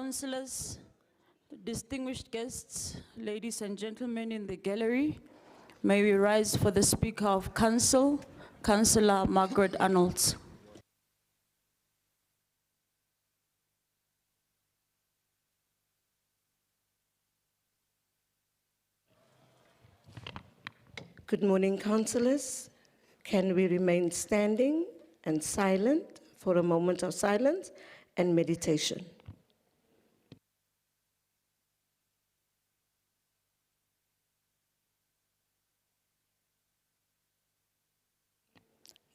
councillors, distinguished guests, ladies and gentlemen in the gallery, may we rise for the Speaker of Council, Councillor Margaret Arnolds. Good morning, councillors. Can we remain standing and silent for a moment of silence and meditation?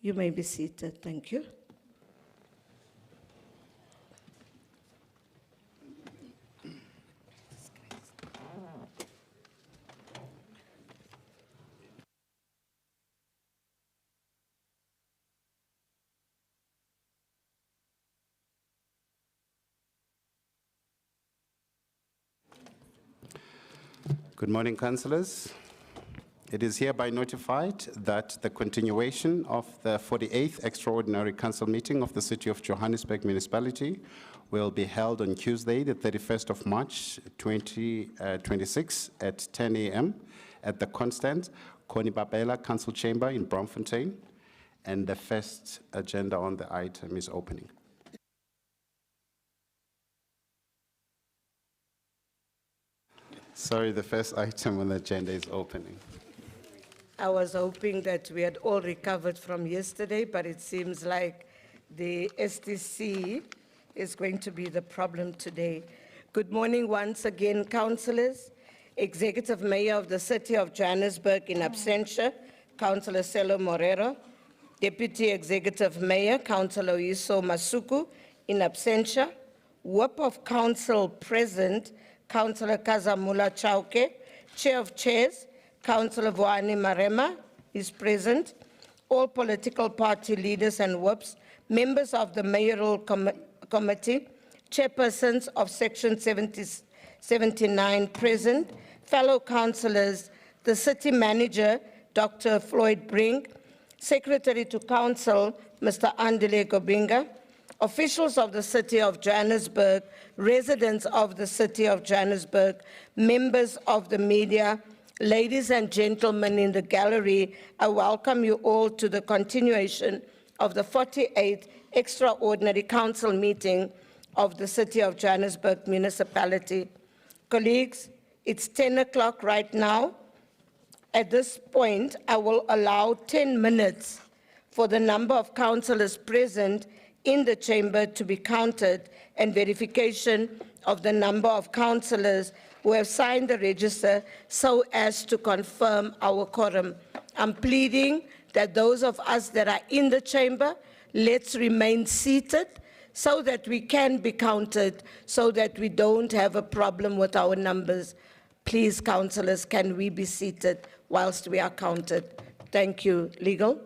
You may be seated, thank you. Good morning, councillors. It is hereby notified that the continuation of the 48th Extraordinary Council meeting of the City of Johannesburg Municipality will be held on Tuesday, the 31st of March, 2026 at 10 a.m. at the Constant Connie Babela Council Chamber in Braamfontein, and the first agenda on the item is opening. Sorry, the first item on the agenda is opening. I was hoping that we had all recovered from yesterday, but it seems like the STC is going to be the problem today. Good morning once again, councillors. Executive Mayor of the City of Johannesburg in absentia, Councillor Cllr Morero. Deputy Executive Mayor, Councillor Iso Masuku in absentia. Whip of Council present, Councillor Kazamula Chauke. Chair of Chairs, Councillor Vuani Marema is present. All political party leaders and whips, members of the mayoral committee, chairpersons of Section 79 present, fellow councillors, the city manager, Dr. Floyd Brink, Secretary to Council, Mr. Andile Gobinga, officials of the City of Johannesburg, residents of the City of Johannesburg, members of the media, ladies and gentlemen in the gallery, I welcome you all to the continuation of the 48th Extraordinary Council meeting of the City of Johannesburg Municipality. Colleagues, it's 10 o'clock right now. At this point, I will allow 10 minutes for the number of councillors present in the chamber to be counted and verification of the number of councillors who have signed the register so as to confirm our quorum. I'm pleading that those of us that are in the chamber, let's remain seated so that we can be counted, so that we don't have a problem with our numbers. Please, councillors, can we be seated whilst we are counted? Thank you. Legal.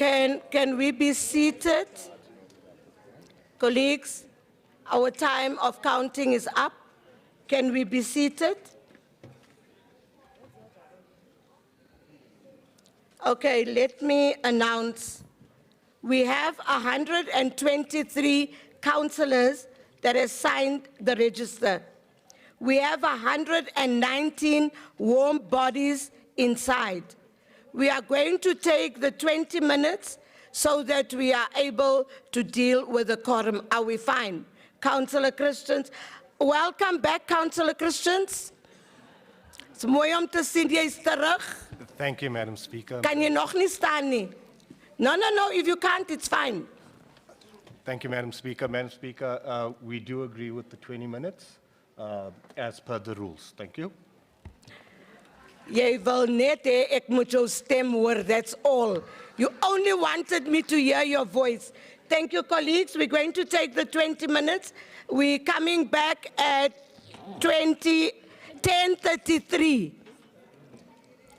Can we be seated? Colleagues, our time of counting is up. Can we be seated? Okay, let me announce. We have 123 councillors that have signed the register. We have 119 warm bodies inside. We are going to take the 20 minutes so that we are able to deal with the quorum. Are we fine? Councillor Christians, welcome back, Councillor Christians. It's mooi om te sien jy is terug. Thank you, Madam Speaker. Kan jy nog nie staan nie? No, if you can't, it's fine. Thank you, Madam Speaker. Madam Speaker, we do agree with the 20 minutes as per the rules. Thank you. Jy wil net hê ek moet jou stem hoor, that's all. You only wanted me to hear your voice. Thank you, colleagues. We're going to take the 20 minutes. We're coming back at 10:33.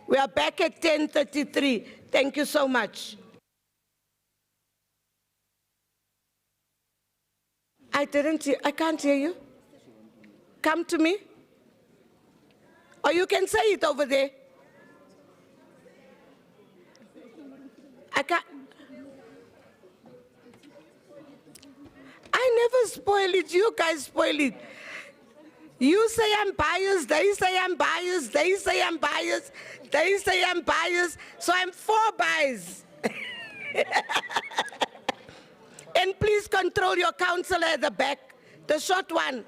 We are back at 10:33. Thank you so much. I can't hear you. Come to me. Or you can say it over there. I can't. I never spoil it, you guys spoil it. You say I'm biased, they say I'm biased, they say I'm biased, they say I'm biased, so I'm 4 biased. And please control your councillor at the back, the short one.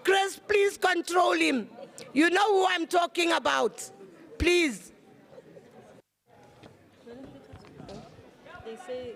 Chris, please control him. You know who I'm talking about. Please. They say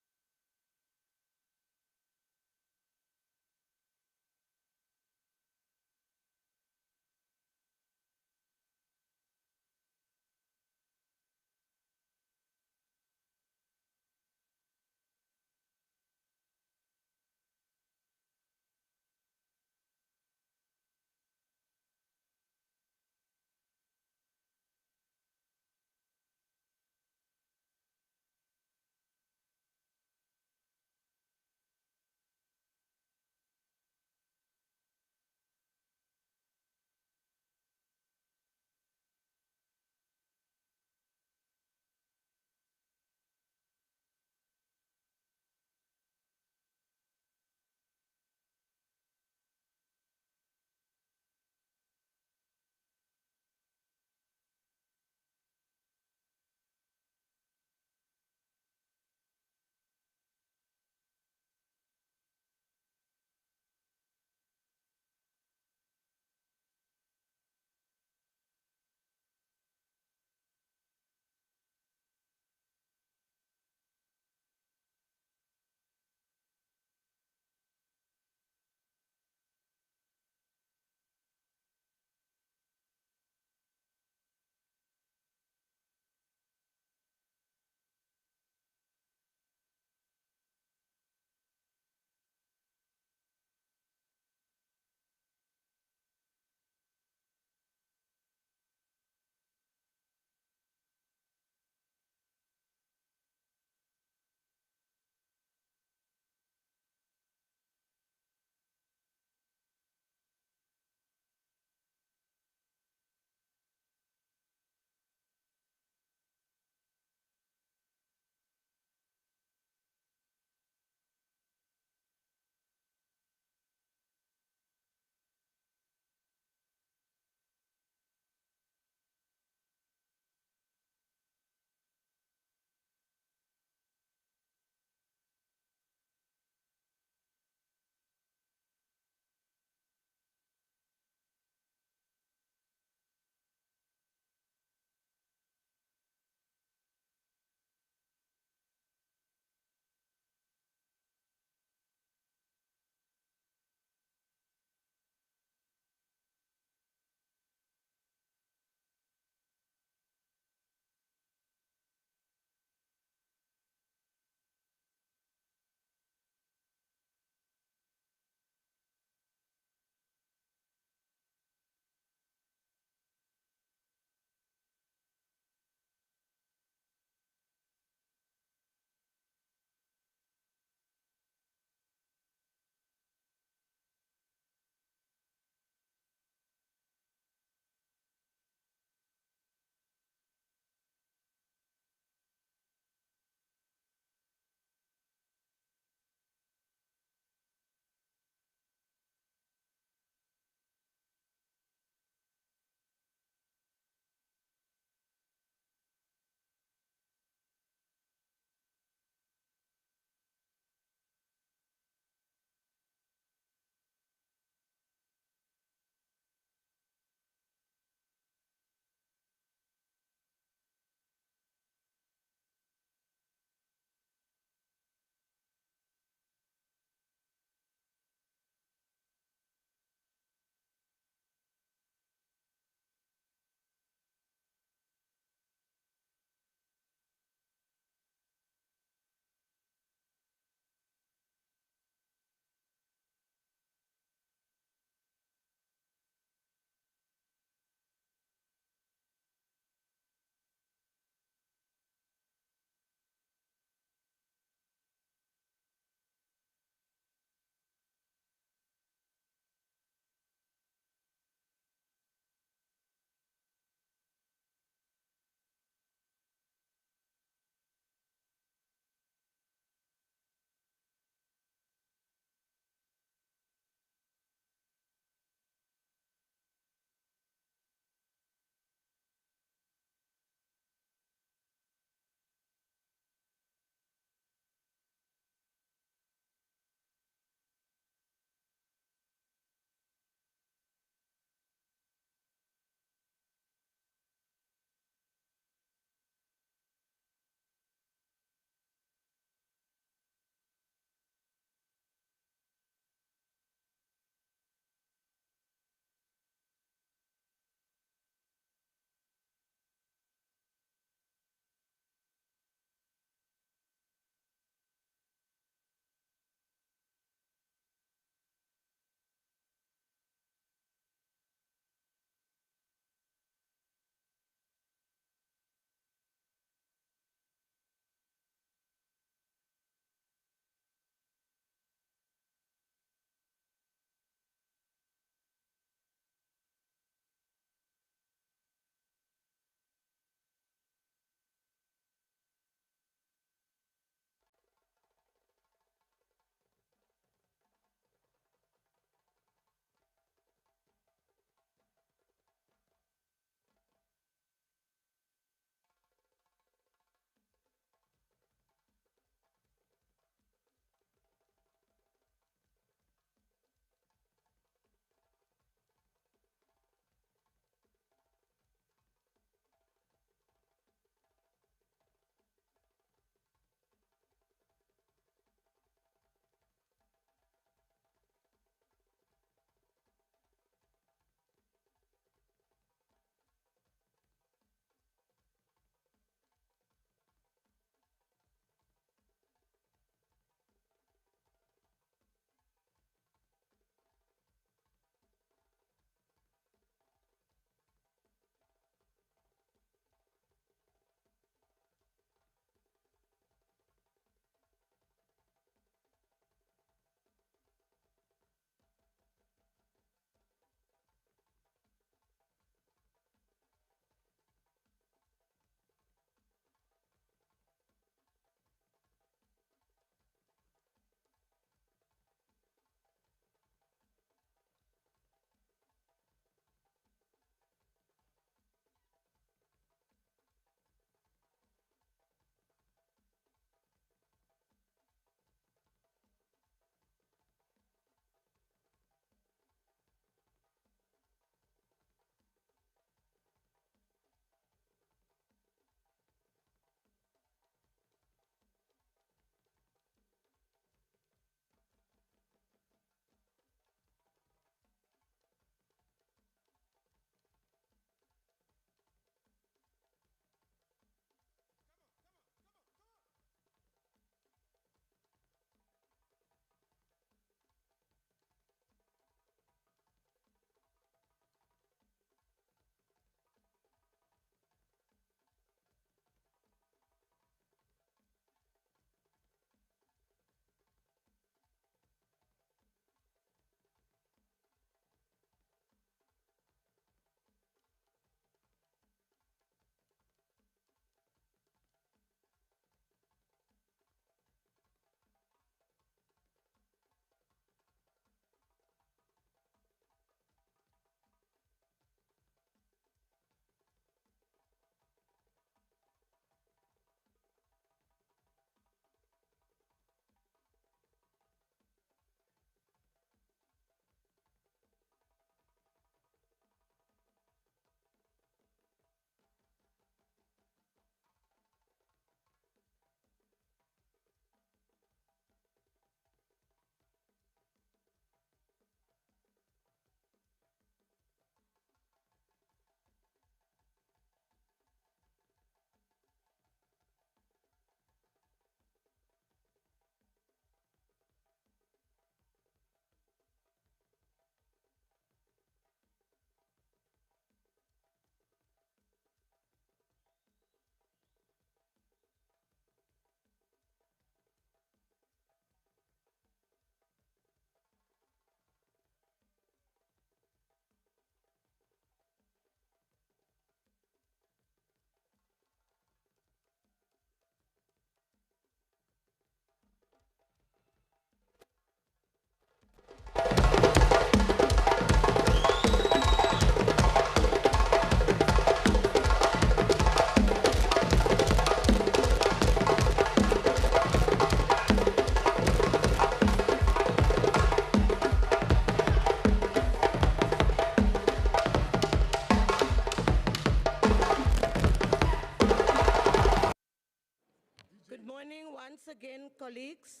again, colleagues.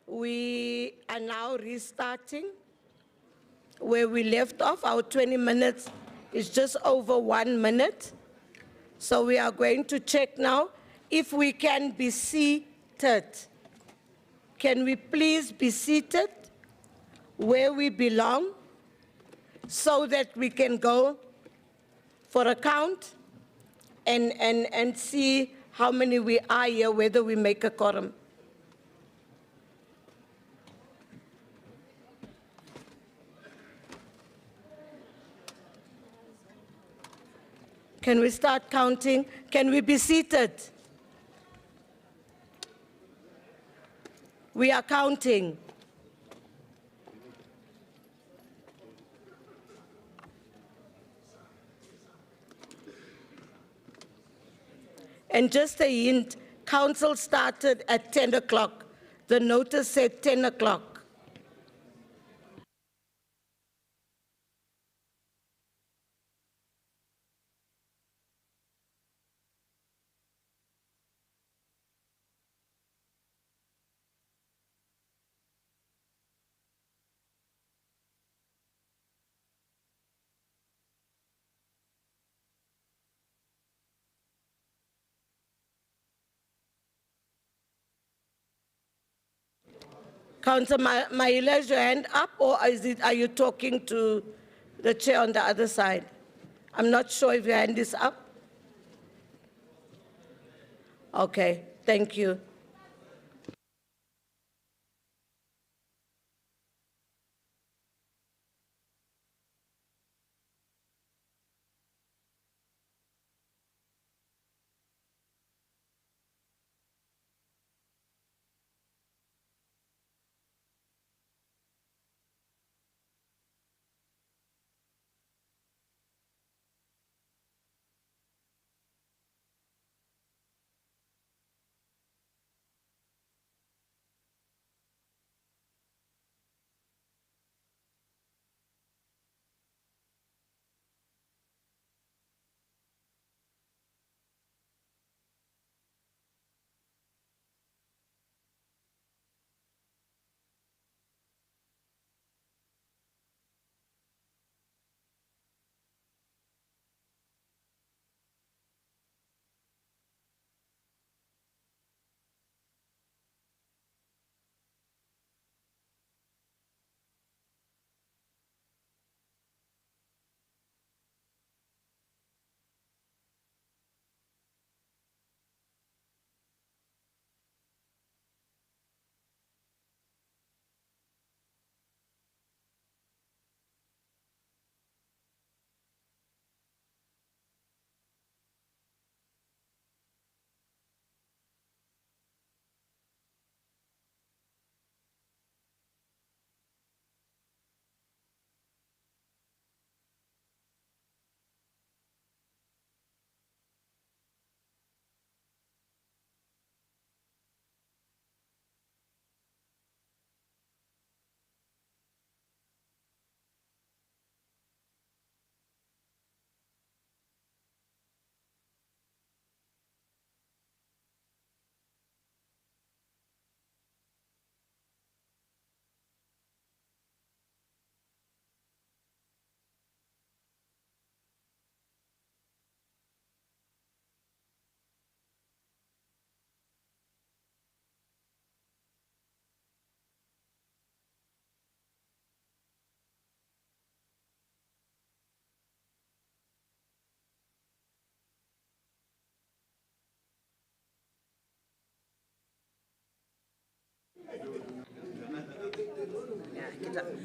We are now restarting where we left off. Our 20 minutes is just over 1 minute. So we are going to check now if we can be seated. Can we please be seated where we belong so that we can go for a count and see how many we are here, whether we make a quorum. Can we start counting? Can we be seated? We are counting. And just a hint, council started at 10 o'clock. The notice said 10 o'clock. Councillor Maila, is your hand up, or are you talking to the chair on the other side? I'm not sure if your hand is up. Okay, thank you.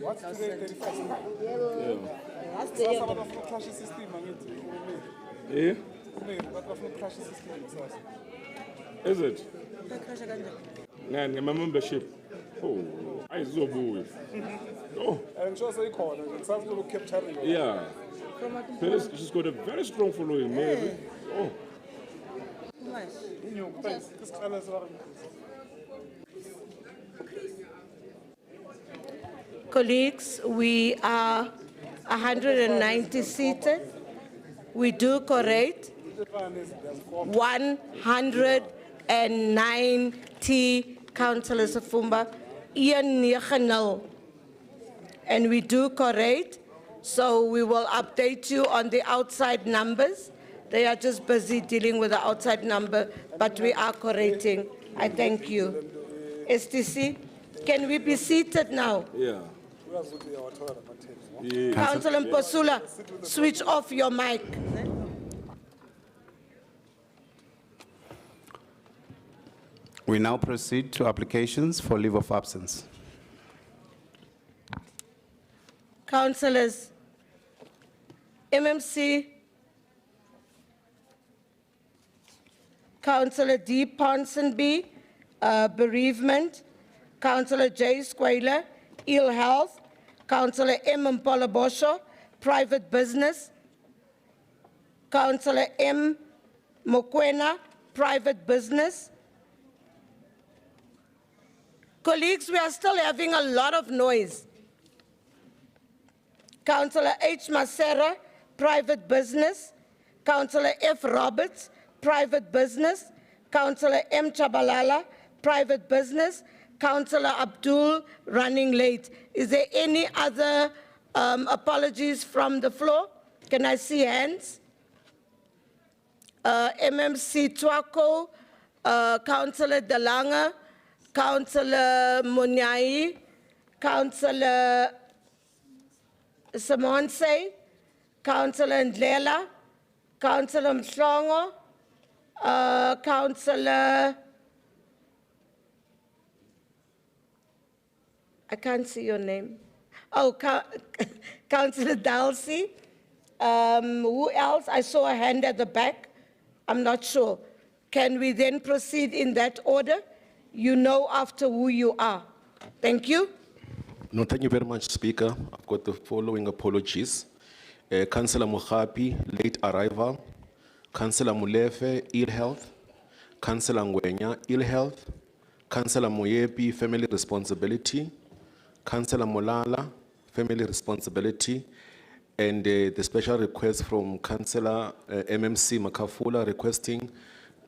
What's today, 31st? Yeah. Is it? Yeah, my membership. Oh, I so boy. Oh, I'm sure they call it. It's something to capture. yeah. She's got a very strong following, maybe. Oh. Colleagues, we are 190 seated. We do correct 190 councillors Fumba, Ian Niechenel. And we do correct, so we will update you on the outside numbers. They are just busy dealing with the outside number, but we are correcting. I thank you. STC, can we be seated now? Yeah. Councillor Mposula, switch off your mic. We now proceed to applications for leave of absence. Councillors, MMC, Councillor D. Ponsonby, bereavement, Councillor J. Squaler, ill health, Councillor M. Mpolobosho, private business, Councillor M. Mokwena, private business. Colleagues, we are still having a lot of noise. Councillor H. Masera, private business. Councillor F. Roberts, private business. Councillor M. Chabalala, private business. Councillor Abdul, running late. Is there any other apologies from the floor? Can I see hands? MMC Twako, Councillor Dalanga, Councillor Munyai, Councillor Simonse, Councillor Ndlela, Councillor Mhlongo, Councillor, I can't see your name. Oh, Councillor Dalsey. Who else? I saw a hand at the back. I'm not sure. Can we then proceed in that order? You know after who you are. Thank you. No, thank you very much, Speaker. I've got the following apologies. Councillor Mohapi, late arrival. Councillor Mulefe, ill health. Councillor Ngwenya, ill health. Councillor Moyepi, family responsibility. Councillor Molala, family responsibility. And the special request from Councillor MMC Makafula requesting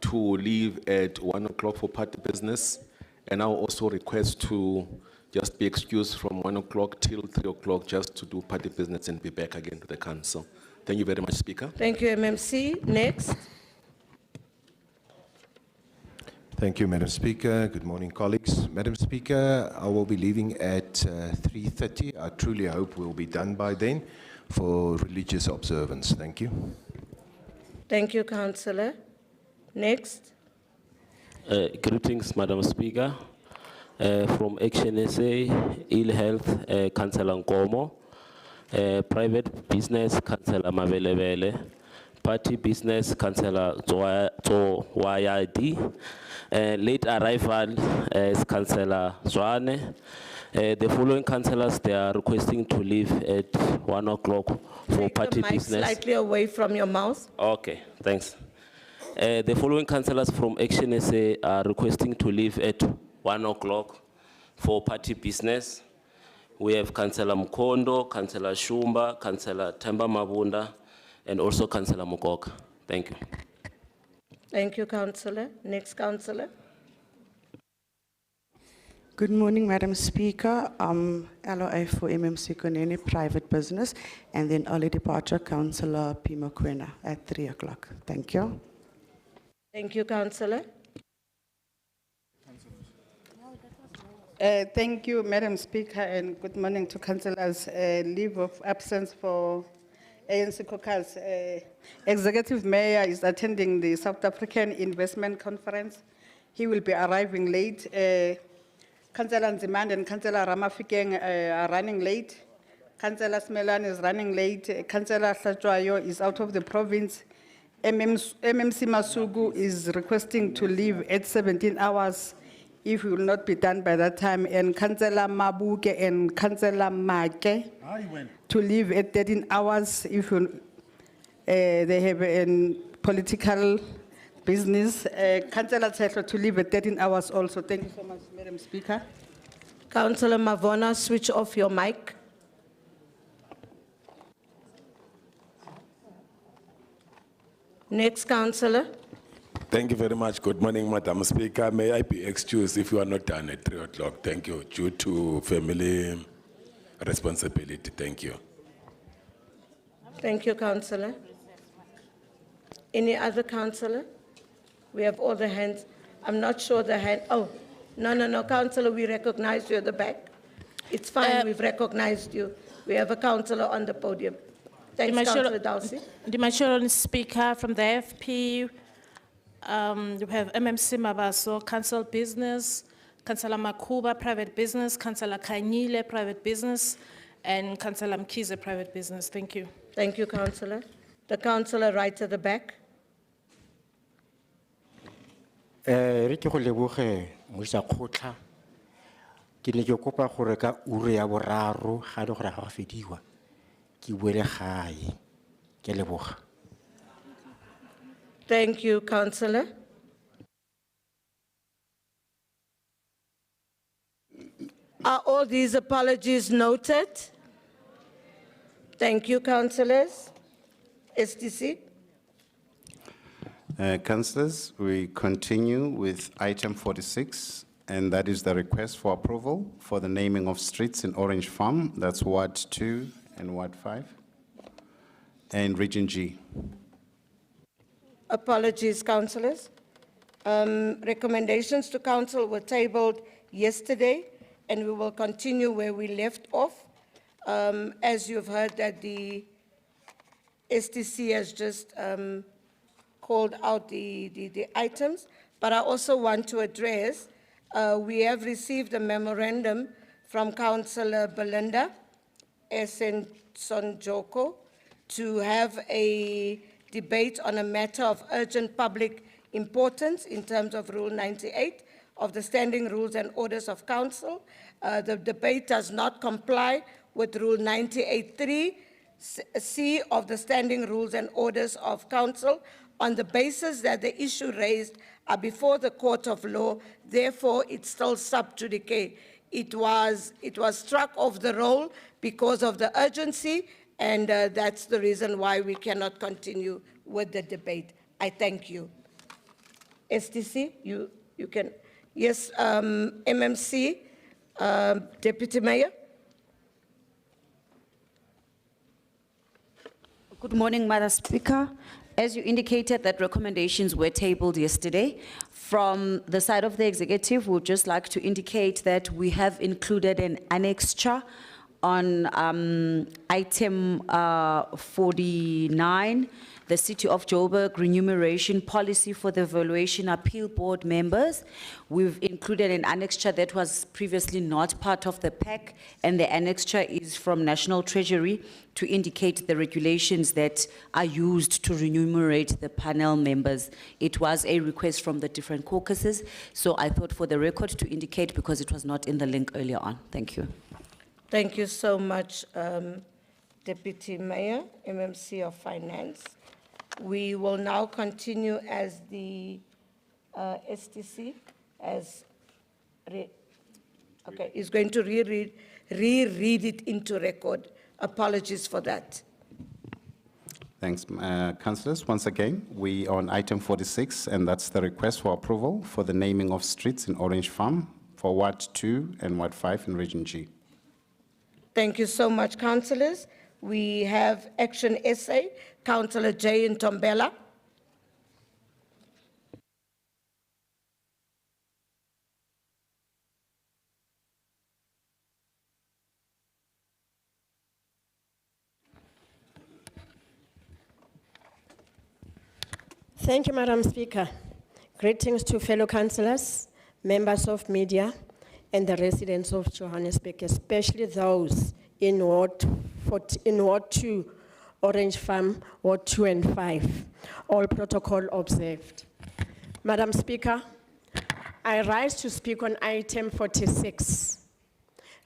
to leave at 1 o'clock for party business. And I'll also request to just be excused from 1 o'clock till 3 o'clock just to do party business and be back again to the council. Thank you very much, Speaker. Thank you, MMC. Next. Thank you, Madam Speaker. Good morning, colleagues. Madam Speaker, I will be leaving at 3:30. I truly hope we'll be done by then for religious observance. Thank you. Thank you, Councillor. Next. Greetings, Madam Speaker. From Action SA, Ill Health, Councillor Nkomo. Private Business, Councillor Mavelevele. Party Business, Councillor Wayadi. Late arrival is Councillor Zwane. The following councillors, they are requesting to leave at 1 o'clock for party Take the mic business. slightly away from your mouth. Okay, thanks. The following councillors from Action SA are requesting to leave at 1 o'clock for party business. We have Councillor Mkondo, Councillor Shumba, Councillor Temba Mabunda, and also Councillor Mukoka. Thank you. Thank you, Councillor. Next, Councillor. Good morning, Madam Speaker. LOA for MMC Konene, private business, and then early departure, Councillor Pima Kwena at 3 o'clock. Thank you. Thank you, Councillor. Thank you, Madam Speaker, and good morning to councillors. Leave of absence for ANC caucus. Executive Mayor is attending the South African Investment Conference. He will be arriving late. Councillor Nzimande and Councillor Ramafikeng are running late. Councillor Smelan is running late. Councillor Hlachwayo is out of the province. MMC Masugu is requesting to leave at 17 hours if it will not be done by that time. And Councillor Mabuke and Councillor Make to leave at 13 hours if they have a political business. Councillor Tshehlo to leave at 13 hours also. Thank you so much, Madam Speaker. Councillor Mavona, switch off your mic. Next, Councillor. Thank you very much. Good morning, Madam Speaker. May I be excused if you are not done at 3 o'clock? Thank you. Due to family responsibility. Thank you. Thank you, Councillor. Any other councillor? We have all the hands. I'm not sure the hand. Oh, no, Councillor, we recognize you at the back. It's fine, we've recognized you. We have a councillor on the podium. Thanks, Councillor Dalsey. The Honourable Speaker from the FP, we have MMC Mabaso, Council Business, Councillor Makuba, Private Business, Councillor Kanyile, Private Business, and Councillor Mkize, Private Business. Thank you. Thank you, Councillor. The councillor right at the back. Re ke go leboge moisa khotla ke ne ke kopa gore ka ure ya boraro ga le gore ga go fediwa ke buele gae ke leboga. Thank you, Councillor. Are all these apologies noted? Thank you, councillors. STC. Councillors, we continue with item 46, and that is the request for approval for the naming of streets in Orange Farm. That's Ward 2 and Ward 5, and Region G. Apologies, councillors. Recommendations to council were tabled yesterday, and we will continue where we left off. As you've heard that the STC has just called out the items, but I also want to address, we have received a memorandum from Councillor Belinda Essensonjoko to have a debate on a matter of urgent public importance in terms of Rule 98 of the Standing Rules and Orders of Council. The debate does not comply with Rule 98(3)(c) of the Standing Rules and Orders of Council on the basis that the issue raised are before the court of law, therefore it's still sub judice. It was struck off the roll because of the urgency, and that's the reason why we cannot continue with the debate. I thank you. STC, you can, yes, MMC, Deputy Mayor. Good morning, Madam Speaker. As you indicated that recommendations were tabled yesterday, from the side of the executive, we would just like to indicate that we have included an annexure on item 49, the City of Joburg remuneration policy for the Valuation Appeal Board members. We've included an annexure that was previously not part of the pack, and the annexure is from National Treasury to indicate the regulations that are used to remunerate the panel members. It was a request from the different caucuses, so I thought for the record to indicate because it was not in the link earlier on. Thank you. Thank you so much, Deputy Mayor, MMC of Finance. We will now continue as the STC is going to reread it into record. Apologies for that. Thanks, councillors. Once again, we are on item 46, and that's the request for approval for the naming of streets in Orange Farm for Ward 2 and Ward 5 in Region G. Thank you so much, councillors. We have action essay, Councillor J. Ntombela. Thank you, Madam Speaker. Greetings to fellow councillors, members of media, and the residents of Johannesburg, especially those in Ward 2, Orange Farm, Ward 2 and 5, all protocol observed. Madam Speaker, I rise to speak on item 46,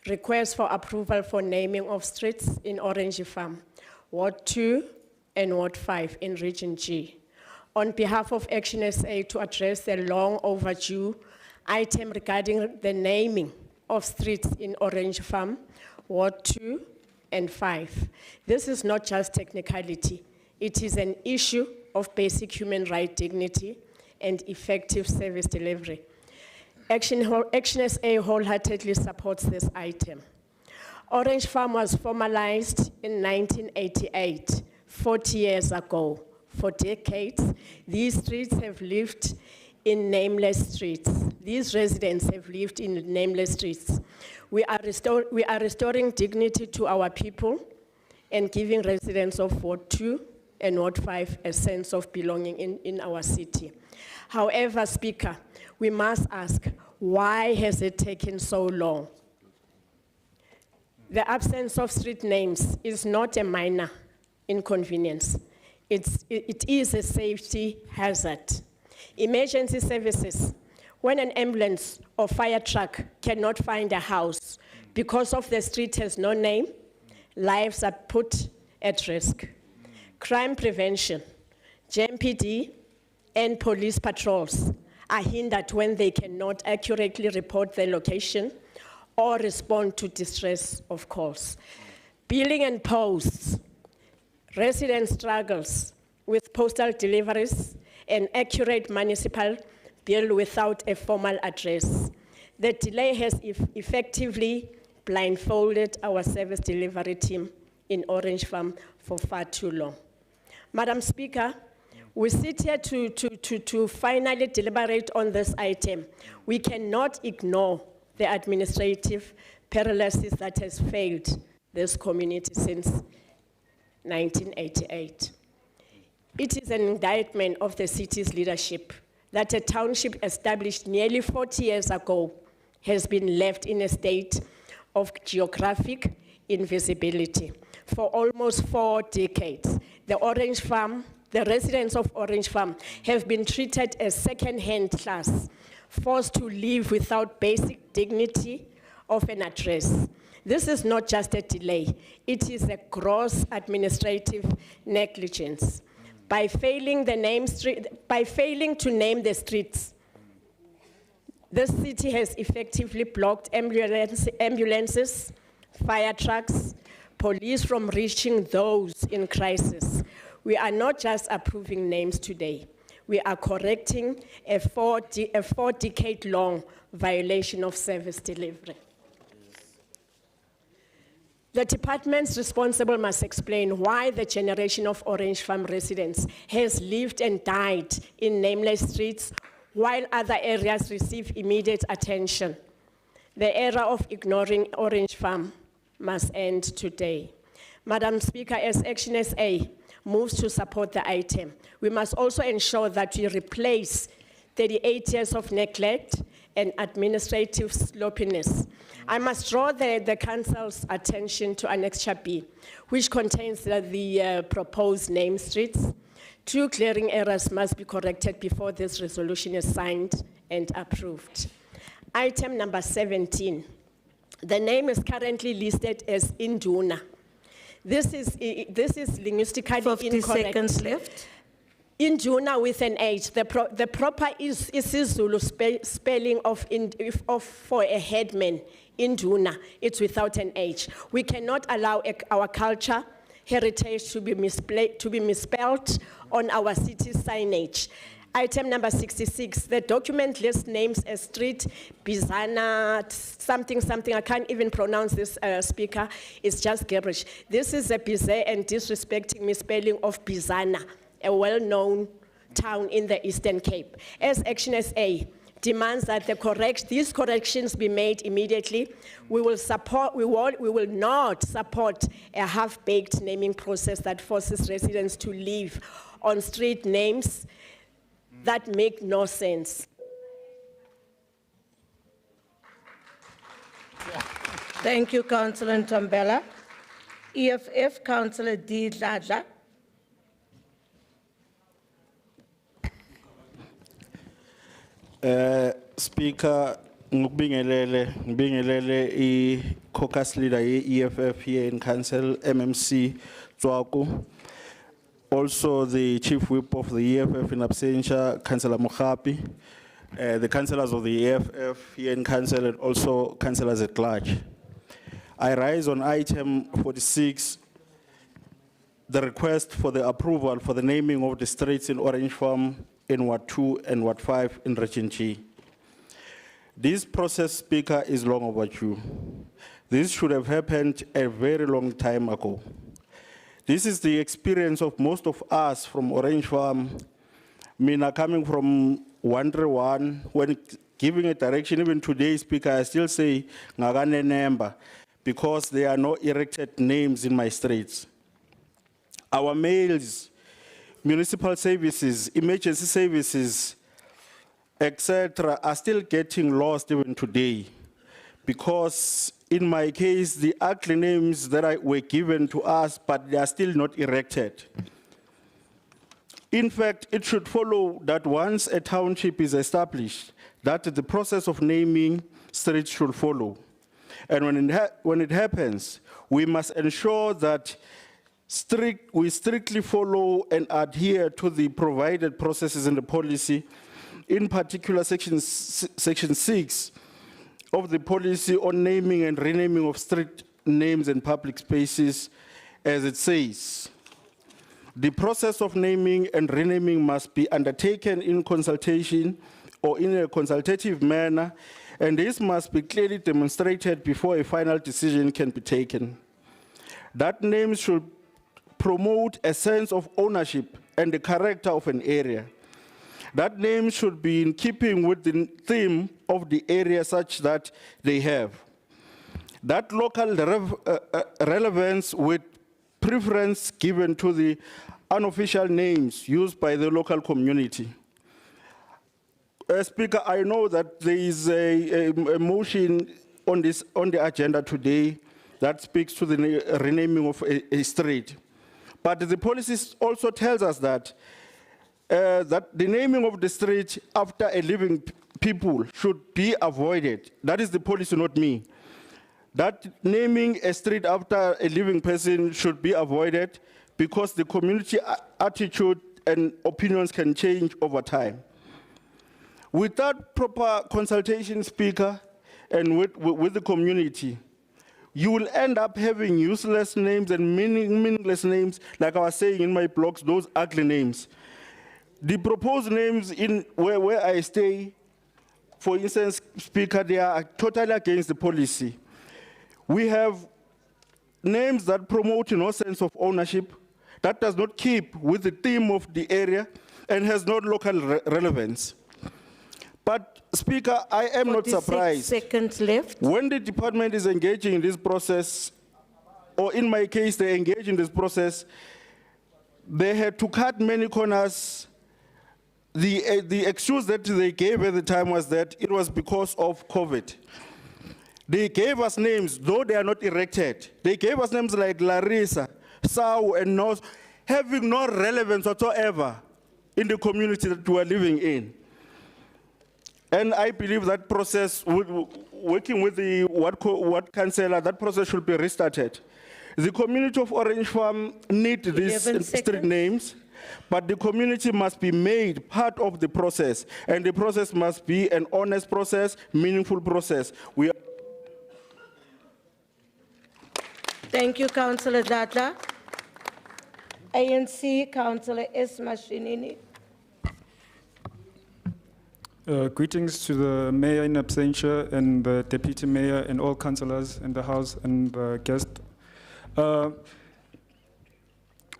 request for approval for naming of streets in Orange Farm, Ward 2 and Ward 5 in Region G. On behalf of Action SA to address the long overdue item regarding the naming of streets in Orange Farm, Ward 2 and 5. This is not just technicality. It is an issue of basic human right dignity and effective service delivery. Action SA wholeheartedly supports this item. Orange Farm was formalized in 1988, 40 years ago. For decades, these streets have lived in nameless streets. These residents have lived in nameless streets. We are restoring dignity to our people and giving residents of Ward 2 and Ward 5 a sense of belonging in our city. However, Speaker, we must ask, why has it taken so long? The absence of street names is not a minor inconvenience. It is a safety hazard. Emergency services, when an ambulance or fire truck cannot find a house because of the street has no name, lives are put at risk. Crime prevention, JMPD and police patrols are hindered when they cannot accurately report their location or respond to distress of calls. Billing and posts, resident struggles with postal deliveries and accurate municipal bill without a formal address. The delay has effectively blindfolded our service delivery team in Orange Farm for far too long. Madam Speaker, we sit here to finally deliberate on this item. We cannot ignore the administrative paralysis that has failed this community since 1988. It is an indictment of the city's leadership that a township established nearly 40 years ago has been left in a state of geographic invisibility. For almost 4 decades, the residents of Orange Farm have been treated as second-hand class, forced to live without basic dignity of an address. This is not just a delay, it is a gross administrative negligence. By failing to name the streets, the city has effectively blocked ambulances, fire trucks, police from reaching those in crisis. We are not just approving names today. We are correcting a 4-decade-long violation of service delivery. The departments responsible must explain why the generation of Orange Farm residents has lived and died in nameless streets while other areas receive immediate attention. The era of ignoring Orange Farm must end today. Madam Speaker, as Action SA moves to support the item, we must also ensure that we replace 38 years of neglect and administrative sloppiness. I must draw the Council's attention to Annexure B, which contains the proposed name streets. 2 clearing errors must be corrected before this resolution is signed and approved. Item number 17. The name is currently listed as Induna. This is linguistically 50 incorrect. seconds left. Induna with an H. The proper is Zulu spelling of for a headman. Induna. It's without an H. We cannot allow our culture, heritage to be misspelled on our city's signage. Item number 66, the document lists names as street, Bizana, something, I can't even pronounce this, Speaker, it's just gibberish. This is a bizarre and disrespecting misspelling of Bizana, a well-known town in the Eastern Cape. As Action SA demands that these corrections be made immediately, we will not support a half-baked naming process that forces residents to live on street names that make no sense. Thank you, Councillor Ntambela. EFF, Councillor D. Dladla. Speaker, ngibingelele i-caucus leader ye-EFF here in Council, MMC Tswaku. Also the chief whip of the EFF in absentia, Councillor Mohapi, the councillors of the EFF here in Council, and also councillors at large. I rise on item 46, the request for the approval for the naming of the streets in Orange Farm in Ward 2 and Ward 5 in Region G. This process, Speaker, is long overdue. This should have happened a very long time ago. This is the experience of most of us from Orange Farm. Mina coming from 131, when giving a direction, even today, Speaker, I still say Ngagane Nemba, because there are no erected names in my streets. Our mails, municipal services, emergency services, etc., are still getting lost even today, because in my case, the ugly names that were given to us, but they are still not erected. In fact, it should follow that once a township is established, that the process of naming streets should follow. And when it happens, we must ensure that we strictly follow and adhere to the provided processes in the policy, in particular section 6 of the policy on naming and renaming of street names and public spaces, as it says. The process of naming and renaming must be undertaken in consultation or in a consultative manner, and this must be clearly demonstrated before a final decision can be taken. That names should promote a sense of ownership and the character of an area. That name should be in keeping with the theme of the area such that they have. That local relevance with preference given to the unofficial names used by the local community. Speaker, I know that there is a motion on the agenda today that speaks to the renaming of a street. But the policy also tells us that that the naming of the street after a living people should be avoided. That is the policy, not me. That naming a street after a living person should be avoided because the community attitude and opinions can change over time. Without proper consultation, Speaker, and with the community, you will end up having useless names and meaningless names, like I was saying in my blogs, those ugly names. The proposed names in where I stay, for instance, Speaker, they are totally against the policy. We have names that promote no sense of ownership, that does not keep with the theme of the area and has no local relevance. But Speaker, I am not 46 surprised. seconds left. When the department is engaging in this process, or in my case, they engage in this process, they had to cut many corners. The excuse that they gave at the time was that it was because of COVID. They gave us names, though they are not erected. They gave us names like Larissa, Sau, and Nos, having no relevance whatsoever in the community that we are living in. And I believe that process, working with the ward councillor, that process should be restarted. The community of Orange Farm need these street names, but the community must be made part of the process, and the process must be an honest process, meaningful process. Thank you, Councillor Data. ANC, Councillor S. Mashinini. Greetings to the mayor in absentia and the deputy mayor and all councillors in the house and the guest.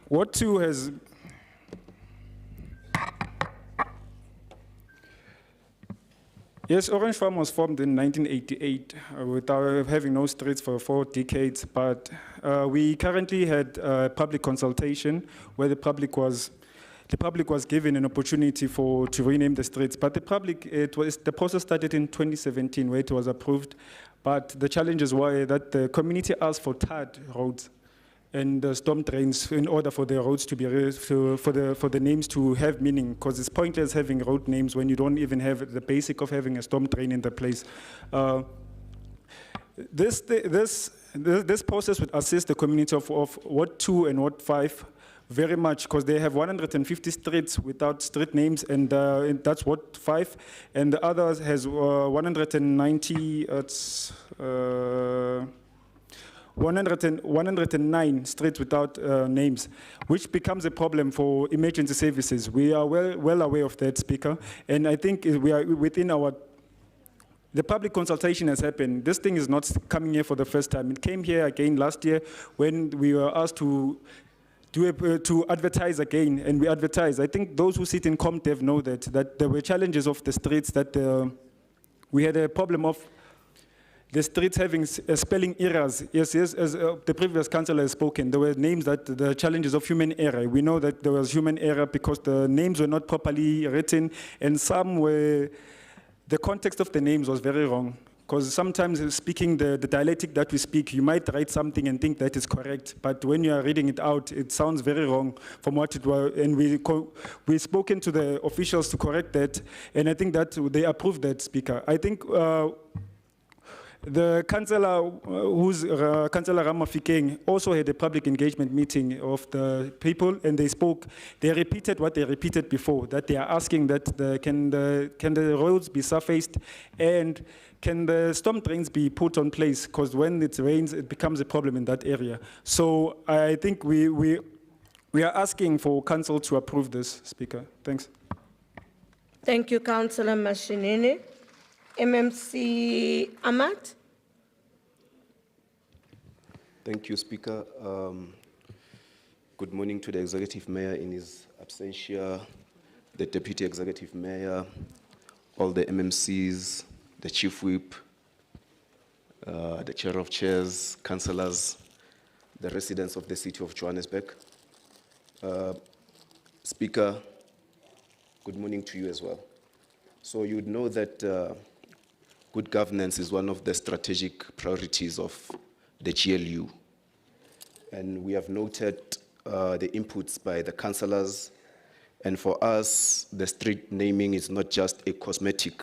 Ward 2 has Yes, Orange Farm was formed in 1988 without having no streets for 4 decades, but we currently had public consultation where the public was given an opportunity to rename the streets. But the process started in 2017 where it was approved, but the challenges were that the community asked for tarred roads and storm drains in order for the roads to be for the names to have meaning, because it's pointless having road names when you don't even have the basic of having a storm drain in the place. This process would assist the community of Ward 2 and Ward 5 very much, because they have 150 streets without street names, and that's Ward 5, and the others has 190. 109 streets without names, which becomes a problem for emergency services. We are well aware of that, Speaker, and I think we are within the public consultation has happened. This thing is not coming here for the first time. It came here again last year when we were asked to advertise again, and we advertised. I think those who sit in ComDev know that there were challenges of the streets, that we had a problem of the streets having spelling errors. Yes, as the previous councillor has spoken, there were names that the challenges of human error. We know that there was human error because the names were not properly written, and some were, the context of the names was very wrong. Because sometimes speaking the dialectic that we speak, you might write something and think that is correct, but when you are reading it out, it sounds very wrong from what it was. And we've spoken to the officials to correct that, and I think that they approved that, Speaker. I think the councillor, Councillor Ramafikeng, also had a public engagement meeting of the people, and they spoke. They repeated what they repeated before, that they are asking that can the roads be surfaced, and can the storm drains be put on place? Because when it rains, it becomes a problem in that area. So I think we are asking for council to approve this, Speaker. Thanks. Thank you, Councillor Mashinini. MMC Amat. Thank you, Speaker. Good morning to the Executive Mayor in his absentia, the Deputy Executive Mayor, all the MMCs, the Chief Whip, the Chair of Chairs, councillors, the residents of the city of Johannesburg. Speaker, good morning to you as well. So you would know that good governance is one of the strategic priorities of the GLU. And we have noted the inputs by the councillors. And for us, the street naming is not just a cosmetic,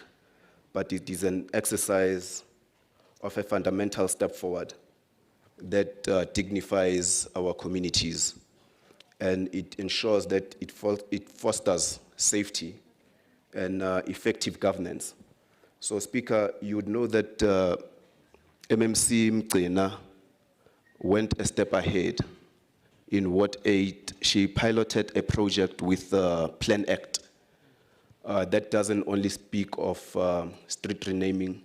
but it is an exercise of a fundamental step forward that dignifies our communities. And it ensures that it fosters safety and effective governance. So, Speaker, you would know that MMC Mgcina went a step ahead in Ward 8. She piloted a project with Plan Act that doesn't only speak of street renaming,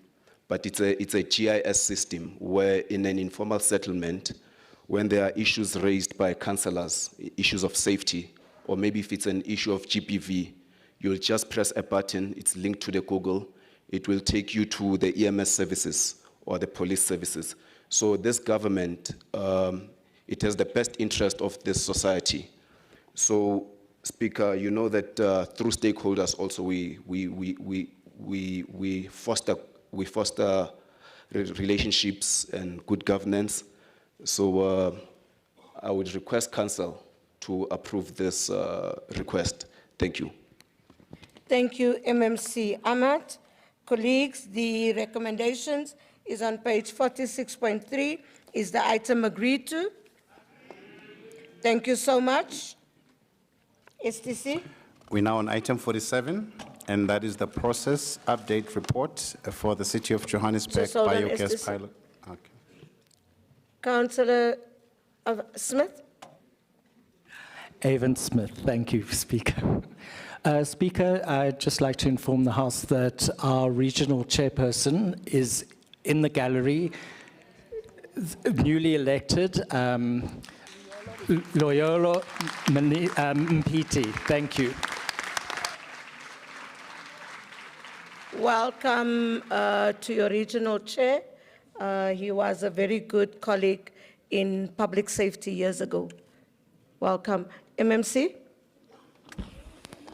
but it's a GIS system where in an informal settlement, when there are issues raised by councillors, issues of safety, or maybe if it's an issue of GPV, you'll just press a button, it's linked to the Google, it will take you to the EMS services or the police services. So this government, it has the best interest of this society. So, Speaker, you know that through stakeholders also we foster relationships and good governance. So I would request Council to approve this request. Thank you. Thank you, MMC Amat. Colleagues, the recommendations is on page 46.3. Is the item agreed to? Thank you so much. STC? We're now on item 47, and that is the process update report for the City of Johannesburg Just hold on, biogas STC. pilot. Okay. Councillor Smith? Avon Smith, thank you, Speaker. Speaker, I'd just like to inform the House that our regional chairperson is in the gallery, newly elected, Loyolo Mpiti. Thank you. Welcome to your regional chair. He was a very good colleague in public safety years ago. Welcome. MMC?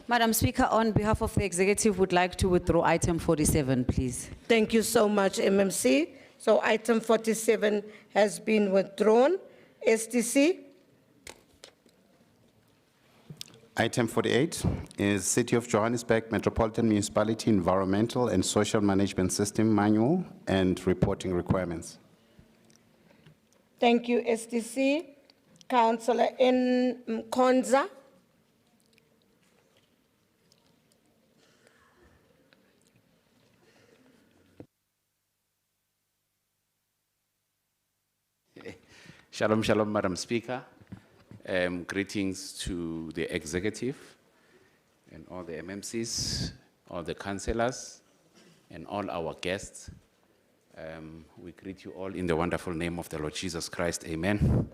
Madam Speaker, on behalf of the executive, would like to withdraw item 47, please. Thank you so much, MMC. So item 47 has been withdrawn. STC? Item 48 is City of Johannesburg Metropolitan Municipality Environmental and Social Management System Manual and Reporting Requirements. Thank you, STC. Councillor N. Mkonza? Shalom, shalom, Madam Speaker. Greetings to the executive and all the MMCs, all the councillors, and all our guests. We greet you all in the wonderful name of the Lord Jesus Christ. Amen. Amen.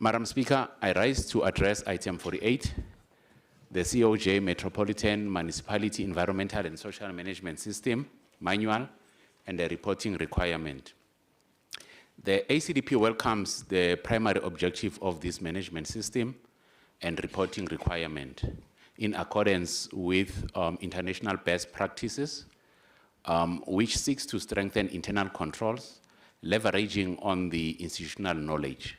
Madam Speaker, I rise to address item 48, the COJ Metropolitan Municipality Environmental and Social Management System Manual and the reporting requirement. The ACDP welcomes the primary objective of this management system and reporting requirement in accordance with international best practices, which seeks to strengthen internal controls, leveraging on the institutional knowledge.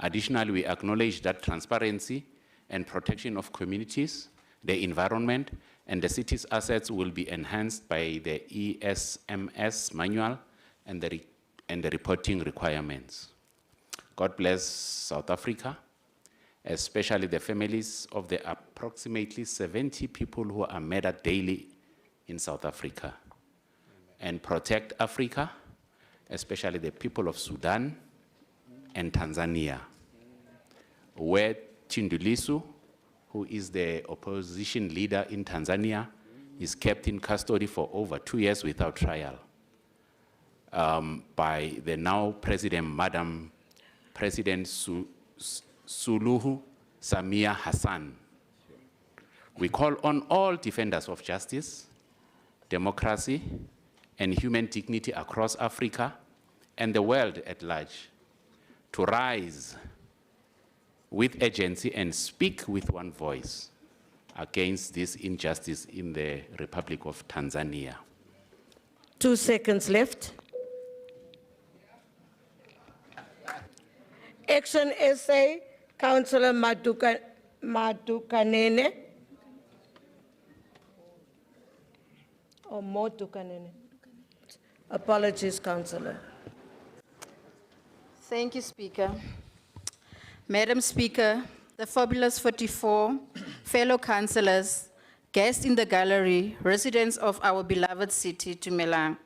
Additionally, we acknowledge that transparency and protection of communities, the environment, and the city's assets will be enhanced by the ESMS manual and the reporting requirements. God bless South Africa, especially the families of the approximately 70 people who are murdered daily in South Africa. And protect Africa, especially the people of Sudan and Tanzania, where Tundulisu, who is the opposition leader in Tanzania, is kept in custody for over 2 years without trial by the now President, Madam President Suluhu Samia Hassan. We call on all defenders of justice, democracy, and human dignity across Africa and the world at large to rise with urgency and speak with one voice against this injustice in the Republic of Tanzania. 2 seconds left. Action essay, Councillor Madukanene. Or Modukanene. Apologies, Councillor. Thank you, Speaker. Madam Speaker, the fabulous 44 fellow councillors, guests in the gallery, residents of our beloved city, Dumelang.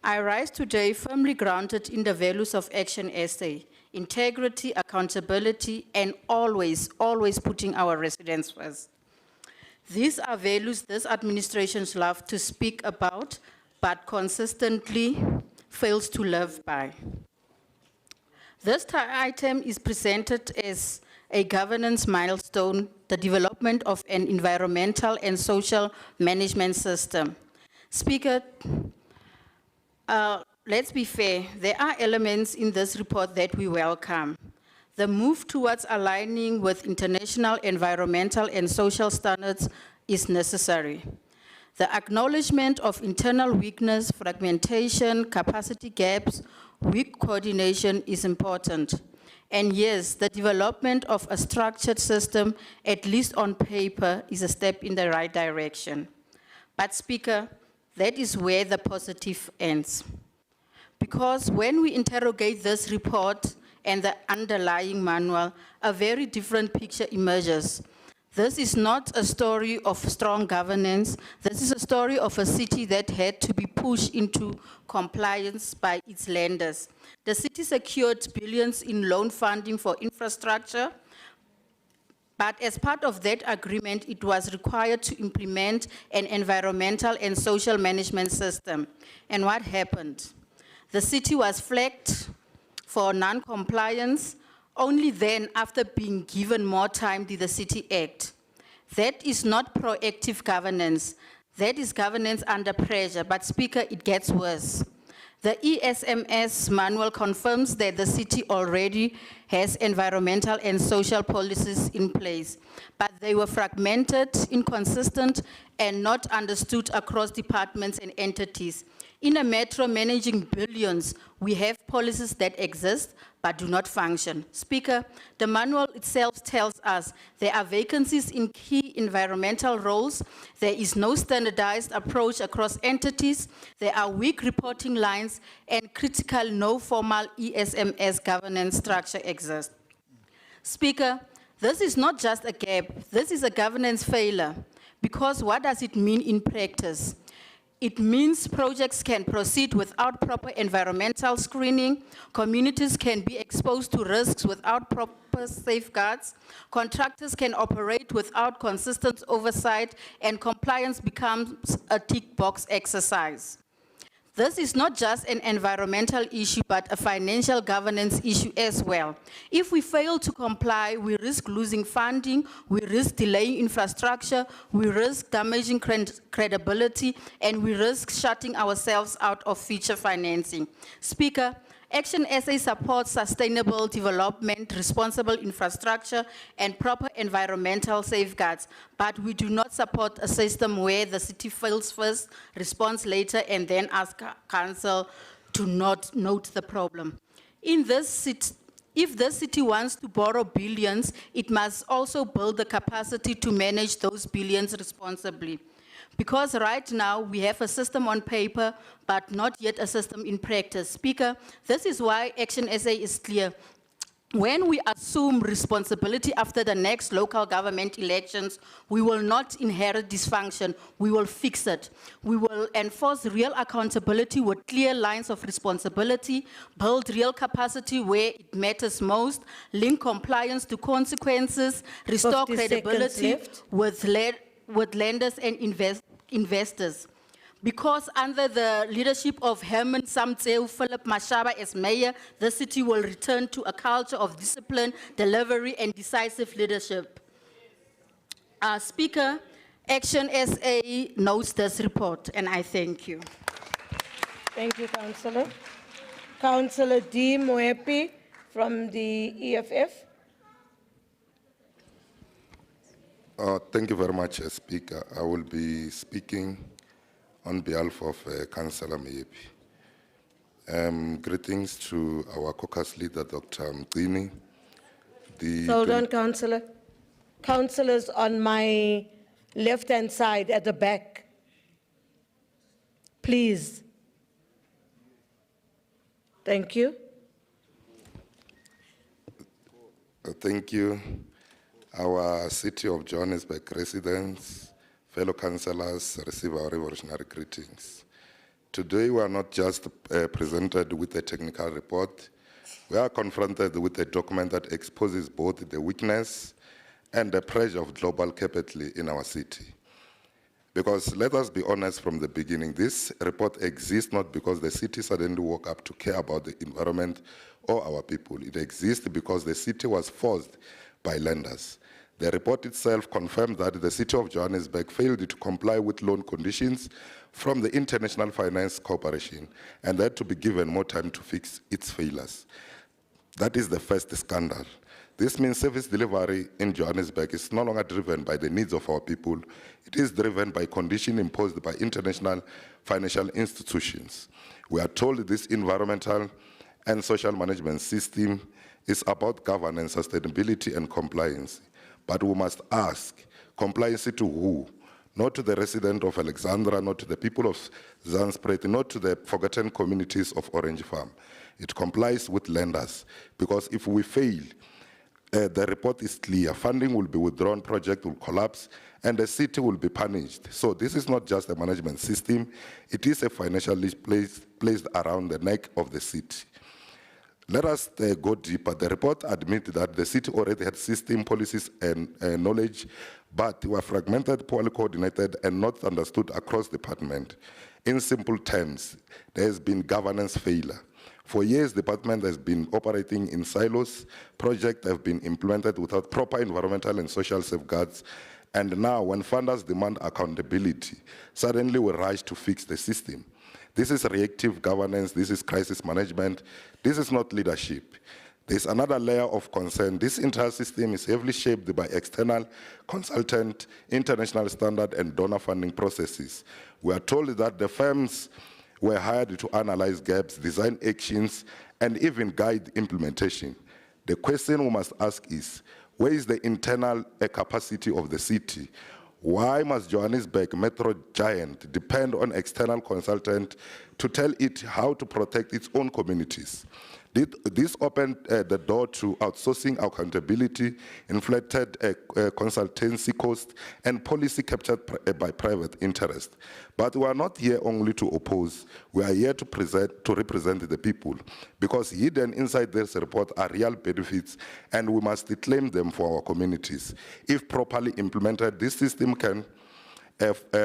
I rise today firmly grounded in the values of Action SA, integrity, accountability, and always putting our residents first. These are values this administration's love to speak about, but consistently fails to live by. This item is presented as a governance milestone, the development of an environmental and social management system. Speaker, let's be fair, there are elements in this report that we welcome. The move towards aligning with international environmental and social standards is necessary. The acknowledgement of internal weakness, fragmentation, capacity gaps, weak coordination is important. And yes, the development of a structured system, at least on paper, is a step in the right direction. But Speaker, that is where the positive ends. Because when we interrogate this report and the underlying manual, a very different picture emerges. This is not a story of strong governance. This is a story of a city that had to be pushed into compliance by its lenders. The city secured billions in loan funding for infrastructure, but as part of that agreement, it was required to implement an environmental and social management system. And what happened? The city was flagged for non-compliance. Only then, after being given more time, did the city act. That is not proactive governance. That is governance under pressure. But Speaker, it gets worse. The ESMS manual confirms that the city already has environmental and social policies in place, but they were fragmented, inconsistent, and not understood across departments and entities. In a metro managing billions, we have policies that exist but do not function. Speaker, the manual itself tells us there are vacancies in key environmental roles, there is no standardized approach across entities, there are weak reporting lines, and critical no formal ESMS governance structure exists. Speaker, this is not just a gap, this is a governance failure, because what does it mean in practice? It means projects can proceed without proper environmental screening, communities can be exposed to risks without proper safeguards, contractors can operate without consistent oversight, and compliance becomes a tick box exercise. This is not just an environmental issue, but a financial governance issue as well. If we fail to comply, we risk losing funding, we risk delaying infrastructure, we risk damaging credibility, and we risk shutting ourselves out of future financing. Speaker, Action SA supports sustainable development, responsible infrastructure, and proper environmental safeguards, but we do not support a system where the city fails first, responds later, and then asks council to not note the problem. If the city wants to borrow billions, it must also build the capacity to manage those billions responsibly. Because right now we have a system on paper, but not yet a system in practice. Speaker, this is why Action SA is clear. When we assume responsibility after the next local government elections, we will not inherit dysfunction, we will fix it. We will enforce real accountability with clear lines of responsibility, build real capacity where it matters most, link compliance to consequences, restore 50 credibility seconds with lenders and investors. Because under the leadership of Herman Samtseu Philip Mashaba as mayor, the city will return to a culture of discipline, delivery, and decisive leadership. Speaker, Action SA notes this report, and I thank you. Thank you, Councillor. Councillor D. Moepi from the EFF. Thank you very much, Speaker. I will be speaking on behalf of Councillor Moepi. Greetings to our caucus leader, Dr. Mgini. Hold on, Councillor. Councillors on my left-hand side at the back. Please. Thank you. Thank you. Our City of Johannesburg residents, fellow councillors, receive our revolutionary greetings. Today, we are not just presented with a technical report, we are confronted with a document that exposes both the weakness and the pressure of global capital in our city. Because let us be honest from the beginning, this report exists not because the city suddenly woke up to care about the environment or our people. It exists because the city was forced by lenders. The report itself confirmed that the City of Johannesburg failed to comply with loan conditions from the International Finance Corporation and had to be given more time to fix its failures. That is the first scandal. This means service delivery in Johannesburg is no longer driven by the needs of our people. It is driven by conditions imposed by international financial institutions. We are told this environmental and social management system is about governance, sustainability, and compliance. But we must ask, compliance to who? Not to the resident of Alexandra, not to the people of Zanspret, not to the forgotten communities of Orange Farm. It complies with lenders, because if we fail, the report is clear. Funding will be withdrawn, project will collapse, and the city will be punished. So this is not just a management system, it is a financial leash placed around the neck of the city. Let us go deeper. The report admits that the city already had system, policies, and knowledge, but were fragmented, poorly coordinated, and not understood across the department. In simple terms, there has been governance failure. For years, the department has been operating in silos. Projects have been implemented without proper environmental and social safeguards. And now, when funders demand accountability, suddenly we rush to fix the system. This is reactive governance, this is crisis management, this is not leadership. There's another layer of concern. This entire system is heavily shaped by external consultant, international standard, and donor funding processes. We are told that the firms were hired to analyze gaps, design actions, and even guide implementation. The question we must ask is, where is the internal capacity of the city? Why must Johannesburg metro giant depend on external consultant to tell it how to protect its own communities? This opened the door to outsourcing accountability, inflated consultancy costs, and policy captured by private interest. But we are not here only to oppose. We are here to represent the people, because hidden inside this report are real benefits, and we must claim them for our communities. If properly implemented, this system can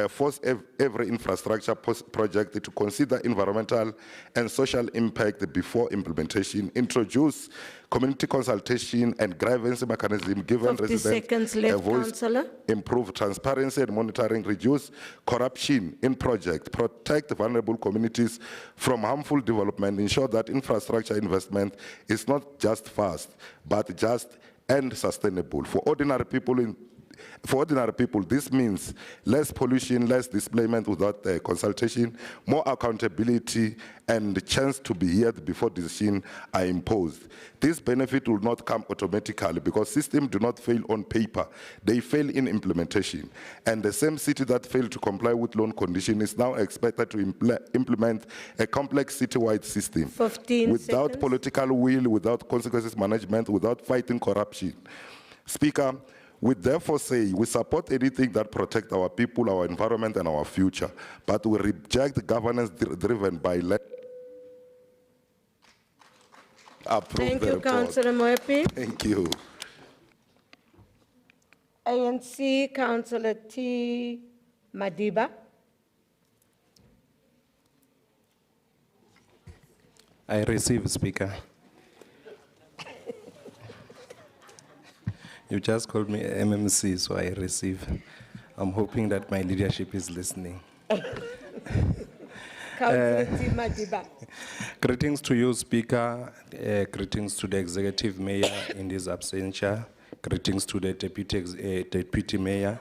force every infrastructure project to consider environmental and social impact before implementation, introduce community consultation and grievance mechanism, given 50 seconds residents left, a voice, Councillor. improve transparency and monitoring, reduce corruption in project, protect vulnerable communities from harmful development, ensure that infrastructure investment is not just fast, but just and sustainable. For ordinary people, this means less pollution, less displacement without consultation, more accountability, and the chance to be heard before decisions are imposed. This benefit will not come automatically, because systems do not fail on paper, they fail in implementation. And the same city that failed to comply with loan condition is now expected to implement a complex citywide system 15 without seconds. political will, without consequences management, without fighting corruption. Speaker, we therefore say we support anything that protects our people, our environment, and our future, but we reject governance driven by Thank you, Councillor Moepi. Thank you. ANC, Councillor T. Madiba. I receive, Speaker. You just called me MMC, so I receive. I'm hoping that my leadership is listening. Councillor T. Madiba. Greetings to you, Speaker. Greetings to the Executive Mayor in his absentia. Greetings to the Deputy Mayor.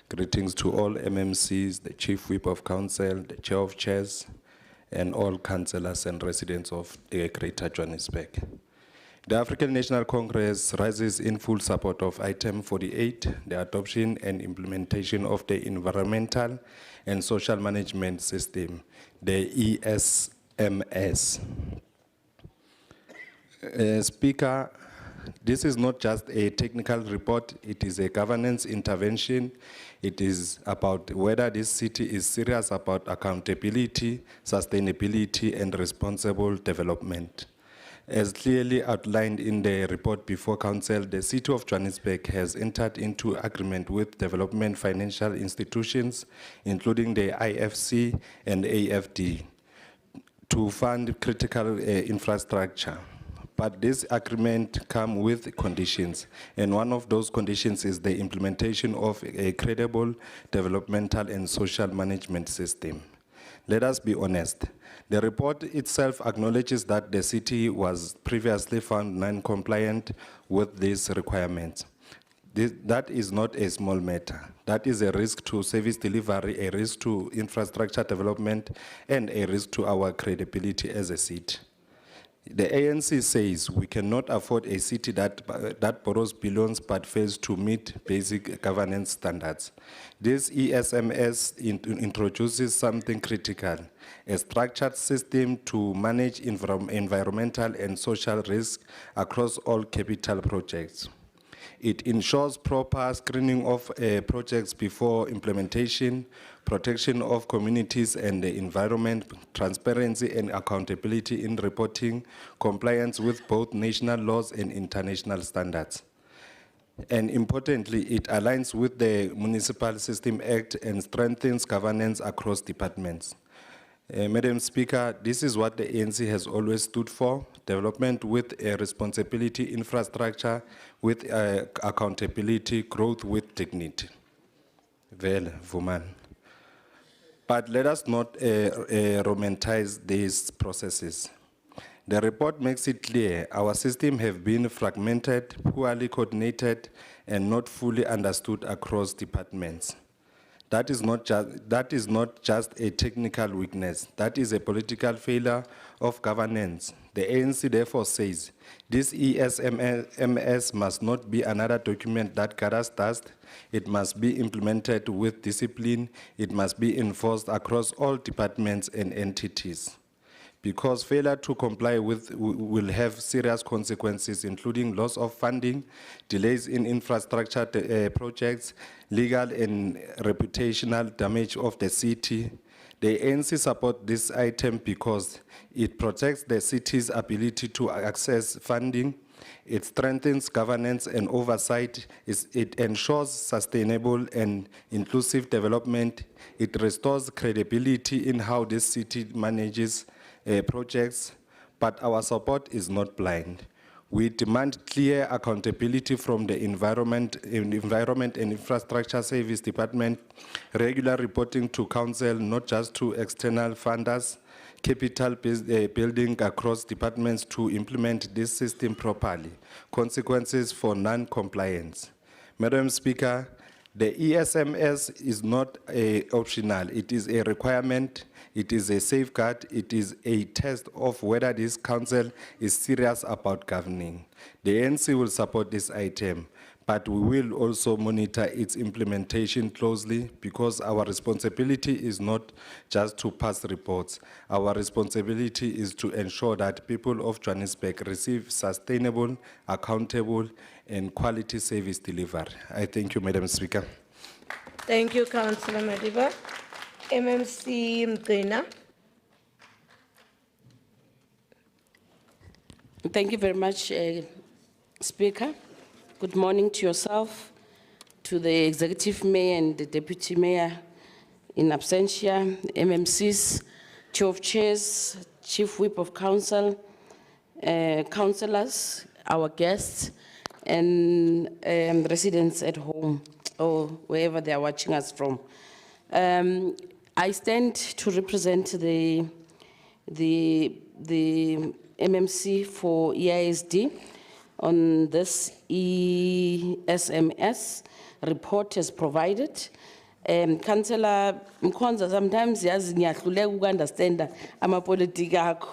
Greetings to all MMCs, the Chief Whip of Council, the Chair of Chairs, and all councillors and residents of Greater Johannesburg. The African National Congress rises in full support of item 48, the adoption and implementation of the Environmental and Social Management System, the ESMS. Speaker, this is not just a technical report, it is a governance intervention. It is about whether this city is serious about accountability, sustainability, and responsible development. As clearly outlined in the report before Council, the City of Johannesburg has entered into agreement with development financial institutions, including the IFC and AFD, to fund critical infrastructure. But this agreement comes with conditions, and one of those conditions is the implementation of a credible developmental and social management system. Let us be honest. The report itself acknowledges that the city was previously found non-compliant with these requirements. That is not a small matter. That is a risk to service delivery, a risk to infrastructure development, and a risk to our credibility as a city. The ANC says we cannot afford a city that borrows billions but fails to meet basic governance standards. This ESMS introduces something critical, a structured system to manage environmental and social risks across all capital projects. It ensures proper screening of projects before implementation, protection of communities and the environment, transparency and accountability in reporting, compliance with both national laws and international standards. And importantly, it aligns with the Municipal System Act and strengthens governance across departments. Madam Speaker, this is what the ANC has always stood for, development with a responsibility, infrastructure with accountability, growth with dignity. Well, woman. But let us not romanticize these processes. The report makes it clear our system have been fragmented, poorly coordinated, and not fully understood across departments. That is not just a technical weakness. That is a political failure of governance. The ANC therefore says this ESMS must not be another document that gathers dust. It must be implemented with discipline. It must be enforced across all departments and entities. because failure to comply will have serious consequences, including loss of funding, delays in infrastructure projects, legal and reputational damage of the city. The ANC support this item because it protects the city's ability to access funding, it strengthens governance and oversight, it ensures sustainable and inclusive development, it restores credibility in how this city manages projects, but our support is not blind. We demand clear accountability from the Environment and Infrastructure Service Department, regular reporting to council, not just to external funders, capital building across departments to implement this system properly, consequences for non-compliance. Madam Speaker, the ESMS is not optional, it is a requirement, it is a safeguard, it is a test of whether this council is serious about governing. The ANC will support this item, but we will also monitor its implementation closely because our responsibility is not just to pass reports. Our responsibility is to ensure that people of Johannesburg receive sustainable, accountable, and quality service delivery. I thank you, Madam Speaker. Thank you, Councillor Madiba. MMC Mgqina. Thank you very much, Speaker. Good morning to yourself, to the Executive Mayor and the Deputy Mayor in absentia, MMCs, Chair of Chairs, Chief Whip of Council, councillors, our guests, and residents at home or wherever they are watching us from. I stand to represent the MMC for EISD on this ESMS report as provided. Councillor Mkhonza, sometimes yazi ngiyahluleka uku-understanda amapolitiki akho.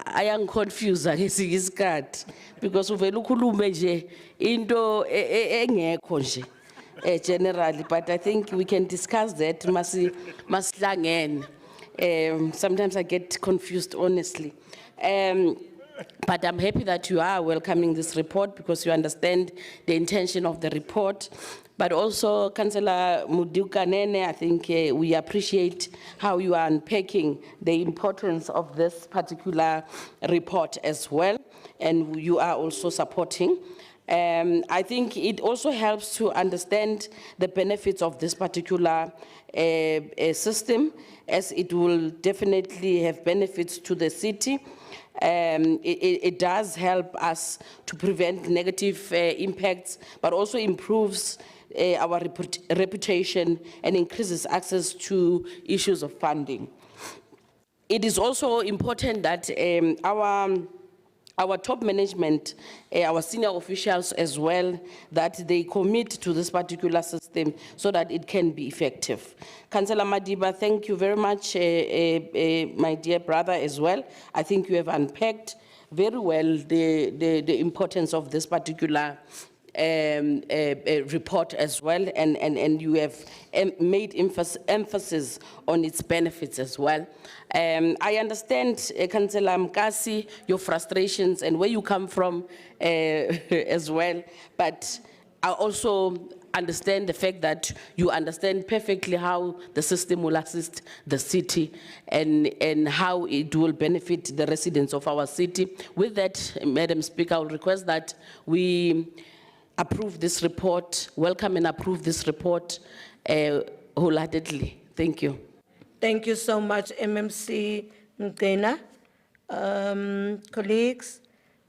Ayangiconfusa ngesinye isikhathi because uvela ukhulume nje into engekho nje. Generally, but I think we can discuss that. Masihlangene. Sometimes I get confused, honestly. But I'm happy that you are welcoming this report because you understand the intention of the report. But also, Councillor Mudukanene, I think we appreciate how you are unpacking the importance of this particular report as well, and you are also supporting. I think it also helps to understand the benefits of this particular system, as it will definitely have benefits to the city. It does help us to prevent negative impacts, but also improves our reputation and increases access to issues of funding. It is also important that our top management, our senior officials as well, that they commit to this particular system so that it can be effective. Councillor Madiba, thank you very much, my dear brother as well. I think you have unpacked very well the importance of this particular report as well, and you have made emphasis on its benefits as well. I understand, Councillor Mkasi, your frustrations and where you come from as well, but I also understand the fact that you understand perfectly how the system will assist the city and how it will benefit the residents of our city. With that, Madam Speaker, I will request that we approve this report, welcome and approve this report wholeheartedly. Thank you. Thank you so much, MMC Mgqina. Colleagues,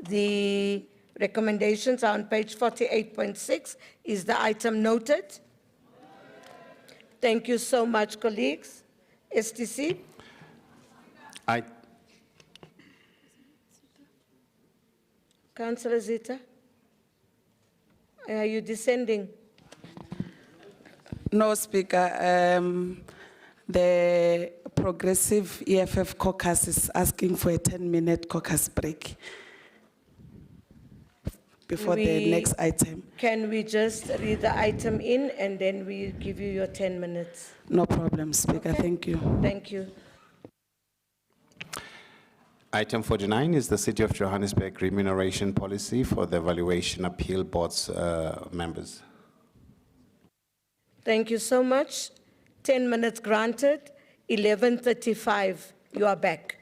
the recommendations are on page 48.6. Is the item noted? Thank you so much, colleagues. STC? Councillor Zita? Are you descending? No, Speaker. The Progressive EFF caucus is asking for a 10-minute caucus break before the next item. Can we just read the item in and then we give you your 10 minutes? No problem, Speaker. Okay. Thank you. Thank you. Item 49 is the City of Johannesburg Remuneration Policy for the Valuation Appeal Board's members. Thank you so much. 10 minutes granted, 11:35, you are back.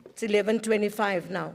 It's 11:25 now.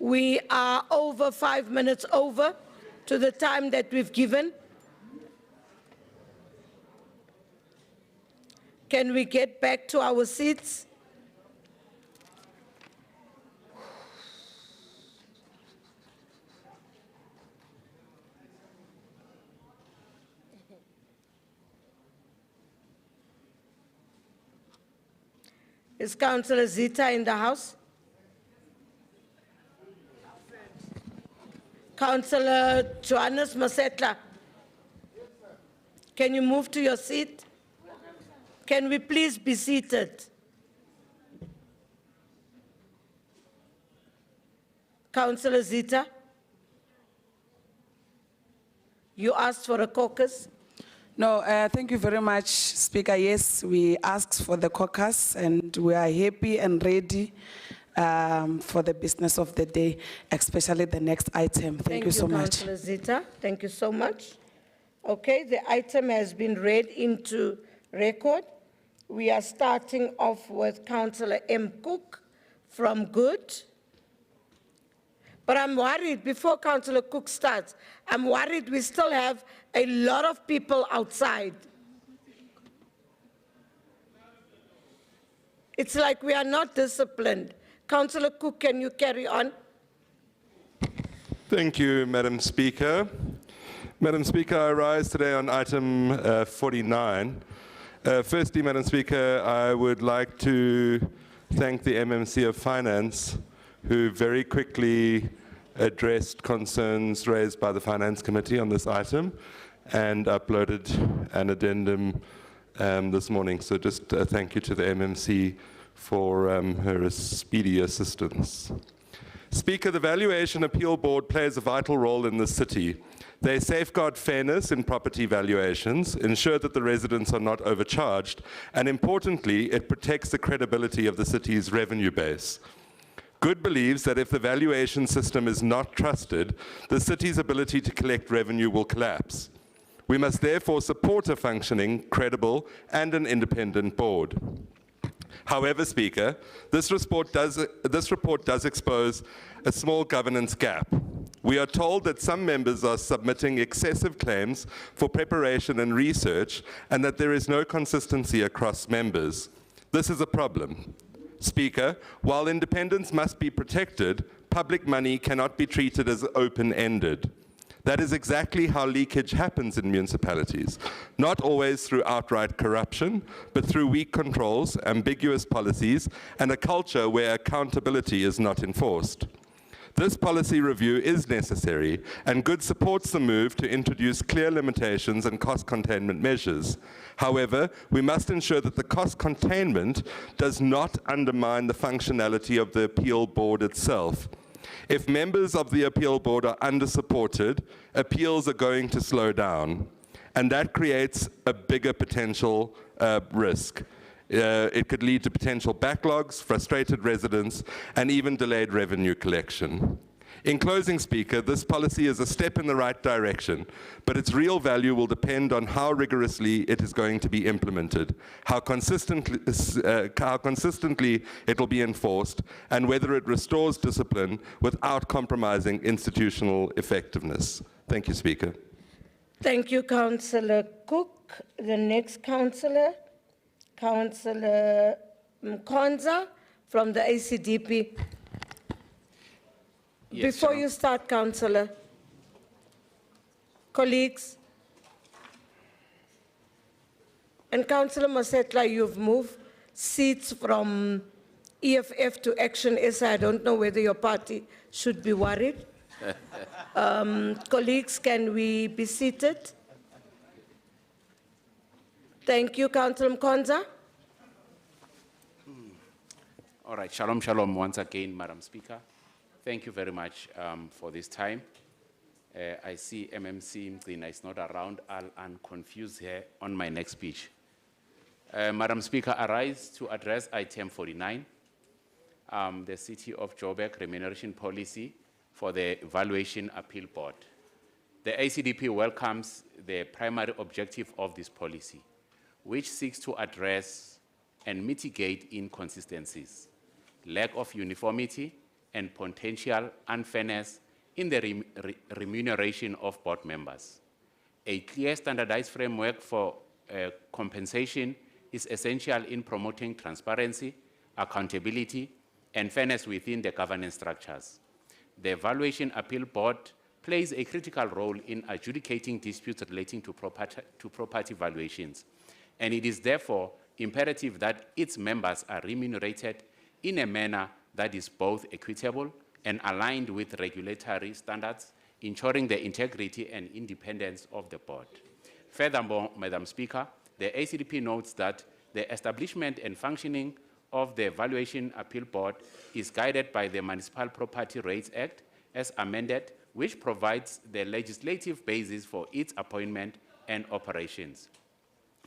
We are over 5 minutes over to the time that we've given. Can we get back to our seats? Is Councillor Zita in the house? Councillor Johannes Masetla, can you move to your seat? Can we please be seated? Councillor Zita, you asked for a caucus. No, thank you very much, Speaker. Yes, we asked for the caucus and we are happy and ready for the business of the day, especially the next item. Thank you so much. Councillor Zita. Thank you so much. Okay, the item has been read into record. We are starting off with Councillor M. Cook from Good. But I'm worried, before Councillor Cook starts, I'm worried we still have a lot of people outside. It's like we are not disciplined. Councillor Cook, can you carry on? Thank you, Madam Speaker. Madam Speaker, I rise today on item 49. Firstly, Madam Speaker, I would like to thank the MMC of Finance, who very quickly addressed concerns raised by the Finance Committee on this item and uploaded an addendum this morning. So just thank you to the MMC for her speedy assistance. Speaker, the Valuation Appeal Board plays a vital role in the city. They safeguard fairness in property valuations, ensure that the residents are not overcharged, and importantly, it protects the credibility of the city's revenue base. Good believes that if the valuation system is not trusted, the city's ability to collect revenue will collapse. We must therefore support a functioning, credible, and an independent board. However, Speaker, this report does expose a small governance gap. We are told that some members are submitting excessive claims for preparation and research, and that there is no consistency across members. This is a problem. Speaker, while independence must be protected, public money cannot be treated as open-ended. That is exactly how leakage happens in municipalities, not always through outright corruption, but through weak controls, ambiguous policies, and a culture where accountability is not enforced. This policy review is necessary, and Good supports the move to introduce clear limitations and cost containment measures. However, we must ensure that the cost containment does not undermine the functionality of the appeal board itself. If members of the appeal board are under-supported, appeals are going to slow down, and that creates a bigger potential risk. It could lead to potential backlogs, frustrated residents, and even delayed revenue collection. In closing, Speaker, this policy is a step in the right direction, but its real value will depend on how rigorously it is going to be implemented, how consistently it will be enforced, and whether it restores discipline without compromising institutional effectiveness. Thank you, Speaker. Thank you, Councillor Cook. The next councillor, Councillor Mkonza from the ACDP. Yes, Before you start, Councillor, colleagues, and Councillor Masetla, you've moved seats from EFF to Action SA. I don't know whether your party should be worried. Colleagues, can we be seated? Thank you, Councillor Mkonza. All right, shalom, shalom once again, Madam Speaker. Thank you very much for this time. I see MMC Mgcina is not around. I'll unconfuse her on my next speech. Madam Speaker, I rise to address item 49, the City of Joburg Remuneration Policy for the Valuation Appeal Board. The ACDP welcomes the primary objective of this policy, which seeks to address and mitigate inconsistencies, lack of uniformity, and potential unfairness in the remuneration of board members. A clear standardized framework for compensation is essential in promoting transparency, accountability, and fairness within the governance structures. The Valuation Appeal Board plays a critical role in adjudicating disputes relating to property valuations, and it is therefore imperative that its members are remunerated in a manner that is both equitable and aligned with regulatory standards, ensuring the integrity and independence of the board. Furthermore, Madam Speaker, the ACDP notes that the establishment and functioning of the Valuation Appeal Board is guided by the Municipal Property Rates Act as amended, which provides the legislative basis for its appointment and operations.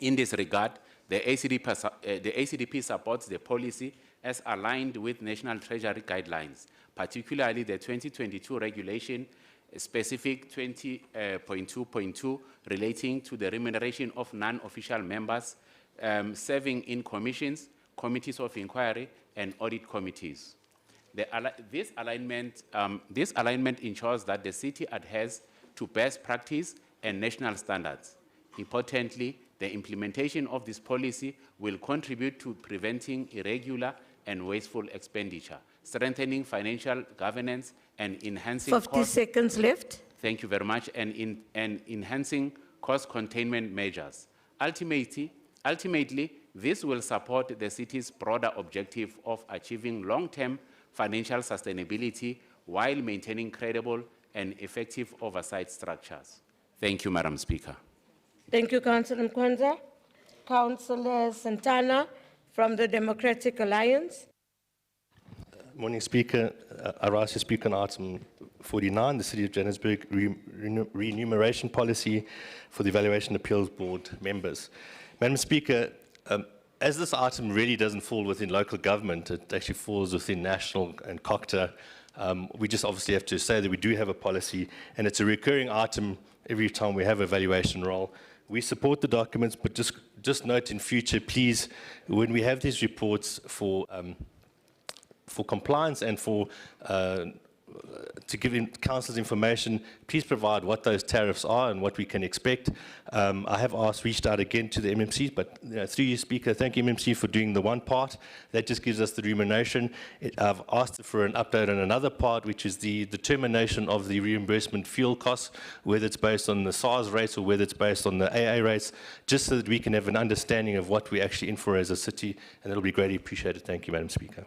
In this regard, the ACDP supports the policy as aligned with National Treasury guidelines, particularly the 2022 regulation specific 20.2.2 relating to the remuneration of non-official members serving in commissions, committees of inquiry, and audit committees. This alignment ensures that the city adheres to best practice and national standards. Importantly, the implementation of this policy will contribute to preventing irregular and wasteful expenditure, strengthening financial governance, and enhancing 50 seconds left. Thank you very much, and enhancing cost containment measures. Ultimately, this will support the city's broader objective of achieving long-term financial sustainability while maintaining credible and effective oversight structures. Thank you, Madam Speaker. Thank you, Councillor Mkwanza. Councillor Santana from the Democratic Alliance. Morning, Speaker. I rise to speak on item 49, the City of Johannesburg remuneration policy for the Valuation Appeals Board members. Madam Speaker, as this item really doesn't fall within local government, it actually falls within national and COCTA. We just obviously have to say that we do have a policy, and it's a recurring item every time we have a valuation role. We support the documents, but just note in future, please, when we have these reports for compliance and to give councils information, please provide what those tariffs are and what we can expect. I have reached out again to the MMCs, but through you, Speaker, thank you, MMC, for doing the one part. That just gives us the remuneration. I've asked for an update on another part, which is the determination of the reimbursement fuel costs, whether it's based on the SARS rates or whether it's based on the AA rates, just so that we can have an understanding of what we're actually in for as a city, and it'll be greatly appreciated. Thank you, Madam Speaker.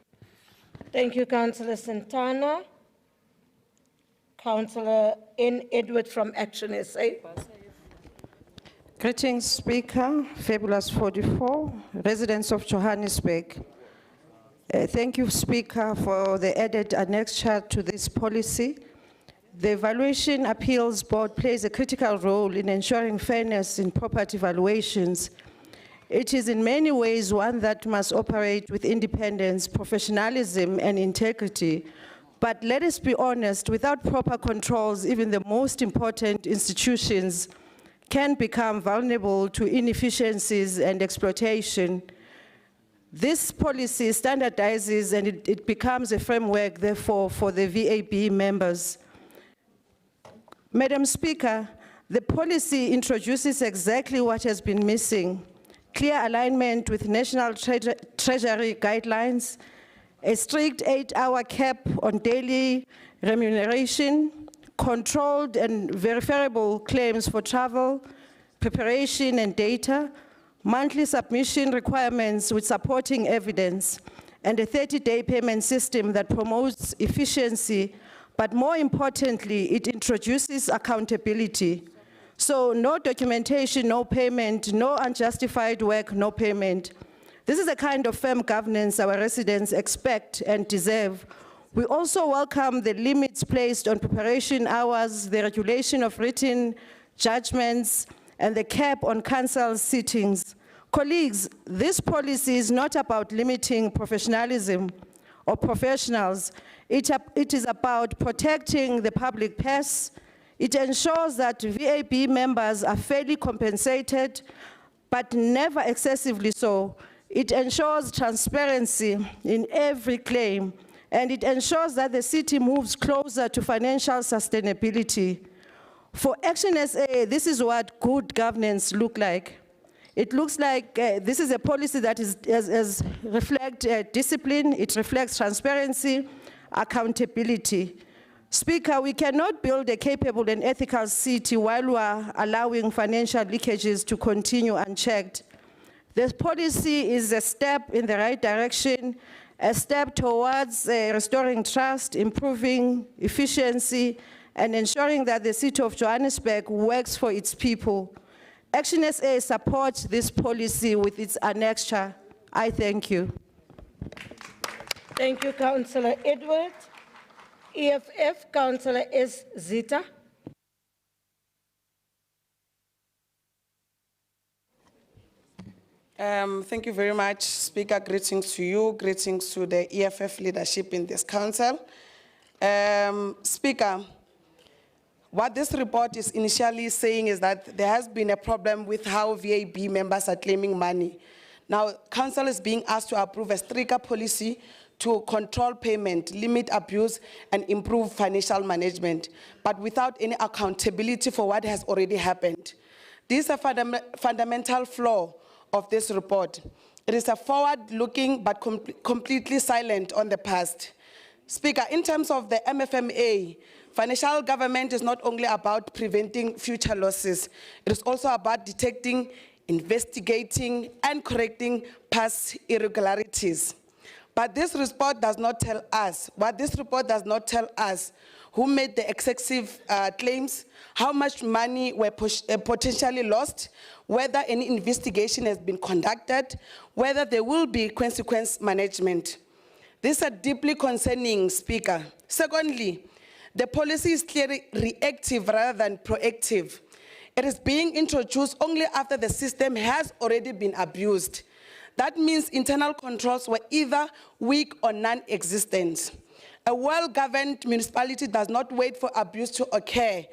Thank you, Councillor Santana. Councillor N. Edward from Action SA. Greetings, Speaker, Fabulous 44, residents of Johannesburg. Thank you, Speaker, for the added annexure to this policy. The Valuation Appeals Board plays a critical role in ensuring fairness in property valuations. It is in many ways one that must operate with independence, professionalism, and integrity. But let us be honest, without proper controls, even the most important institutions can become vulnerable to inefficiencies and exploitation. This policy standardizes and it becomes a framework, therefore, for the VAB members. Madam Speaker, the policy introduces exactly what has been missing: clear alignment with National Treasury guidelines, a strict 8-hour cap on daily remuneration, controlled and verifiable claims for travel, preparation and data, monthly submission requirements with supporting evidence, and a 30-day payment system that promotes efficiency, but more importantly, it introduces accountability. So no documentation, no payment, no unjustified work, no payment. This is the kind of firm governance our residents expect and deserve. We also welcome the limits placed on preparation hours, the regulation of written judgments, and the cap on council sittings. Colleagues, this policy is not about limiting professionalism or professionals. It is about protecting the public purse. It ensures that VAB members are fairly compensated, but never excessively so. It ensures transparency in every claim and it ensures that the city moves closer to financial sustainability. For Action SA, this is what good governance look like. It looks like this is a policy that reflects discipline, it reflects transparency, accountability. Speaker, we cannot build a capable and ethical city while we are allowing financial leakages to continue unchecked. This policy is a step in the right direction, a step towards restoring trust, improving efficiency, and ensuring that the city of Johannesburg works for its people. Action SA supports this policy with its annexure. I thank you. Thank you, Councillor Edward. EFF, Councillor S. Zita. Thank you very much, Speaker. Greetings to you, greetings to the EFF leadership in this council. Speaker, what this report is initially saying is that there has been a problem with how VAB members are claiming money. Now, council is being asked to approve a stricter policy to control payment, limit abuse, and improve financial management, but without any accountability for what has already happened. This is a fundamental flaw of this report. It is a forward-looking but completely silent on the past. Speaker, in terms of the MFMA, financial government is not only about preventing future losses, it is also about detecting, investigating, and correcting past irregularities. But this report does not tell us, who made the excessive claims, how much money were potentially lost, whether any investigation has been conducted, whether there will be consequence management. These are deeply concerning, Speaker. Secondly, the policy is clearly reactive rather than proactive. It is being introduced only after the system has already been abused. That means internal controls were either weak or non-existent. A well-governed municipality does not wait for abuse to occur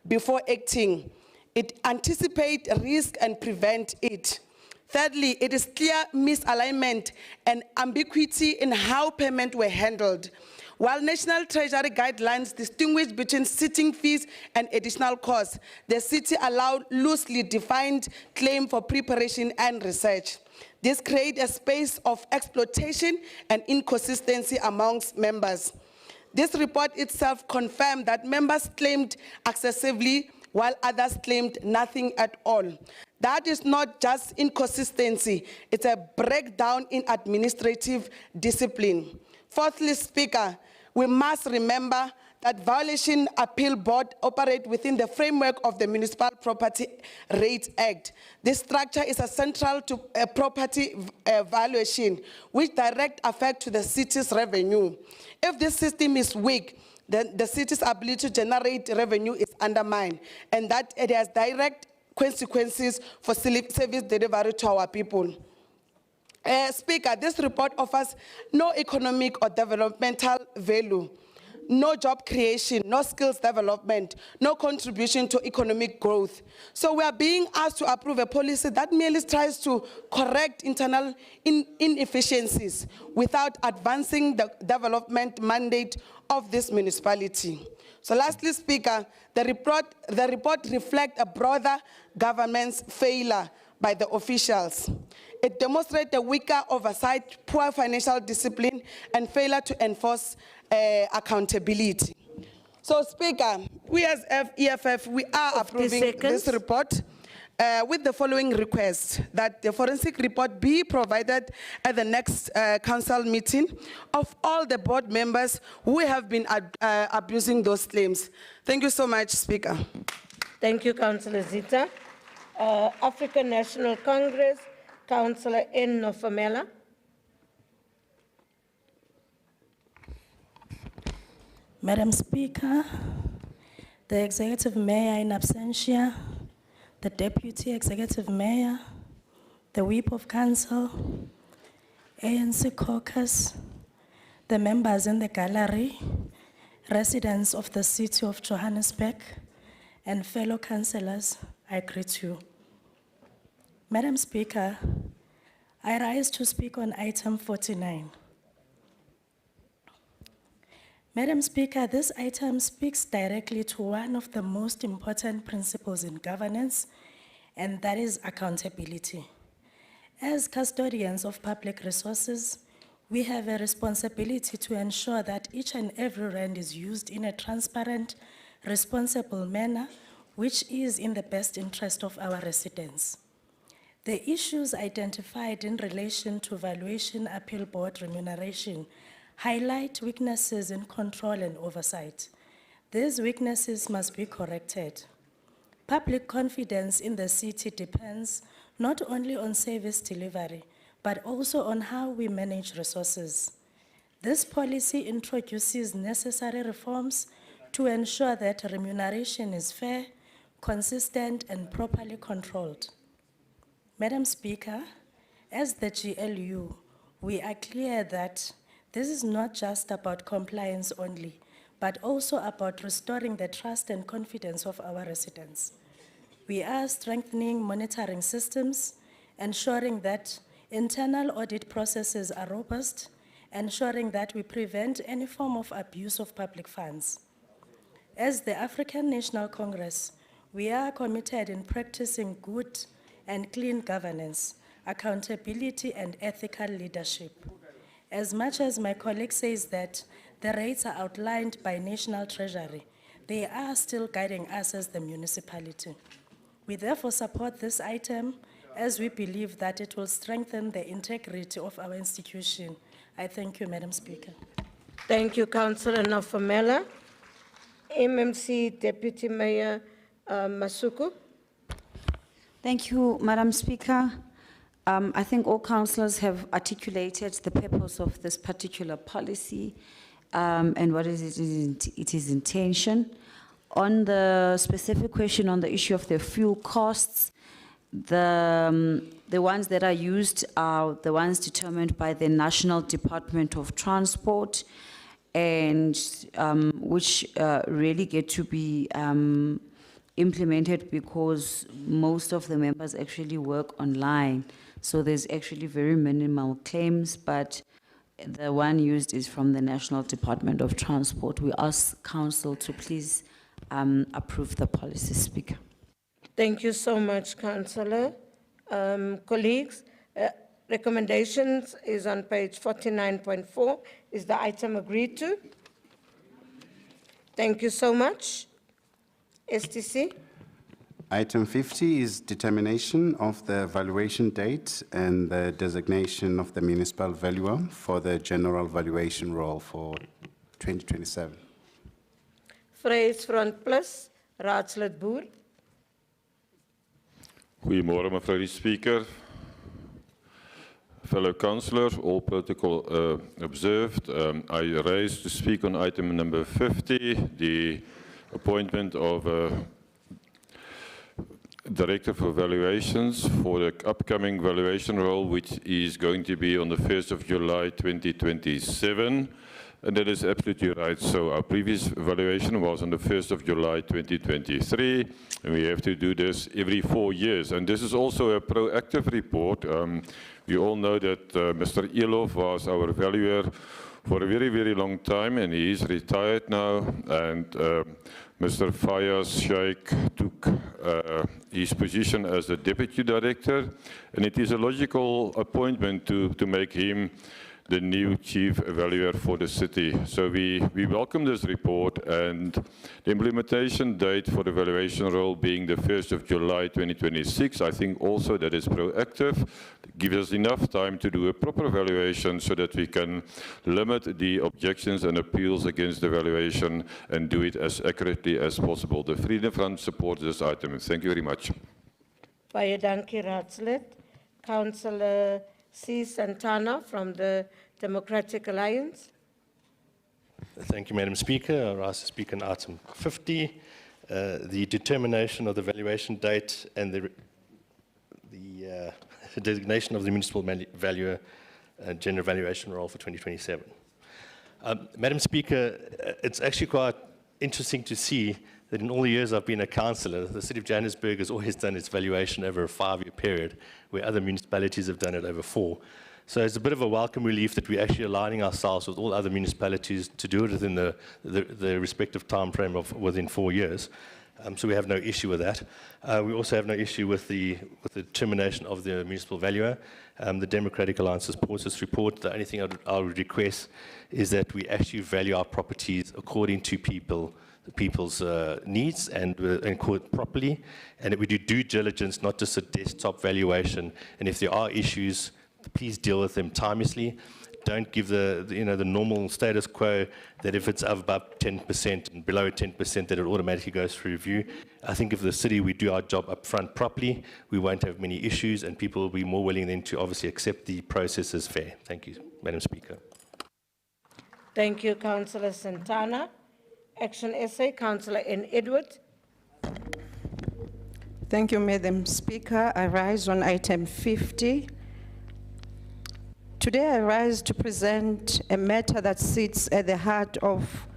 before acting. It anticipates risk and prevents it. Thirdly, it is clear misalignment and ambiguity in how payments were handled. While National Treasury guidelines distinguish between sitting fees and additional costs, the city allowed loosely defined claim for preparation and research. This creates a space of exploitation and inconsistency amongst members. This report itself confirmed that members claimed excessively while others claimed nothing at all. That is not just inconsistency, it's a breakdown in administrative discipline. Fourthly, Speaker, we must remember that Valuation Appeal Board operate within the framework of the Municipal Property Rates Act. This structure is central to property valuation, which direct effect to the city's revenue. If this system is weak, then the city's ability to generate revenue is undermined, and that it has direct consequences for service delivery to our people. Speaker, this report offers no economic or developmental value, no job creation, no skills development, no contribution to economic growth. So we are being asked to approve a policy that merely tries to correct internal inefficiencies without advancing the development mandate of this municipality. So lastly, Speaker, the report reflects a broader government's failure by the officials. It demonstrates a weaker oversight, poor financial discipline, and failure to enforce accountability. So, Speaker, we as EFF, we are approving this report with the following request: that the forensic report be provided at the next council meeting of all the board members who have been abusing those claims. Thank you so much, Speaker. Thank you, Councillor Zita. African National Congress, Councillor N. Nofamela. Madam Speaker, the Executive Mayor in absentia, the Deputy Executive Mayor, the Whip of Council, ANC Caucus, the members in the gallery, residents of the city of Johannesburg, and fellow councillors, I greet you. Madam Speaker, I rise to speak on item 49. Madam Speaker, this item speaks directly to one of the most important principles in governance, and that is accountability. As custodians of public resources, we have a responsibility to ensure that each and every rand is used in a transparent, responsible manner, which is in the best interest of our residents. The issues identified in relation to Valuation Appeal Board remuneration highlight weaknesses in control and oversight. These weaknesses must be corrected. Public confidence in the city depends not only on service delivery, but also on how we manage resources. This policy introduces necessary reforms to ensure that remuneration is fair, consistent, and properly controlled. Madam Speaker, as the GLU, we are clear that this is not just about compliance only, but also about restoring the trust and confidence of our residents. We are strengthening monitoring systems, ensuring that internal audit processes are robust, ensuring that we prevent any form of abuse of public funds. As the African National Congress, we are committed in practicing good and clean governance, accountability, and ethical leadership. As much as my colleague says that the rates are outlined by National Treasury, they are still guiding us as the municipality. We therefore support this item as we believe that it will strengthen the integrity of our institution. I thank you, Madam Speaker. Thank you, Councillor Nofamela. MMC Deputy Mayor Masuku. Thank you, Madam Speaker. I think all councillors have articulated the purpose of this particular policy and what is its intention. On the specific question on the issue of the fuel costs, the ones that are used are the ones determined by the National Department of Transport, and which really get to be implemented because most of the members actually work online. So there's actually very minimal claims, but the one used is from the National Department of Transport. We ask Council to please approve the policy, Speaker. Thank you so much, Councillor. Colleagues, recommendations is on page 49.4. Is the item agreed to? Thank you so much. STC. Item 50 is determination of the valuation date and the designation of the municipal valuer for the general valuation role for 2027. Vryheidsfront Plus, Raadslid Boer. Goedemorgen, mevrouw de Speaker. Fellow councillors, all protocol observed. I rise to speak on item number 50, the appointment of Director for Valuations for the upcoming valuation role, which is going to be on the 1st of July 2027. And that is absolutely right. So our previous valuation was on the 1st of July 2023, and we have to do this every 4 years. And this is also a proactive report. We all know that Mr. Elof was our valuer for a very, very long time, and he is retired now. And Mr. Fayaz Sheikh took his position as the Deputy Director, and it is a logical appointment to make him the new chief valuer for the city. So we welcome this report, and the implementation date for the valuation role being the 1st of July 2026, I think also that is proactive, gives us enough time to do a proper valuation so that we can limit the objections and appeals against the valuation and do it as accurately as possible. The Freedom Front supports this item. Thank you very much. Baie dankie, Raadslid. Councillor C. Santana from the Democratic Alliance. Thank you, Madam Speaker. I rise to speak on item 50, the determination of the valuation date and the designation of the municipal valuer general valuation role for 2027. Madam Speaker, it's actually quite interesting to see that in all the years I've been a councillor, the City of Johannesburg has always done its valuation over a 5-year period, where other municipalities have done it over 4. So it's a bit of a welcome relief that we're actually aligning ourselves with all other municipalities to do it within the respective time frame of within 4 years. So we have no issue with that. We also have no issue with the termination of the municipal valuer. The Democratic Alliance supports this report. The only thing I would request is that we actually value our properties according to people's needs and quote properly, and that we do due diligence, not just a desktop valuation. And if there are issues, please deal with them timelessly. Don't give the normal status quo that if it's above 10% and below 10% that it automatically goes through review. I think if the city, we do our job up front properly, we won't have many issues and people will be more willing then to obviously accept the process as fair. Thank you, Madam Speaker. Thank you, Councillor Santana. Action essay, Councillor N. Edward. Thank you, Madam Speaker. I rise on item 50. Today I rise to present a matter that sits at the heart of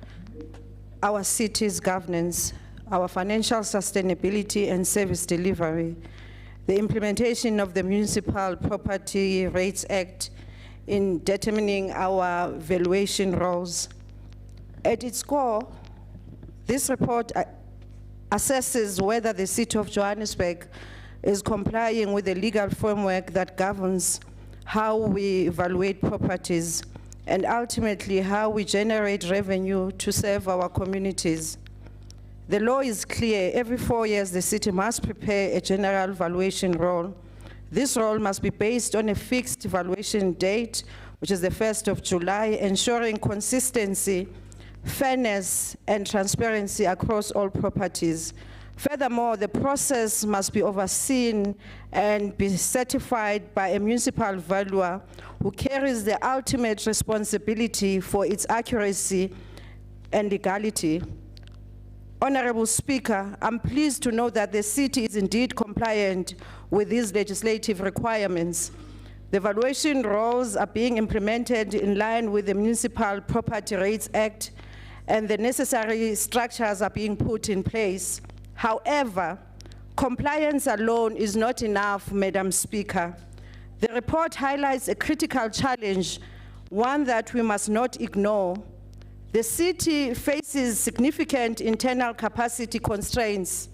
our city's governance, our financial sustainability and service delivery, the implementation of the Municipal Property Rates Act in determining our valuation roles. At its core, this report assesses whether the City of Johannesburg is complying with the legal framework that governs how we evaluate properties, and ultimately how we generate revenue to serve our communities. The law is clear. Every 4 years, the city must prepare a general valuation roll. This roll must be based on a fixed valuation date, which is the 1st of July, ensuring consistency, fairness, and transparency across all properties. Furthermore, the process must be overseen and be certified by a municipal valuer who carries the ultimate responsibility for its accuracy and legality. Honorable Speaker, I'm pleased to know that the city is indeed compliant with these legislative requirements. The valuation rolls are being implemented in line with the Municipal Property Rates Act, and the necessary structures are being put in place. However, compliance alone is not enough, Madam Speaker. The report highlights a critical challenge, one that we must not ignore. The city faces significant internal capacity constraints.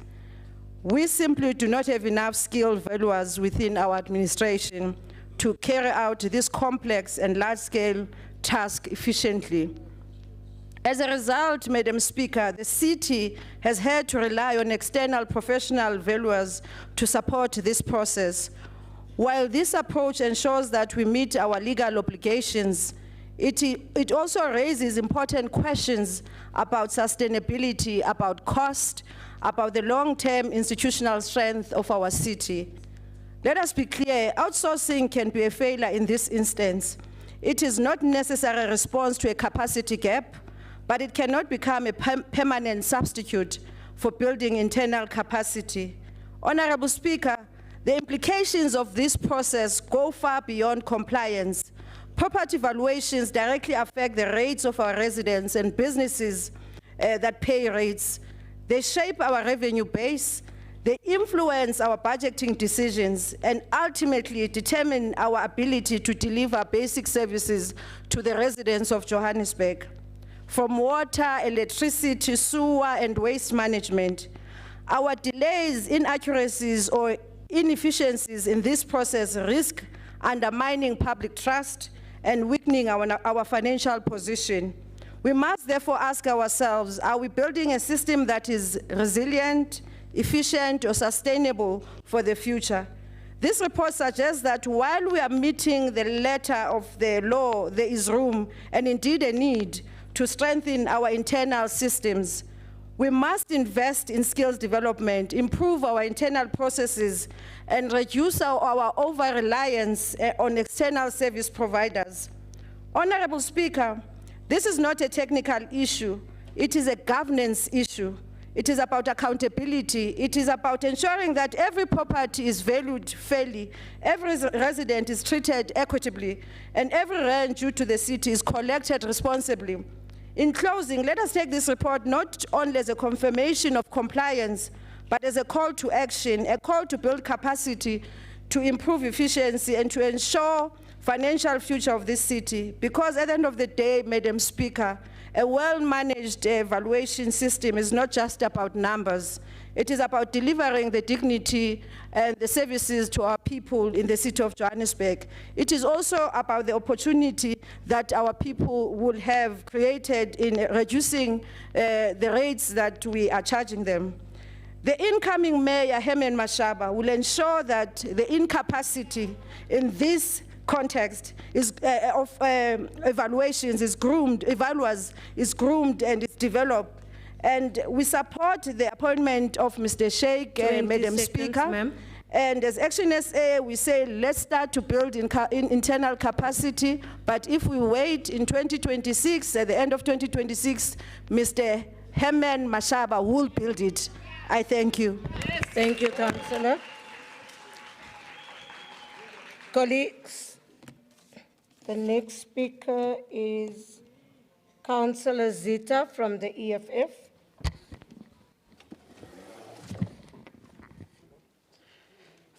We simply do not have enough skilled valuers within our administration to carry out this complex and large-scale task efficiently. As a result, Madam Speaker, the city has had to rely on external professional valuers to support this process. While this approach ensures that we meet our legal obligations, it also raises important questions about sustainability, about cost, about the long-term institutional strength of our city. Let us be clear, outsourcing can be a failure in this instance. It is not necessarily a response to a capacity gap, but it cannot become a permanent substitute for building internal capacity. Honorable Speaker, the implications of this process go far beyond compliance. Property valuations directly affect the rates of our residents and businesses that pay rates. They shape our revenue base, they influence our budgeting decisions, and ultimately determine our ability to deliver basic services to the residents of Johannesburg. From water, electricity, sewer, and waste management, our delays, inaccuracies, or inefficiencies in this process risk undermining public trust and weakening our financial position. We must therefore ask ourselves, are we building a system that is resilient, efficient, or sustainable for the future? This report suggests that while we are meeting the letter of the law, there is room and indeed a need to strengthen our internal systems. We must invest in skills development, improve our internal processes, and reduce our over-reliance on external service providers. Honorable Speaker, this is not a technical issue. It is a governance issue. It is about accountability. It is about ensuring that every property is valued fairly, every resident is treated equitably, and every rent due to the city is collected responsibly. In closing, let us take this report not only as a confirmation of compliance, but as a call to action, a call to build capacity, to improve efficiency, and to ensure financial future of this city. Because at the end of the day, Madam Speaker, a well-managed evaluation system is not just about numbers. It is about delivering the dignity and the services to our people in the city of Johannesburg. It is also about the opportunity that our people will have created in reducing the rates that we are charging them. The incoming mayor, Herman Mashaba, will ensure that the incapacity in this context is, of evaluations is groomed, evaluators is groomed and is developed. And we support the appointment of Mr. Sheikh, 20 Madam seconds, Speaker. ma'am. And as Action SA, we say, let's start to build in internal capacity. But if we wait in 2026, at the end of 2026, Mr. Herman Mashaba will build it. I thank you. Thank you, Councillor. Colleagues, the next speaker is Councillor Zita from the EFF.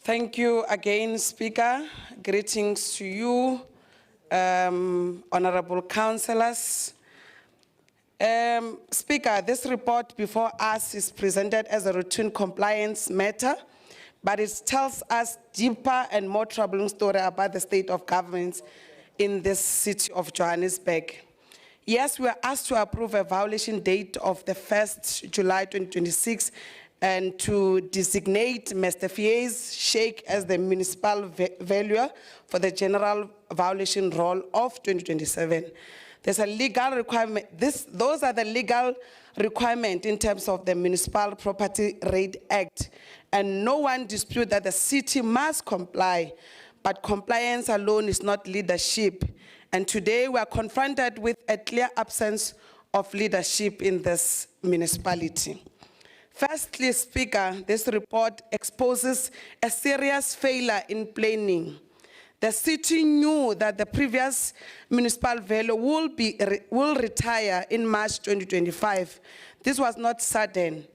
Thank you again, Speaker. Greetings to you, honorable councillors. Speaker, this report before us is presented as a routine compliance matter, but it tells us deeper and more troubling story about the state of governance in this city of Johannesburg. Yes, we are asked to approve a violation date of the 1st July 2026 and to designate Mr. Fies Sheikh as the municipal valuer for the general violation roll of 2027. There's a legal requirement. Those are the legal requirements in terms of the Municipal Property Rate Act. And no one disputes that the city must comply, but compliance alone is not leadership. And today we are confronted with a clear absence of leadership in this municipality. Firstly, Speaker, this report exposes a serious failure in planning. The city knew that the previous municipal value will retire in March 2025. This was not sudden.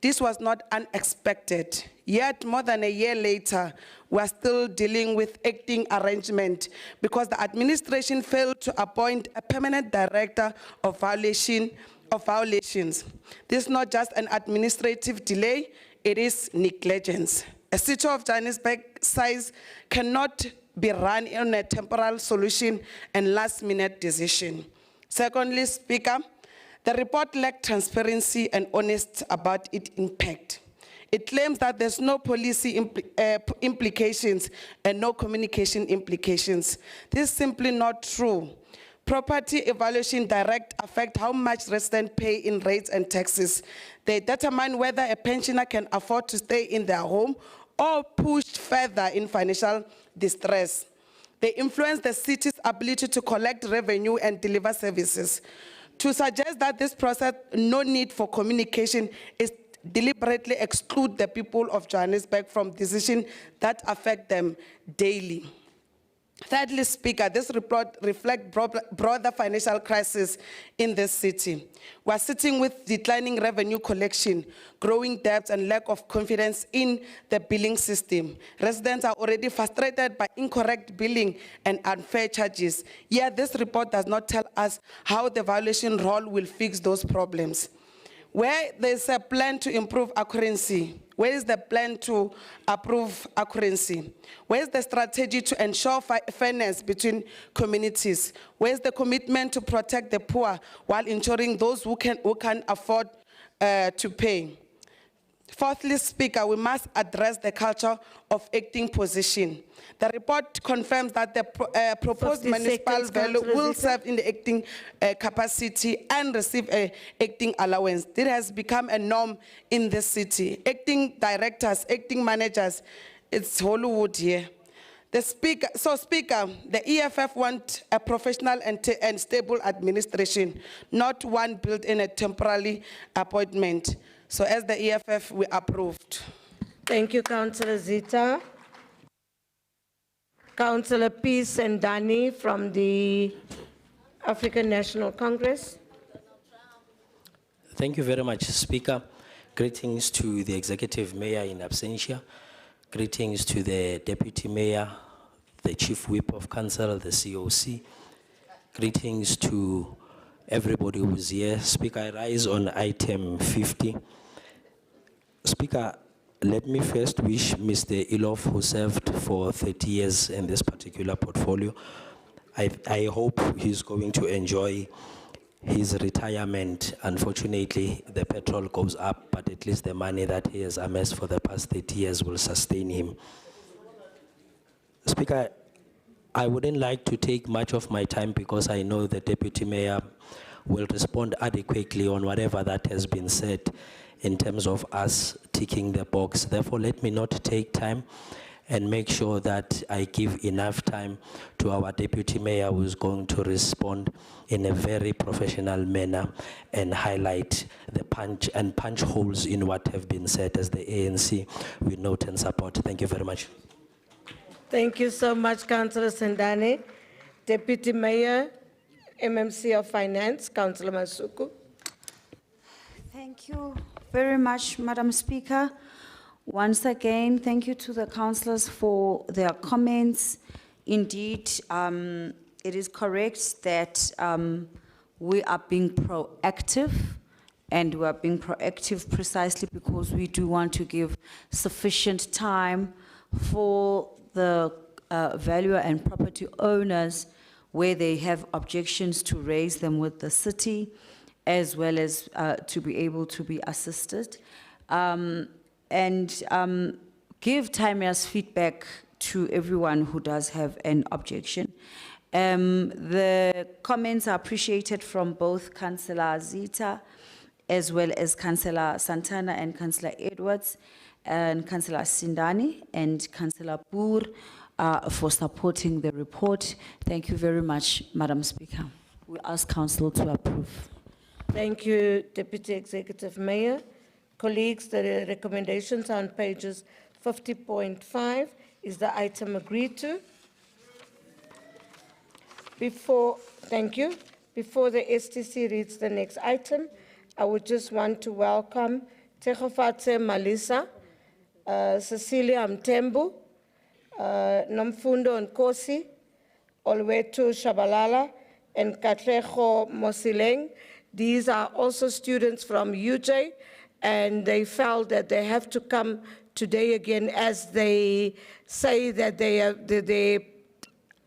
This was not unexpected. Yet, more than a year later, we are still dealing with acting arrangement because the administration failed to appoint a permanent director of violations. This is not just an administrative delay, it is negligence. A city of Johannesburg size cannot be run on a temporal solution and last-minute decision. Secondly, Speaker, the report lacked transparency and honesty about its impact. It claims that there's no policy implications and no communication implications. This is simply not true. Property evaluation direct affect how much residents pay in rates and taxes. They determine whether a pensioner can afford to stay in their home or pushed further in financial distress. They influence the city's ability to collect revenue and deliver services. To suggest that this process, no need for communication, is deliberately exclude the people of Johannesburg from decisions that affect them daily. Thirdly, Speaker, this report reflects broader financial crisis in this city. We are sitting with declining revenue collection, growing debts, and lack of confidence in the billing system. Residents are already frustrated by incorrect billing and unfair charges. Yet this report does not tell us how the violation roll will fix those problems. Where there's a plan to improve accuracy, where is the plan to approve accuracy? Where is the strategy to ensure fairness between communities? Where is the commitment to protect the poor while ensuring those who can afford to pay? Fourthly, Speaker, we must address the culture of acting position. The report confirms that the proposed municipal value will serve in the acting capacity and receive an acting allowance. This has become a norm in the city. Acting directors, acting managers, it's Hollywood here. Speaker, the EFF want a professional and stable administration, not one built in a temporary appointment. So as the EFF, we approved. Thank you, Councillor Zita. Councillor Peace and Dani from the African National Congress. Thank you very much, Speaker. Greetings to the Executive Mayor in absentia. Greetings to the Deputy Mayor, the Chief Whip of Council, the COC. Greetings to everybody who's here. Speaker, I rise on item 50. Speaker, let me first wish Mr. Ilof, who served for 30 years in this particular portfolio. I hope he's going to enjoy his retirement. Unfortunately, the petrol goes up, but at least the money that he has amassed for the past 30 years will sustain him. Speaker, I wouldn't like to take much of my time because I know the Deputy Mayor will respond adequately on whatever that has been said in terms of us ticking the box. Therefore, let me not take time and make sure that I give enough time to our Deputy Mayor, who is going to respond in a very professional manner and highlight the punch holes in what have been said as the ANC we note and support. Thank you very much. Thank you so much, Councillor Sendane. Deputy Mayor, MMC of Finance, Councillor Masuku. Thank you very much, Madam Speaker. Once again, thank you to the councillors for their comments. Indeed, it is correct that we are being proactive, and we are being proactive precisely because we do want to give sufficient time for the valuer and property owners where they have objections to raise them with the city, as well as to be able to be assisted. And give timeous feedback to everyone who does have an objection. The comments are appreciated from both Councillor Zita, as well as Councillor Santana and Councillor Edwards, and Councillor Sindani and Councillor Boer for supporting the report. Thank you very much, Madam Speaker. We ask Council to approve. Thank you, Deputy Executive Mayor. Colleagues, the recommendations on pages 50.5. Is the item agreed to? Thank you. Before the STC reads the next item, I would just want to welcome Tegofatse Malisa, Cecilia Mtembu, Nomfundo Nkosi, Olwetu Shabalala, and Katleho Mosileng. These are also students from UJ, and they felt that they have to come today again, as they say that the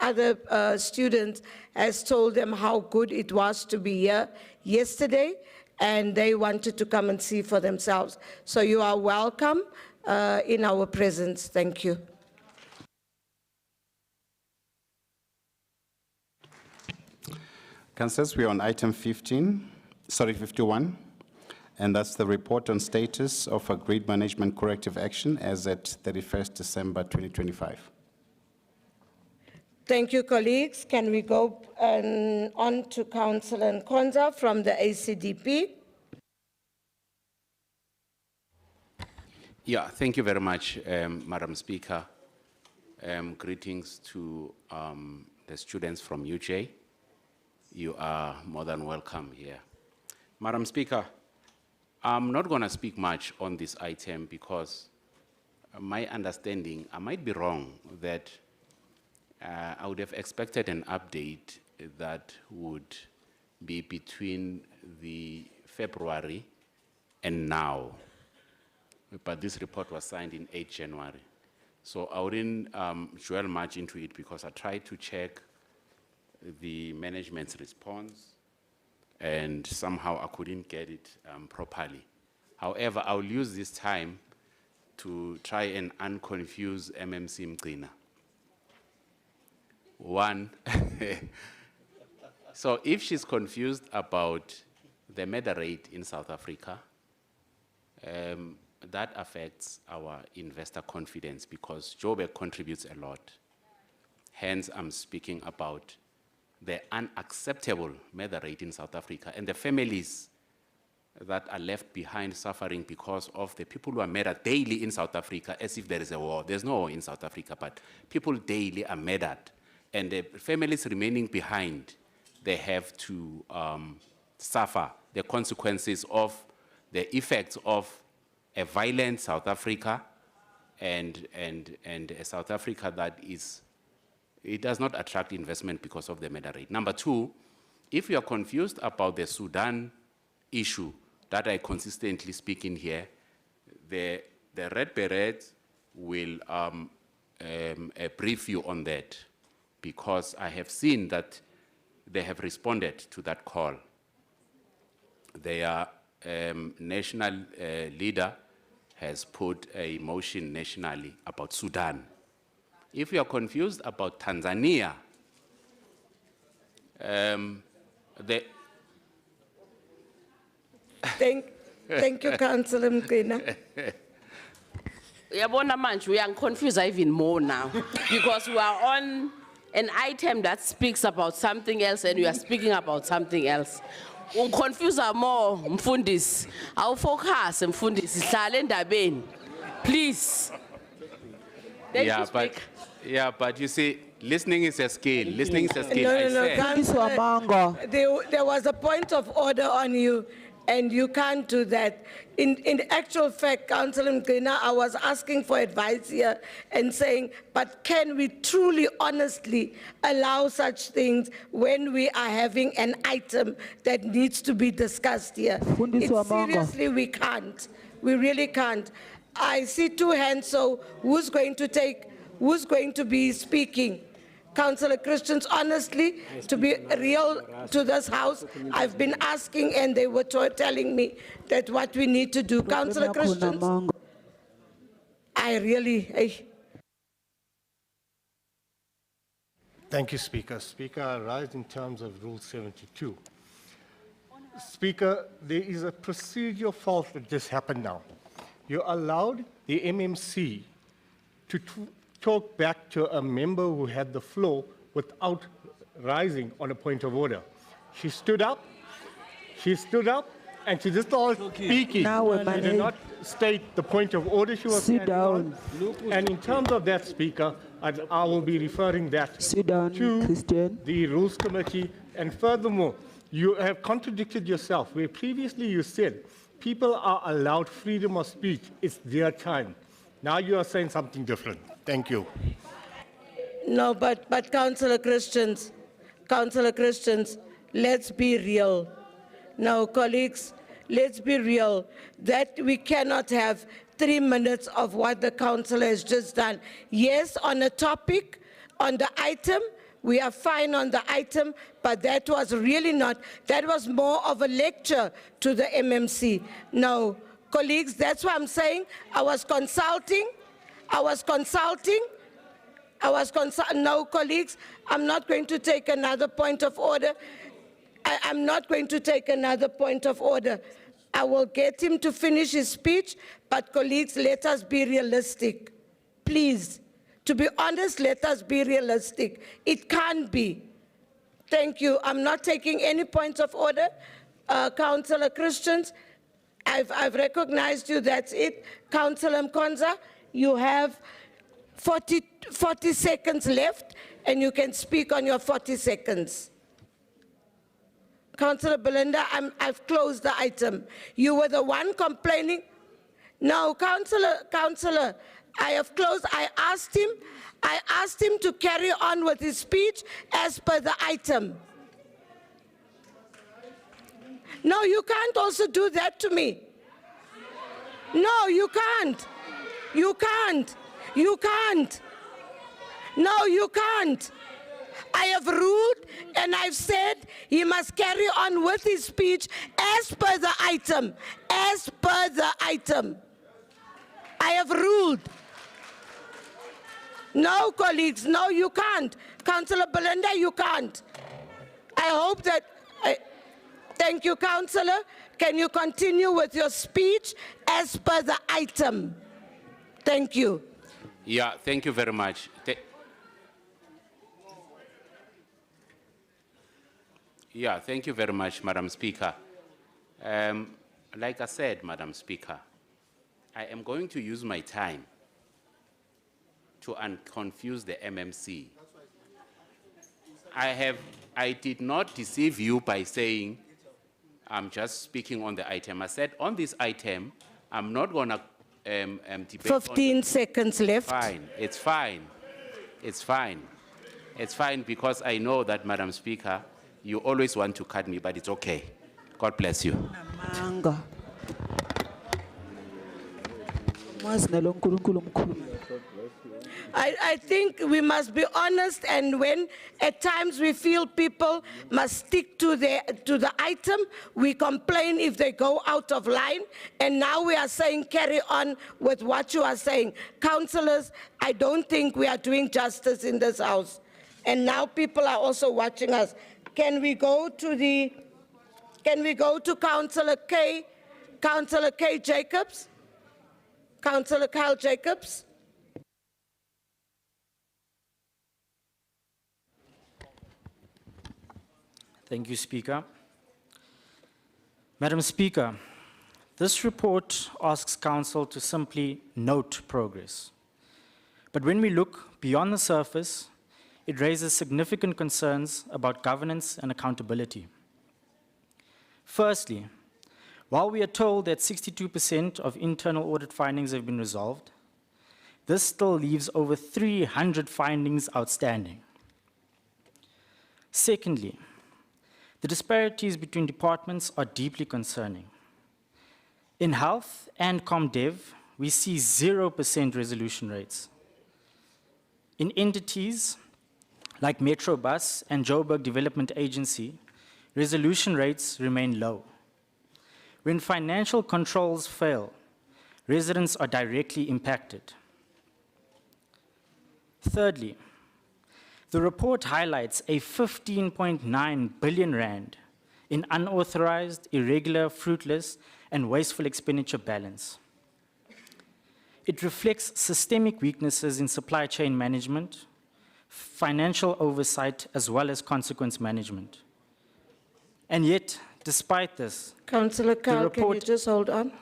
other students has told them how good it was to be here yesterday, and they wanted to come and see for themselves. So you are welcome in our presence. Thank you. Councillors, we are on item 51, and that's the report on status of agreed management corrective action as at 31st December 2025. Thank you, colleagues. Can we go on to Councillor Nkonza from the ACDP? Yeah, thank you very much, Madam Speaker. Greetings to the students from UJ. You are more than welcome here. Madam Speaker, I'm not going to speak much on this item because my understanding, I might be wrong, that I would have expected an update that would be between the February and now. But this report was signed in 8 January. So I wouldn't dwell much into it because I tried to check the management's response, and somehow I couldn't get it properly. However, I'll use this time to try and unconfuse MMC Mqina. One, so if she's confused about the murder rate in South Africa, that affects our investor confidence because Joburg contributes a lot. Hence, I'm speaking about the unacceptable murder rate in South Africa and the families that are left behind suffering because of the people who are murdered daily in South Africa as if there is a war. There's no war in South Africa, but people daily are murdered. And the families remaining behind, they have to suffer the consequences of the effects of a violent South Africa and a South Africa that is it does not attract investment because of the murder rate. Number two, if you are confused about the Sudan issue that I consistently speak in here, the Red Berets will brief you on that, because I have seen that they have responded to that call. Their national leader has put a motion nationally about Sudan. If you are confused about Tanzania, Thank you, Councillor Mgina. Yabona manje, we are confused even more now because we are on an item that speaks about something else and we are speaking about something else. Confuse more, mfundisi. I'll focus, mfundisi. Sihlale endabeni. Please. Thank you, Speaker. But you see, listening is a skill. Listening is a skill. No, Councillor, there was a point of order on you, and you can't do that. In actual fact, Councillor Mgina, I was asking for advice here and saying, but can we truly, honestly allow such things when we are having an item that needs to be discussed here? Seriously, we can't. We really can't. I see two hands, so who's going to be speaking? Councillor Christians, honestly, to be real to this House, I've been asking and they were telling me that what we need to do. Councillor Christians, Thank you, Speaker. Speaker, I rise in terms of Rule 72. Speaker, there is a procedural fault that just happened now. You allowed the MMC to talk back to a member who had the floor without rising on a point of order. She stood up, and she just started speaking. She did not state the point of order she was carrying on. And in terms of that, Speaker, I will be referring that to the Rules Committee. And furthermore, you have contradicted yourself, where previously you said people are allowed freedom of speech. It's their time. Now you are saying something different. Thank you. No, but Councillor Christians, let's be real. Now, colleagues, let's be real that we cannot have 3 minutes of what the councillor has just done. Yes, on a topic, on the item, we are fine on the item, but that was really not, that was more of a lecture to the MMC. No, colleagues, that's what I'm saying. I was consulting. No, colleagues, I'm not going to take another point of order. I'm not going to take another point of order. I will get him to finish his speech, but colleagues, let us be realistic. Please, to be honest, let us be realistic. It can't be. Thank you. I'm not taking any points of order. Councillor Christians, I've recognized you, that's it. Councillor Mkonza, you have 40 seconds left, and you can speak on your 40 seconds. Councillor Belinda, I've closed the item. You were the one complaining. No, Councillor, I have closed. I asked him to carry on with his speech as per the item. No, you can't also do that to me. No, you can't. You can't. You can't. No, you can't. I have ruled and I've said he must carry on with his speech as per the item. As per the item. I have ruled. No, colleagues, no, you can't. Councillor Belinda, you can't. I hope that... Thank you, Councillor. Can you continue with your speech as per the item? Thank you. Yeah, thank you very much. Thank you very much, Madam Speaker. Like I said, Madam Speaker, I am going to use my time to unconfuse the MMC. I did not deceive you by saying I'm just speaking on the item. I said on this item, I'm not gonna debate 15 seconds left. Fine, it's fine. It's fine. It's fine because I know that, Madam Speaker, you always want to cut me, but it's okay. God bless you. Manga. I think we must be honest, and when at times we feel people must stick to the item, we complain if they go out of line, and now we are saying carry on with what you are saying. Councillors, I don't think we are doing justice in this house. And now people are also watching us. Can we go to Councillor K Jacobs? Councillor Kyle Jacobs? Thank you, Speaker. Madam Speaker, this report asks Council to simply note progress. But when we look beyond the surface, it raises significant concerns about governance and accountability. Firstly, while we are told that 62% of internal audit findings have been resolved, this still leaves over 300 findings outstanding. Secondly, the disparities between departments are deeply concerning. In health and ComDev, we see 0% resolution rates. In entities like Metrobus and Joburg Development Agency, resolution rates remain low. When financial controls fail, residents are directly impacted. Thirdly, the report highlights a 15.9 billion rand in unauthorized, irregular, fruitless, and wasteful expenditure balance. It reflects systemic weaknesses in supply chain management, financial oversight, as well as consequence management. And yet, despite this, Councillor Carl, can you just hold on?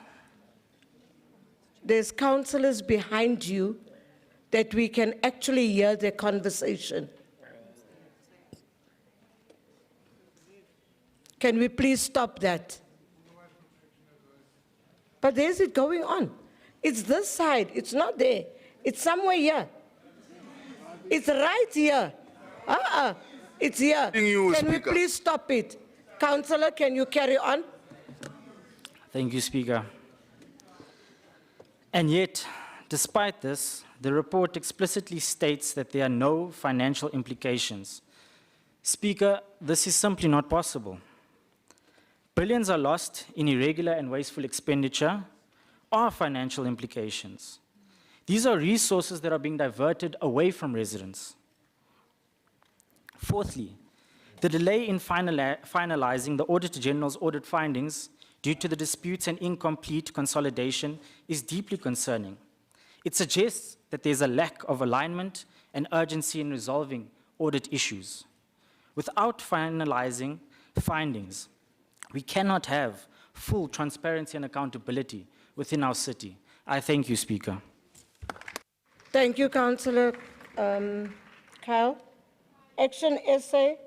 There's councillors behind you that we can actually hear their conversation. Can we please stop that? But there's it going on. It's this side, it's not there. It's somewhere here. It's right here. It's here. Can we please stop it? Councillor, can you carry on? Thank you, Speaker. And yet, despite this, the report explicitly states that there are no financial implications. Speaker, this is simply not possible. Billions are lost in irregular and wasteful expenditure are financial implications. These are resources that are being diverted away from residents. Fourthly, the delay in finalizing the Auditor General's audit findings due to the disputes and incomplete consolidation is deeply concerning. It suggests that there's a lack of alignment and urgency in resolving audit issues. Without finalizing findings, we cannot have full transparency and accountability within our city. I thank you, Speaker. Thank you, Councillor Kyle. Action essay,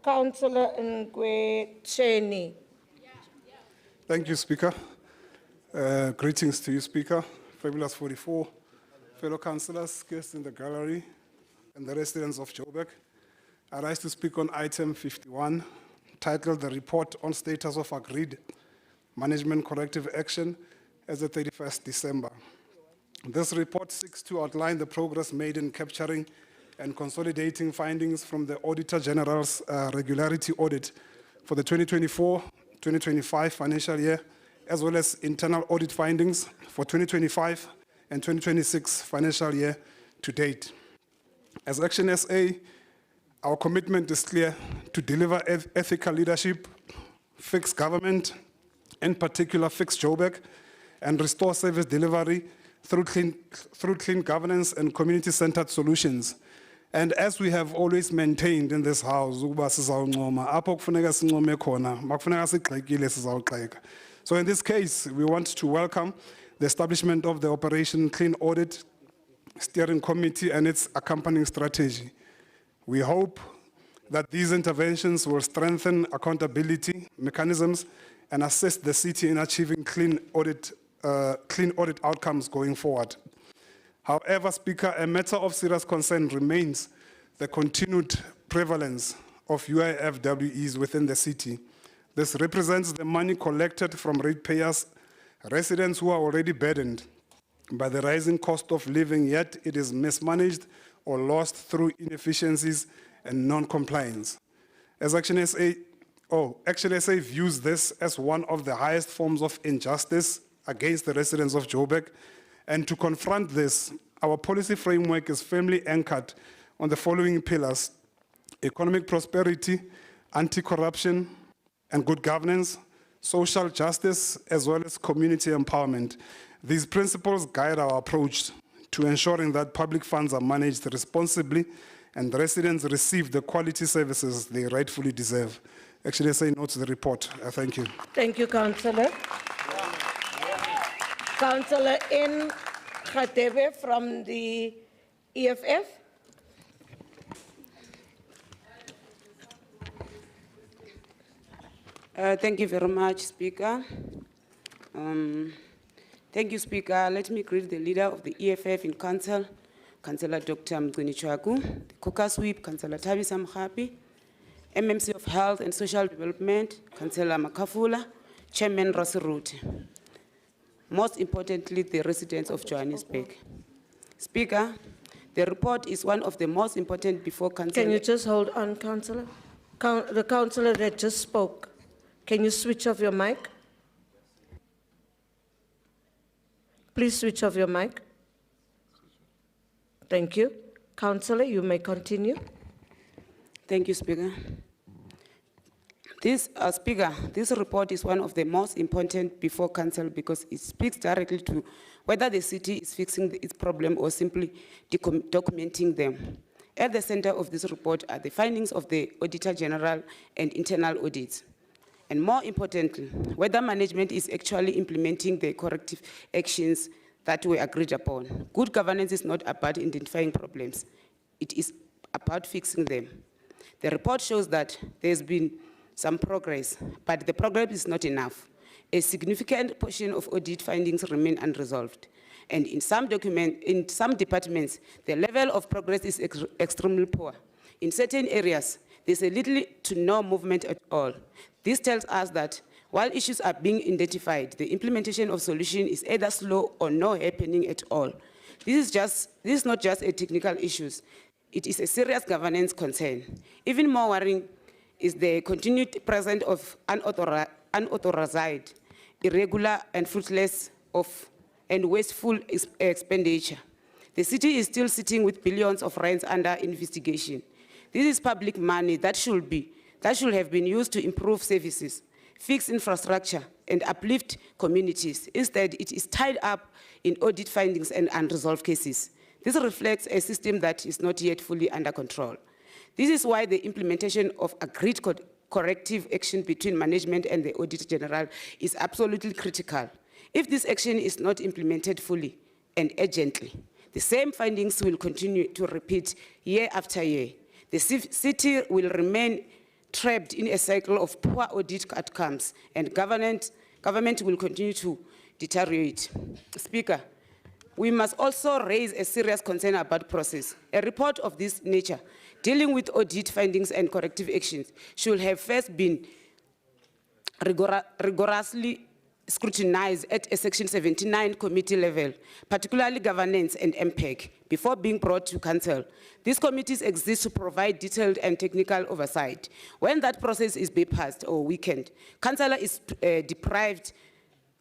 Councillor Ngwe Cheni. Thank you, Speaker. Greetings to you, Speaker, Fabulous 44, fellow councillors, guests in the gallery, and the residents of Joburg. I rise to speak on item 51, titled The Report on Status of Agreed Management Corrective Action as of 31st December. This report seeks to outline the progress made in capturing and consolidating findings from the Auditor General's regularity audit for the 2024-2025 financial year, as well as internal audit findings for 2025 and 2026 financial year to date. As Action SA, our commitment is clear: to deliver ethical leadership, fix government, in particular fix Joburg, and restore service delivery through clean governance and community-centered solutions. And as we have always maintained in this house, so in this case, we want to welcome the establishment of the Operation Clean Audit Steering Committee and its accompanying strategy. We hope that these interventions will strengthen accountability mechanisms and assist the city in achieving clean audit outcomes going forward. However, Speaker, a matter of serious concern remains the continued prevalence of UIFWEs within the city. This represents the money collected from ratepayers, residents who are already burdened by the rising cost of living, yet it is mismanaged or lost through inefficiencies and non-compliance. As Action SA views this as one of the highest forms of injustice against the residents of Joburg, and to confront this, our policy framework is firmly anchored on the following pillars: economic prosperity, anti-corruption and good governance, social justice, as well as community empowerment. These principles guide our approach to ensuring that public funds are managed responsibly and residents receive the quality services they rightfully deserve. Actually, SA notes the report. Thank you. Thank you, Councillor. Councillor N. Khatebe from the EFF. Thank you very much, Speaker. Thank you, Speaker. Let me greet the leader of the EFF in Council, Councillor Dr. Mguni Chwaku, the Caucus Whip, Councillor Thabisa Mkhapi, MMC of Health and Social Development, Councillor Makafula, Chairman Rosiruti. Most importantly, the residents of Johannesburg. Speaker, the report is one of the most important before Council. Can you just hold on, Councillor? The Councillor that just spoke, can you switch off your mic? Please switch off your mic. Thank you. Councillor, you may continue. Thank you, Speaker. Speaker, this report is one of the most important before Council because it speaks directly to whether the city is fixing its problem or simply documenting them. At the center of this report are the findings of the Auditor General and internal audits. And more importantly, whether management is actually implementing the corrective actions that were agreed upon. Good governance is not about identifying problems. It is about fixing them. The report shows that there's been some progress, but the progress is not enough. A significant portion of audit findings remain unresolved. And in some departments, the level of progress is extremely poor. In certain areas, there's a little to no movement at all. This tells us that while issues are being identified, the implementation of solution is either slow or not happening at all. This is not just a technical issue. It is a serious governance concern. Even more worrying is the continued presence of unauthorized, irregular, and fruitless and wasteful expenditure. The city is still sitting with billions of rands under investigation. This is public money that should have been used to improve services, fix infrastructure, and uplift communities. Instead, it is tied up in audit findings and unresolved cases. This reflects a system that is not yet fully under control. This is why the implementation of agreed corrective action between management and the Auditor General is absolutely critical. If this action is not implemented fully and urgently, the same findings will continue to repeat year after year. The city will remain trapped in a cycle of poor audit outcomes, and government will continue to deteriorate. Speaker, we must also raise a serious concern about process. A report of this nature, dealing with audit findings and corrective actions, should have first been rigorously scrutinized at a Section 79 committee level, particularly governance and MPEG, before being brought to Council. These committees exist to provide detailed and technical oversight. When that process is bypassed or weakened, Council is deprived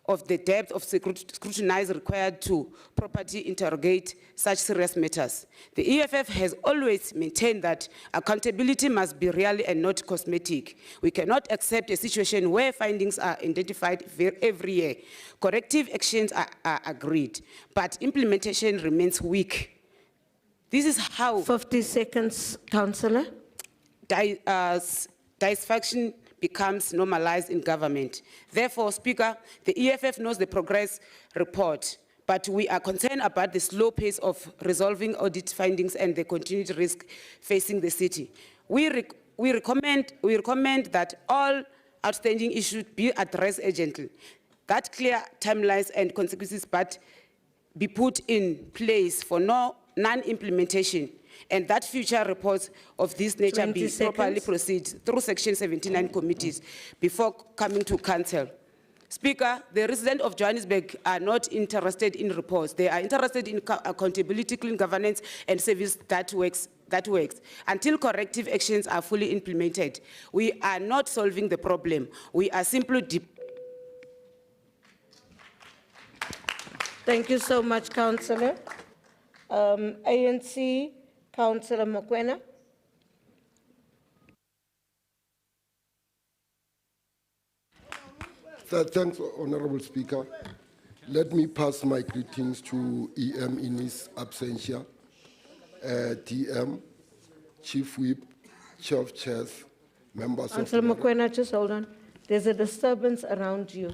of the depth of scrutiny required to properly interrogate such serious matters. The EFF has always maintained that accountability must be real and not cosmetic. We cannot accept a situation where findings are identified every year. Corrective actions are agreed, but implementation remains weak. This is how— 50 seconds, Councillor. Dysfunction becomes normalized in government. Therefore, Speaker, the EFF knows the progress report, but we are concerned about the slow pace of resolving audit findings and the continued risk facing the city. We recommend that all outstanding issues be addressed urgently, that clear timelines and consequences but be put in place for non-implementation. and that future reports of this nature 20 be properly seconds. proceed through Section 79 committees before coming to council. Speaker, the residents of Johannesburg are not interested in reports. They are interested in accountability, clean governance, and service that works. Until corrective actions are fully implemented, we are not solving the problem. We are simply Thank you so much, Councillor. ANC, Councillor Mokoena. Thanks, Honorable Speaker. Let me pass my greetings to EM in his absentia, DM, Chief Whip, Chair of Chairs, members Councillor of... Mokoena, just hold on. There's a disturbance around you.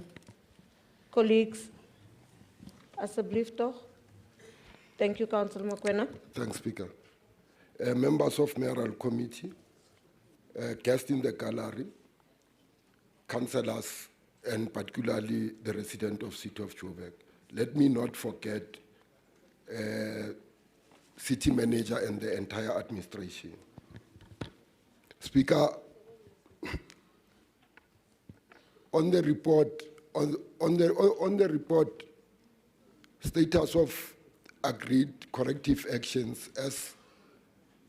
Colleagues, asseblief toch. Thank you, Councillor Mokoena. Thanks, Speaker. Members of Mayoral Committee, guests in the gallery, councillors, and particularly the resident of City of Joburg. Let me not forget City Manager and the entire administration. Speaker, on the report, on the report, status of agreed corrective actions as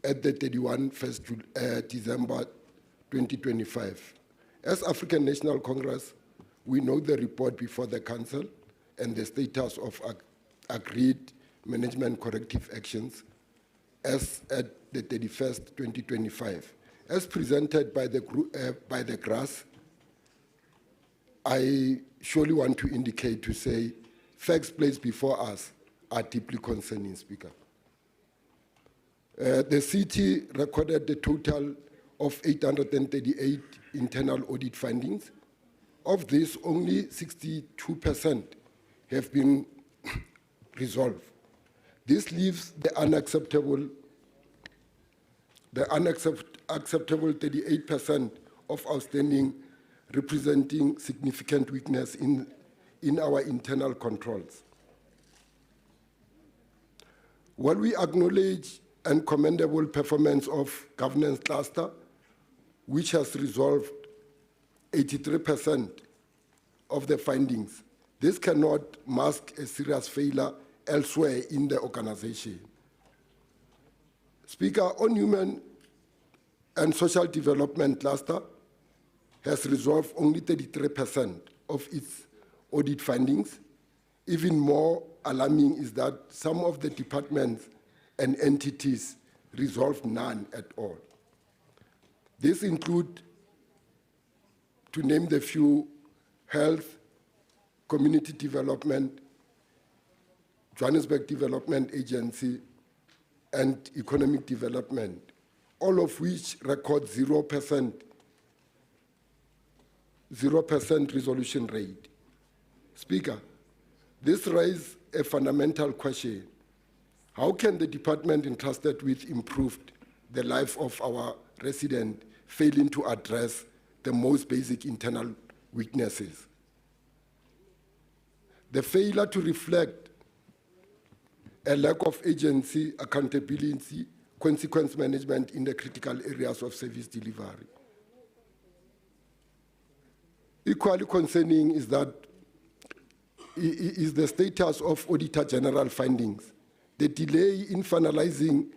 at the 31st December 2025. As African National Congress, we know the report before the Council and the status of agreed management corrective actions as at the 31st, 2025. As presented by the GRAS, I surely want to indicate to say facts placed before us are deeply concerning, Speaker. The city recorded a total of 838 internal audit findings. Of this, only 62% have been resolved. This leaves the unacceptable 38% of outstanding, representing significant weakness in our internal controls. While we acknowledge and commendable performance of governance cluster, which has resolved 83% of the findings, this cannot mask a serious failure elsewhere in the organization. Speaker, on human and social development cluster has resolved only 33% of its audit findings. Even more alarming is that some of the departments and entities resolved none at all. This include, to name the few, health, community development, Johannesburg Development Agency, and economic development, all of which record 0% resolution rate. Speaker, this raises a fundamental question. How can the department entrusted with improved the life of our residents failing to address the most basic internal weaknesses? The failure to reflect a lack of agency, accountability, consequence management in the critical areas of service delivery. Equally concerning is the status of Auditor General findings. The delay in finalizing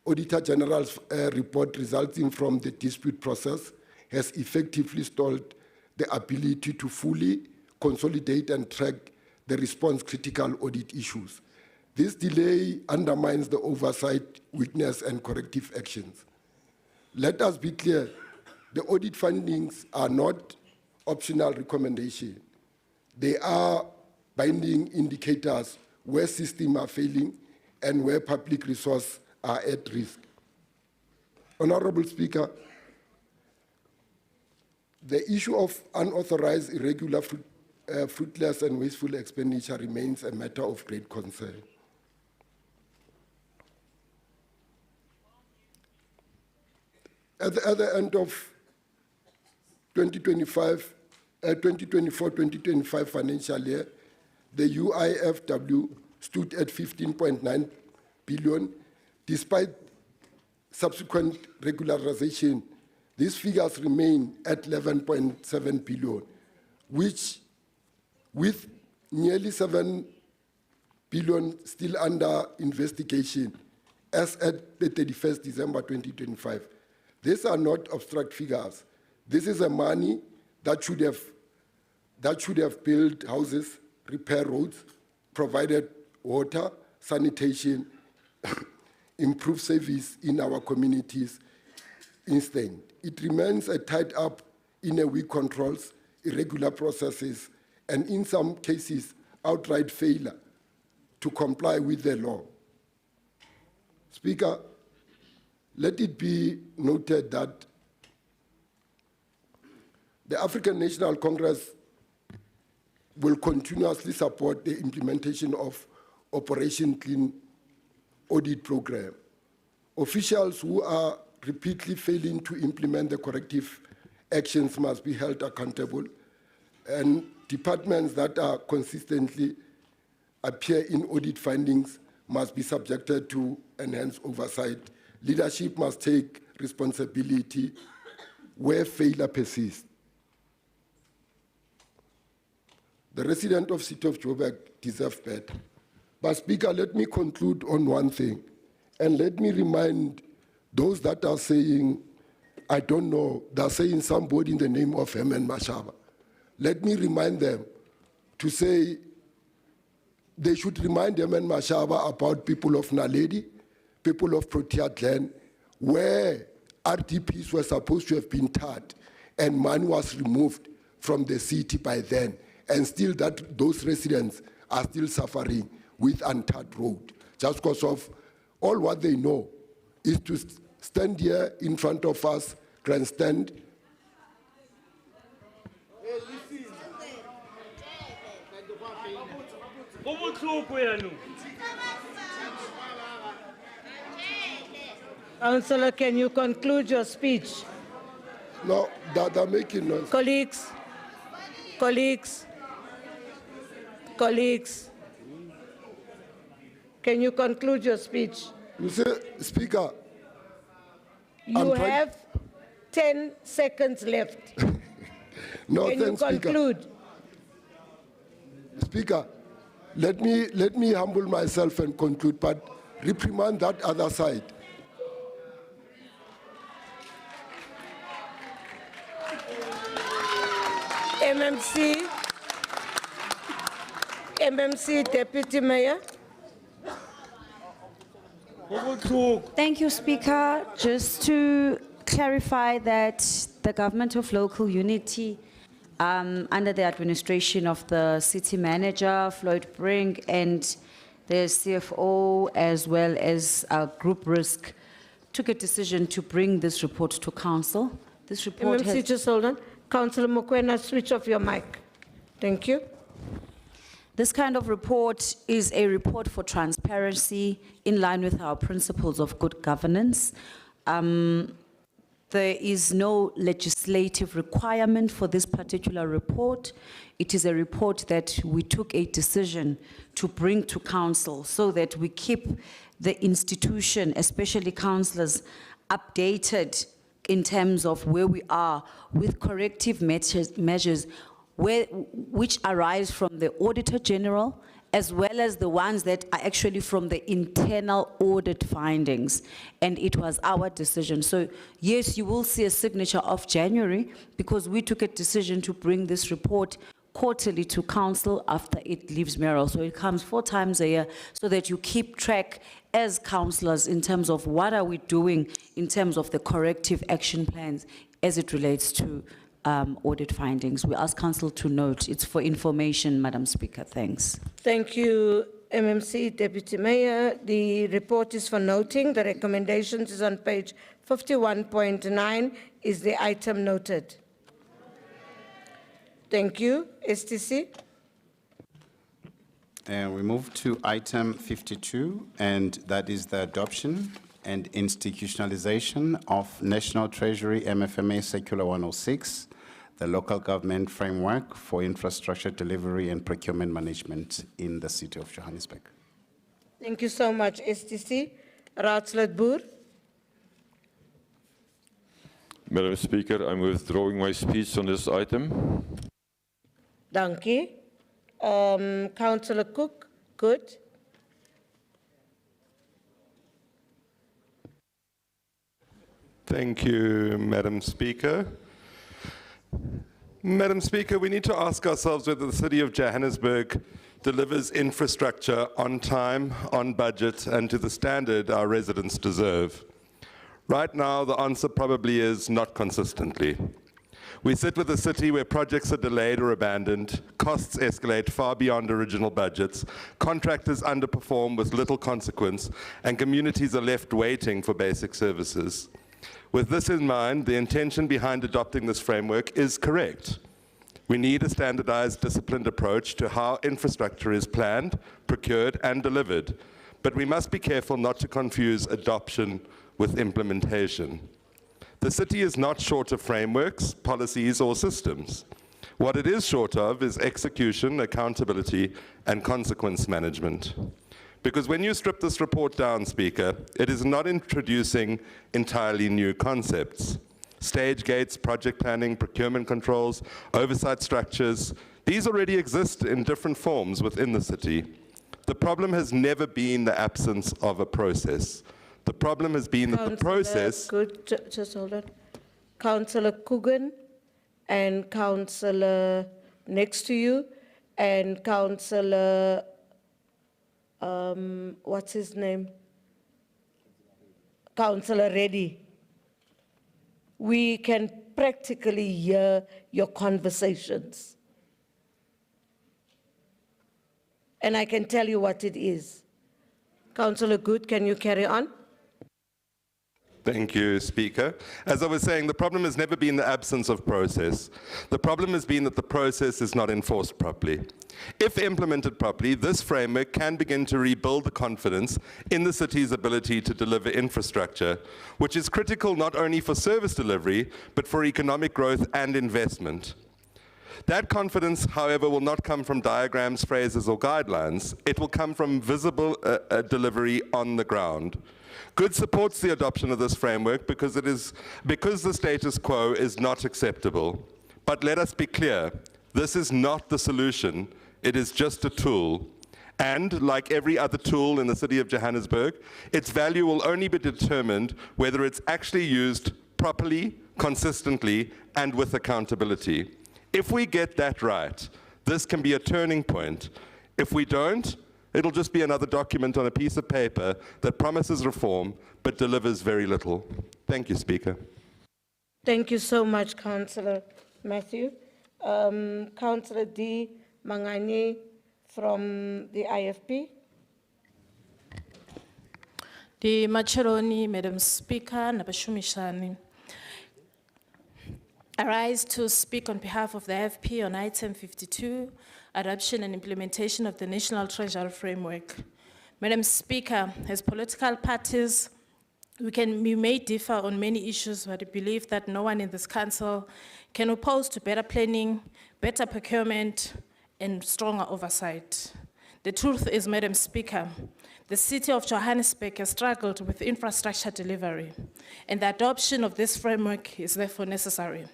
Auditor General's report resulting from the dispute process has effectively stalled the ability to fully consolidate and track the response critical audit issues. This delay undermines the oversight, weakness, and corrective actions. Let us be clear, the audit findings are not optional recommendations. They are binding indicators where systems are failing and where public resources are at risk. Honorable Speaker, the issue of unauthorized, irregular, fruitless, and wasteful expenditure remains a matter of great concern. At the end of 2024-2025 financial year, the UIFW stood at 15.9 billion, despite subsequent regularization, these figures remain at 11.7 billion, which with nearly 7 billion still under investigation as at the 31st December 2025. These are not abstract figures. This is a money that should have built houses, repair roads, provided water, sanitation, improved service in our communities. Instead, it remains tied up in a weak controls, irregular processes, and in some cases, outright failure to comply with the law. Speaker, let it be noted that the African National Congress will continuously support the implementation of Operation Clean Audit Program. Officials who are repeatedly failing to implement the corrective actions must be held accountable, and departments that are consistently appear in audit findings must be subjected to enhanced oversight. Leadership must take responsibility where failure persists. The residents of City of Joburg deserve better. But Speaker, let me conclude on one thing, and let me remind those that are saying, I don't know, they're saying somebody in the name of Herman Mashaba. Let me remind them to say they should remind Herman Mashaba about people of Naledi, people of Protea Glen, where RDPs were supposed to have been tarred and money was removed from the city by then, and still those residents are still suffering with untarred road, just because of all what they know is to stand here in front of us, grandstand. Councillor, can you conclude your speech? No, they're making noise. Colleagues, can you conclude your speech? You say, Speaker, You have 10 seconds left. no, Can you thanks, Speaker. conclude? Speaker, let me humble myself and conclude, but reprimand that other side. MMC Deputy Mayor. Thank you, Speaker. Just to clarify that the government of local unity, under the administration of the city manager, Floyd Brink, and the CFO, as well as group risk, took a decision to bring this report to council. This report MMC, just hold on. Councillor Mokoena, switch off your mic. Thank you. This kind of report is a report for transparency in line with our principles of good governance. There is no legislative requirement for this particular report. It is a report that we took a decision to bring to council so that we keep the institution, especially councillors, updated in terms of where we are with corrective measures which arise from the Auditor General, as well as the ones that are actually from the internal audit findings. And it was our decision. So yes, you will see a signature of January because we took a decision to bring this report quarterly to council after it leaves mayoral. So it comes 4 times a year so that you keep track as councillors in terms of what are we doing in terms of the corrective action plans as it relates to audit findings. We ask council to note. It's for information, Madam Speaker. Thanks. Thank you, MMC Deputy Mayor. The report is for noting. The recommendations is on page 51.9. Is the item noted? Thank you. STC. We move to item 52, and that is the adoption and institutionalization of National Treasury MFMA Circular 106, the local government framework for infrastructure delivery and procurement management in the city of Johannesburg. Thank you so much, STC. Raadslid Boer. Madam Speaker, I'm withdrawing my speech on this item. Dankie. Councillor Cook, good. Thank you, Madam Speaker. Madam Speaker, we need to ask ourselves whether the City of Johannesburg delivers infrastructure on time, on budget, and to the standard our residents deserve. Right now, the answer probably is not consistently. We sit with a city where projects are delayed or abandoned, costs escalate far beyond original budgets, contractors underperform with little consequence, and communities are left waiting for basic services. With this in mind, the intention behind adopting this framework is correct. We need a standardized, disciplined approach to how infrastructure is planned, procured, and delivered, but we must be careful not to confuse adoption with implementation. The city is not short of frameworks, policies, or systems. What it is short of is execution, accountability, and consequence management. Because when you strip this report down, Speaker, it is not introducing entirely new concepts. Stage gates, project planning, procurement controls, oversight structures, these already exist in different forms within the city. The problem has never been the absence of a process. The problem has been that the process... Good, just hold on. Councillor Coogan and Councillor next to you and Councillor, what's his name? Councillor Reddy. We can practically hear your conversations. And I can tell you what it is. Councillor Good, can you carry on? Thank you, Speaker. As I was saying, the problem has never been the absence of process. The problem has been that the process is not enforced properly. If implemented properly, this framework can begin to rebuild the confidence in the city's ability to deliver infrastructure, which is critical not only for service delivery, but for economic growth and investment. That confidence, however, will not come from diagrams, phrases, or guidelines. It will come from visible delivery on the ground. Good supports the adoption of this framework because the status quo is not acceptable. But let us be clear, this is not the solution, it is just a tool. And like every other tool in the city of Johannesburg, its value will only be determined whether it's actually used properly, consistently, and with accountability. If we get that right, this can be a turning point. If we don't, it'll just be another document on a piece of paper that promises reform but delivers very little. Thank you, Speaker. Thank you so much, Councillor Matthew. Councillor D. Mangani from the IFP. The Macharoni, Madam Speaker, Nabashumishani. I rise to speak on behalf of the IFP on item 52, adoption and implementation of the National Treasury Framework. Madam Speaker, as political parties, we may differ on many issues, but I believe that no one in this council can oppose to better planning, better procurement, and stronger oversight. The truth is, Madam Speaker, the city of Johannesburg has struggled with infrastructure delivery, and the adoption of this framework is therefore necessary.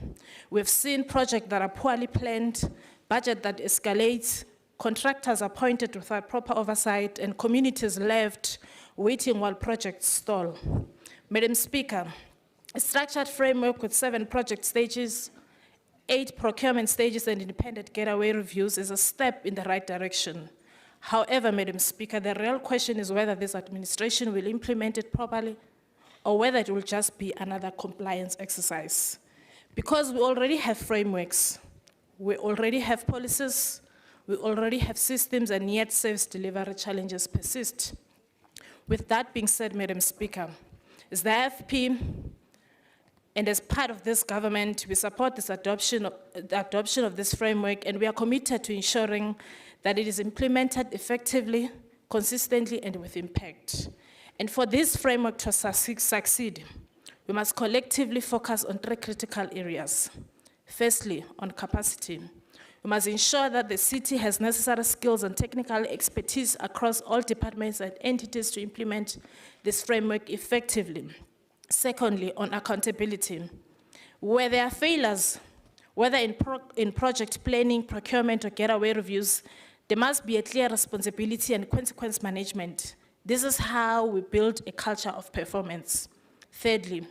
We've seen projects that are poorly planned, budget that escalates, contractors appointed without proper oversight, and communities left waiting while projects stall. Madam Speaker, a structured framework with 7 project stages, 8 procurement stages, and independent getaway reviews is a step in the right direction. However, Madam Speaker, the real question is whether this administration will implement it properly or whether it will just be another compliance exercise. Because we already have frameworks, we already have policies, we already have systems, and yet service delivery challenges persist. With that being said, Madam Speaker, as the IFP and as part of this government, we support this the adoption of this framework, and we are committed to ensuring that it is implemented effectively, consistently, and with impact. And for this framework to succeed, we must collectively focus on 3 critical areas. Firstly, on capacity. We must ensure that the city has necessary skills and technical expertise across all departments and entities to implement this framework effectively. Secondly, on accountability. Where there are failures, whether in project planning, procurement, or getaway reviews, there must be a clear responsibility and consequence management. This is how we build a culture of performance. Thirdly,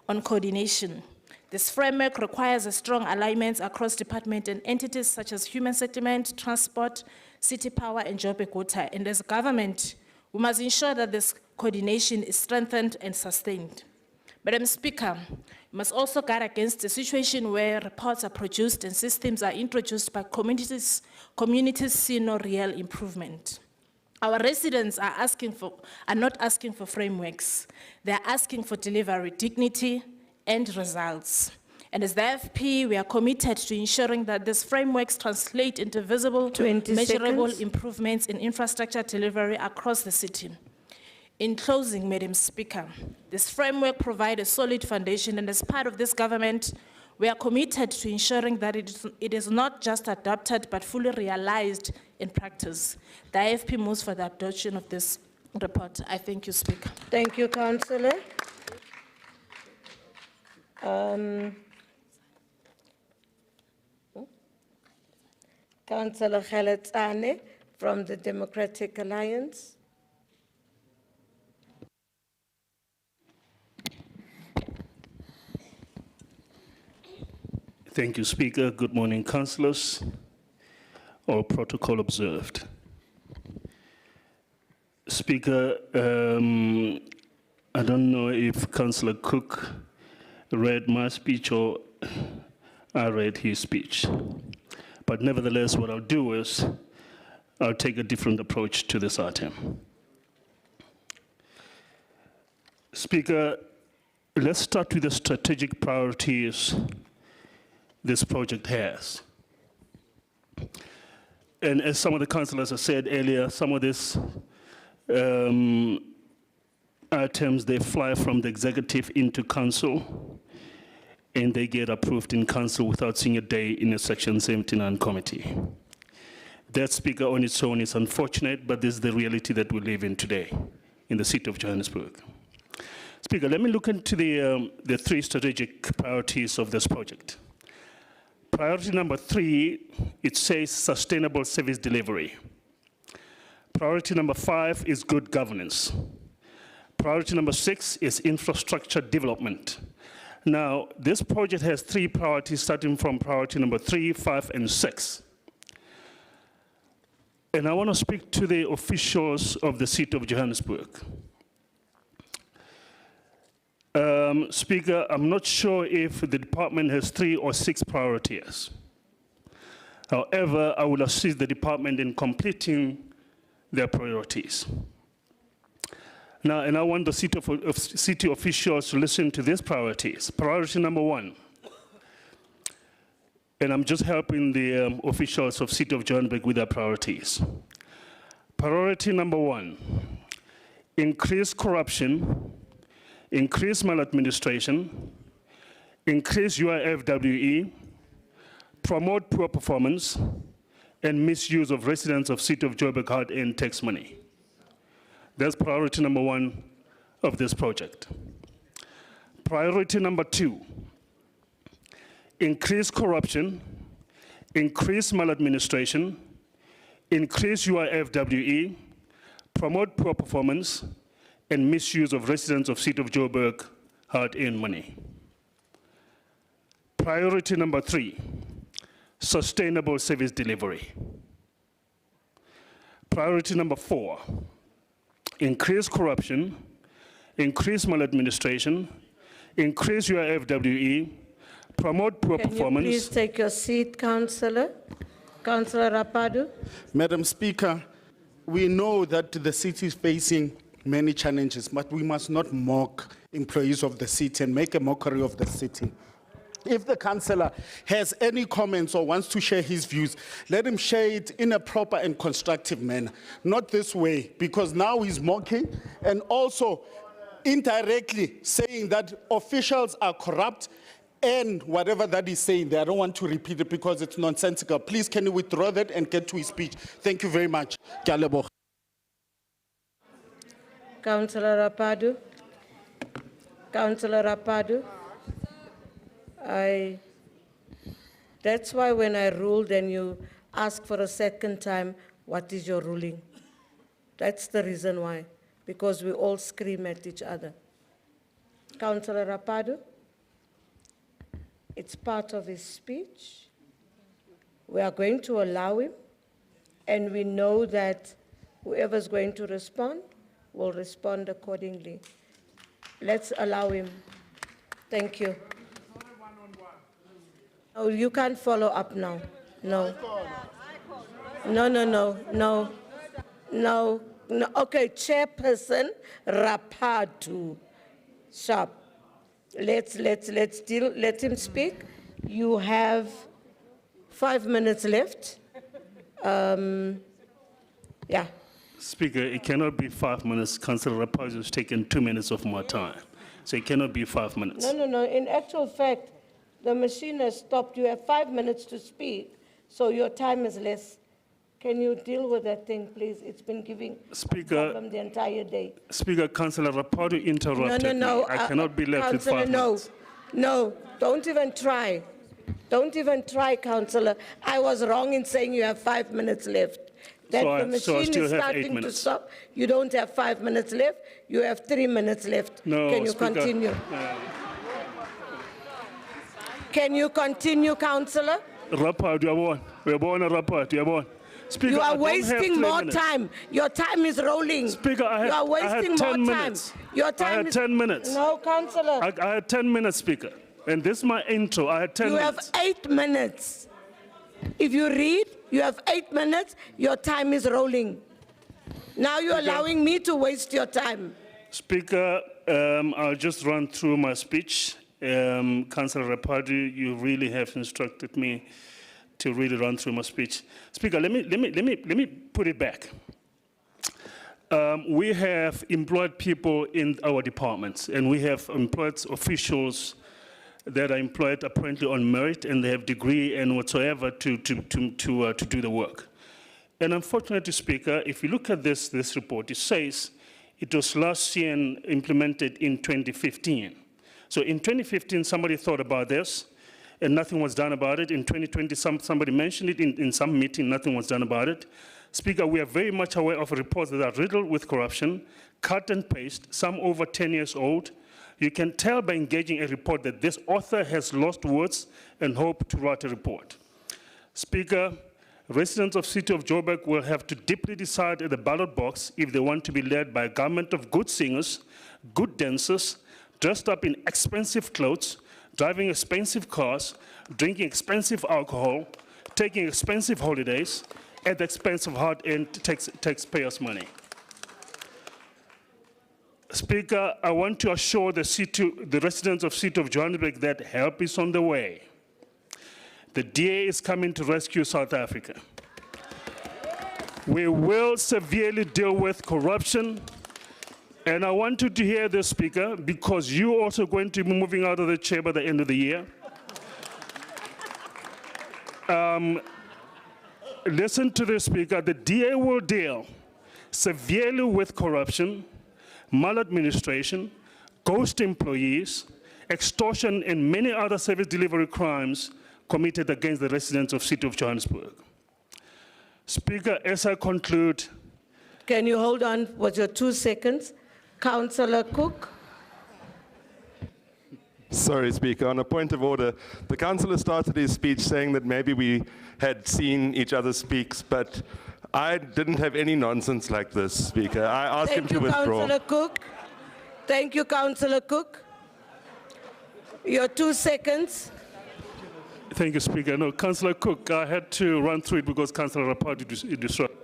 on coordination. This framework requires a strong alignment across departments and entities such as human settlement, transport, city power, and Joburg water. And as a government, we must ensure that this coordination is strengthened and sustained. Madam Speaker, we must also guard against a situation where reports are produced and systems are introduced by communities see no real improvement. Our residents are not asking for frameworks. They're asking for delivery, dignity, and results. And as the FP, we are committed to ensuring that these frameworks translate into visible, 20 measurable seconds. improvements in infrastructure delivery across the city. In closing, Madam Speaker, this framework provides a solid foundation, and as part of this government, we are committed to ensuring that it is not just adopted, but fully realized in practice. The IFP moves for the adoption of this report. I thank you, Speaker. Thank you, Councillor. Councillor Khaled from the Democratic Alliance. Thank you, Speaker. Good morning, councillors. All protocol observed. Speaker, I don't know if Councillor Cook read my speech or I read his speech. But nevertheless, what I'll do is I'll take a different approach to this item. Speaker, let's start with the strategic priorities this project has. And as some of the councillors have said earlier, some of these items, they fly from the executive into council, and they get approved in council without seeing a day in a Section 79 committee. That, Speaker, on its own is unfortunate, but this is the reality that we live in today in the city of Johannesburg. Speaker, let me look into the three strategic priorities of this project. Priority number 3, it says sustainable service delivery. Priority number 5 is good governance. Priority number 6 is infrastructure development. Now, this project has 3 priorities starting from priority number 3, 5, and 6. And I want to speak to the officials of the city of Johannesburg. Speaker, I'm not sure if the department has 3 or 6 priorities. However, I will assist the department in completing their priorities. Now, and I want the city officials to listen to these priorities. Priority number 1, and I'm just helping the officials of City of Johannesburg with their priorities. Priority number 1, increase corruption, increase maladministration, increase UIFWE, promote poor performance, and misuse of residents of City of Joburg hard-earned tax money. That's priority number 1 of this project. Priority number 2, increase corruption, increase maladministration, increase UIFWE, promote poor performance, and misuse of residents of City of Joburg hard-earned money. Priority number 3, sustainable service delivery. Priority number 4, increase corruption, increase maladministration, increase UIFWE, promote poor performance. Can you please take your seat, Councillor? Councillor Rapadu. Madam Speaker, we know that the city is facing many challenges, but we must not mock employees of the city and make a mockery of the city. If the councillor has any comments or wants to share his views, let him share it in a proper and constructive manner, not this way, because now he's mocking and also indirectly saying that officials are corrupt and whatever that he's saying there. I don't want to repeat it because it's nonsensical. Please, can you withdraw that and get to his speech? Thank you very much. Councillor Rapadu. Councillor Rapadu. That's why when I ruled and you ask for a second time, what is your ruling? That's the reason why, because we all scream at each other. Councillor Rapado, it's part of his speech. We are going to allow him, and we know that whoever's going to respond will respond accordingly. Let's allow him. Thank you. Oh, you can't follow up now. No. No. Okay, Chairperson Rapadu. Sharp. Let him speak. You have 5 minutes left. Yeah. Speaker, it cannot be 5 minutes. Councillor Rapaz has taken 2 minutes of my time. So it cannot be 5 minutes. No. In actual fact, the machine has stopped. You have 5 minutes to speak, so your time is less. Can you deal with that thing, please? It's been giving problem the entire day. Speaker, Councillor Rapado interrupted No. me. I cannot be left with 5 minutes. No, don't even try. Don't even try, Councillor. I was wrong in saying you have 5 minutes left. That So I the machine still is have 8 starting to minutes. stop. You don't have 5 minutes left. You have 3 minutes left. No, Can you Speaker, continue? Can you continue, Councillor? Rapado, we are born a Rapado, you are born. Speaker, You I are don't have wasting 3 more minutes. time. Your time is rolling. Speaker, You are I had wasting 10 more time. minutes. Your I time had is 10 minutes. No, Councillor. I had 10 minutes, Speaker. And this is my intro. I had 10 You minutes. have 8 minutes. If you read, you have 8 minutes. Your time is rolling. Now you're allowing me to waste your time. Speaker, I'll just run through my speech. Councillor Rapadi, you really have instructed me to really run through my speech. Speaker, let me put it back. We have employed people in our departments, and we have employed officials that are employed apparently on merit, and they have degree and whatsoever to do the work. And unfortunately, Speaker, if you look at this report, it says it was last seen and implemented in 2015. So in 2015, somebody thought about this, and nothing was done about it. In 2020, somebody mentioned it in some meeting, nothing was done about it. Speaker, we are very much aware of reports that are riddled with corruption, cut and paste, some over 10 years old. You can tell by engaging a report that this author has lost words and hope to write a report. Speaker, residents of City of Joburg will have to deeply decide at the ballot box if they want to be led by a government of good singers, good dancers, dressed up in expensive clothes, driving expensive cars, drinking expensive alcohol, taking expensive holidays at the expense of hard-earned taxpayers' money. Speaker, I want to assure the residents of City of Johannesburg that help is on the way. The DA is coming to rescue South Africa. We will severely deal with corruption. And I want you to hear this, Speaker, because you're also going to be moving out of the chair by the end of the year. Listen to this, Speaker. The DA will deal severely with corruption, maladministration, ghost employees, extortion, and many other service delivery crimes committed against the residents of City of Johannesburg. Speaker, as I conclude. Can you hold on with your 2 seconds? Councillor Cook. Sorry, Speaker. On a point of order, the councillor started his speech saying that maybe we had seen each other speak, but I didn't have any nonsense like this, Speaker. I asked him to withdraw. Councillor Cook. Thank you, Councillor Cook. Your 2 seconds. Thank you, Speaker. No, Councillor Cook, I had to run through it because Councillor Rapadi disrupted.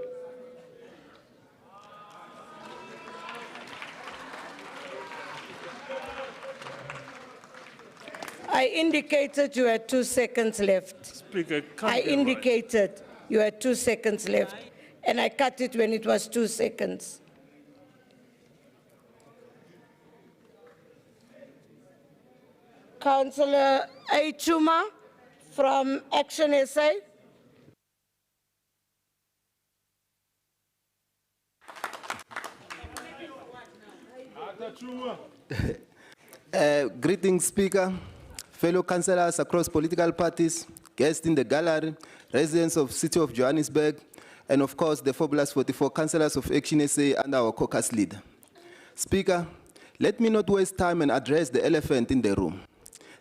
I indicated you had 2 seconds left. Speaker, I indicated you had 2 seconds left, and I cut it when it was 2 seconds. Councillor Aichuma from Action SA. Greetings, Speaker, fellow councillors across political parties, guests in the gallery, residents of City of Johannesburg, and of course the fabulous 44 councillors of Action SA and our caucus leader. Speaker, let me not waste time and address the elephant in the room.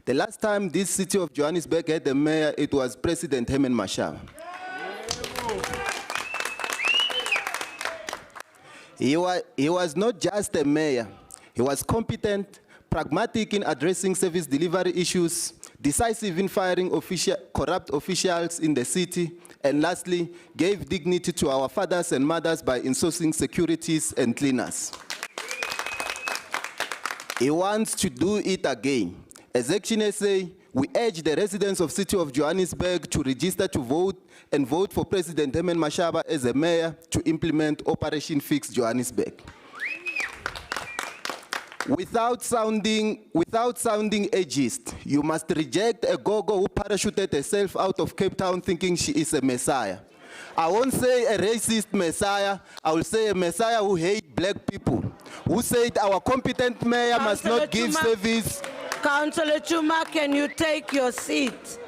The last time this City of Johannesburg had a mayor, it was President Herman Mashaba. He was not just a mayor, he was competent, pragmatic in addressing service delivery issues, decisive in firing corrupt officials in the city, and lastly, gave dignity to our fathers and mothers by insourcing securities and cleaners. He wants to do it again. As Action SA, we urge the residents of City of Johannesburg to register to vote and vote for President Herman Mashaba as a mayor to implement Operation Fix Johannesburg. Without sounding ageist, you must reject a gogo who parachuted herself out of Cape Town thinking she is a messiah. I won't say a racist messiah, I will say a messiah who hates black people, who said our competent mayor must not give service. Councillor Chuma, can you take your seat?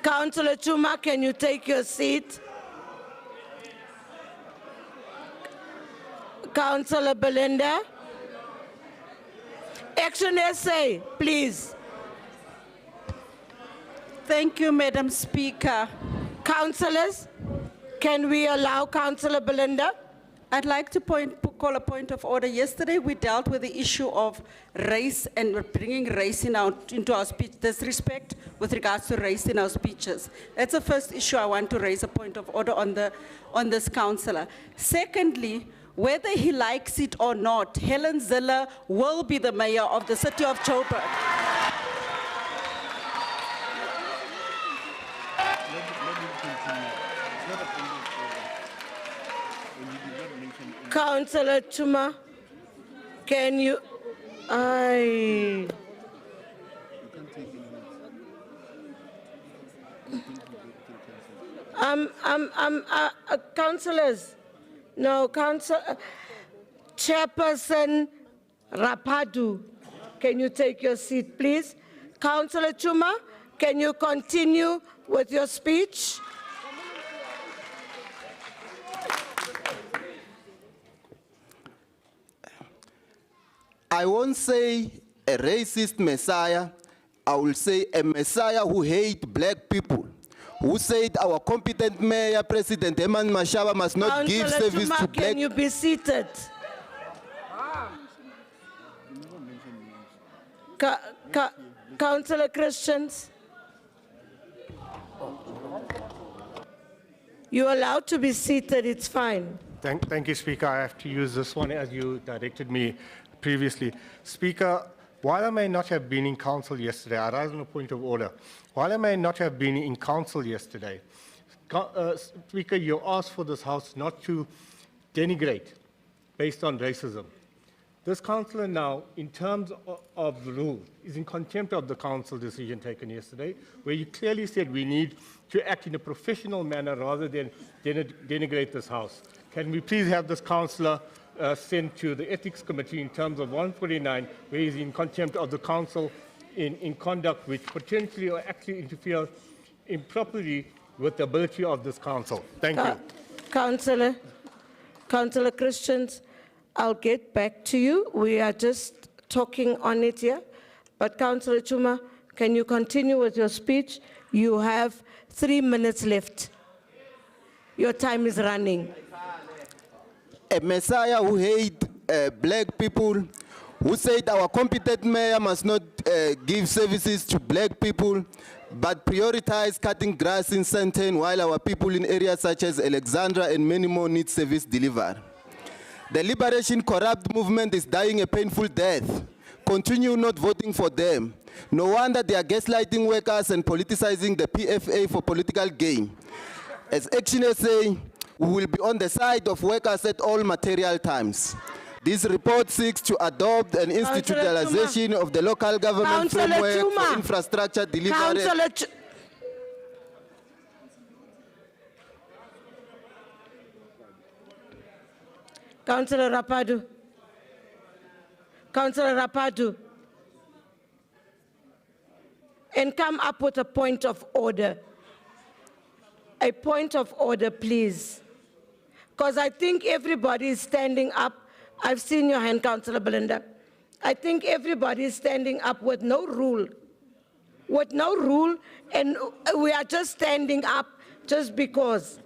Councillor Chuma, can you take your seat? Councillor Belinda? Action SA, please. Thank you, Madam Speaker. Councillors, can we allow Councillor Belinda? I'd like to call a point of order. Yesterday, we dealt with the issue of race and bringing race into our speech, disrespect with regards to race in our speeches. That's the first issue I want to raise a point of order on this councillor. Secondly, whether he likes it or not, Helen Zille will be the mayor of the City of Joburg. Councillor Chuma, can you, councillors, no, Chairperson Rapadu, can you take your seat, please? Councillor Chuma, can you continue with your speech? I won't say a racist messiah, I will say a messiah who hates black people, who said our competent mayor, President Herman Mashaba, must not give service to black. Can you be seated? Councillor Christians? You're allowed to be seated, it's fine. Thank you, Speaker. I have to use this one as you directed me previously. Speaker, while I may not have been in council yesterday, I rise on a point of order. While I may not have been in council yesterday, Speaker, you asked for this House not to denigrate based on racism. This councillor now, in terms of the rule, is in contempt of the council decision taken yesterday, where you clearly said we need to act in a professional manner rather than denigrate this House. Can we please have this councillor sent to the Ethics Committee in terms of 149, where he's in contempt of the council in conduct which potentially or actually interfere improperly with the ability of this council. Thank you. Councillor Christians, I'll get back to you. We are just talking on it here. But Councillor Chuma, can you continue with your speech? You have 3 minutes left. Your time is running. A messiah who hates black people, who said our competent mayor must not give services to black people, but prioritize cutting grass in Sandton while our people in areas such as Alexandra and many more need service delivered. The Liberation corrupt movement is dying a painful death. Continue not voting for them. No wonder they are gaslighting workers and politicizing the PFA for political gain. As Action SA, we will be on the side of workers at all material times. This report seeks to adopt an institutionalization of the local government framework for infrastructure delivery. Councillor Rapadu. Councillor Rapadu. and come up with a point of order. A point of order, please. Because I think everybody is standing up. I've seen your hand, Councillor Belinda. I think everybody is standing up with no rule. With no rule, and we are just standing up just because.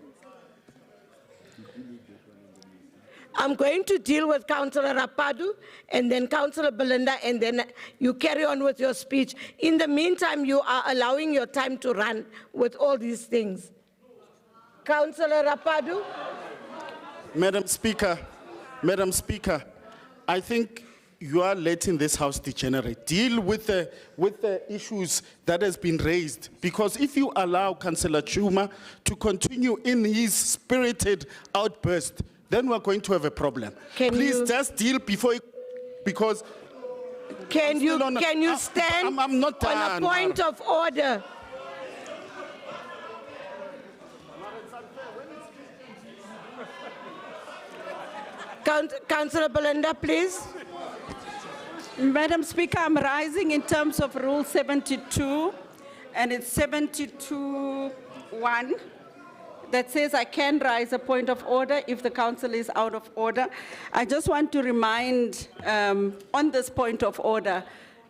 I'm going to deal with Councillor Rapadu and then Councillor Belinda, and then you carry on with your speech. In the meantime, you are allowing your time to run with all these things. Councillor Rapadu. Madam Speaker, I think you are letting this House degenerate. Deal with the issues that has been raised, because if you allow Councillor Chuma to continue in his spirited outburst, then we're going to have a problem. Please just deal before, because... Can you stand I'm not done, on a point of order? Councillor Belinda, please. Madam Speaker, I'm rising in terms of Rule 72, and it's 72(1). That says I can raise a point of order if the council is out of order. I just want to remind on this point of order,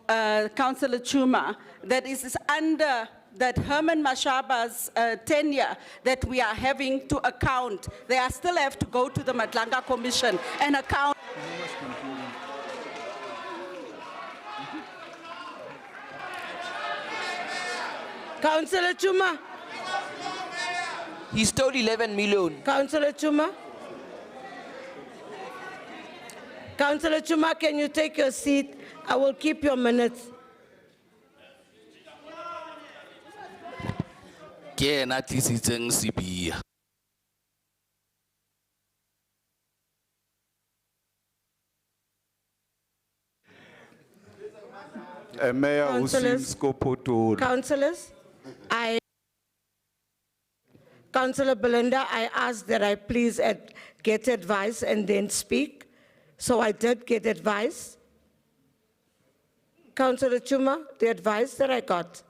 Councillor Chuma, that it is under that Herman Mashaba's tenure that we are having to account. They still have to go to the Matlanga Commission and account. Councillor Chuma. He stole 11 million. Councillor Chuma. Councillor Chuma, can you take your seat? I will keep your minutes. Mayor, Councillors, Councillor Belinda, I asked that I please get advice and then speak. So I did get advice. Councillor Chuma, the advice that I got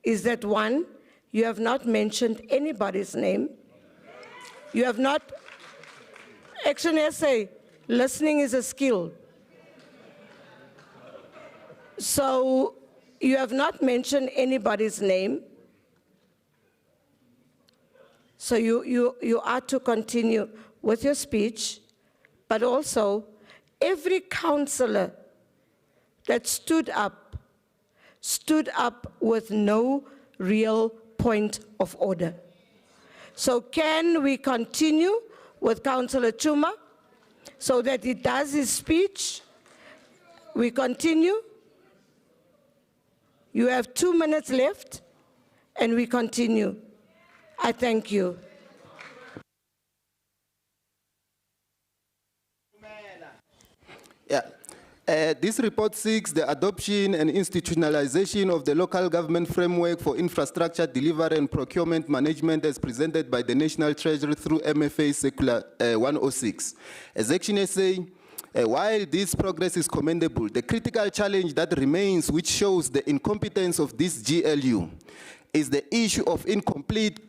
is that, one, you have not mentioned anybody's name. You have not, actually I say, listening is a skill. So you have not mentioned anybody's name. So you are to continue with your speech, but also every councillor that stood up with no real point of order. So can we continue with Councillor Chuma so that he does his speech? We continue. You have 2 minutes left, and we continue. I thank you. Yeah. This report seeks the adoption and institutionalization of the local government framework for infrastructure delivery and procurement management as presented by the National Treasury through MFA Circular 106. As Action SA, while this progress is commendable, the critical challenge that remains, which shows the incompetence of this GLU, is the issue of incomplete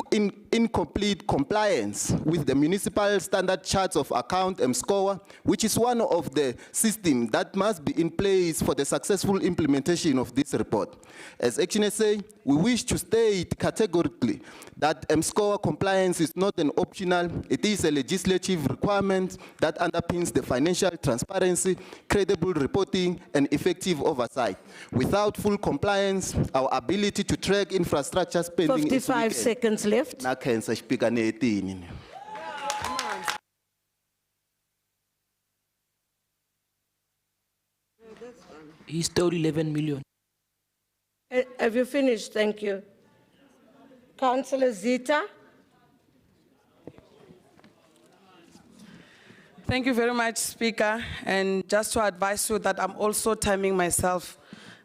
compliance with the municipal standard charts of account MSCOA, which is one of the systems that must be in place for the successful implementation of this report. As Action SA, we wish to state categorically that MSCOA compliance is not an optional, it is a legislative requirement that underpins the financial transparency, credible reporting, and effective oversight. Without full compliance, our ability to track infrastructure spending 55 seconds left. He stole 11 million. Have you finished? Thank you. Councillor Zita. Thank you very much, Speaker. And just to advise you that I'm also timing myself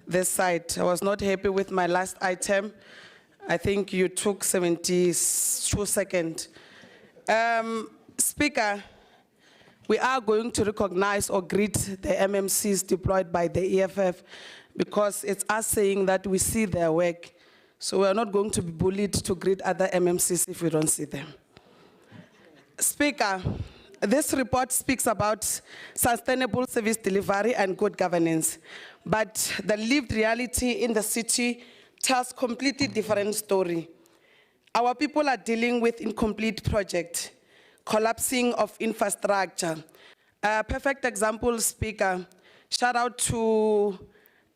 this side. I was not happy with my last item. I think you took 72 seconds. Speaker, we are going to recognize or greet the MMCs deployed by the EFF because it's us saying that we see their work. So we are not going to be bullied to greet other MMCs if we don't see them. Speaker, this report speaks about sustainable service delivery and good governance, but the lived reality in the city tells a completely different story. Our people are dealing with incomplete projects, collapsing of infrastructure. A perfect example, Speaker, shout out to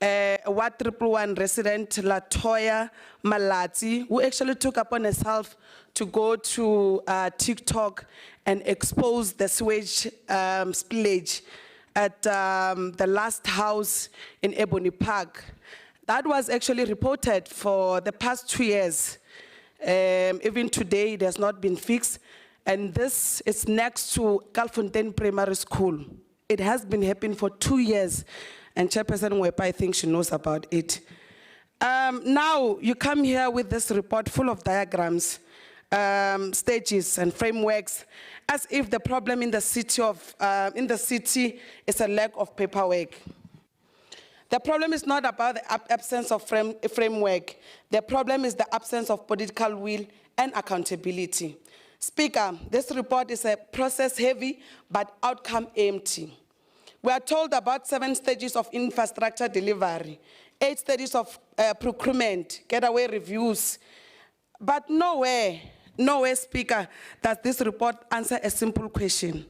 Ward 111 resident Latoya Malati, who actually took upon herself to go to TikTok and expose the sewage spillage at the last house in Ebony Park. That was actually reported for the past 2 years. Even today, it has not been fixed. And this is next to Calfontaine Primary School. It has been happening for 2 years. And Chairperson Mwepa, I think she knows about it. Now, you come here with this report full of diagrams, stages and frameworks, as if the problem in the city is a lack of paperwork. The problem is not about the absence of framework. The problem is the absence of political will and accountability. Speaker, this report is a process heavy but outcome empty. We are told about 7 stages of infrastructure delivery, 8 stages of procurement, getaway reviews, but nowhere, Speaker, does this report answer a simple question.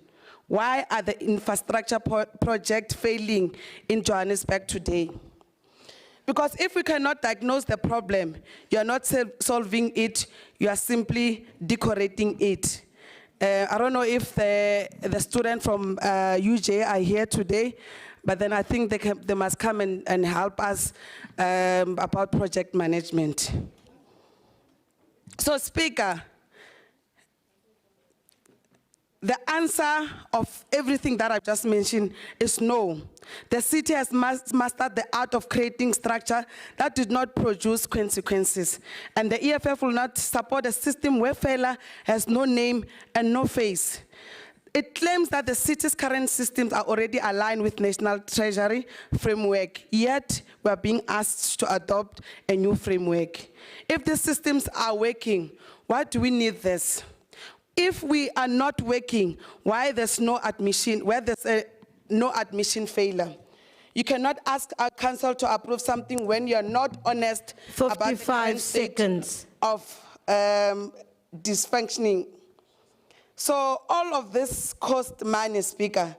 Why are the infrastructure projects failing in Johannesburg today? Because if we cannot diagnose the problem, you are not solving it, you are simply decorating it. I don't know if the student from UJ are here today, but then I think they must come and help us about project management. So, Speaker, the answer of everything that I've just mentioned is no. The city has mastered the art of creating structure that did not produce consequences. And the EFF will not support a system where failure has no name and no face. It claims that the city's current systems are already aligned with National Treasury framework, yet we are being asked to adopt a new framework. If the systems are working, why do we need this? If we are not working, why there's no admission, where there's no admission failure? You cannot ask our council to approve something when you're not honest about the current state of dysfunctioning. So all of this cost money, Speaker.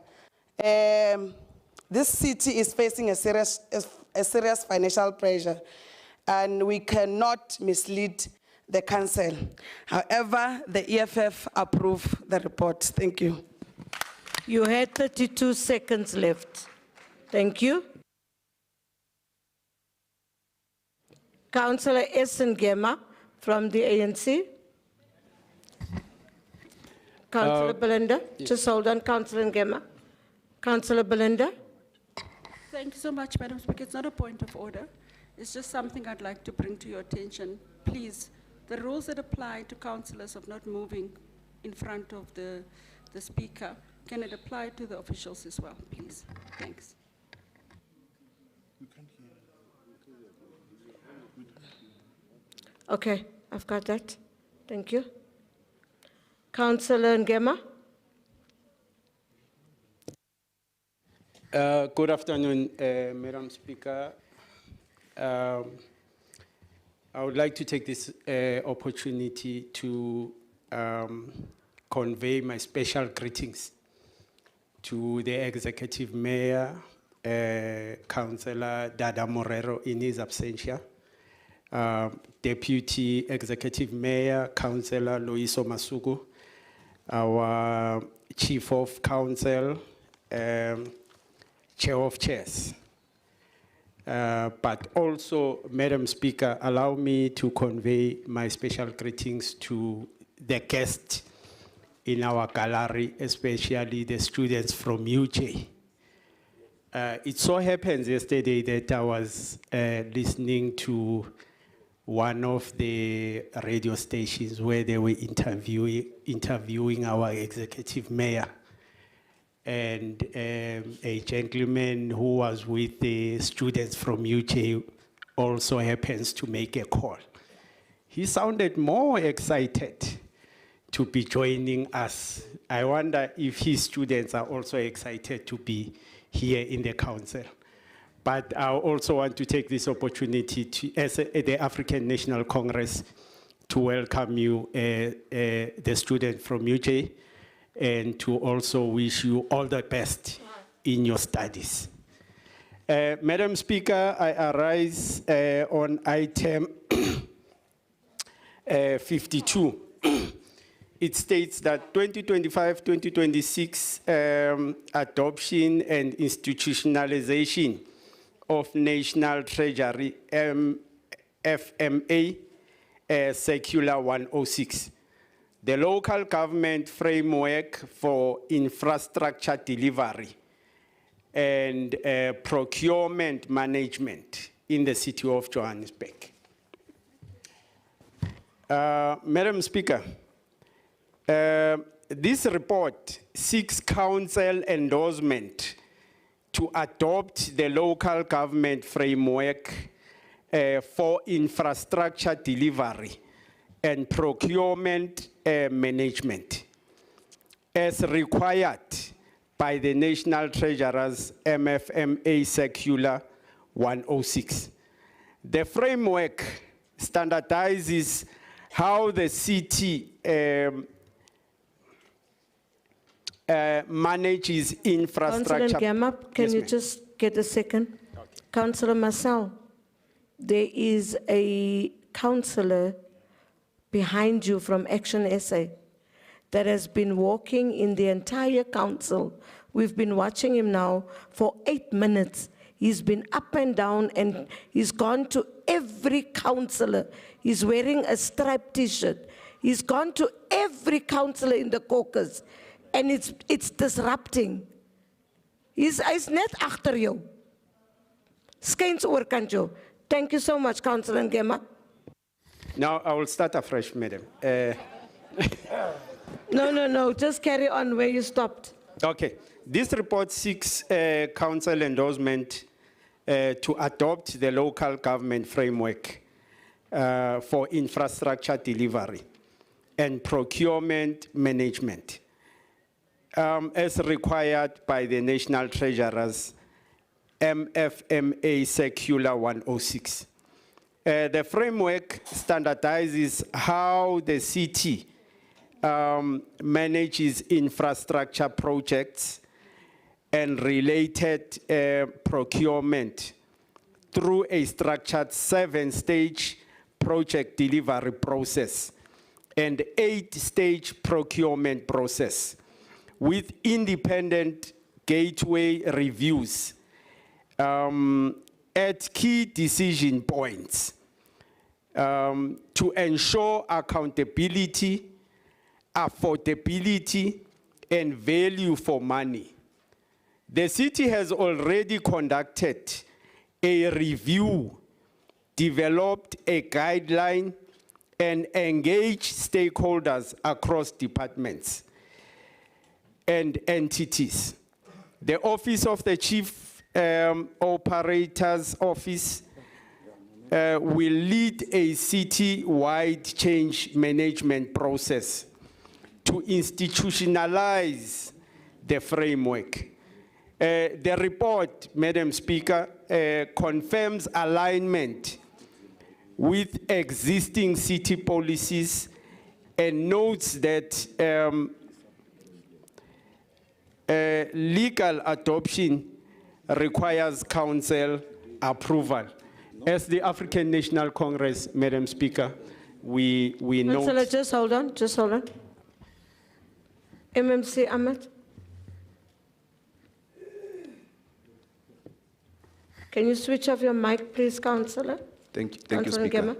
This city is facing a serious financial pressure, and we cannot mislead the council. However, the EFF approve the report. Thank you. You had 32 seconds left. Thank you. Councillor Essengema from the ANC. Councillor Belinda. Yes. Just hold on, Councillor Ngema. Councillor Belinda. Thank you so much, Madam Speaker. It's not a point of order. It's just something I'd like to bring to your attention. Please, the rules that apply to councillors of not moving in front of the speaker, can it apply to the officials as well, please? Thanks. Okay, I've got that. Thank you. Councillor Ngema. Good afternoon, Madam Speaker. I would like to take this opportunity to convey my special greetings to the Executive Mayor, Councillor Dada Morero in his absentia, Deputy Executive Mayor, Councillor Loiso Masuku, our Chief of Council, Chair of Chairs. But also, Madam Speaker, allow me to convey my special greetings to the guests in our gallery, especially the students from UJ. It so happens yesterday that I was listening to one of the radio stations where they were interviewing our executive mayor. and a gentleman who was with the students from UJ also happens to make a call. He sounded more excited to be joining us. I wonder if his students are also excited to be here in the council. But I also want to take this opportunity to, as the African National Congress, to welcome you, the student from UJ, and to also wish you all the best in your studies. Madam Speaker, I arise on item 52. It states that 2025-2026 adoption and institutionalization of National Treasury FMA Circular 106. The local government framework for infrastructure delivery and procurement management in the city of Johannesburg. Madam Speaker, this report seeks council endorsement to adopt the local government framework for infrastructure delivery and procurement management as required by the National Treasurer's MFMA Circular 106. The framework standardizes how the city manages infrastructure. Councillor Gamma, can you just get a second? Okay. Councillor Marcel, there is a councillor behind you from Action SA that has been walking in the entire council. We've been watching him now for 8 minutes. He's been up and down and he's gone to every councillor. He's wearing a striped t-shirt. He's gone to every councillor in the caucus. And it's disrupting. He's net achter jou. Skyns oorkant jou. Thank you so much, Councillor Ngema. Now I will start afresh, madam. No, just carry on where you stopped. Okay, this report seeks council endorsement to adopt the local government framework for infrastructure delivery and procurement management as required by the National Treasurer's MFMA Circular 106. The framework standardizes how the city manages infrastructure projects and related procurement through a structured 7-stage project delivery process and 8-stage procurement process with independent gateway reviews at key decision points to ensure accountability, affordability, and value for money. The city has already conducted a review, developed a guideline, and engaged stakeholders across departments and entities. The Office of the Chief Operator's Office will lead a city-wide change management process to institutionalize the framework. The report, Madam Speaker, confirms alignment with existing city policies and notes that legal adoption requires council approval. As the African National Congress, Madam Speaker, we note... Councillor, just hold on. MMC Ahmed. Can you switch off your mic, please, Councillor? Thank you, Speaker. Ngema.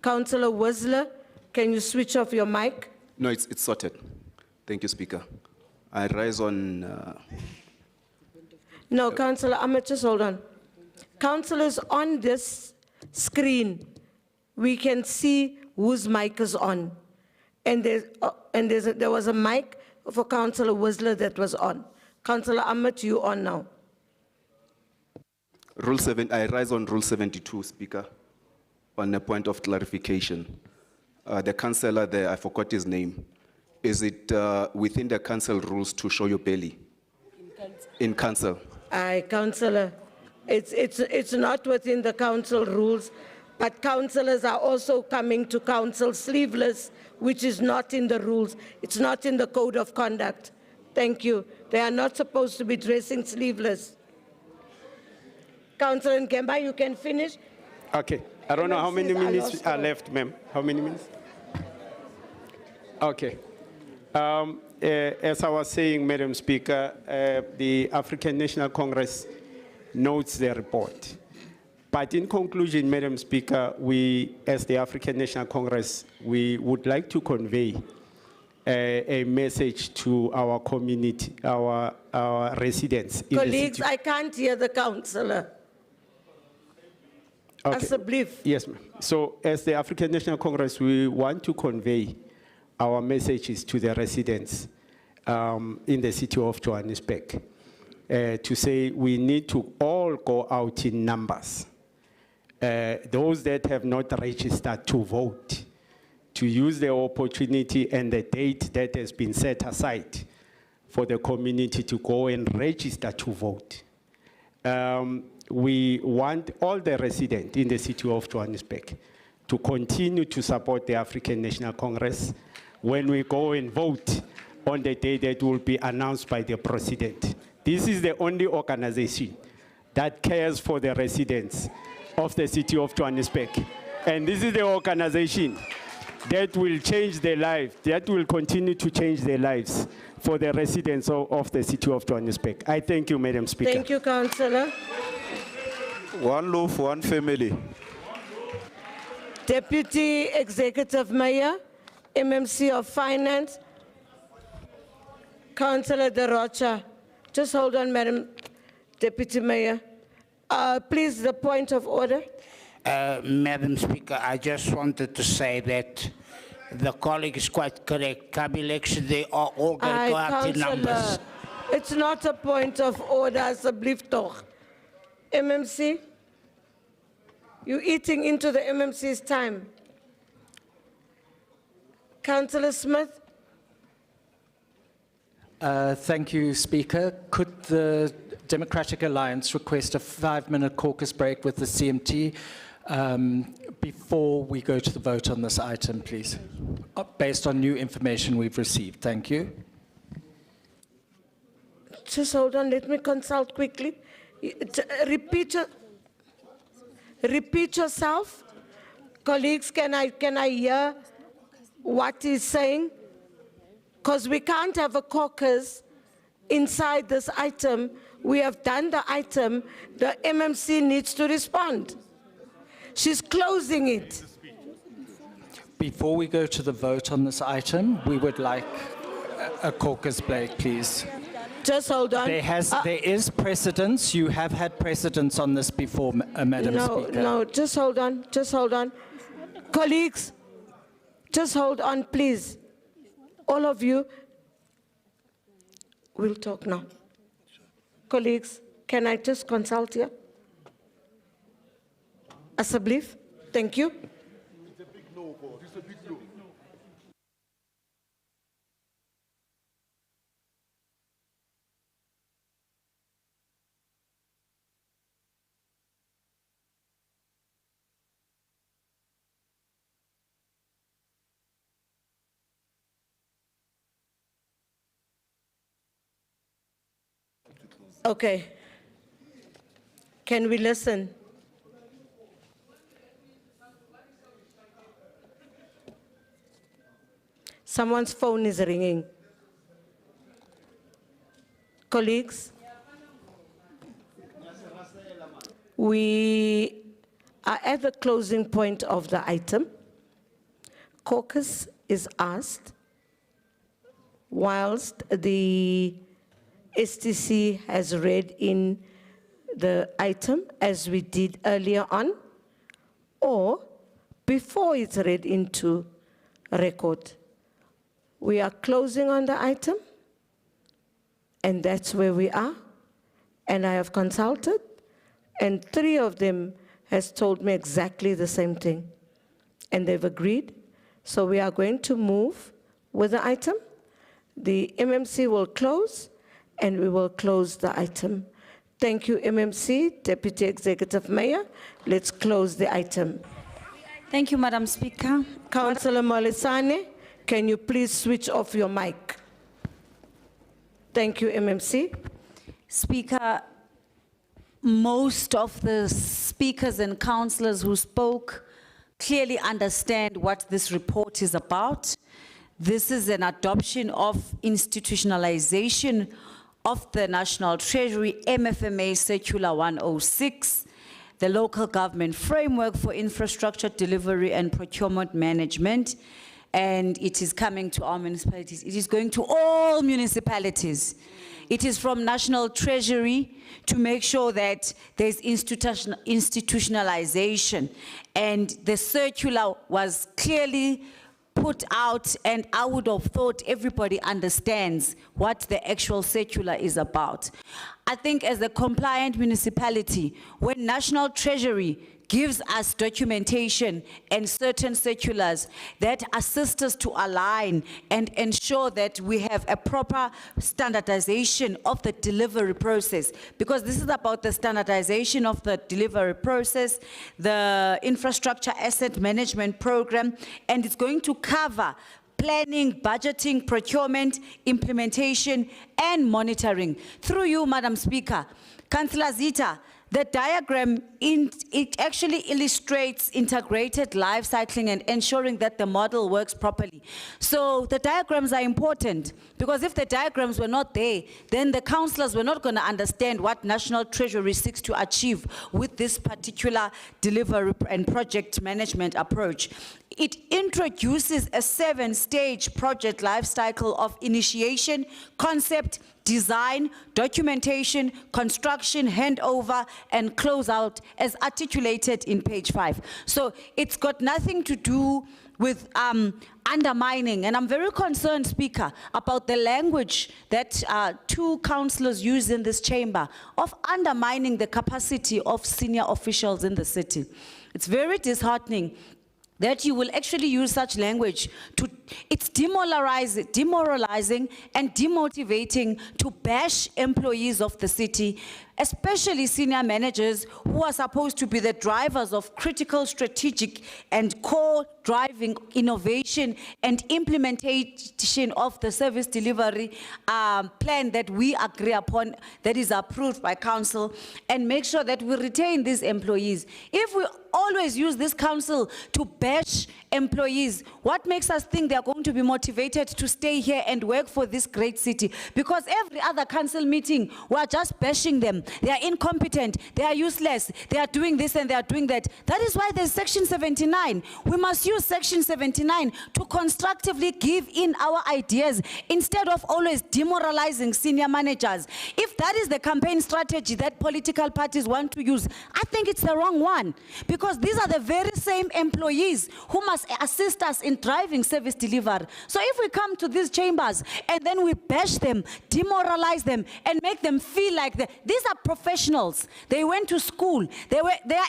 Councillor Whistler, can you switch off your mic? No, it's sorted. Thank you, Speaker. I rise on... No, Councillor Ahmed, just hold on. Councillors, on this screen, we can see whose mic is on. And there was a mic for Councillor Whistler that was on. Councillor Ahmed, you on now. I rise on Rule 72, Speaker, on a point of clarification. The councillor there, I forgot his name. Is it within the council rules to show your belly? In council? Aye, councillor, it's not within the council rules, but councillors are also coming to council sleeveless, which is not in the rules. It's not in the code of conduct. Thank you. They are not supposed to be dressing sleeveless. Councillor Nkemba, you can finish. Okay. I don't know how many minutes are left, ma'am. How many minutes? Okay. As I was saying, Madam Speaker, the African National Congress notes the report. But in conclusion, Madam Speaker, we, as the African National Congress, we would like to convey a message to our community, our residents. in the Colleagues, city. I can't hear the councillor. As a brief. Yes, ma'am. So as the African National Congress, we want to convey our messages to the residents in the city of Johannesburg to say we need to all go out in numbers. Those that have not registered to vote, to use the opportunity and the date that has been set aside for the community to go and register to vote. We want all the residents in the city of Johannesburg to continue to support the African National Congress when we go and vote on the day that will be announced by the president. This is the only organization that cares for the residents of the city of Johannesburg. And this is the organization that will change their life, that will continue to change their lives for the residents of the city of Johannesburg. I thank you, Madam Speaker. Thank you, Councillor. One loaf, one family. Deputy Executive Mayor, MMC of Finance, Councillor De Rocha. Just hold on, Madam Deputy Mayor. Please, the point of order. Madam Speaker, I just wanted to say that the colleague is quite correct. Come election, they are all going to go out in numbers. It's not a point of order, asseblief toch. MMC, you're eating into the MMC's time. Councillor Smith. Thank you, Speaker. Could the Democratic Alliance request a 5-minute caucus break with the CMT before we go to the vote on this item, please? Based on new information we've received. Thank you. Just hold on, let me consult quickly. Repeat yourself. Colleagues, can I hear what he's saying? Because we can't have a caucus inside this item. We have done the item. The MMC needs to respond. She's closing it. Before we go to the vote on this item, we would like a caucus break, please. Just hold on. There is precedence. You have had precedence on this before, Madam Speaker. No, just hold on, just hold on. Colleagues, just hold on, please. All of you, we'll talk now. Colleagues, can I just consult here? Asseblief, thank you. It's a big no, God. It's a big no. Okay. Can we listen? Someone's phone is ringing. Colleagues, we are at the closing point of the item. Caucus is asked whilst the STC has read in the item as we did earlier on, or before it's read into record. We are closing on the item, And that's where we are. And I have consulted, and 3 of them has told me exactly the same thing. And they've agreed. So we are going to move with the item. The MMC will close, and we will close the item. Thank you, MMC, Deputy Executive Mayor. Let's close the item. Thank you, Madam Speaker. Councillor Molisane, can you please switch off your mic? Thank you, MMC. Speaker, most of the speakers and councillors who spoke clearly understand what this report is about. This is an adoption of institutionalization of the National Treasury MFMA Circular 106, the Local Government Framework for Infrastructure Delivery and Procurement Management, and it is coming to our municipalities. It is going to all municipalities. It is from National Treasury to make sure that there's institutionalization. And the circular was clearly put out, and I would have thought everybody understands what the actual circular is about. I think as a compliant municipality, when National Treasury gives us documentation and certain circulars that assist us to align and ensure that we have a proper standardization of the delivery process, because this is about the standardization of the delivery process, the infrastructure asset management program, and it's going to cover planning, budgeting, procurement, implementation, and monitoring. Through you, Madam Speaker, Councillor Zita, the diagram, it actually illustrates integrated life cycling and ensuring that the model works properly. So the diagrams are important, because if the diagrams were not there, then the councillors were not going to understand what National Treasury seeks to achieve with this particular delivery and project management approach. It introduces a 7-stage project life cycle of initiation, concept, design, documentation, construction, handover, and closeout as articulated in page 5. So it's got nothing to do with undermining, and I'm very concerned, Speaker, about the language that 2 councillors use in this chamber of undermining the capacity of senior officials in the city. It's very disheartening that you will actually use such language to, it's demoralizing and demotivating to bash employees of the city, especially senior managers who are supposed to be the drivers of critical strategic and core driving innovation and implementation of the service delivery plan that we agree upon, that is approved by council, and make sure that we retain these employees. If we always use this council to bash employees, what makes us think they're going to be motivated to stay here and work for this great city? Because every other council meeting, we're just bashing them. They are incompetent, they are useless, they are doing this and they are doing that. That is why there's Section 79. We must use Section 79 to constructively give in our ideas instead of always demoralizing senior managers. If that is the campaign strategy that political parties want to use, I think it's the wrong one, because these are the very same employees who must assist us in driving service delivery. So if we come to these chambers and then we bash them, demoralize them, and make them feel like these are professionals. They went to school. Their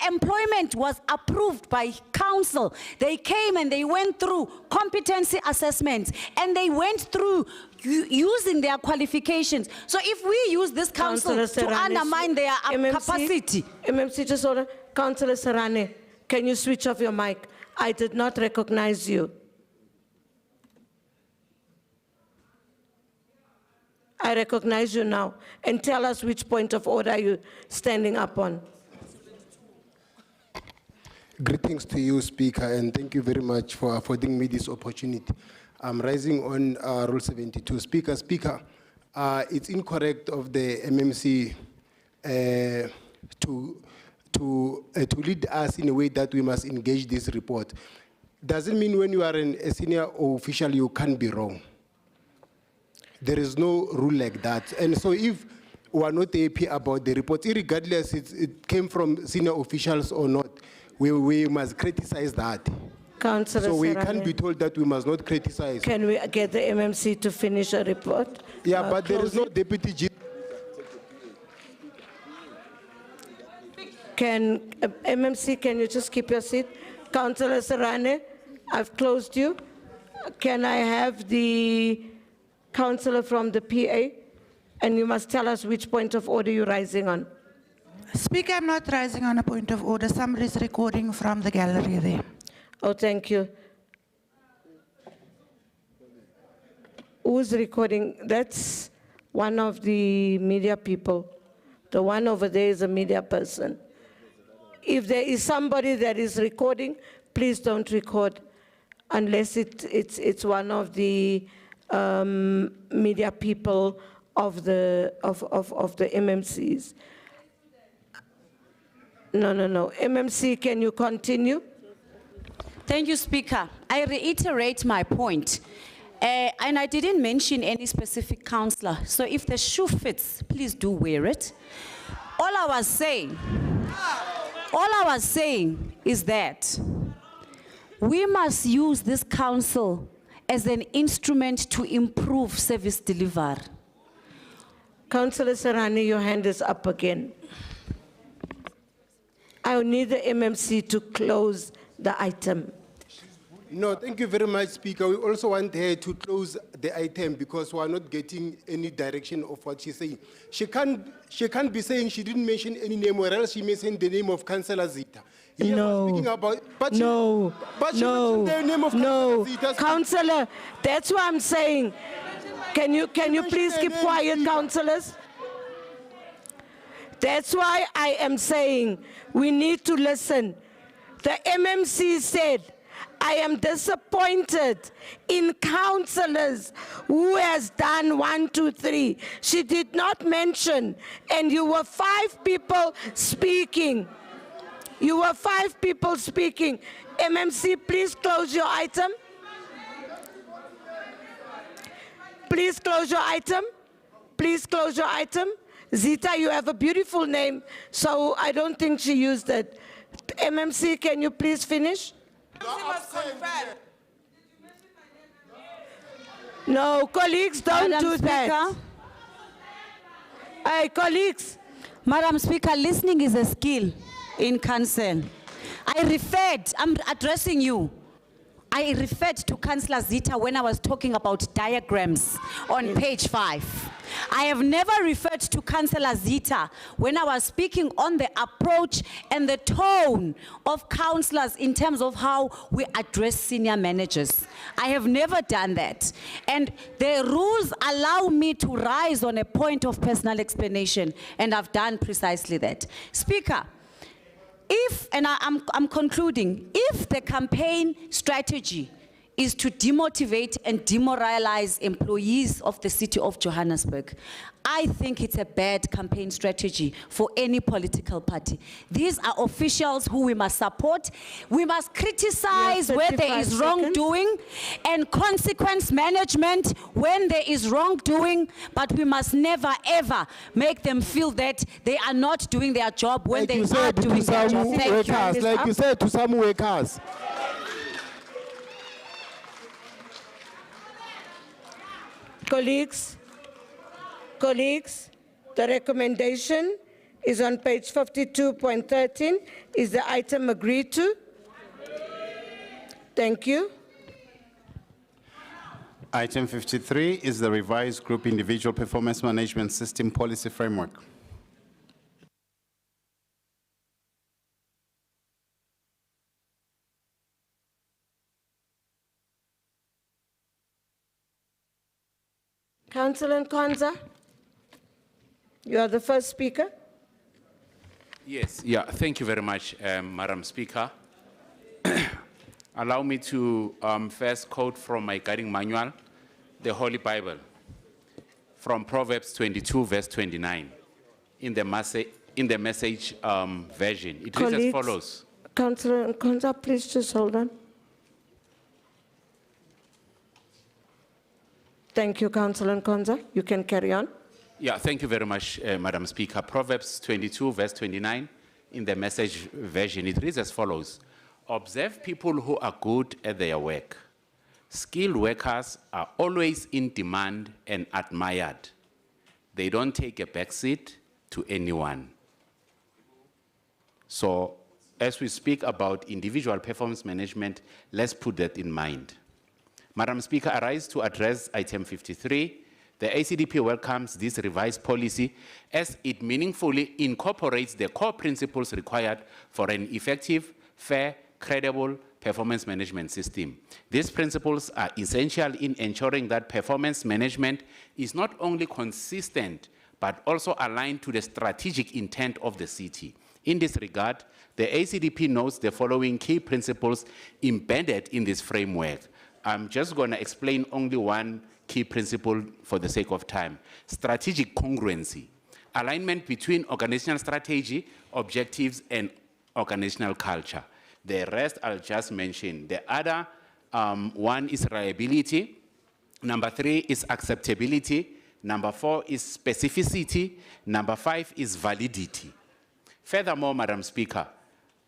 employment was approved by council. They came and they went through competency assessments, and they went through using their qualifications. So if we use this council to undermine their capacity. MMC, just hold on. Councillor Serrane, can you switch off your mic? I did not recognize you. I recognize you now. And tell us which point of order you're standing up on. Greetings to you, Speaker, and thank you very much for affording me this opportunity. I'm rising on Rule 72. Speaker, it's incorrect of the MMC to lead us in a way that we must engage this report. Doesn't mean when you are a senior official you can't be wrong. There is no rule like that. And so if we are not happy about the report, regardless it came from senior officials or not, we must criticize that. Councillor So we Serrane, can't be told that we must not criticize. can we get the MMC to finish a report? Yeah, but there is no deputy G. MMC, can you just keep your seat? Councillor Serrane, I've closed you. Can I have the councillor from the PA? And you must tell us which point of order you're rising on. Speaker, I'm not rising on a point of order. Somebody's recording from the gallery there. Oh, thank you. Who's recording? That's one of the media people. The one over there is a media person. If there is somebody that is recording, please don't record unless it's one of the media people of the MMCs. No. MMC, can you continue? Thank you, Speaker. I reiterate my point. And I didn't mention any specific councillor. So if the shoe fits, please do wear it. All I was saying is that we must use this council as an instrument to improve service delivery. Councillor Serrani, your hand is up again. I need the MMC to close the item. No, thank you very much, Speaker. We also want her to close the item because we are not getting any direction of what she's saying. She can't be saying she didn't mention any name, or else she mentioned the name of Councillor Zita. No, Speaking about, but no, she mentioned the name of no. Zita. Councillor, that's what I'm saying. Can you please keep quiet, councillors? That's why I am saying we need to listen. The MMC said, I am disappointed in councillors who has done 1, 2, 3. She did not mention, and you were 5 people speaking. You were 5 people speaking. MMC, please close your item. Please close your item. Please close your item. Zita, you have a beautiful name, so I don't think she used it. MMC, can you please finish? No, colleagues, don't do that. Hey, colleagues. Madam Speaker, listening is a skill in council. I'm addressing you. I referred to Councillor Zita when I was talking about diagrams on page 5. I have never referred to Councillor Zita when I was speaking on the approach and the tone of councillors in terms of how we address senior managers. I have never done that. And the rules allow me to rise on a point of personal explanation, and I've done precisely that. Speaker, I'm concluding, if the campaign strategy is to demotivate and demoralize employees of the city of Johannesburg, I think it's a bad campaign strategy for any political party. These are officials who we must support. We must criticize where there is wrongdoing and consequence management when there is wrongdoing, but we must never ever make them feel that they are not doing their job when they are doing their job. Like you said to some workers. Colleagues, the recommendation is on page 52.13. Is the item agreed to? Thank you. Item 53 is the revised group individual performance management system policy framework. Councillor Nkonza, you are the first speaker. Yes, thank you very much, Madam Speaker. Allow me to first quote from my guiding manual, the Holy Bible, from Proverbs 22, verse 29, in the message version. It reads as follows. Councillor Nkonza, please just hold on. Thank you, Councillor Nkonza. You can carry on. Thank you very much, Madam Speaker. Proverbs 22, verse 29, in the message version, it reads as follows. Observe people who are good at their work. Skilled workers are always in demand and admired. They don't take a backseat to anyone. So, as we speak about individual performance management, let's put that in mind. Madam Speaker, I rise to address item 53. The ACDP welcomes this revised policy as it meaningfully incorporates the core principles required for an effective, fair, credible performance management system. These principles are essential in ensuring that performance management is not only consistent, but also aligned to the strategic intent of the city. In this regard, the ACDP notes the following key principles embedded in this framework. I'm just going to explain only one key principle for the sake of time. Strategic congruency, alignment between organizational strategy, objectives, and organizational culture. The rest I'll just mention. The other one is reliability. Number 3 is acceptability. Number 4 is specificity. Number 5 is validity. Furthermore, Madam Speaker,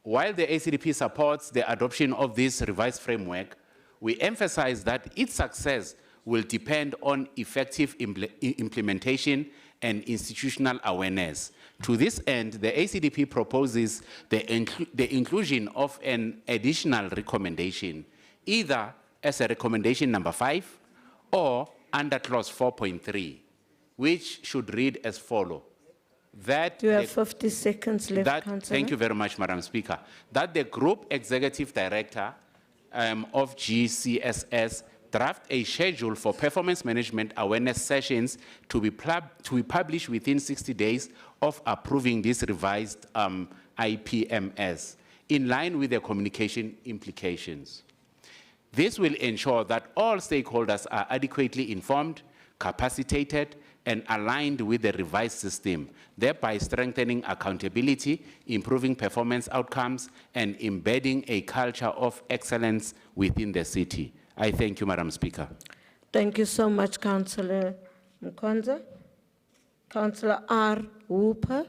while the ACDP supports the adoption of this revised framework, we emphasize that its success will depend on effective implementation and institutional awareness. To this end, the ACDP proposes the inclusion of an additional recommendation, either as a recommendation number 5 or under clause 4.3, which should read as follows. That you have 50 seconds left, Councillor. Thank you very much, Madam Speaker. That the Group Executive Director of GCSS draft a schedule for performance management awareness sessions to be published within 60 days of approving this revised IPMS, in line with the communication implications. This will ensure that all stakeholders are adequately informed, capacitated, and aligned with the revised system, thereby strengthening accountability, improving performance outcomes, and embedding a culture of excellence within the city. I thank you, Madam Speaker. Thank you so much, Councillor Mkonza. Councillor R. Hooper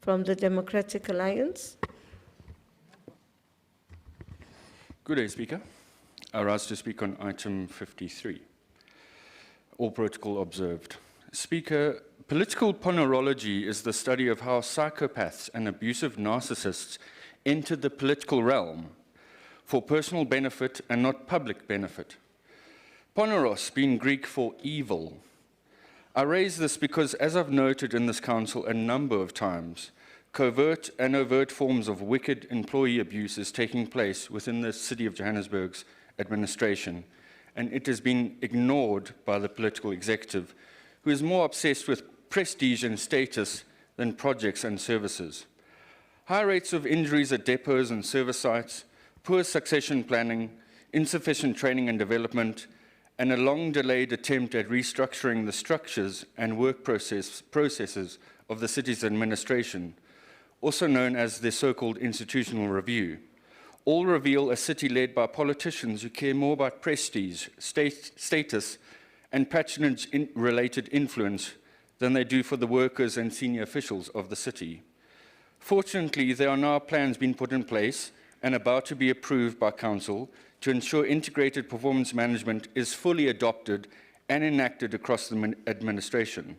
from the Democratic Alliance. Good day, Speaker. I rise to speak on item 53. All protocol observed. Speaker, political ponerology is the study of how psychopaths and abusive narcissists enter the political realm for personal benefit and not public benefit. Poneros being Greek for evil. I raise this because, as I've noted in this council a number of times, covert and overt forms of wicked employee abuse is taking place within the City of Johannesburg's administration, and it has been ignored by the political executive, who is more obsessed with prestige and status than projects and services. High rates of injuries at depots and service sites, poor succession planning, insufficient training and development, and a long-delayed attempt at restructuring the structures and work processes of the city's administration, also known as the so-called institutional review, all reveal a city led by politicians who care more about prestige, status, and patronage-related influence than they do for the workers and senior officials of the city. Fortunately, there are now plans being put in place and about to be approved by Council to ensure integrated performance management is fully adopted and enacted across the administration.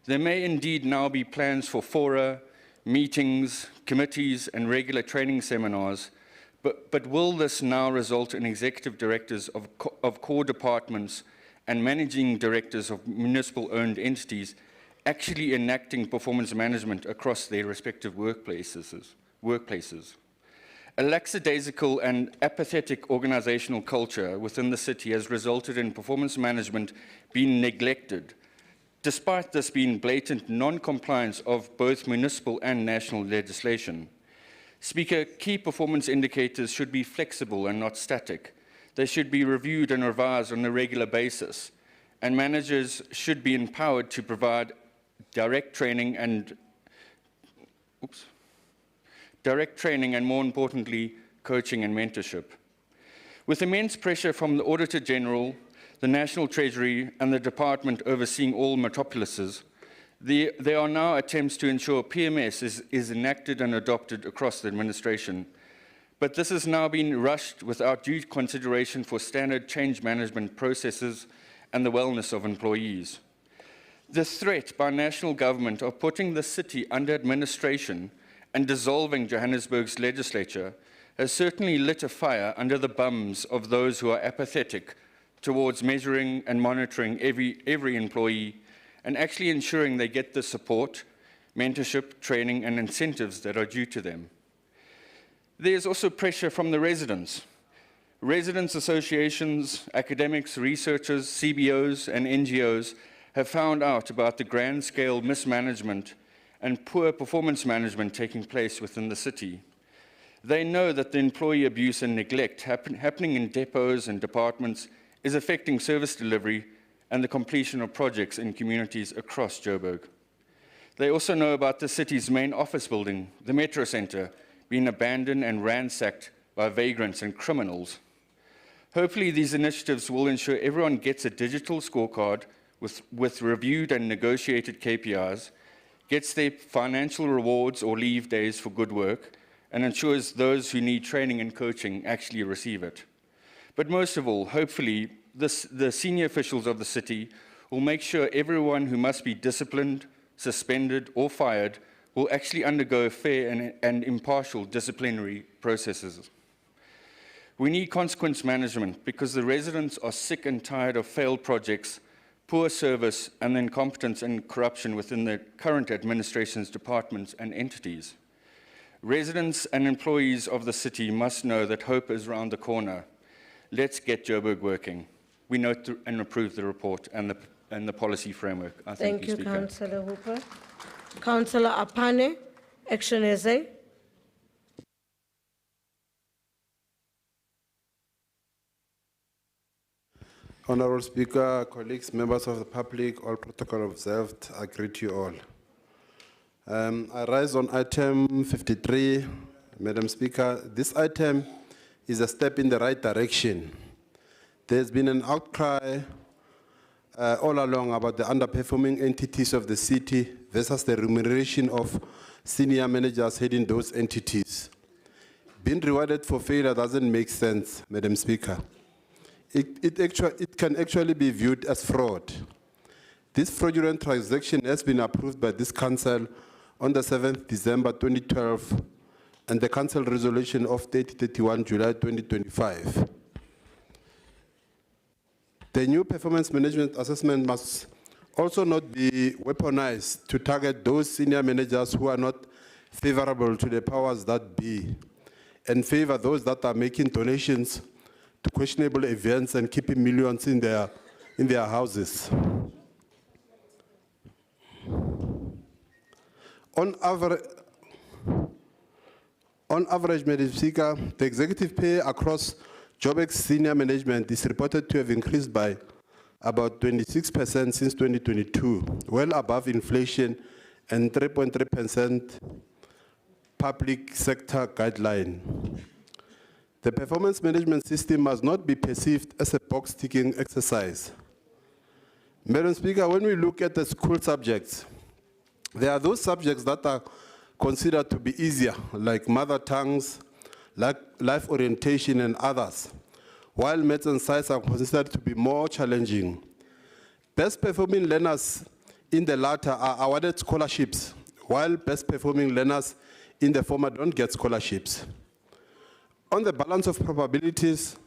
There may indeed now be plans for fora, meetings, committees, and regular training seminars, but will this now result in executive directors of core departments and managing directors of municipal-owned entities actually enacting performance management across their respective workplaces? A lackadaisical and apathetic organizational culture within the city has resulted in performance management being neglected, despite this being blatant non-compliance of both municipal and national legislation. Speaker, key performance indicators should be flexible and not static. They should be reviewed and revised on a regular basis, and managers should be empowered to provide direct training and, more importantly, coaching and mentorship. With immense pressure from the Auditor General, the National Treasury, and the department overseeing all metropolises, there are now attempts to ensure PMS is enacted and adopted across the administration. But this has now been rushed without due consideration for standard change management processes and the wellness of employees. The threat by national government of putting the city under administration and dissolving Johannesburg's legislature has certainly lit a fire under the bums of those who are apathetic towards measuring and monitoring every employee and actually ensuring they get the support, mentorship, training, and incentives that are due to them. There's also pressure from the residents. Residents associations, academics, researchers, CBOs, and NGOs have found out about the grand-scale mismanagement and poor performance management taking place within the city. They know that the employee abuse and neglect happening in depots and departments is affecting service delivery and the completion of projects in communities across Joburg. They also know about the city's main office building, the Metro Centre, being abandoned and ransacked by vagrants and criminals. Hopefully these initiatives will ensure everyone gets a digital scorecard with reviewed and negotiated KPIs, gets their financial rewards or leave days for good work, and ensures those who need training and coaching actually receive it. But most of all, hopefully, the senior officials of the city will make sure everyone who must be disciplined, suspended, or fired will actually undergo fair and impartial disciplinary processes. We need consequence management because the residents are sick and tired of failed projects, poor service, and incompetence and corruption within the current administration's departments and entities. Residents and employees of the city must know that hope is around the corner. Let's get Joburg working. We note and approve the report and the policy framework. I thank you, Speaker. Councillor Hooper. Councillor Apane, Action SA. Honourable Speaker, colleagues, members of the public, all protocol observed, I greet you all. I rise on item 53, Madam Speaker. This item is a step in the right direction. There's been an outcry all along about the underperforming entities of the city versus the remuneration of senior managers heading those entities. Being rewarded for failure doesn't make sense, Madam Speaker. It can actually be viewed as fraud. This fraudulent transaction has been approved by this council on the 7th December 2012 and the council resolution of 30-31 July 2025. The new performance management assessment must also not be weaponized to target those senior managers who are not favorable to the powers that be and favor those that are making donations to questionable events and keeping millions in their houses. On average, Madam Speaker, the executive pay across Joburg's senior management is reported to have increased by about 26% since 2022, well above inflation and 3.3% public sector guideline. The performance management system must not be perceived as a box-ticking exercise. Madam Speaker, when we look at the school subjects, there are those subjects that are considered to be easier, like mother tongues, like life orientation and others, while maths and science are considered to be more challenging. Best performing learners in the latter are awarded scholarships, while best performing learners in the former don't get scholarships. On the balance of probabilities,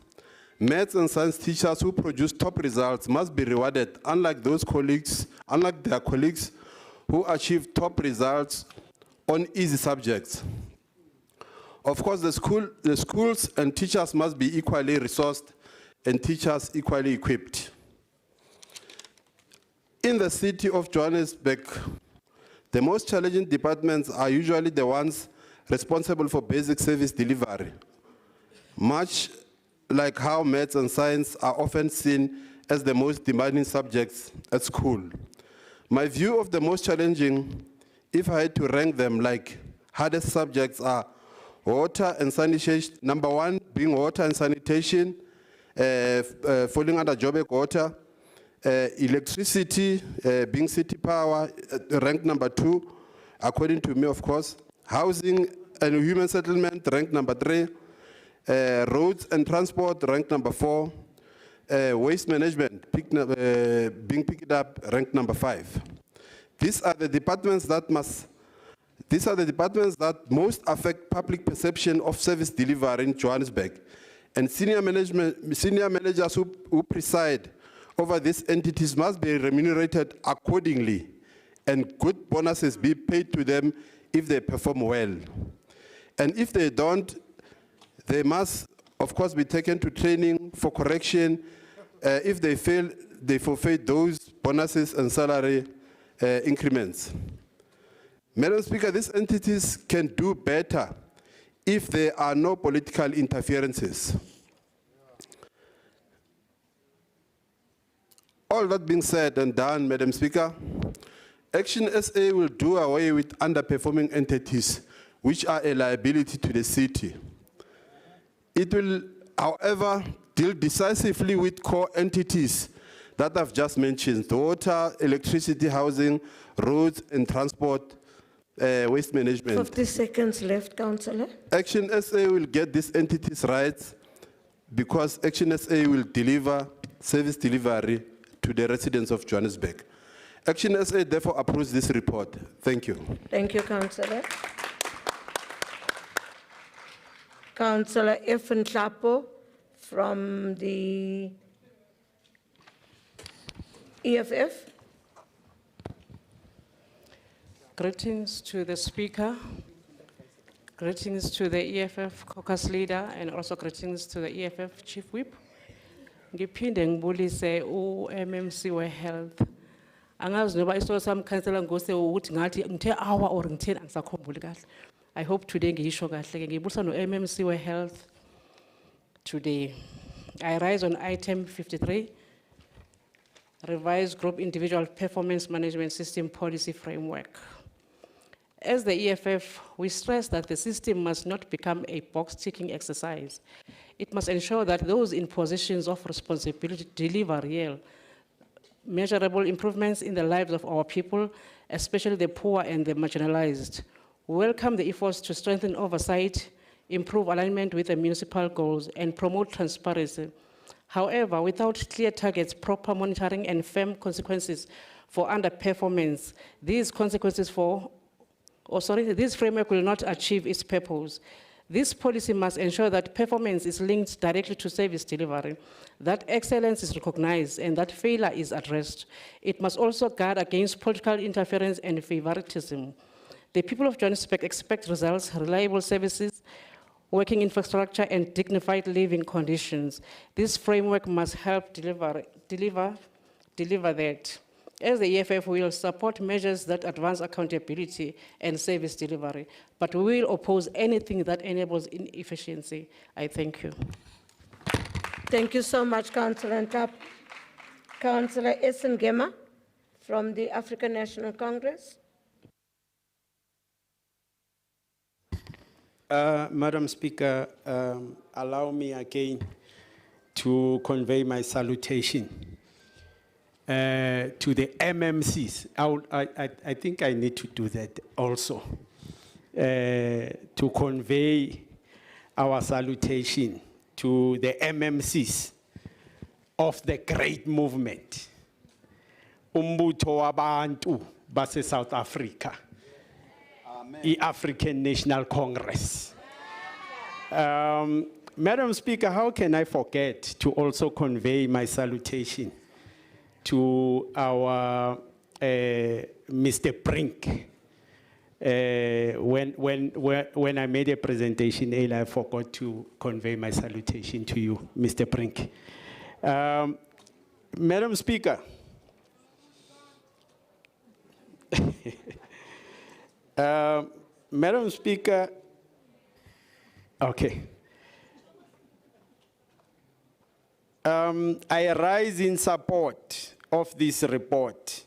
maths and science teachers who produce top results must be rewarded, unlike their colleagues who achieve top results on easy subjects. Of course, the schools and teachers must be equally resourced and teachers equally equipped. In the city of Johannesburg, the most challenging departments are usually the ones responsible for basic service delivery, much like how maths and science are often seen as the most demanding subjects at school. My view of the most challenging, if I had to rank them like hardest subjects, are water and sanitation, number one being water and sanitation, falling under Joburg water, electricity being city power, ranked number two, according to me of course, housing and human settlement ranked number three, Roads and transport, ranked number 4. Waste management, being picked up, ranked number 5. These are the departments that most affect public perception of service delivery in Johannesburg. And senior managers who preside over these entities must be remunerated accordingly, and good bonuses be paid to them if they perform well. And if they don't, they must, of course, be taken to training for correction. If they fail, they forfeit those bonuses and salary increments. Madam Speaker, these entities can do better if there are no political interferences. All that being said and done, Madam Speaker, Action SA will do away with underperforming entities which are a liability to the city. It will, however, deal decisively with core entities that I've just mentioned: water, electricity, housing, roads and transport, waste management. 50 seconds left, Councillor. Action SA will get these entities' rights because Action SA will deliver service delivery to the residents of Johannesburg. Action SA therefore approves this report. Thank you. Thank you, Councillor. Councillor Effenhlapo from the EFF. Greetings to the Speaker, greetings to the EFF caucus leader, and also greetings to the EFF Chief Whip. Ngiphinde ngibulise u-MMC we-Health. Angazi noba isolo sami councillor ngose ukuthi ngathi ngithe hour or ngitheni angisakhumbuli kahle. I hope today ngiyisho kahle. Ngibulisa no-MMC we-Health today. I rise on item 53, revised group individual performance management system policy framework. As the EFF, we stress that the system must not become a box-ticking exercise. It must ensure that those in positions of responsibility deliver real, measurable improvements in the lives of our people, especially the poor and the marginalized. We welcome the efforts to strengthen oversight, improve alignment with the municipal goals, and promote transparency. However, without clear targets, proper monitoring, and firm consequences for underperformance, this framework will not achieve its purpose. This policy must ensure that performance is linked directly to service delivery, that excellence is recognized, and that failure is addressed. It must also guard against political interference and favoritism. The people of Johannesburg expect results, reliable services, working infrastructure, and dignified living conditions. This framework must help deliver that. As the EFF, we will support measures that advance accountability and service delivery, but we will oppose anything that enables inefficiency. I thank you. Thank you so much, Councillor Ntap. Councillor Essengema from the African National Congress. Madam Speaker, allow me again to convey my salutation to the MMCs. I think I need to do that also, to convey our salutation to the MMCs of the great movement, Umbutho wabantu base South Africa, the African National Congress. Madam Speaker, how can I forget to also convey my salutation to our Mr. Brink. When I made a presentation earlier, I forgot to convey my salutation to you, Mr. Brink. Madam Speaker, Madam Speaker, okay. I rise in support of this report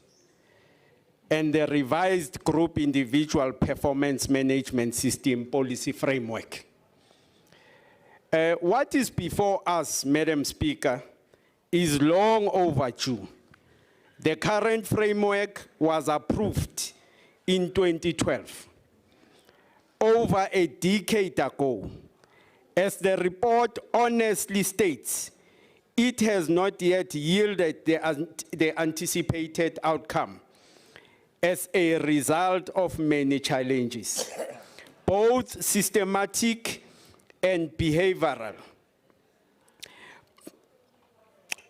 and the revised group individual performance management system policy framework. What is before us, Madam Speaker, is long overdue. The current framework was approved in 2012, over a decade ago, As the report honestly states, it has not yet yielded the anticipated outcome as a result of many challenges, both systematic and behavioral.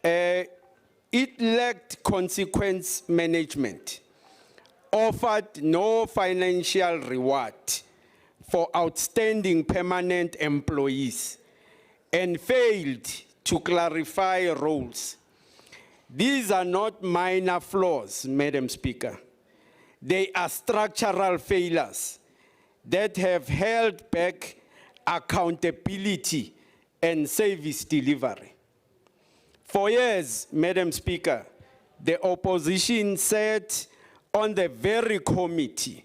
It lacked consequence management, offered no financial reward for outstanding permanent employees, and failed to clarify roles. These are not minor flaws, Madam Speaker. They are structural failures that have held back accountability and service delivery. For years, Madam Speaker, the opposition sat on the very committee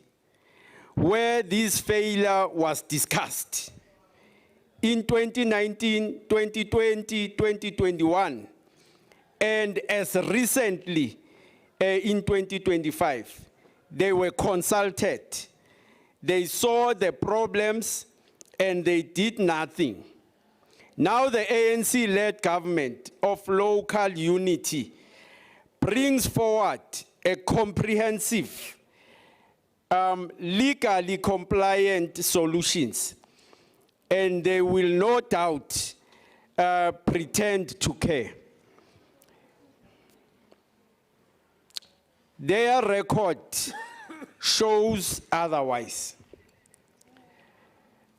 where this failure was discussed. In 2019, 2020, 2021, and as recently in 2025, they were consulted. They saw the problems and they did nothing. Now the ANC-led government of local unity brings forward a comprehensive, legally compliant solutions, and they will no doubt pretend to care. Their record shows otherwise.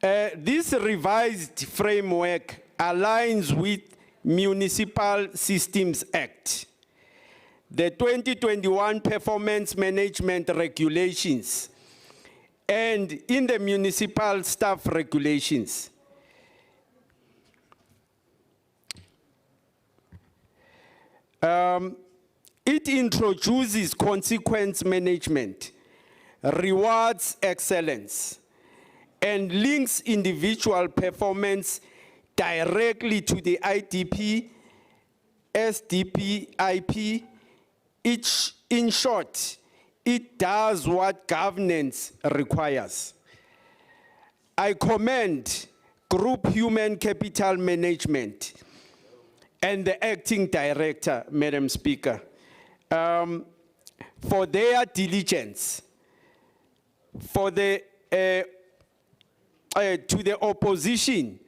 This revised framework aligns with Municipal Systems Act, the 2021 Performance Management Regulations, and in the Municipal Staff Regulations. It introduces consequence management, rewards excellence, and links individual performance directly to the IDP, SDP, IP. In short, it does what governance requires. I commend Group Human Capital Management and the acting director, Madam Speaker, for their diligence, for the to the opposition.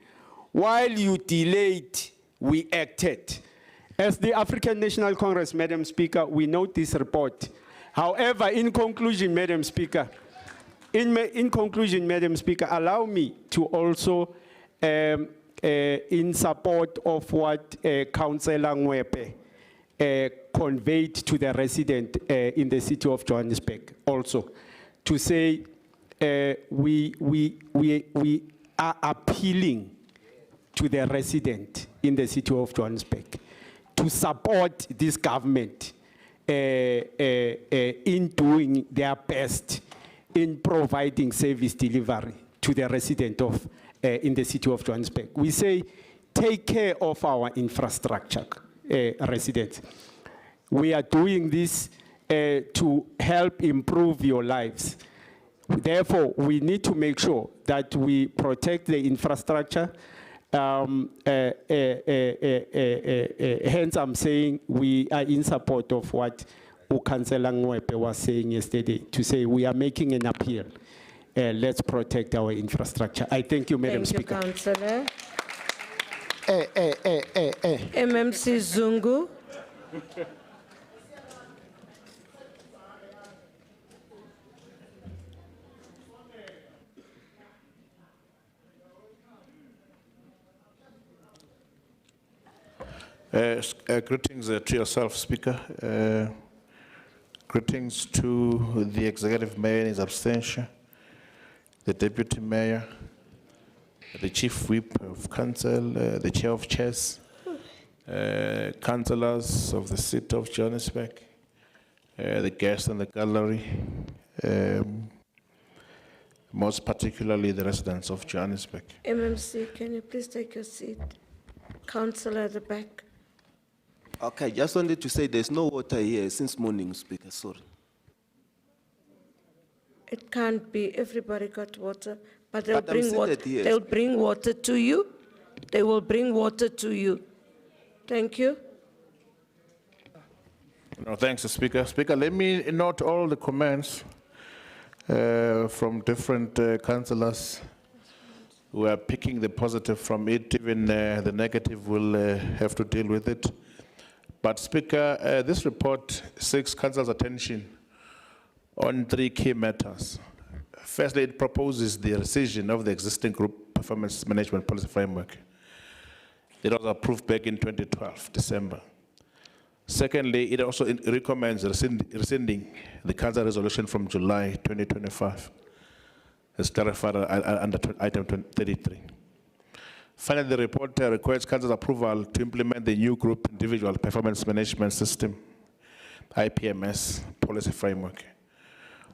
While you delayed, we acted. As the African National Congress, Madam Speaker, we note this report. However, in conclusion, Madam Speaker, allow me to also, in support of what Councillor Ngwepe conveyed to the resident in the city of Johannesburg, also, to say we are appealing to the resident in the city of Johannesburg to support this government in doing their best in providing service delivery to the resident of in the city of Johannesburg. We say, take care of our infrastructure, residents. We are doing this to help improve your lives. Therefore, we need to make sure that we protect the infrastructure. Hence, I'm saying we are in support of what Councillor Ngwepe was saying yesterday, to say we are making an appeal. Let's protect our infrastructure. I thank you, Madam Speaker. Thank you, Councillor. MMC Zungu. Greetings to yourself, Speaker. Greetings to the Executive Mayor in his absentia, the Deputy Mayor, the Chief Whip of Council, the Chair of Chairs, councillors of the City of Johannesburg, the guests in the gallery, most particularly the residents of Johannesburg. MMC, can you please take your seat? Councillor at the back. Okay, just wanted to say there's no water here since morning, Speaker, sorry. It can't be, everybody got water, but they'll But I'm bring water. seated here. They'll bring water to you. They will bring water to you. Thank you. No, thanks, Speaker. Speaker, let me note all the comments from different councillors who are picking the positive from it. Even the negative will have to deal with it. But Speaker, this report seeks council's attention on 3 key matters. Firstly, it proposes the rescission of the existing group performance management policy framework. It was approved back in 2012, December. Secondly, it also recommends rescinding the council resolution from July 2025, as clarified under item 33. Finally, the report requires council's approval to implement the new group individual performance management system, IPMS, policy framework,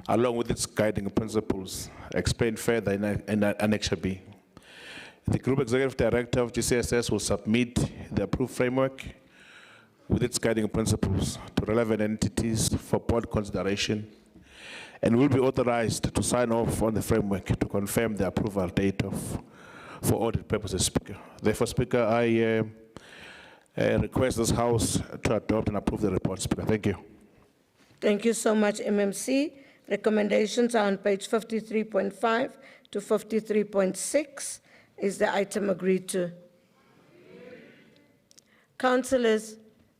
along with its guiding principles, explained further in Annex B. The Group Executive Director of GCSS will submit the approved framework with its guiding principles to relevant entities for board consideration and will be authorized to sign off on the framework to confirm the approval date for audit purposes, Speaker. Therefore, Speaker, I request this House to adopt and approve the report, Speaker. Thank you. Thank you so much, MMC. Recommendations are on page 53.5 to 53.6. Is the item agreed to? Councillors,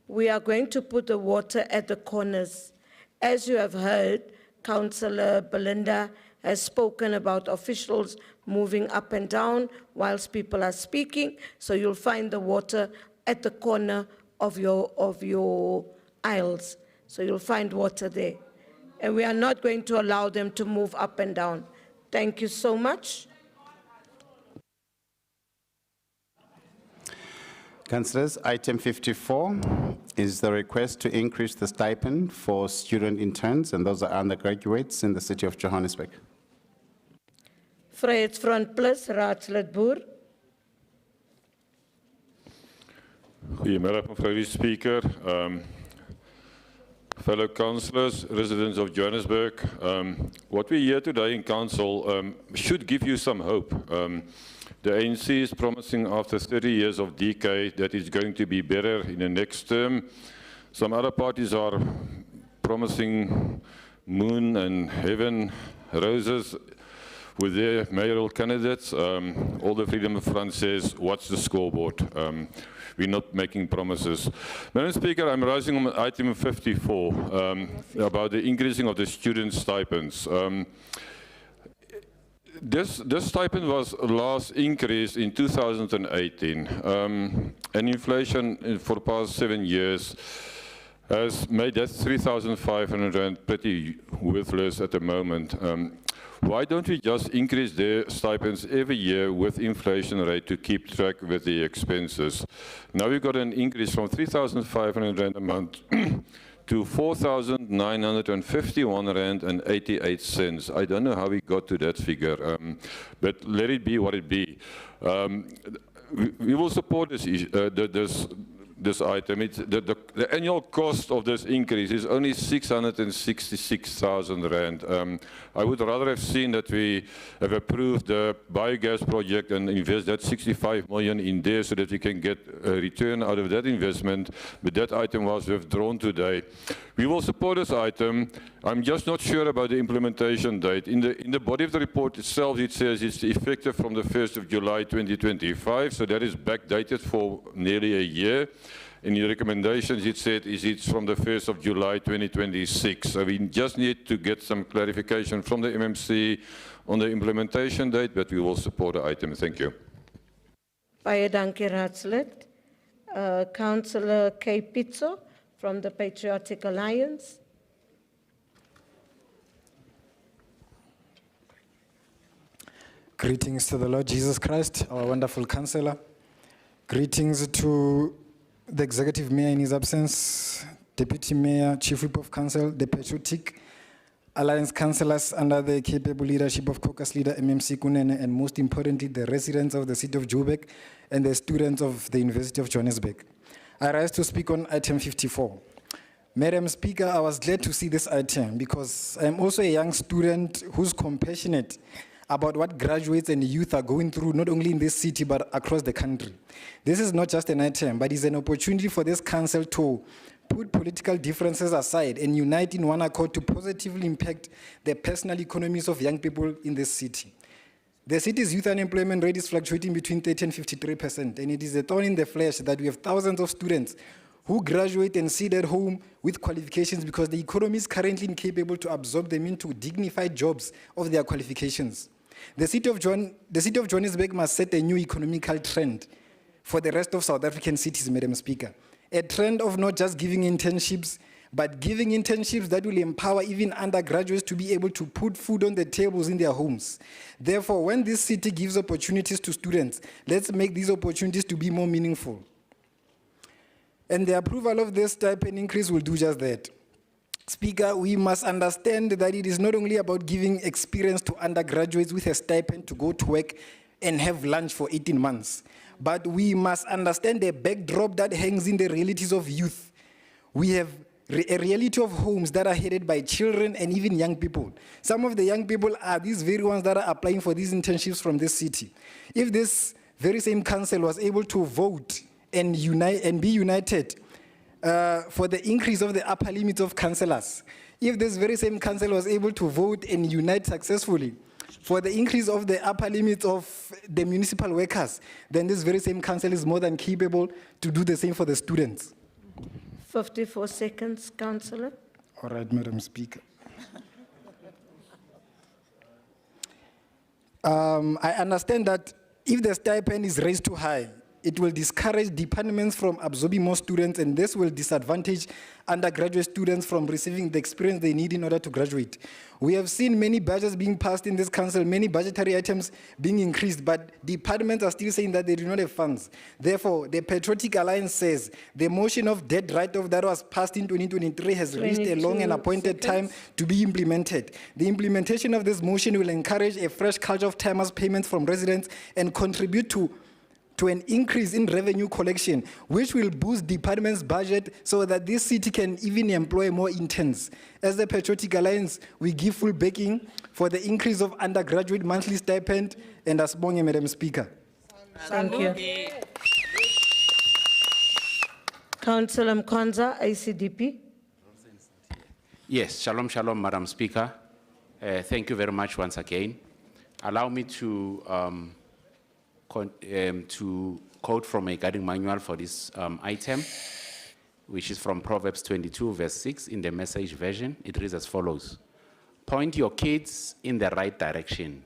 we are going to put the water at the corners. As you have heard, Councillor Belinda has spoken about officials moving up and down whilst people are speaking, so you'll find the water at the corner of your aisles. So you'll find water there. And we are not going to allow them to move up and down. Thank you so much. Councillors, item 54 is the request to increase the stipend for student interns, and those are undergraduates in the city of Johannesburg. Vryheidsfront Plus, Raadslid Boer. Goedemiddag, mevrouw de Speaker. Fellow councillors, residents of Johannesburg, what we hear today in council should give you some hope. The ANC is promising after 30 years of decay that it's going to be better in the next term. Some other parties are promising moon and heaven roses with their mayoral candidates. All the Freedom Front says, what's the scoreboard? We're not making promises. Madam Speaker, I'm rising on item 54 about the increasing of the student stipends. This stipend was last increased in 2018, and inflation for the past 7 years has made that 3,500 rand pretty worthless at the moment. Why don't we just increase their stipends every year with inflation rate to keep track with the expenses? Now we've got an increase from 3,500 rand a month to 4,951 rand and 88 cents. I don't know how we got to that figure, but let it be what it be. We will support this item. The annual cost of this increase is only 666,000 rand. I would rather have seen that we have approved the biogas project and invest that 65 million in there so that we can get a return out of that investment, but that item was withdrawn today. We will support this item. I'm just not sure about the implementation date. In the body of the report itself, it says it's effective from the 1st of July 2025, so that is backdated for nearly a year. In the recommendations, it said it's from the 1st of July 2026. So we just need to get some clarification from the MMC on the implementation date, but we will support the item. Thank you. Baie dankie, Raadslid. Councillor K. Pitso from the Patriotic Alliance. Greetings to the Lord Jesus Christ, our wonderful councillor. Greetings to the Executive Mayor in his absence, Deputy Mayor, Chief Whip of Council, the Patriotic Alliance councillors under the capable leadership of caucus leader MMC Kunene, and most importantly, the residents of the city of Joburg and the students of the University of Johannesburg. I rise to speak on item 54. Madam Speaker, I was glad to see this item because I'm also a young student who's compassionate about what graduates and youth are going through, not only in this city, but across the country. This is not just an item, but is an opportunity for this council to put political differences aside and unite in one accord to positively impact the personal economies of young people in this city. The city's youth unemployment rate is fluctuating between 30 and 53%, and it is a thorn in the flesh that we have thousands of students who graduate and sit at home with qualifications because the economy is currently incapable to absorb them into dignified jobs of their qualifications. The city of Johannesburg must set a new economical trend for the rest of South African cities, Madam Speaker. A trend of not just giving internships, but giving internships that will empower even undergraduates to be able to put food on the tables in their homes. Therefore, when this city gives opportunities to students, let's make these opportunities to be more meaningful. And the approval of this stipend increase will do just that. Speaker, we must understand that it is not only about giving experience to undergraduates with a stipend to go to work and have lunch for 18 months, but we must understand the backdrop that hangs in the realities of youth. We have a reality of homes that are headed by children and even young people. Some of the young people are these very ones that are applying for these internships from this city. If this very same council was able to vote and be united for the increase of the upper limits of councillors, if this very same council was able to vote and unite successfully for the increase of the upper limits of the municipal workers, then this very same council is more than capable to do the same for the students. 54 seconds, Councillor. All right, Madam Speaker. I understand that if the stipend is raised too high, it will discourage departments from absorbing more students, and this will disadvantage undergraduate students from receiving the experience they need in order to graduate. We have seen many budgets being passed in this council, many budgetary items being increased, but departments are still saying that they do not have funds. Therefore, the Patriotic Alliance says the motion of debt write-off that was passed in 2023 has reached a long and appointed time to be implemented. The implementation of this motion will encourage a fresh culture of timers payments from residents and contribute to an increase in revenue collection, which will boost department's budget so that this city can even employ more interns. As the Patriotic Alliance, we give full backing for the increase of undergraduate monthly stipend, and asibonge, Madam Speaker. Thank you. Councillor Mkwanza, ICDP. Yes, shalom, shalom, Madam Speaker. Thank you very much once again. Allow me to quote from a guiding manual for this item, which is from Proverbs 22, verse 6 in the Message version. It reads as follows: point your kids in the right direction.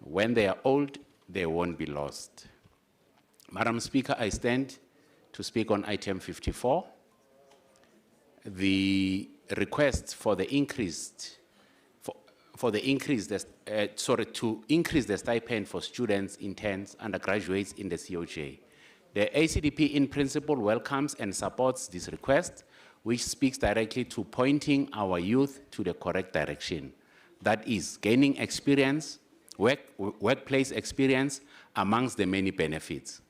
When they are old, they won't be lost. Madam Speaker, I stand to speak on item 54. The request for the increased to increase the stipend for students, interns, undergraduates in the COJ. The ACDP in principle welcomes and supports this request, which speaks directly to pointing our youth to the correct direction. That is, gaining experience, workplace experience amongst the many benefits.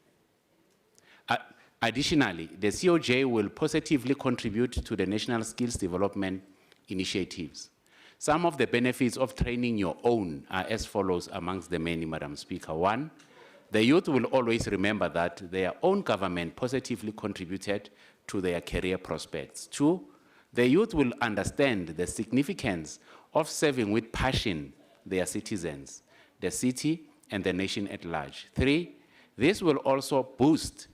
Additionally, the COJ will positively contribute to the national skills development initiatives. Some of the benefits of training your own are as follows amongst the many, Madam Speaker. 1, the youth will always remember that their own government positively contributed to their career prospects. 2, the youth will understand the significance of serving with passion their citizens, the city, and the nation at large. 3, this will also boost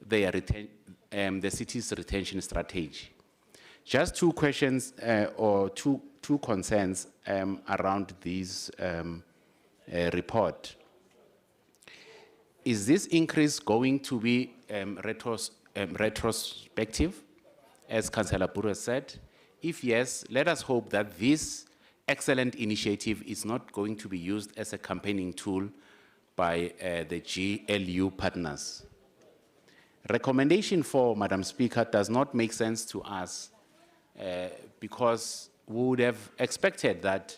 their the city's retention strategy. Just 2 questions or two concerns around this report. Is this increase going to be retrospective, as Councillor Buru said? If yes, let us hope that this excellent initiative is not going to be used as a campaigning tool by the GLU partners. Recommendation 4, Madam Speaker, does not make sense to us because we would have expected that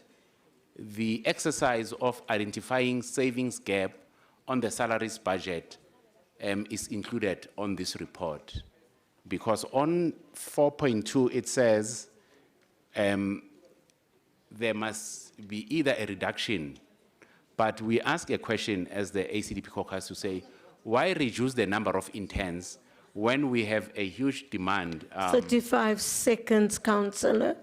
the exercise of identifying savings gap on the salaries budget is included on this report. Because on 4.2, it says there must be either a reduction But we ask a question as the ACDP caucus to say, why reduce the number of interns when we have a huge demand? 35 seconds, Councillor.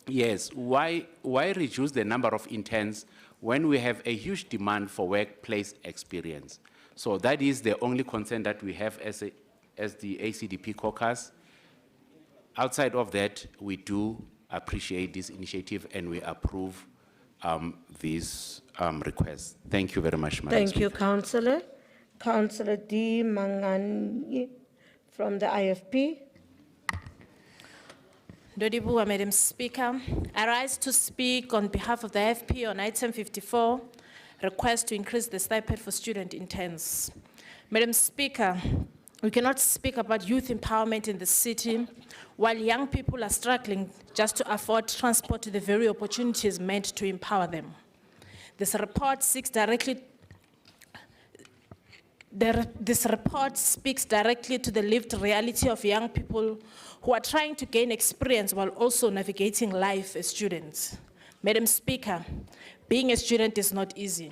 Yes, why reduce the number of interns when we have a huge demand for workplace experience? So that is the only concern that we have as the ACDP caucus. Outside of that, we do appreciate this initiative and we approve this request. Thank you very much, Madam Thank you, Speaker. Councillor. Councillor D. Mangani from the IFP. Dodibua, Madam Speaker. I rise to speak on behalf of the IFP on item 54, request to increase the stipend for student interns. Madam Speaker, we cannot speak about youth empowerment in the city while young people are struggling just to afford transport to the very opportunities meant to empower them. This report speaks directly to the lived reality of young people who are trying to gain experience while also navigating life as students. Madam Speaker, being a student is not easy.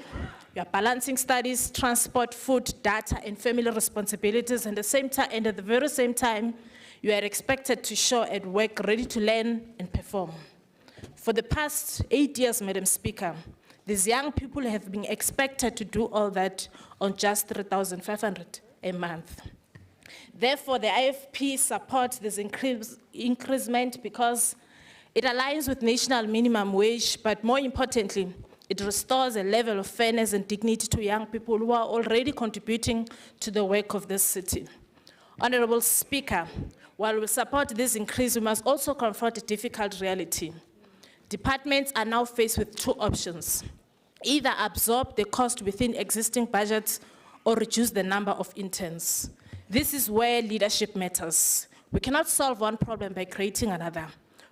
You are balancing studies, transport, food, data, and family responsibilities, and at the very same time, you are expected to show at work ready to learn and perform. For the past 8 years, Madam Speaker, these young people have been expected to do all that on just 3,500 a month. Therefore, the IFP supports this increment because it aligns with national minimum wage, but more importantly, it restores a level of fairness and dignity to young people who are already contributing to the work of this city. Honorable Speaker, while we support this increase, we must also confront a difficult reality. Departments are now faced with two options: either absorb the cost within existing budgets or reduce the number of interns. This is where leadership matters. We cannot solve one problem by creating another.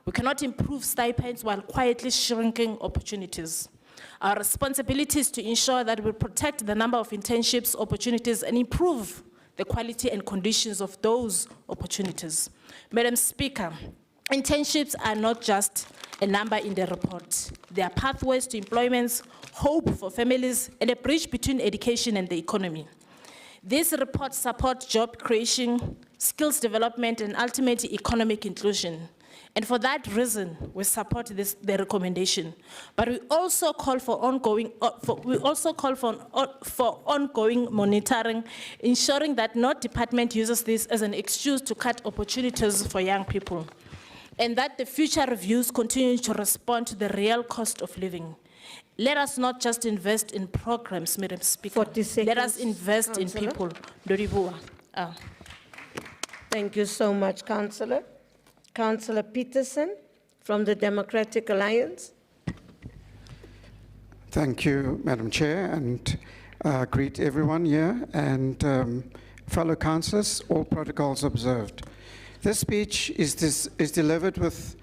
We cannot improve stipends while quietly shrinking opportunities. Our responsibility is to ensure that we protect the number of internships opportunities and improve the quality and conditions of those opportunities. Madam Speaker, internships are not just a number in the report. They are pathways to employment, hope for families, and a bridge between education and the economy. This report supports job creation, skills development, and ultimately economic inclusion. And for that reason, we support the recommendation. But we also call for ongoing monitoring, ensuring that no department uses this as an excuse to cut opportunities for young people, and that the future reviews continue to respond to the real cost of living. Let us not just invest in programs, Madam Speaker. 40 seconds. Let us invest Councillor. in people. Dodibua. Thank you so much, Councillor. Councillor Peterson from the Democratic Alliance. Thank you, Madam Chair, and greet everyone here and fellow councillors, all protocols observed. This speech is delivered with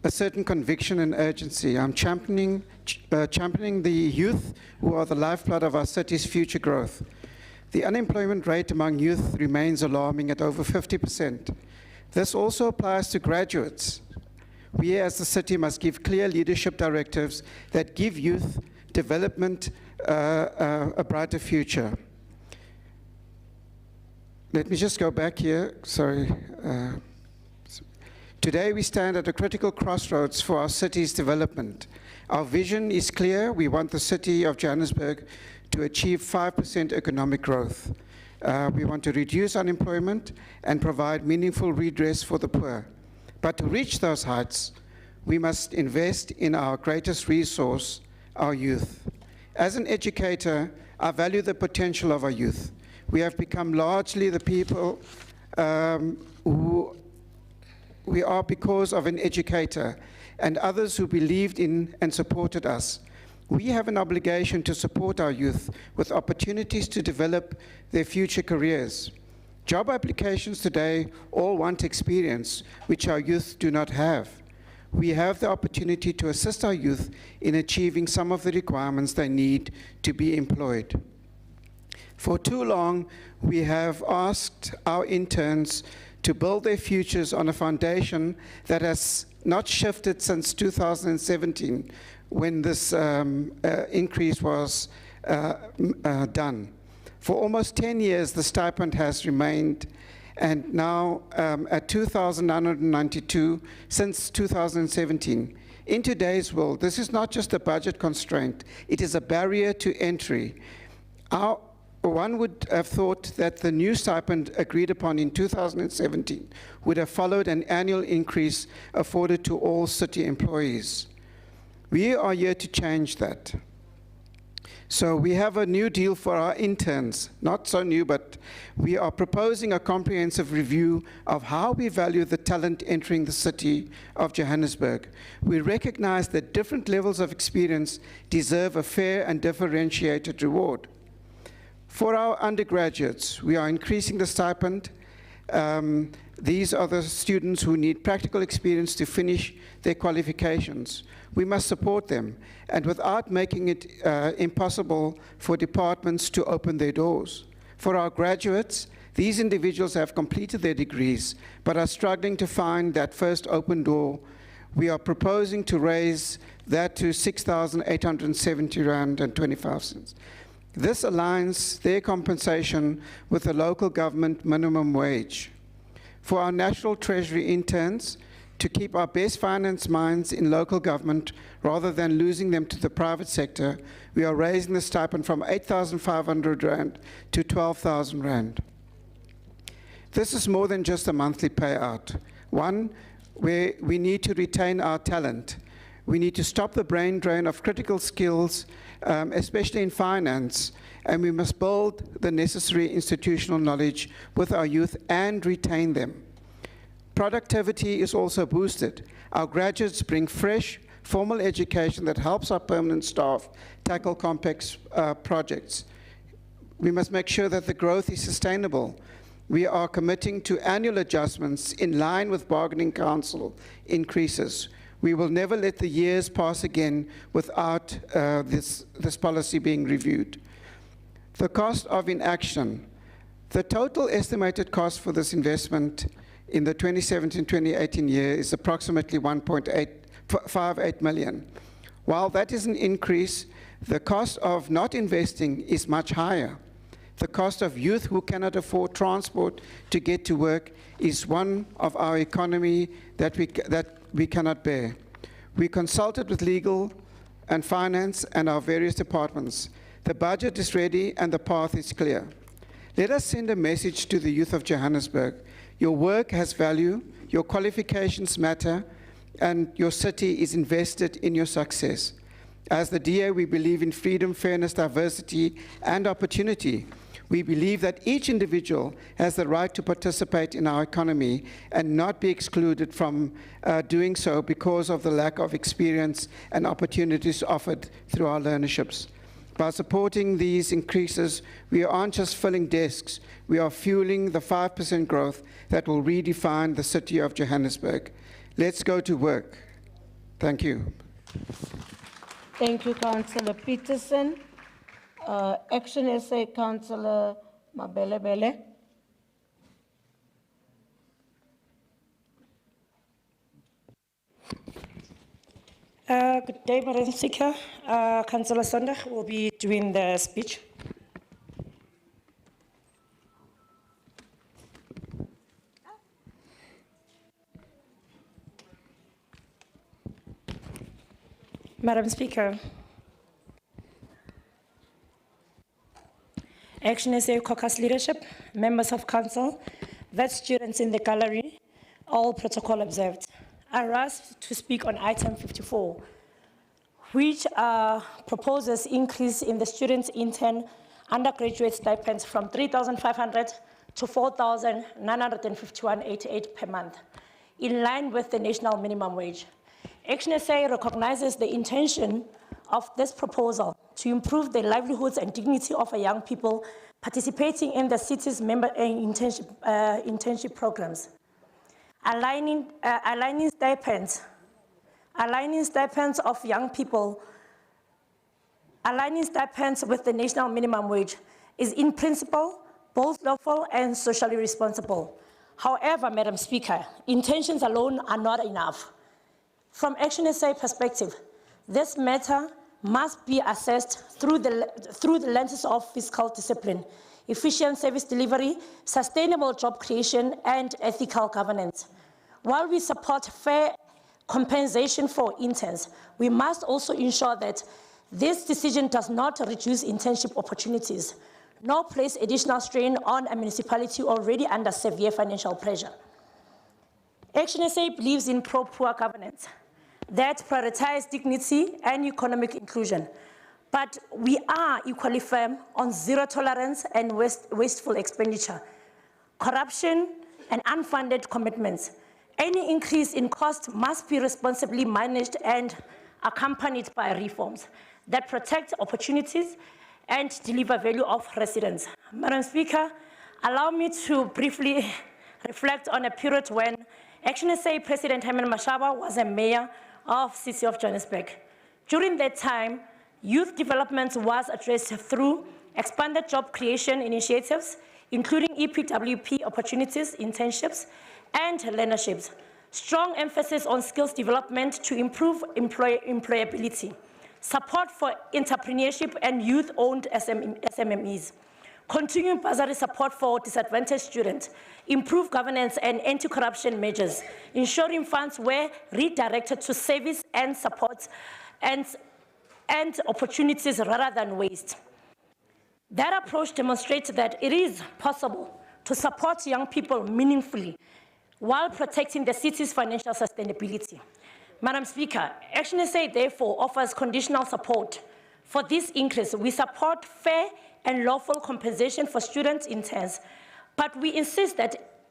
a certain conviction and urgency. I'm championing the youth who are the lifeblood of our city's future growth. The unemployment rate among youth remains alarming at over 50%. This also applies to graduates. We as the city must give clear leadership directives that give youth development a brighter future. Let me just go back here, sorry. Today we stand at a critical crossroads for our city's development. Our vision is clear. We want the city of Johannesburg to achieve 5% economic growth. We want to reduce unemployment and provide meaningful redress for the poor. But to reach those heights, we must invest in our greatest resource, our youth. As an educator, I value the potential of our youth. We have become largely the people who we are because of an educator and others who believed in and supported us. We have an obligation to support our youth with opportunities to develop their future careers. Job applications today all want experience, which our youth do not have. We have the opportunity to assist our youth in achieving some of the requirements they need to be employed. For too long, we have asked our interns to build their futures on a foundation that has not shifted since 2017, when this increase was done. For almost 10 years, the stipend has remained, and now at 2,992 since 2017. In today's world, this is not just a budget constraint, it is a barrier to entry. One would have thought that the new stipend agreed upon in 2017 would have followed an annual increase afforded to all city employees. We are here to change that. So we have a new deal for our interns, not so new, but we are proposing a comprehensive review of how we value the talent entering the city of Johannesburg. We recognize that different levels of experience deserve a fair and differentiated reward. For our undergraduates, we are increasing the stipend. These are the students who need practical experience to finish their qualifications. We must support them, and without making it impossible for departments to open their doors. For our graduates, these individuals have completed their degrees, but are struggling to find that first open door. We are proposing to raise that to 6,870 Rand and 25 cents. This aligns their compensation with the local government minimum wage. For our National Treasury interns, to keep our best finance minds in local government rather than losing them to the private sector, we are raising the stipend from 8,500 Rand to 12,000 Rand. This is more than just a monthly payout. One, where we need to retain our talent. We need to stop the brain drain of critical skills, especially in finance, and we must build the necessary institutional knowledge with our youth and retain them. Productivity is also boosted. Our graduates bring fresh, formal education that helps our permanent staff tackle complex projects. We must make sure that the growth is sustainable. We are committing to annual adjustments in line with bargaining council increases. We will never let the years pass again without this policy being reviewed. The cost of inaction. The total estimated cost for this investment in the 2017-2018 year is approximately 1.58 million. While that is an increase, the cost of not investing is much higher. The cost of youth who cannot afford transport to get to work is one of our economy that we cannot bear. We consulted with legal and finance and our various departments. The budget is ready and the path is clear. Let us send a message to the youth of Johannesburg. Your work has value, your qualifications matter, and your city is invested in your success. As the DA, we believe in freedom, fairness, diversity, and opportunity. We believe that each individual has the right to participate in our economy and not be excluded from doing so because of the lack of experience and opportunities offered through our learnerships. By supporting these increases, we aren't just filling desks, we are fueling the 5% growth that will redefine the city of Johannesburg. Let's go to work. Thank you. Thank you, Councillor Peterson. Action SA, Councillor Mabelebele. Good day, Madam Speaker. Councillor Sondag will be doing the speech. Madam Speaker, Action SA Caucus leadership, members of council, vet students in the gallery, all protocol observed. I rise to speak on item 54, which proposes increase in the students' intern undergraduate stipends from 3,500 to 4,951.88 per month, in line with the national minimum wage. Action SA recognizes the intention of this proposal to improve the livelihoods and dignity of young people participating in the city's member internship programs. Aligning stipends of young people, aligning stipends with the national minimum wage is in principle both lawful and socially responsible. However, Madam Speaker, intentions alone are not enough. From Action SA perspective, this matter must be assessed through the lenses of fiscal discipline, efficient service delivery, sustainable job creation, and ethical governance. While we support fair compensation for interns, we must also ensure that this decision does not reduce internship opportunities, nor place additional strain on a municipality already under severe financial pressure. Action SA believes in pro-poor governance that prioritize dignity and economic inclusion, but we are equally firm on zero tolerance and wasteful expenditure, corruption, and unfunded commitments. Any increase in cost must be responsibly managed and accompanied by reforms that protect opportunities and deliver value of residents. Madam Speaker, allow me to briefly reflect on a period when Action SA President Herman Mashaba was a mayor of City of Johannesburg. During that time, youth development was addressed through expanded job creation initiatives, including EPWP opportunities, internships, and learnerships. Strong emphasis on skills development to improve employability, support for entrepreneurship and youth-owned SMMEs, continuing bursary support for disadvantaged students, improve governance and anti-corruption measures, ensuring funds were redirected to service and support and opportunities rather than waste. That approach demonstrates that it is possible to support young people meaningfully while protecting the city's financial sustainability. Madam Speaker, Action SA therefore offers conditional support for this increase. We support fair and lawful compensation for student interns, but we insist that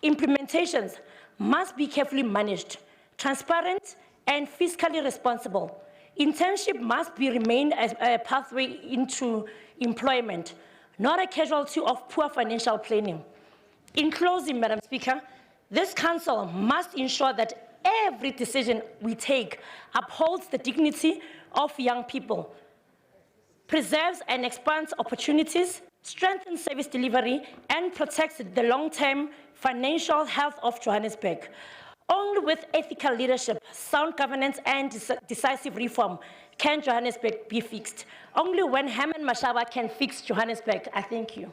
implementations must be carefully managed, transparent, and fiscally responsible. Internship must remain as a pathway into employment, not a casualty of poor financial planning. In closing, Madam Speaker, this Council must ensure that every decision we take upholds the dignity of young people, preserves and expands opportunities, strengthens service delivery, and protects the long-term financial health of Johannesburg. Only with ethical leadership, sound governance, and decisive reform can Johannesburg be fixed. Only when Herman Mashaba can fix Johannesburg. I thank you.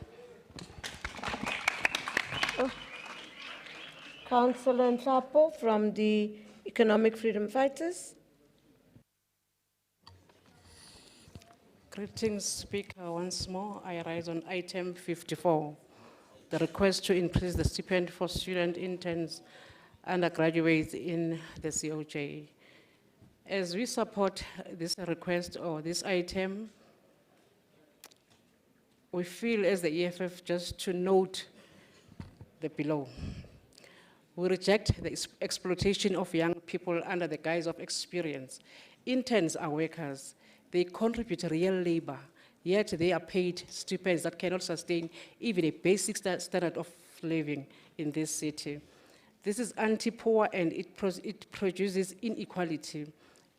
Councillor Nhlapo from the Economic Freedom Fighters. Greetings, Speaker. Once more, I rise on item 54, the request to increase the stipend for student interns undergraduates in the COJ. As we support this request or this item, we feel as the EFF just to note the below. We reject the exploitation of young people under the guise of experience. Interns are workers. They contribute real labor, yet they are paid stipends that cannot sustain even a basic standard of living in this city. This is anti-poor and it produces inequality.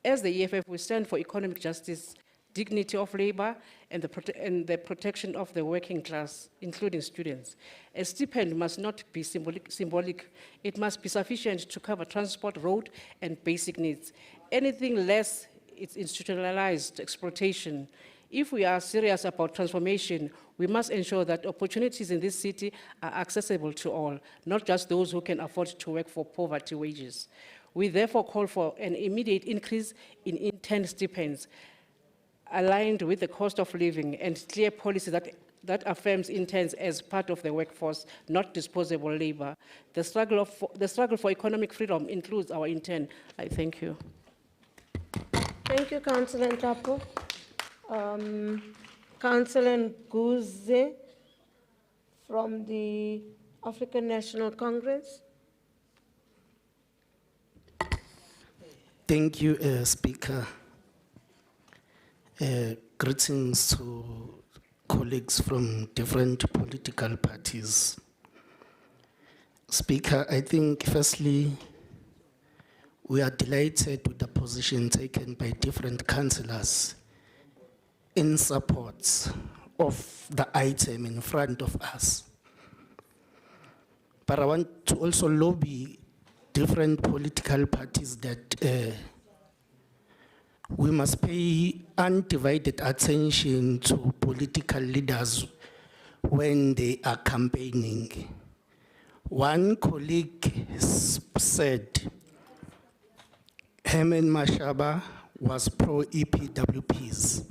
As the EFF, we stand for economic justice, dignity of labor, and the protection of the working class, including students. A stipend must not be symbolic. It must be sufficient to cover transport, road, and basic needs. Anything less, it's institutionalized exploitation. If we are serious about transformation, we must ensure that opportunities in this city are accessible to all, not just those who can afford to work for poverty wages. We therefore call for an immediate increase in intern stipends, aligned with the cost of living and clear policy that affirms interns as part of the workforce, not disposable labor. The struggle for economic freedom includes our intern. I thank you. Thank you, Councillor Nhlapo. Councillor Guze from the African National Congress. Thank you, Speaker. Greetings to colleagues from different political parties. Speaker, I think firstly, we are delighted with the position taken by different councillors in support of the item in front of us. But I want to also lobby different political parties that we must pay undivided attention to political leaders when they are campaigning. One colleague said, Herman Mashaba was pro-EPWPs.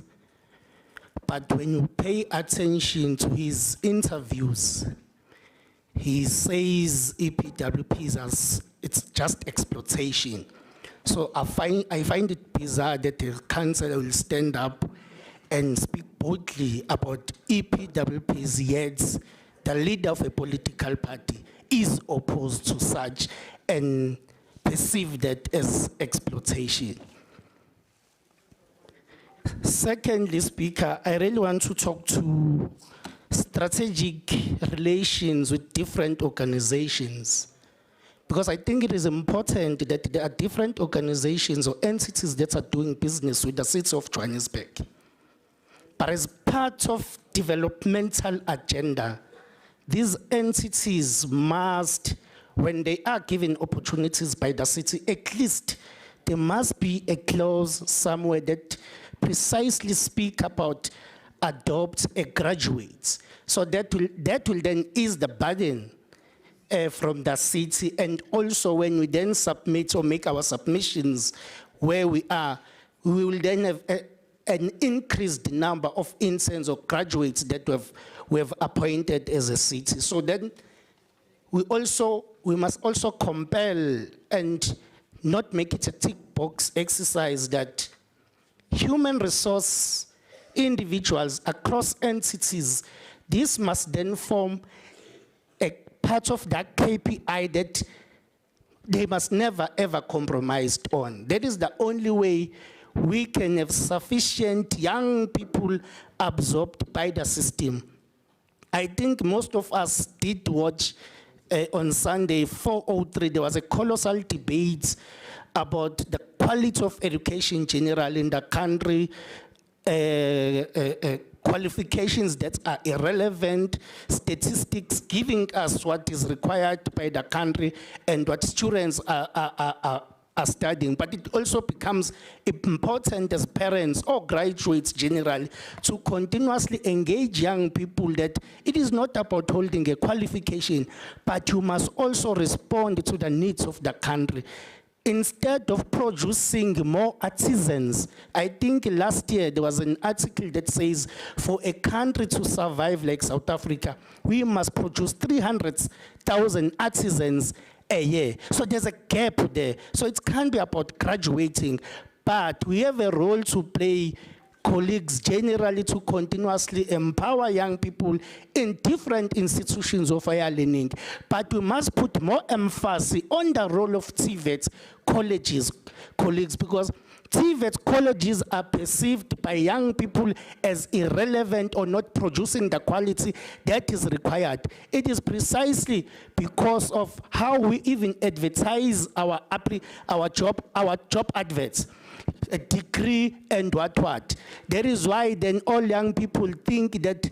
But when you pay attention to his interviews, he says EPWPs as it's just exploitation. So I find it bizarre that the council will stand up and speak boldly about EPWPs, yet the leader of a political party is opposed to such and perceive that as exploitation. Secondly, Speaker, I really want to talk to strategic relations with different organizations, because I think it is important that there are different organizations or entities that are doing business with the city of Johannesburg. But as part of developmental agenda, these entities must, when they are given opportunities by the city, at least there must be a clause somewhere that precisely speak about adopt a graduate. So that will then ease the burden from the city, and also when we then submit or make our submissions where we are, we will then have an increased number of interns or graduates that we have appointed as a city. So then we must also compel and not make it a tick box exercise that human resource individuals across entities, this must then form a part of that KPI that they must never ever compromise on. That is the only way we can have sufficient young people absorbed by the system. I think most of us did watch on Sunday, 403, there was a colossal debate about the quality of education general in the country, qualifications that are irrelevant, statistics giving us what is required by the country and what students are studying. But it also becomes important as parents or graduates generally to continuously engage young people that it is not about holding a qualification, but you must also respond to the needs of the country. Instead of producing more artisans, I think last year there was an article that says for a country to survive like South Africa, we must produce 300,000 artisans a year. So there's a gap there. So it can't be about graduating, but we have a role to play, colleagues generally, to continuously empower young people in different institutions of higher learning. But we must put more emphasis on the role of TVET colleges, colleagues, because TVET colleges are perceived by young people as irrelevant or not producing the quality that is required. It is precisely because of how we even advertise our job adverts. A degree and what. That is why then all young people think that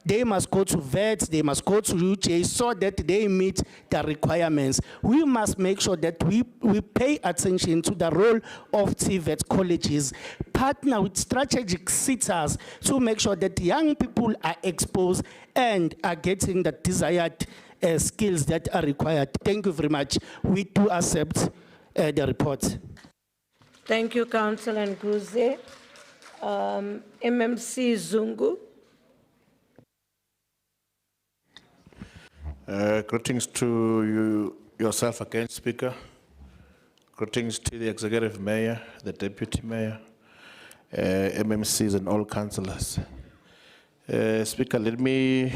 they must go to VET, they must go to UJ so that they meet the requirements. We must make sure that we pay attention to the role of TVET colleges, partner with strategic sitters to make sure that young people are exposed and are getting the desired skills that are required. Thank you very much. We do accept the report. Thank you, Councillor Nguze. MMC Zungu. Greetings to you, yourself again, Speaker. Greetings to the Executive Mayor, the Deputy Mayor, MMCs and all councillors. Speaker, let me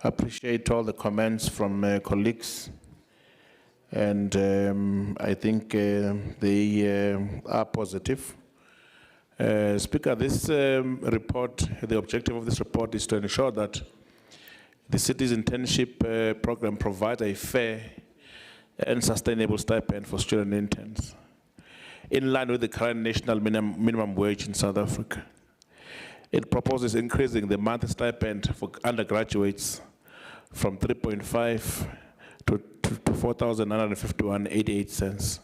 appreciate all the comments from colleagues. And I think they are positive. Speaker, this report, the objective of this report is to ensure that the city's internship program provides a fair and sustainable stipend for student interns, in line with the current national minimum wage in South Africa. It proposes increasing the monthly stipend for undergraduates from 3.5 to 4,951.88 cents.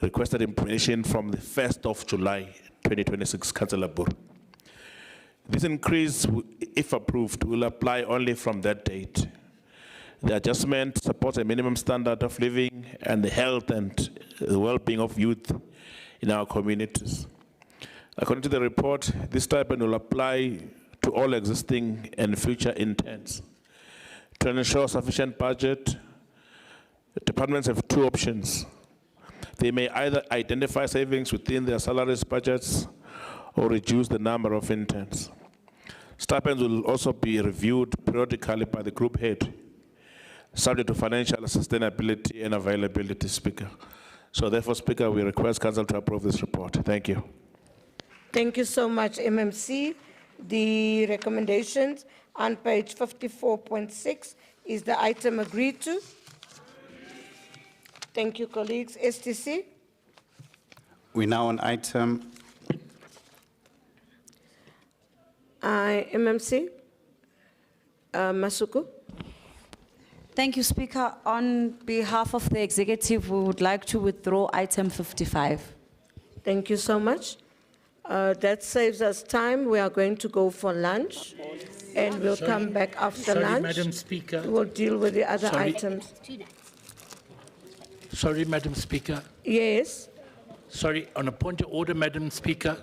requested implementation from the 1st of July 2026, Councillor Boer. This increase, if approved, will apply only from that date. The adjustment supports a minimum standard of living and the health and the well-being of youth in our communities. According to the report, this stipend will apply to all existing and future interns. To ensure sufficient budget, departments have two options. They may either identify savings within their salaries budgets or reduce the number of interns. Stipends will also be reviewed periodically by the group head, subject to financial sustainability and availability, Speaker. So therefore, Speaker, we request Council to approve this report. Thank you. Thank you so much, MMC. The recommendations on page 54.6, is the item agreed to? Thank you, colleagues. STC? We're now on item MMC? Masuku? Thank you, Speaker. On behalf of the executive, we would like to withdraw item 55. Thank you so much. That saves us time. We are going to go for lunch, and we'll come back after lunch. Madam Speaker. We'll deal with the other items. Sorry, Madam Speaker. Yes. Sorry, on a point of order, Madam Speaker.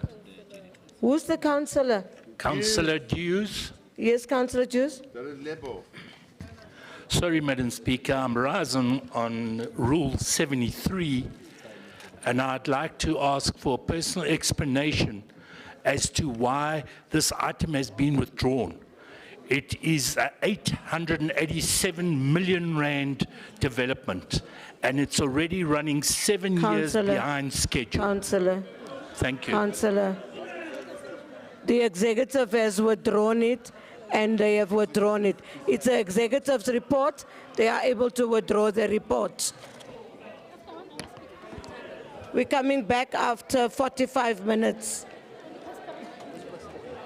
Who's the councillor? Councillor Dews. Yes, Councillor Dews. Sorry, Madam Speaker, I'm rising on Rule 73, and I'd like to ask for a personal explanation as to why this item has been withdrawn. It is a 887 million rand development, and it's already running 7 years behind schedule. Councillor. Thank you. Councillor. The executive has withdrawn it, and they have withdrawn it. It's the executive's report. They are able to withdraw the report. We're coming back after 45 minutes.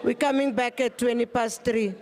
We're coming back at 3:20.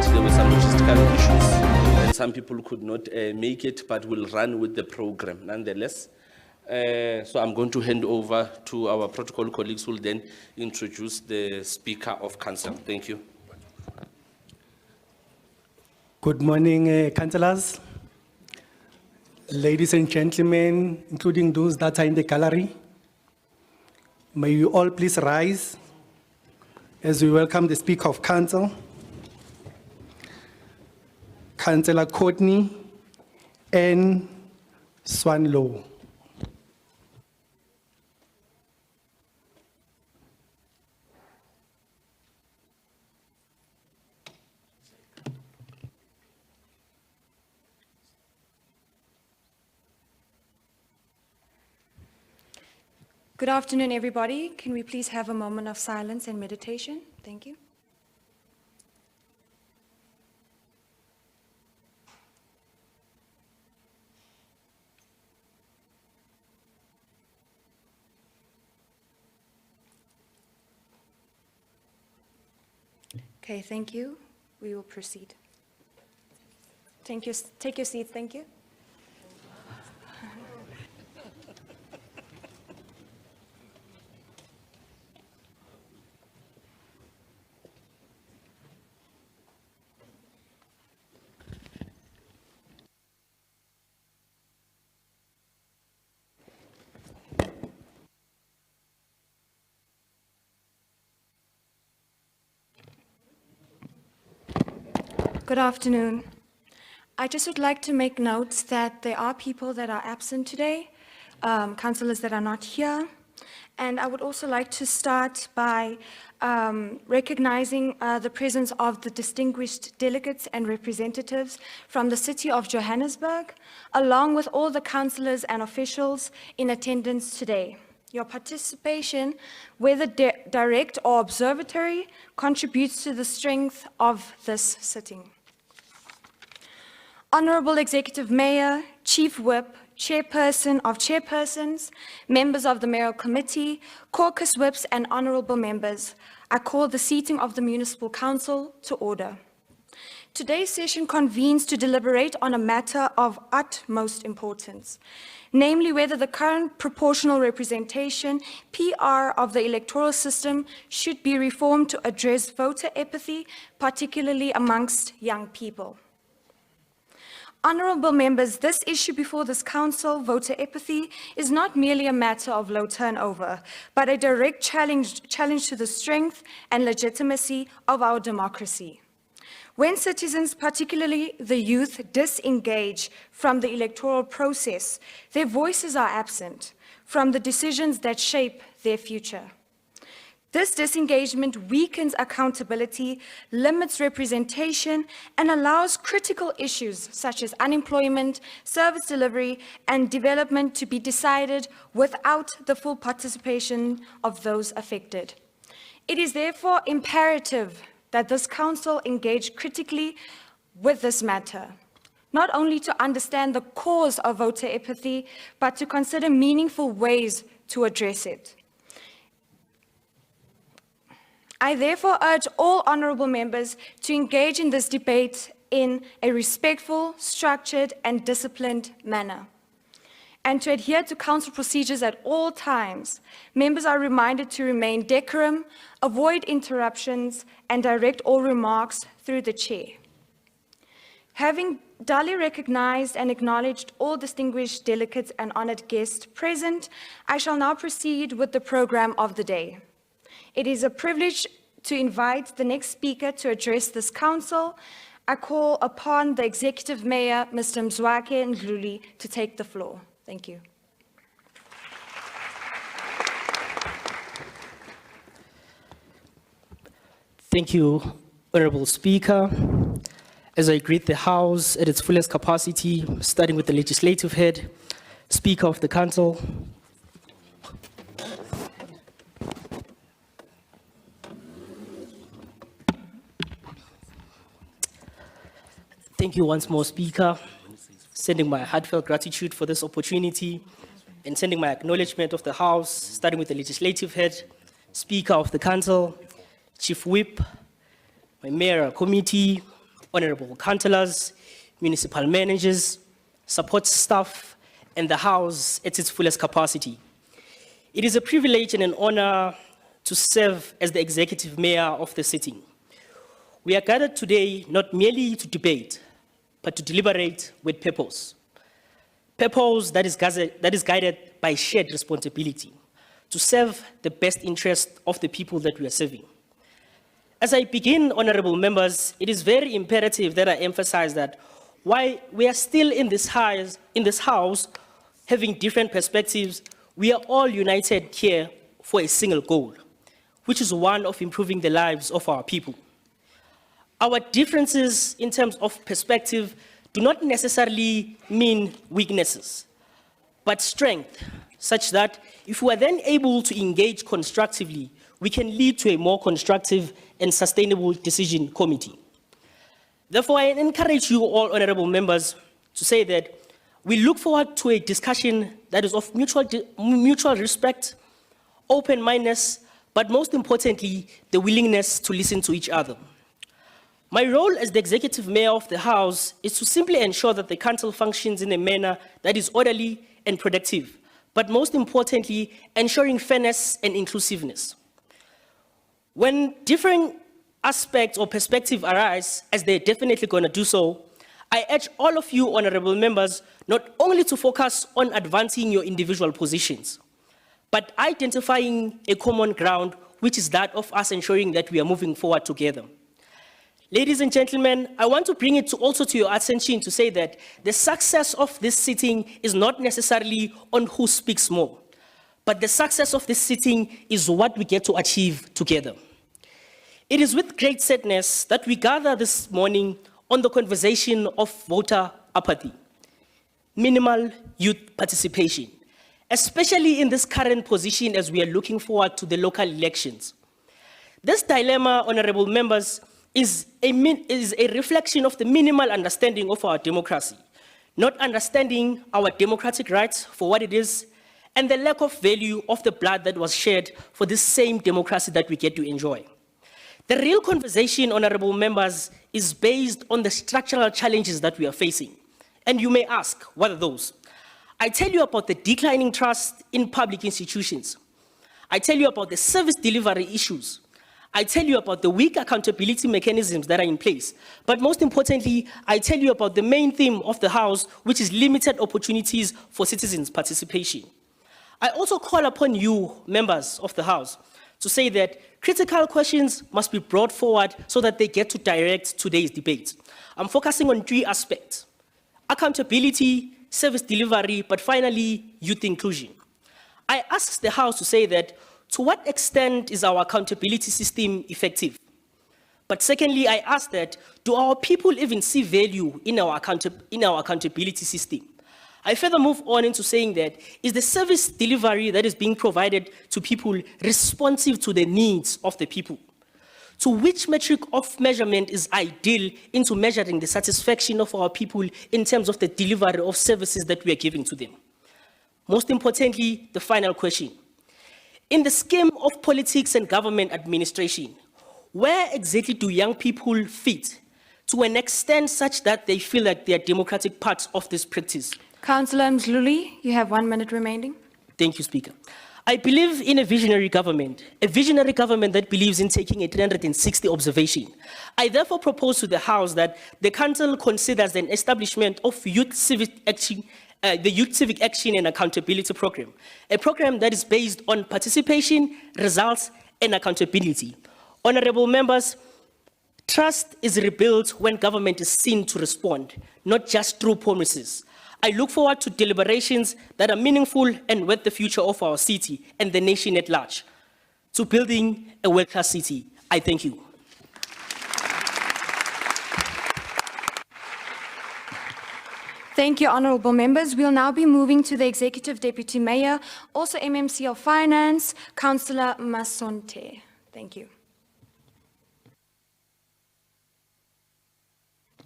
but there were some logistical issues and some people could not make it, but will run with the program nonetheless. So I'm going to hand over to our protocol colleagues who will then introduce the Speaker of Council. Thank you. Good morning, councillors, ladies and gentlemen, including those that are in the gallery. May you all please rise as we welcome the Speaker of Council, Councillor Courtney N. Swanlow. Good afternoon, everybody. Can we please have a moment of silence and meditation? Thank you. Okay, thank you. We will proceed. Take your seat. Thank you. Good afternoon. I just would like to make note that there are people that are absent today, councillors that are not here. And I would also like to start by recognizing the presence of the distinguished delegates and representatives from the city of Johannesburg, along with all the councillors and officials in attendance today. Your participation, whether direct or observatory, contributes to the strength of this sitting. Honorable Executive Mayor, Chief Whip, Chairperson of Chairpersons, members of the Mayoral Committee, caucus whips, and honorable members, I call the seating of the Municipal Council to order. Today's session convenes to deliberate on a matter of utmost importance, namely whether the current proportional representation, PR, of the electoral system should be reformed to address voter apathy, particularly amongst young people. Honorable members, this issue before this council, voter apathy, is not merely a matter of low turnover, but a direct challenge to the strength and legitimacy of our democracy. When citizens, particularly the youth, disengage from the electoral process, their voices are absent from the decisions that shape their future. This disengagement weakens accountability, limits representation, and allows critical issues such as unemployment, service delivery, and development to be decided without the full participation of those affected. It is therefore imperative that this council engage critically with this matter, not only to understand the cause of voter apathy, but to consider meaningful ways to address it. I therefore urge all honorable members to engage in this debate in a respectful, structured, and disciplined manner, and to adhere to council procedures at all times. Members are reminded to remain decorum, avoid interruptions, and direct all remarks through the chair. Having duly recognized and acknowledged all distinguished delegates and honored guests present, I shall now proceed with the program of the day. It is a privilege to invite the next speaker to address this council. I call upon the Executive Mayor, Mr. Mzwakhe Ndluli, to take the floor. Thank you. Thank you, Honorable Speaker. As I greet the House at its fullest capacity, starting with the Legislative Head, Speaker of the Council, thank you once more, Speaker, sending my heartfelt gratitude for this opportunity and sending my acknowledgement of the House, starting with the Legislative Head, Speaker of the Council, Chief Whip, my Mayoral Committee, honorable councillors, municipal managers, support staff, and the House at its fullest capacity. It is a privilege and an honor to serve as the executive mayor of the city. We are gathered today not merely to debate, but to deliberate with purpose. Purpose that is guided by shared responsibility to serve the best interest of the people that we are serving. As I begin, honorable members, it is very imperative that I emphasize that while we are still in this house having different perspectives, we are all united here for a single goal, which is one of improving the lives of our people. Our differences in terms of perspective do not necessarily mean weaknesses, but strength, such that if we are then able to engage constructively, we can lead to a more constructive and sustainable decision committee. Therefore, I encourage you all, honorable members, to say that we look forward to a discussion that is of mutual respect, open-mindedness, but most importantly, the willingness to listen to each other. My role as the executive mayor of the House is to simply ensure that the council functions in a manner that is orderly and productive, but most importantly, ensuring fairness and inclusiveness. When different aspects or perspectives arise, as they're definitely going to do so, I urge all of you, honorable members, not only to focus on advancing your individual positions, but identifying a common ground, which is that of us ensuring that we are moving forward together. Ladies and gentlemen, I want to bring it also to your attention to say that the success of this sitting is not necessarily on who speaks more, but the success of this sitting is what we get to achieve together. It is with great sadness that we gather this morning on the conversation of voter apathy, minimal youth participation, especially in this current position as we are looking forward to the local elections. This dilemma, honorable members, is a reflection of the minimal understanding of our democracy, not understanding our democratic rights for what it is, and the lack of value of the blood that was shed for this same democracy that we get to enjoy. The real conversation, honorable members, is based on the structural challenges that we are facing. And you may ask, what are those? I tell you about the declining trust in public institutions. I tell you about the service delivery issues. I tell you about the weak accountability mechanisms that are in place. But most importantly, I tell you about the main theme of the House, which is limited opportunities for citizens' participation. I also call upon you, members of the House, to say that critical questions must be brought forward so that they get to direct today's debate. I'm focusing on 3 aspects: accountability, service delivery, but finally, youth inclusion. I ask the House to say that, to what extent is our accountability system effective? But secondly, I ask that, do our people even see value in our accountability system? I further move on into saying that, is the service delivery that is being provided to people responsive to the needs of the people? To which metric of measurement is ideal into measuring the satisfaction of our people in terms of the delivery of services that we are giving to them? Most importantly, the final question. In the scheme of politics and government administration, where exactly do young people fit to an extent such that they feel like they are democratic parts of this practice? Councillor Mzluli, you have 1 minute remaining. Thank you, Speaker. I believe in a visionary government that believes in taking a 360 observation. I therefore propose to the House that the Council considers an establishment of youth civic action, the Youth Civic Action and Accountability Program, a program that is based on participation, results, and accountability. Honorable members, trust is rebuilt when government is seen to respond, not just through promises. I look forward to deliberations that are meaningful and with the future of our city and the nation at large, to building a world-class city. I thank you. Thank you, honorable members. We'll now be moving to the Executive Deputy Mayor, also MMC of Finance, Councillor Masonte. Thank you.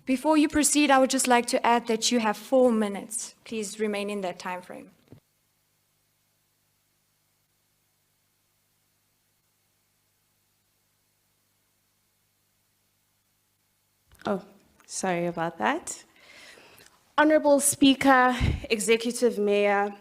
Before you proceed, I would just like to add that you have 4 minutes. Please remain in that time frame. Oh, Sorry about that. Honorable Speaker, Executive Mayor,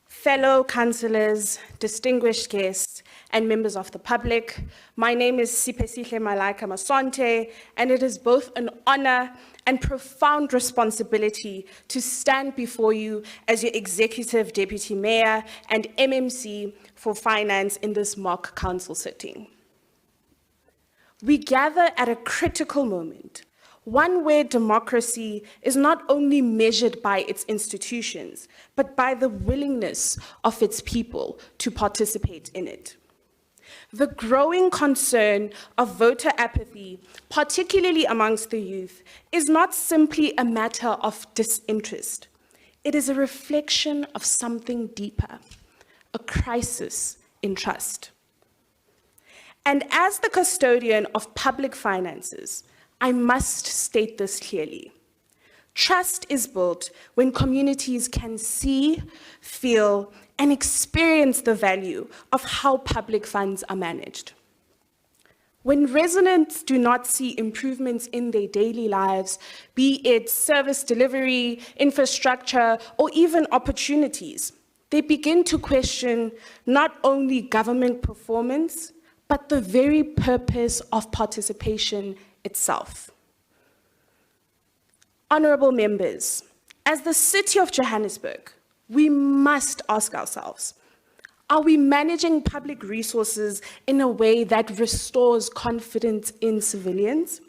fellow councillors, distinguished guests, and members of the public, my name is Sipesihle Malaika Masonte, and it is both an honor and profound responsibility to stand before you as your Executive Deputy Mayor and MMC for Finance in this mock council sitting. We gather at a critical moment, one where democracy is not only measured by its institutions, but by the willingness of its people to participate in it. The growing concern of voter apathy, particularly amongst the youth, is not simply a matter of disinterest. It is a reflection of something deeper, a crisis in trust. And as the custodian of public finances, I must state this clearly. Trust is built when communities can see, feel, and experience the value of how public funds are managed. When residents do not see improvements in their daily lives, be it service delivery, infrastructure, or even opportunities, they begin to question not only government performance, but the very purpose of participation itself. Honorable members, as the City of Johannesburg, we must ask ourselves, are we managing public resources in a way that restores confidence in civilians?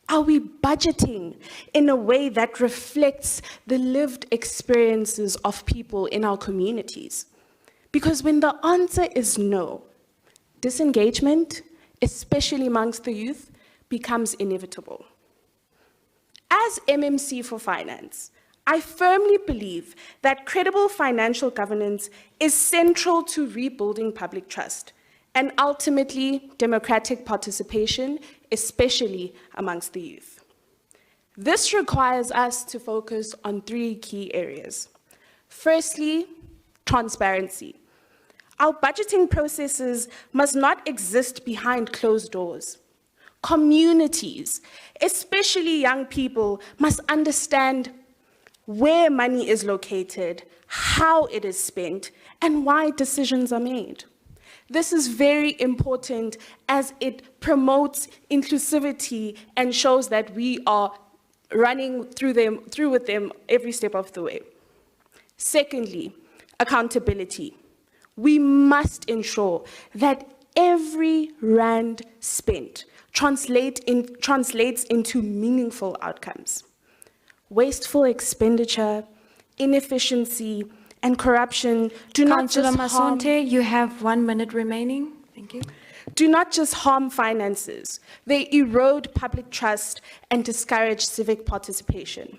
Are we budgeting in a way that reflects the lived experiences of people in our communities? Because when the answer is no, disengagement, especially amongst the youth, becomes inevitable. As MMC for Finance, I firmly believe that credible financial governance is central to rebuilding public trust and ultimately democratic participation, especially amongst the youth. This requires us to focus on 3 key areas. Firstly, transparency. Our budgeting processes must not exist behind closed doors. Communities, especially young people, must understand where money is located, how it is spent, and why decisions are made. This is very important as it promotes inclusivity and shows that we are running through with them every step of the way. Secondly, accountability. We must ensure that every rand spent translates into meaningful outcomes. Wasteful expenditure, inefficiency, and corruption do not just harm... Councillor Masonte, you have 1 minute remaining. Thank you. Do not just harm finances, they erode public trust and discourage civic participation.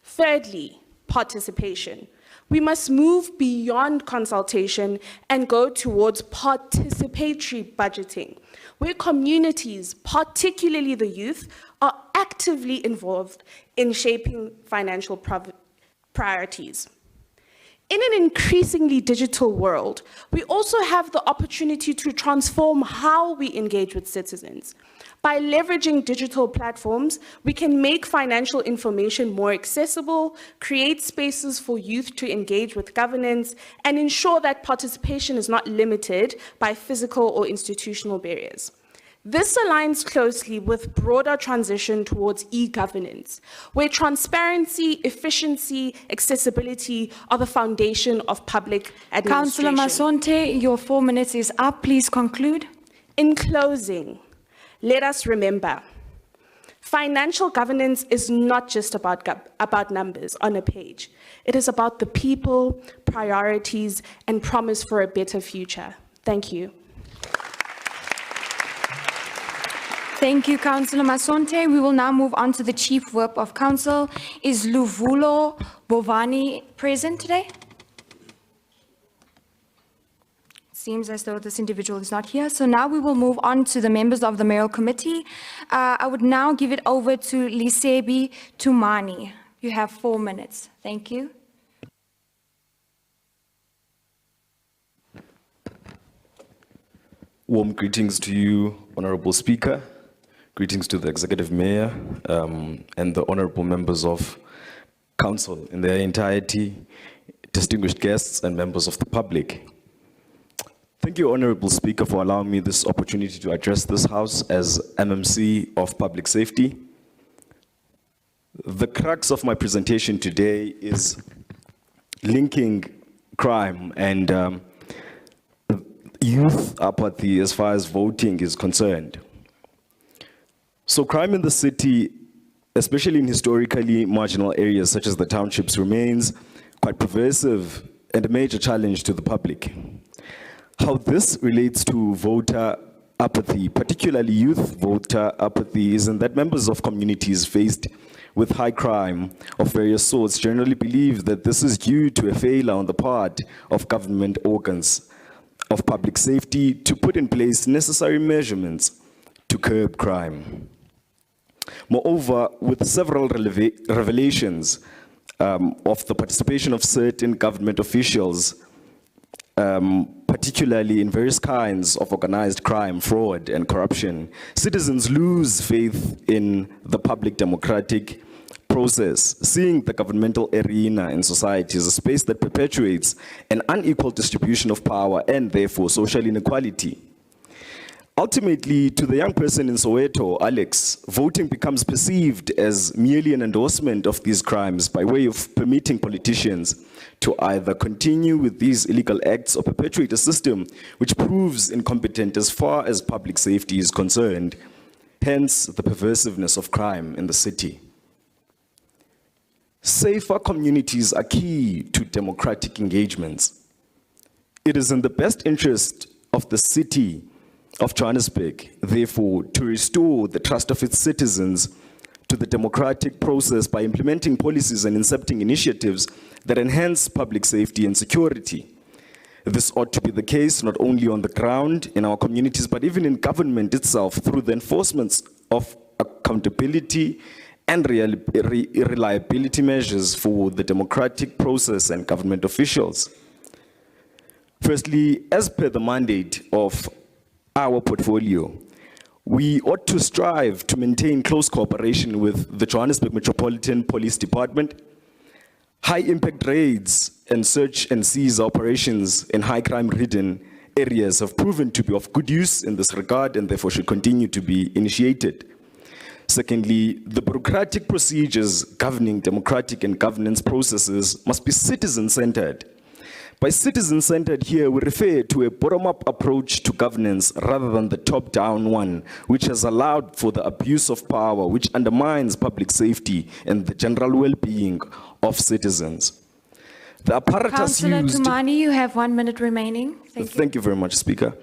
Thirdly, participation. We must move beyond consultation and go towards participatory budgeting, where communities, particularly the youth, are actively involved in shaping financial priorities. In an increasingly digital world, we also have the opportunity to transform how we engage with citizens. By leveraging digital platforms, we can make financial information more accessible, create spaces for youth to engage with governance, and ensure that participation is not limited by physical or institutional barriers. This aligns closely with broader transition towards e-governance, where transparency, efficiency, accessibility are the foundation of public administration. Councillor Masonte, your 4 minutes is up. Please conclude. In closing, let us remember, financial governance is not just about numbers on a page. It is about the people, priorities, and promise for a better future. Thank you. Thank you, Councillor Masonte. We will now move on to the Chief Whip of Council. Is Luvulo Bovani present today? Seems as though this individual is not here. So now we will move on to the members of the Mayoral Committee. I would now give it over to Lisebi Tumani. You have 4 minutes. Thank you. Warm greetings to you, Honorable Speaker, Greetings to the Executive Mayor and the honorable members of Council in their entirety, distinguished guests and members of the public. Thank you, Honorable Speaker, for allowing me this opportunity to address this House as MMC of Public Safety. The crux of my presentation today is linking crime and youth apathy as far as voting is concerned. So crime in the city, especially in historically marginal areas such as the townships, remains quite pervasive and a major challenge to the public. How this relates to voter apathy, particularly youth voter apathy, is in that members of communities faced with high crime of various sorts generally believe that this is due to a failure on the part of government organs of public safety to put in place necessary measurements to curb crime. Moreover, with several revelations of the participation of certain government officials, particularly in various kinds of organized crime, fraud, and corruption, citizens lose faith in the public democratic process, seeing the governmental arena in society as a space that perpetuates an unequal distribution of power and therefore social inequality. Ultimately, to the young person in Soweto, Alex, voting becomes perceived as merely an endorsement of these crimes by way of permitting politicians to either continue with these illegal acts or perpetuate a system which proves incompetent as far as public safety is concerned, hence the pervasiveness of crime in the city. Safer communities are key to democratic engagements. It is in the best interest of the city of Johannesburg, therefore, to restore the trust of its citizens to the democratic process by implementing policies and incepting initiatives that enhance public safety and security. This ought to be the case not only on the ground in our communities, but even in government itself through the enforcement of accountability and reliability measures for the democratic process and government officials. Firstly, as per the mandate of our portfolio, we ought to strive to maintain close cooperation with the Johannesburg Metropolitan Police Department. High-impact raids and search and seize operations in high crime-ridden areas have proven to be of good use in this regard and therefore should continue to be initiated. Secondly, the bureaucratic procedures governing democratic and governance processes must be citizen-centered. By citizen-centered here, we refer to a bottom-up approach to governance rather than the top-down one, which has allowed for the abuse of power, which undermines public safety and the general well-being of citizens. The apparatus Councillor used... Tumani, you have 1 minute remaining. Thank you very much, Speaker.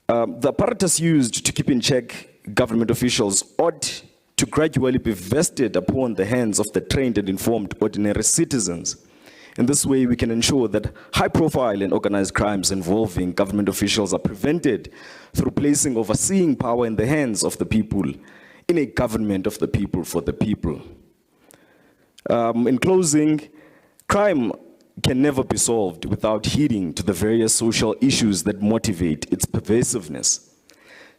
The apparatus used to keep in check government officials ought to gradually be vested upon the hands of the trained and informed ordinary citizens. In this way, we can ensure that high-profile and organized crimes involving government officials are prevented through placing overseeing power in the hands of the people, in a government of the people for the people. In closing, crime can never be solved without heeding to the various social issues that motivate its pervasiveness.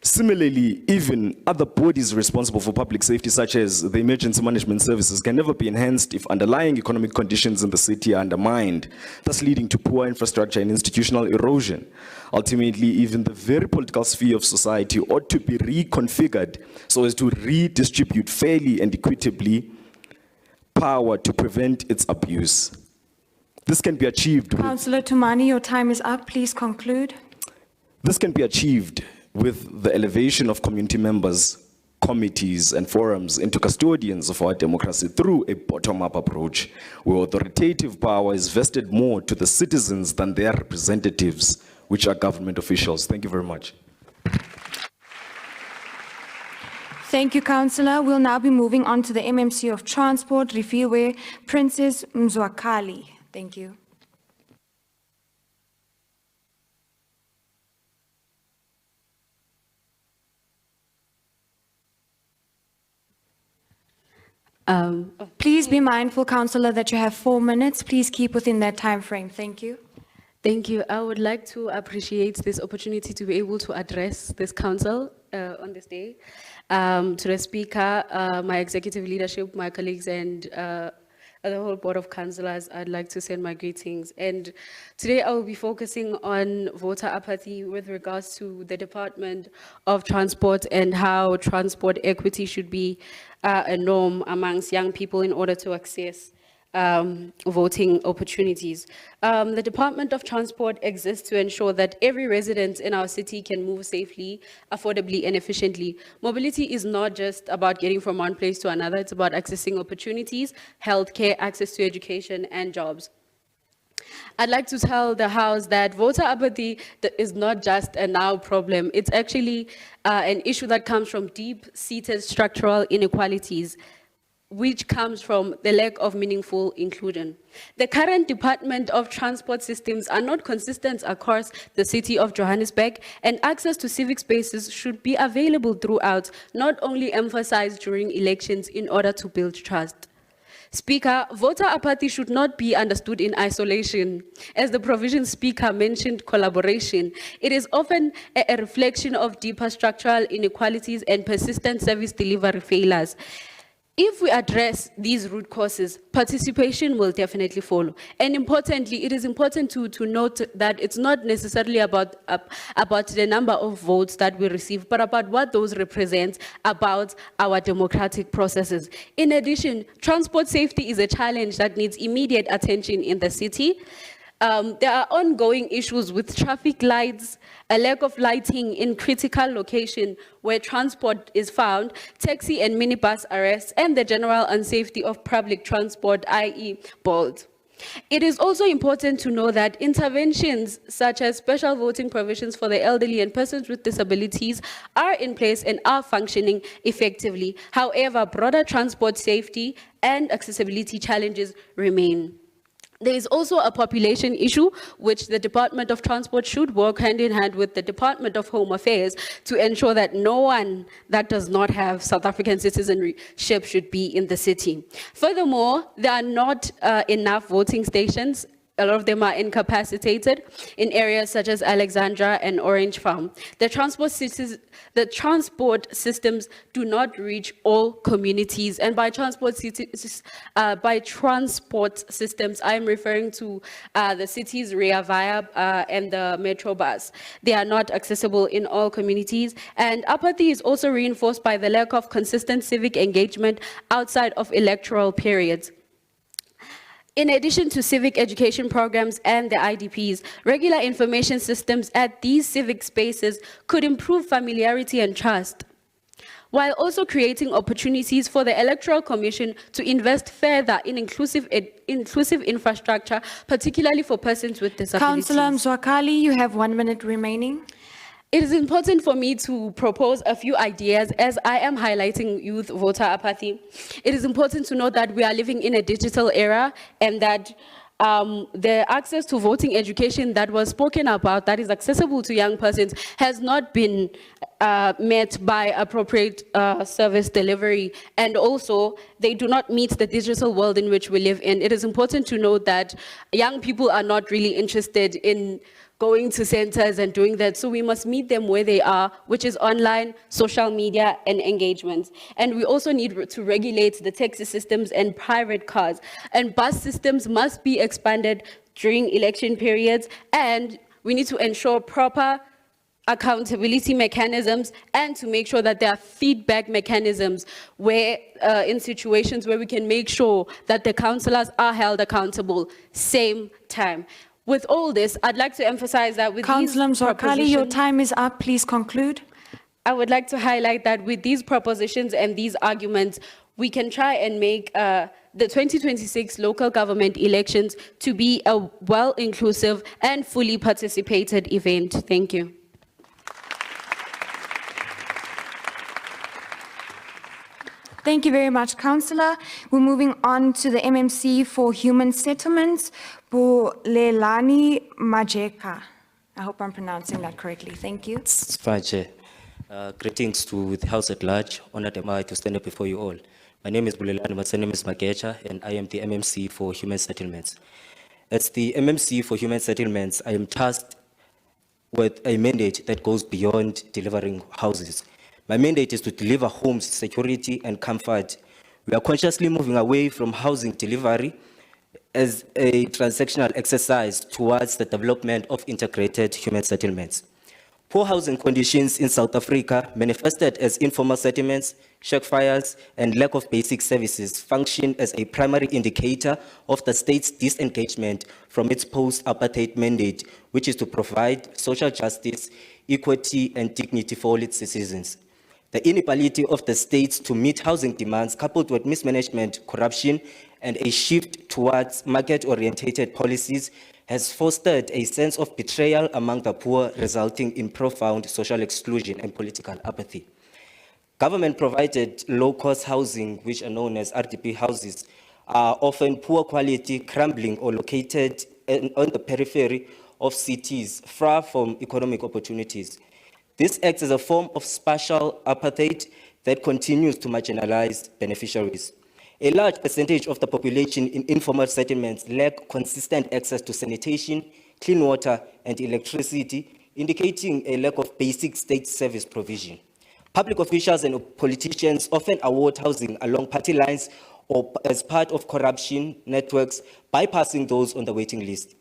Similarly, even other bodies responsible for public safety, such as the emergency management services, can never be enhanced if underlying economic conditions in the city are undermined, thus leading to poor infrastructure and institutional erosion. Ultimately, even the very political sphere of society ought to be reconfigured so as to redistribute fairly and equitably power to prevent its abuse. This can be achieved with... Councillor Tumani, your time is up. Please conclude. This can be achieved with the elevation of community members, committees, and forums into custodians of our democracy through a bottom-up approach, where authoritative power is vested more to the citizens than their representatives, which are government officials. Thank you very much. Thank you, Councillor. We'll now be moving on to the MMC of Transport, Rifiwe Princess Mzwakali. Thank you. Please be mindful, Councillor, that you have 4 minutes. Please keep within that time frame. Thank you. Thank you. I would like to appreciate this opportunity to be able to address this council on this day. To the speaker, my executive leadership, my colleagues, and the whole board of councillors, I'd like to send my greetings. And today I will be focusing on voter apathy with regards to the Department of Transport and how transport equity should be a norm amongst young people in order to access voting opportunities. The Department of Transport exists to ensure that every resident in our city can move safely, affordably, and efficiently. Mobility is not just about getting from one place to another, it's about accessing opportunities, healthcare, access to education, and jobs. I'd like to tell the House that voter apathy is not just a now problem, it's actually an issue that comes from deep-seated structural inequalities, which comes from the lack of meaningful inclusion. The current Department of Transport systems are not consistent across the city of Johannesburg, and access to civic spaces should be available throughout, not only emphasized during elections in order to build trust. Speaker, voter apathy should not be understood in isolation. As the provision speaker mentioned collaboration, it is often a reflection of deeper structural inequalities and persistent service delivery failures. If we address these root causes, participation will definitely follow. And importantly, it is important to note that it's not necessarily about the number of votes that we receive, but about what those represent about our democratic processes. In addition, transport safety is a challenge that needs immediate attention in the city. There are ongoing issues with traffic lights, a lack of lighting in critical location where transport is found, taxi and minibus arrests, and the general unsafety of public transport, i.e. Bolt. It is also important to know that interventions such as special voting provisions for the elderly and persons with disabilities are in place and are functioning effectively. However, broader transport safety and accessibility challenges remain. There is also a population issue, which the Department of Transport should work hand in hand with the Department of Home Affairs to ensure that no one that does not have South African citizenship should be in the city. Furthermore, there are not enough voting stations. A lot of them are incapacitated in areas such as Alexandra and Orange Farm. The transport systems do not reach all communities. And by transport systems, I'm referring to the city's Rea Via and the Metro bus. They are not accessible in all communities. And apathy is also reinforced by the lack of consistent civic engagement outside of electoral periods. In addition to civic education programs and the IDPs, regular information systems at these civic spaces could improve familiarity and trust, while also creating opportunities for the Electoral Commission to invest further in inclusive infrastructure, particularly for persons with disabilities. Councillor Mzwakali, you have 1 minute remaining. It is important for me to propose a few ideas as I am highlighting youth voter apathy. It is important to note that we are living in a digital era and that the access to voting education that was spoken about, that is accessible to young persons, has not been met by appropriate service delivery, and also they do not meet the digital world in which we live in. It is important to note that young people are not really interested in going to centers and doing that. So we must meet them where they are, which is online, social media, and engagement. And we also need to regulate the taxi systems and private cars. And bus systems must be expanded during election periods. And we need to ensure proper accountability mechanisms and to make sure that there are feedback mechanisms where in situations where we can make sure that the councillors are held accountable same time. With all this, I'd like to emphasize that with Councillor Mzwakali, your time is up. Please conclude. I would like to highlight that with these propositions and these arguments, we can try and make the 2026 local government elections to be a well-inclusive and fully participated event. Thank you. Thank you very much, Councillor. We're moving on to the MMC for Human Settlements, Bulelani Majeka. I hope I'm pronouncing that correctly. Thank you. It's fine, Chair. Greetings to the House at large. Honored am I to stand up before you all. My name is Bulelani, my surname is Magecha, and I am the MMC for Human Settlements. As the MMC for Human Settlements, I am tasked with a mandate that goes beyond delivering houses. My mandate is to deliver homes, security, and comfort. We are consciously moving away from housing delivery as a transactional exercise towards the development of integrated human settlements. Poor housing conditions in South Africa, manifested as informal settlements, shack fires, and lack of basic services, function as a primary indicator of the state's disengagement from its post-apartheid mandate, which is to provide social justice, equity, and dignity for all its citizens. The inability of the states to meet housing demands, coupled with mismanagement, corruption, and a shift towards market-oriented policies, has fostered a sense of betrayal among the poor, resulting in profound social exclusion and political apathy. Government-provided low-cost housing, which are known as RDP houses, are often poor quality, crumbling, or located on the periphery of cities, far from economic opportunities. This acts as a form of spatial apartheid that continues to marginalize beneficiaries. A large percentage of the population in informal settlements lack consistent access to sanitation, clean water, and electricity, indicating a lack of basic state service provision. Public officials and politicians often award housing along party lines or as part of corruption networks, bypassing those on the waiting list.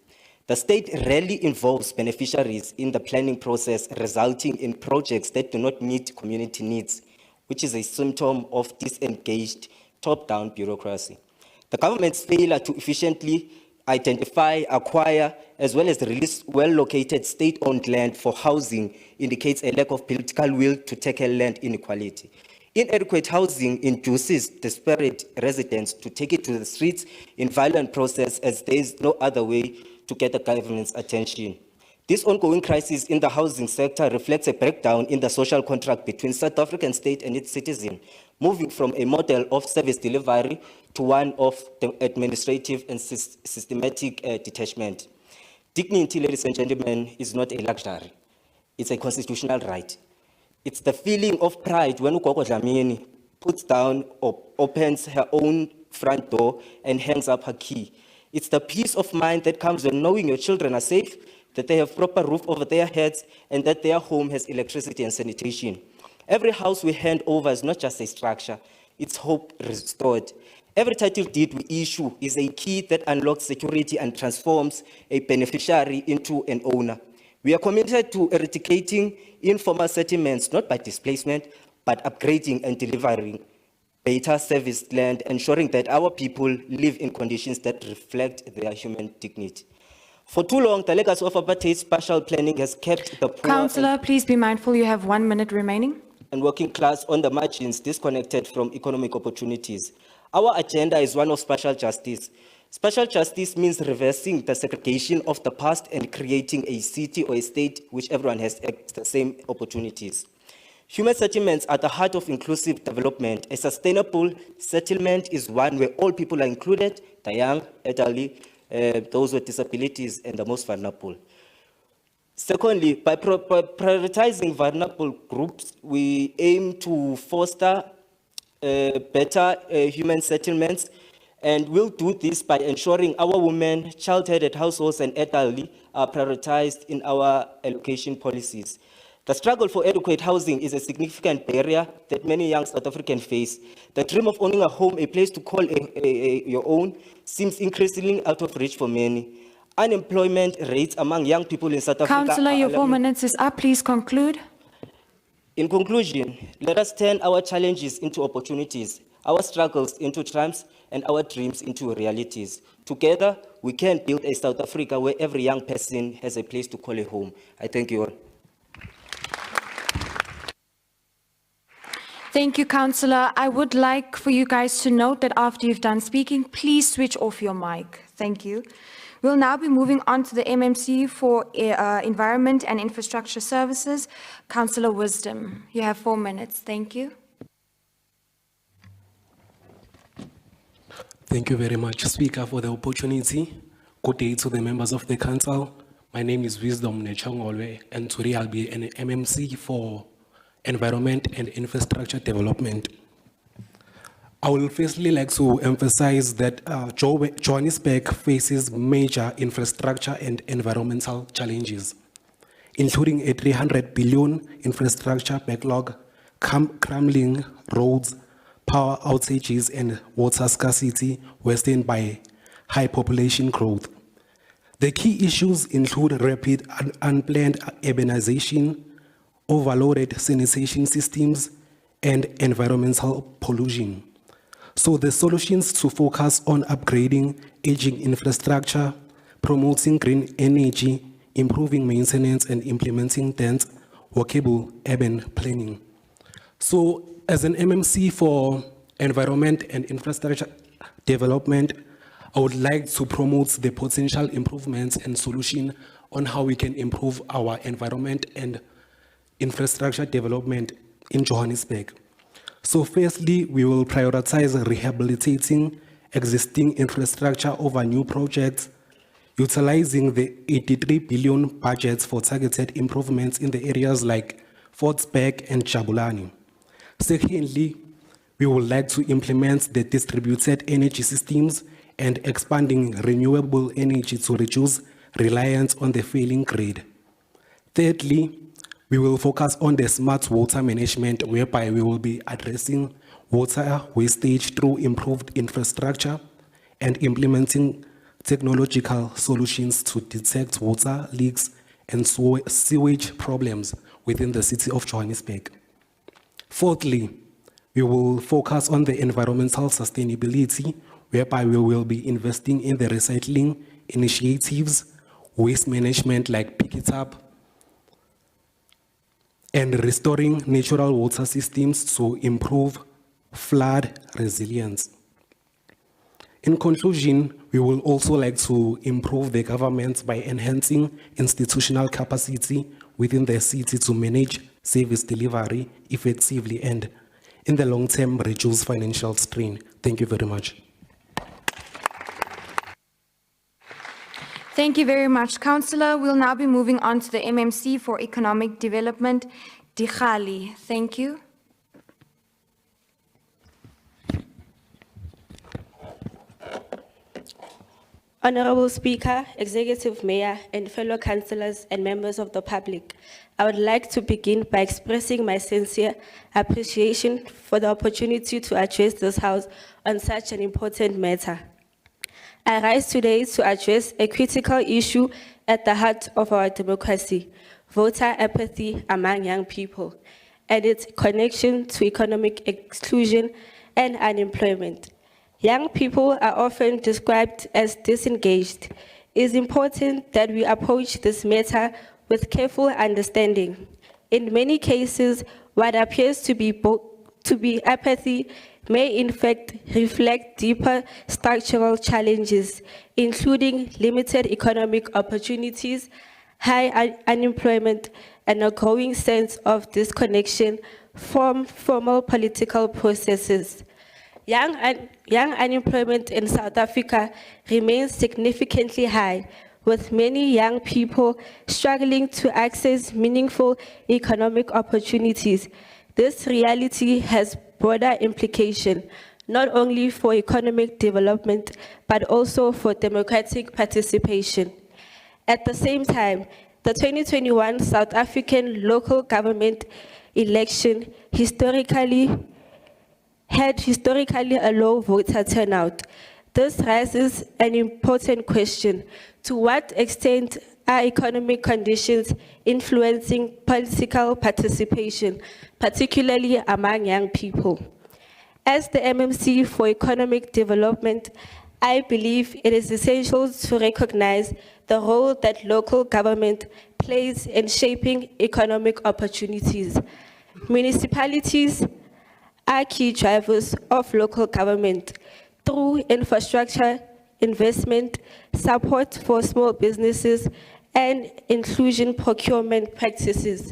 The state rarely involves beneficiaries in the planning process, resulting in projects that do not meet community needs, which is a symptom of disengaged top-down bureaucracy. The government's failure to efficiently identify, acquire, as well as release well-located state-owned land for housing indicates a lack of political will to tackle land inequality. Inadequate housing induces desperate residents to take it to the streets in violent process, as there is no other way to get the government's attention. This ongoing crisis in the housing sector reflects a breakdown in the social contract between South African state and its citizens, moving from a model of service delivery to one of administrative and systematic detachment. Dignity, ladies and gentlemen, is not a luxury. It's a constitutional right. It's the feeling of pride when Ugogo Dlamini puts down or opens her own front door and hangs up her key. It's the peace of mind that comes when knowing your children are safe, that they have proper roof over their heads, and that their home has electricity and sanitation. Every house we hand over is not just a structure, it's hope restored. Every title deed we issue is a key that unlocks security and transforms a beneficiary into an owner. We are committed to eradicating informal settlements, not by displacement, but upgrading and delivering better serviced land, ensuring that our people live in conditions that reflect their human dignity. For too long, the legacy of apartheid spatial planning has kept the poor Councillor, please be mindful you have 1 minute remaining. And working class on the margins, disconnected from economic opportunities. Our agenda is one of spatial justice. Spatial justice means reversing the segregation of the past and creating a city or a state which everyone has the same opportunities. Human settlements are the heart of inclusive development. A sustainable settlement is one where all people are included, the young, elderly, those with disabilities, and the most vulnerable. Secondly, by prioritizing vulnerable groups, we aim to foster better human settlements, and we'll do this by ensuring our women, child-headed households, and elderly are prioritized in our allocation policies. The struggle for adequate housing is a significant barrier that many young South Africans face. The dream of owning a home, a place to call your own, seems increasingly out of reach for many. Unemployment rates among young people in South Africa. Councillor, your 4 minutes is up. Please conclude. In conclusion, let us turn our challenges into opportunities, our struggles into triumphs, and our dreams into realities. Together, we can build a South Africa where every young person has a place to call a home. I thank you all. Thank you, Councillor. I would like for you guys to note that after you've done speaking, please switch off your mic. Thank you. We'll now be moving on to the MMC for Environment and Infrastructure Services. Councillor Wisdom, you have 4 minutes. Thank you. Thank you very much, Speaker, for the opportunity. Good day to the members of the Council. My name is Wisdom Nechongolwe, and today I'll be an MMC for Environment and Infrastructure Development. I will firstly like to emphasize that Johannesburg faces major infrastructure and environmental challenges, including a 300 billion infrastructure backlog, crumbling roads, power outages, and water scarcity worsened by high population growth. The key issues include rapid and unplanned urbanization, overloaded sanitation systems, and environmental pollution. So the solutions to focus on upgrading aging infrastructure, promoting green energy, improving maintenance, and implementing dense, workable urban planning. So as an MMC for environment and infrastructure development, I would like to promote the potential improvements and solution on how we can improve our environment and infrastructure development in Johannesburg. So firstly, we will prioritize rehabilitating existing infrastructure over new projects, utilizing the 83 billion budgets for targeted improvements in the areas like Fortsburg and Jabulani. Secondly, we would like to implement the distributed energy systems and expanding renewable energy to reduce reliance on the failing grid. Thirdly, we will focus on the smart water management, whereby we will be addressing water wastage through improved infrastructure and implementing technological solutions to detect water leaks and sewage problems within the city of Johannesburg. Fourthly, we will focus on the environmental sustainability, whereby we will be investing in the recycling initiatives, waste management like Pick It Up, and restoring natural water systems to improve flood resilience. In conclusion, we will also like to improve the government by enhancing institutional capacity within the city to manage service delivery effectively and, in the long term, reduce financial strain. Thank you very much. Thank you very much, Councillor. We'll now be moving on to the MMC for Economic Development, Dikgali. Thank you. Honorable Speaker, Executive Mayor, and fellow councillors and members of the public, I would like to begin by expressing my sincere appreciation for the opportunity to address this House on such an important matter. I rise today to address a critical issue at the heart of our democracy, voter apathy among young people, and its connection to economic exclusion and unemployment. Young people are often described as disengaged. It is important that we approach this matter with careful understanding. In many cases, what appears to be apathy may in fact reflect deeper structural challenges, including limited economic opportunities, high unemployment, and a growing sense of disconnection from formal political processes. Young unemployment in South Africa remains significantly high, with many young people struggling to access meaningful economic opportunities. This reality has broader implications, not only for economic development, but also for democratic participation. At the same time, the 2021 South African local government election had historically a low voter turnout. This raises an important question: to what extent are economic conditions influencing political participation, particularly among young people? As the MMC for Economic Development, I believe it is essential to recognize the role that local government plays in shaping economic opportunities. Municipalities are key drivers of local government through infrastructure investment, support for small businesses, and inclusion procurement practices.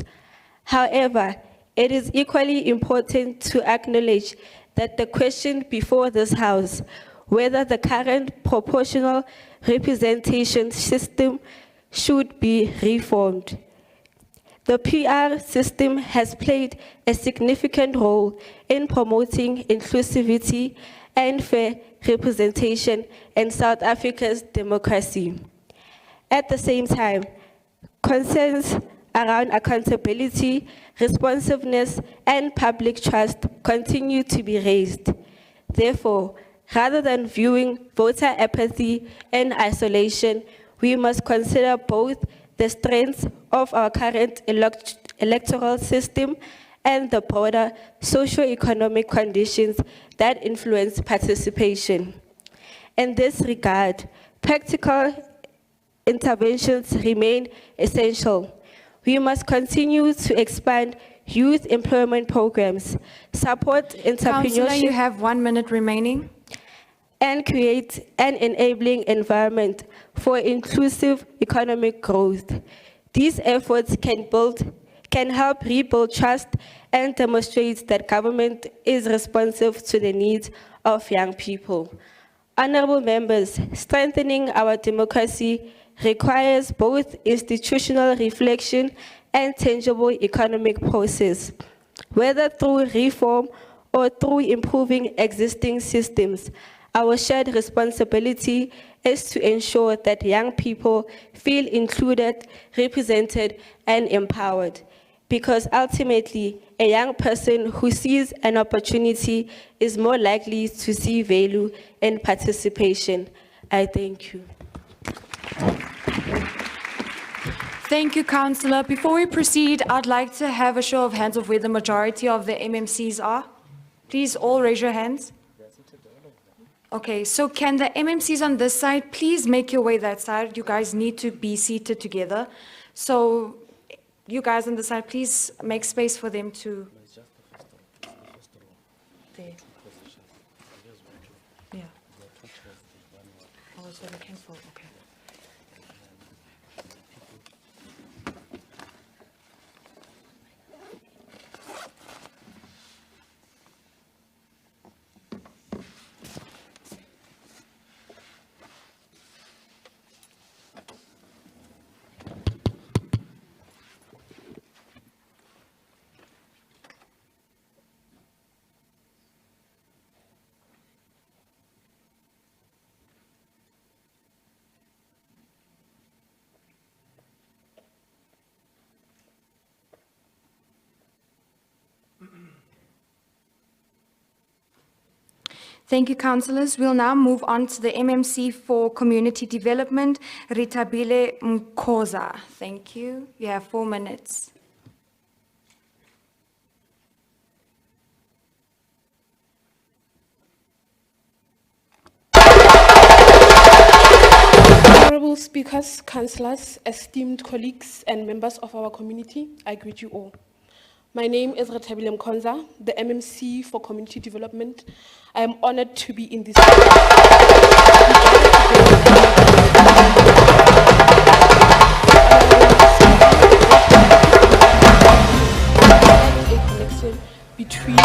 However, it is equally important to acknowledge that the question before this House, whether the current proportional representation system should be reformed. The PR system has played a significant role in promoting inclusivity and fair representation in South Africa's democracy. At the same time, concerns around accountability, responsiveness, and public trust continue to be raised. Therefore, rather than viewing voter apathy in isolation, we must consider both the strengths of our current electoral system and the broader socio-economic conditions that influence participation. In this regard, practical interventions remain essential. We must continue to expand youth employment programs, support entrepreneurship. Councillor, you have 1 minute remaining. And create an enabling environment for inclusive economic growth. These efforts can help rebuild trust and demonstrate that government is responsive to the needs of young people. Honorable members, strengthening our democracy requires both institutional reflection and tangible economic process. Whether through reform or through improving existing systems, our shared responsibility is to ensure that young people feel included, represented, and empowered. Because ultimately, a young person who sees an opportunity is more likely to see value in participation. I thank you. Thank you, Councillor. Before we proceed, I'd like to have a show of hands of where the majority of the MMCs are. Please all raise your hands. Okay, so can the MMCs on this side please make your way that side? You guys need to be seated together. So you guys on the side, please make space for them to. There. Yeah. Oh, so they can vote, okay. Thank you, councillors. We'll now move on to the MMC for Community Development, Ritabile Mkoza. Thank you. You have 4 minutes. Honorable speakers, councillors, esteemed colleagues, and members of our community, I greet you all. My name is Ritabile Mkoza, the MMC for Community Development. I am honored to be in this. A connection between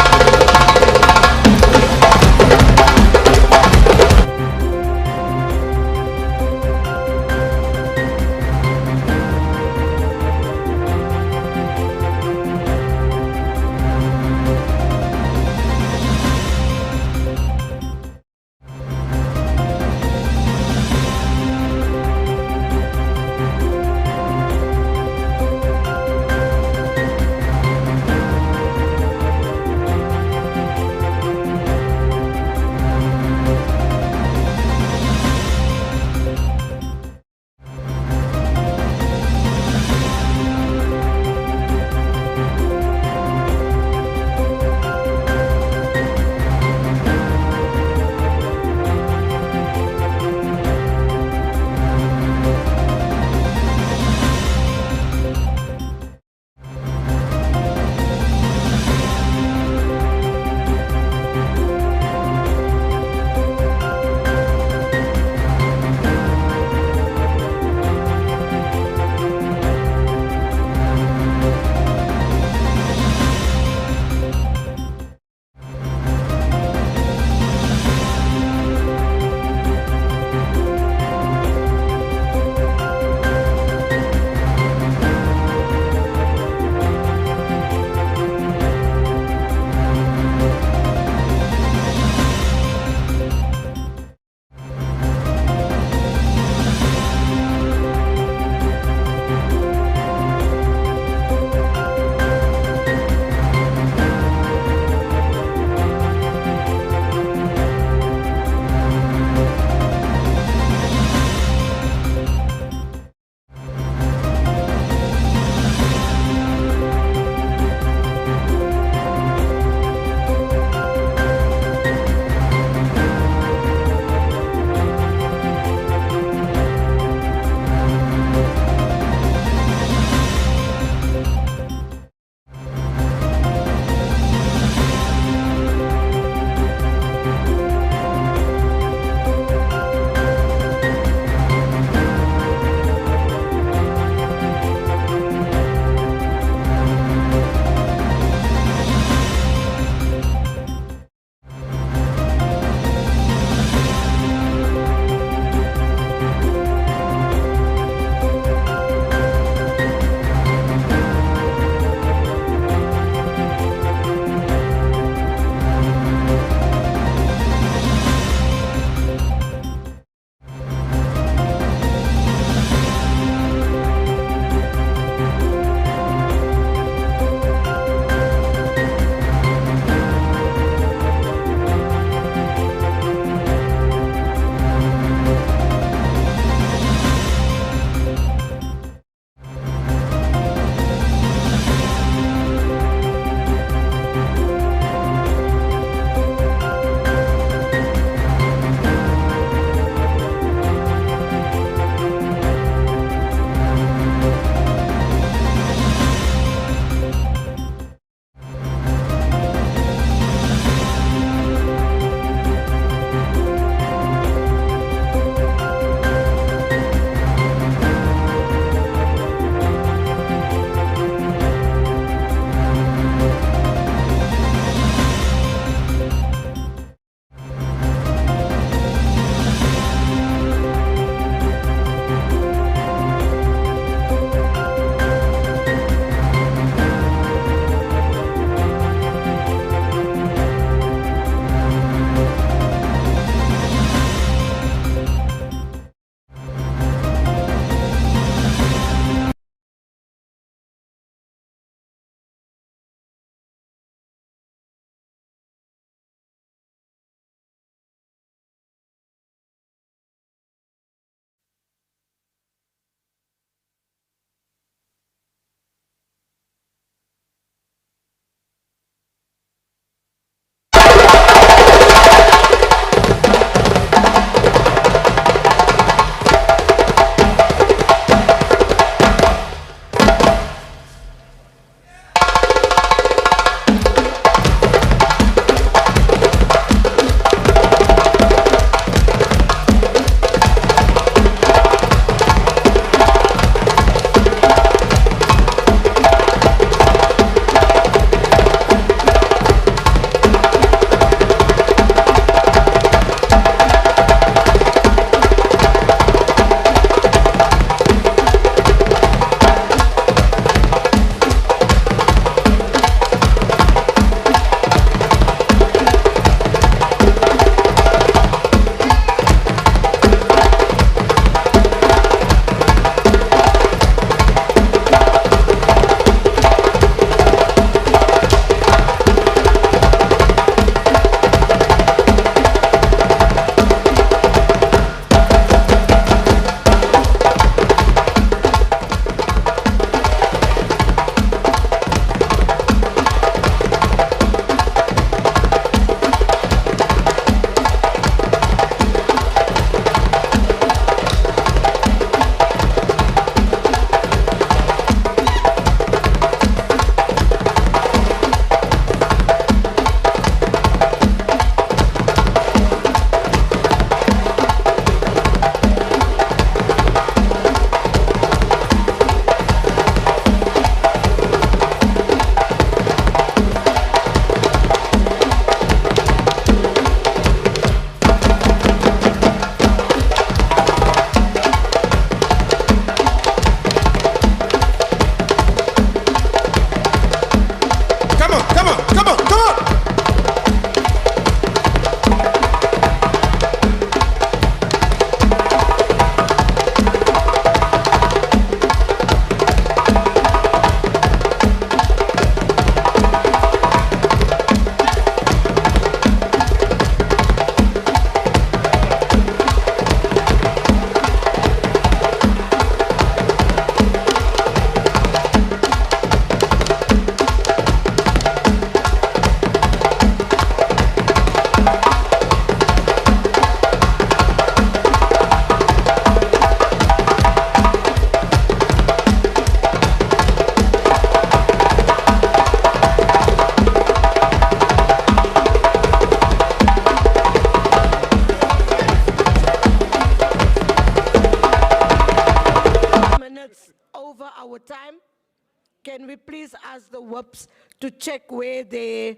Can we please ask the whips to check where the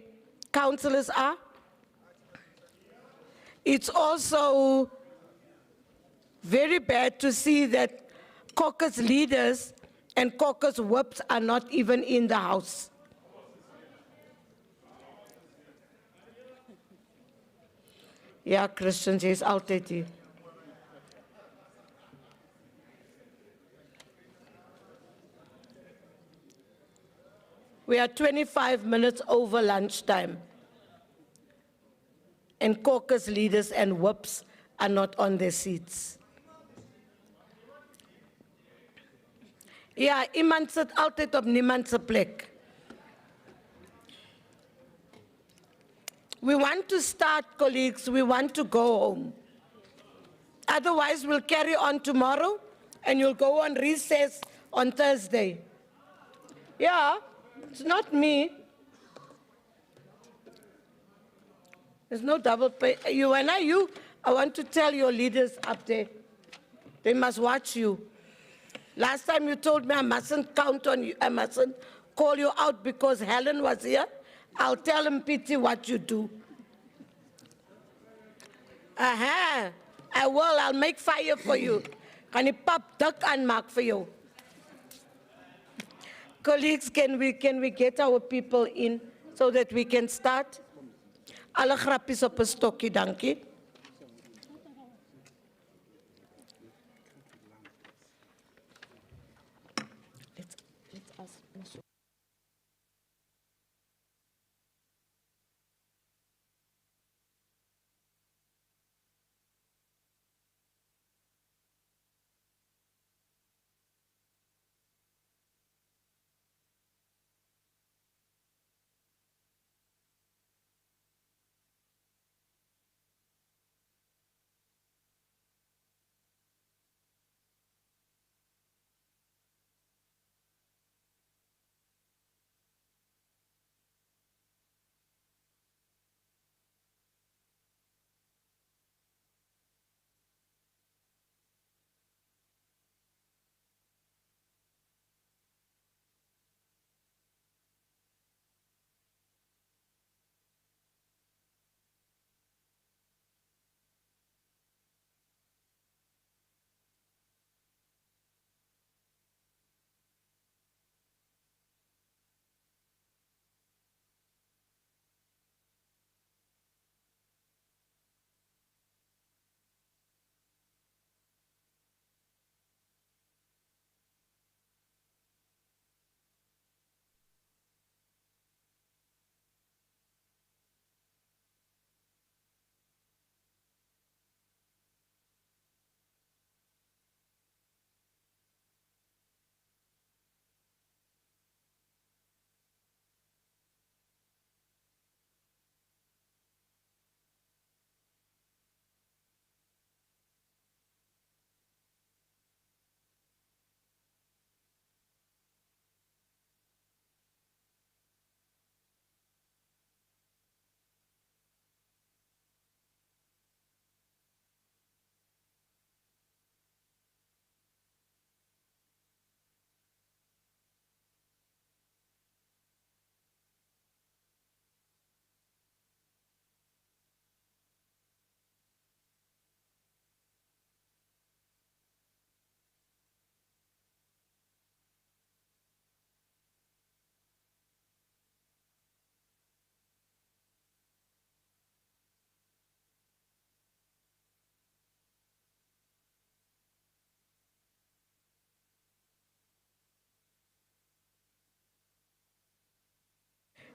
councillors are? It's also very bad to see that caucus leaders and caucus whips are not even in the house. Ja, Christian, jy is altyd hier. We are 25 minutes over lunchtime. And caucus leaders and whips are not on their seats. Ja, iemand sit altyd op niemand se plek. We want to start, colleagues, we want to go home. Otherwise, we'll carry on tomorrow and you'll go on recess on Thursday. Yeah, it's not me. There's no double pay. I want to tell your leaders up there, they must watch you. Last time you told me I mustn't count on you, I mustn't call you out because Helen was here. I'll tell him, Pity, what you do. I will, I'll make fire for you. Can you pop duck and mark for you? Colleagues, can we get our people in so that we can start? Alle grappies op 'n stokkie, dankie. Let's ask.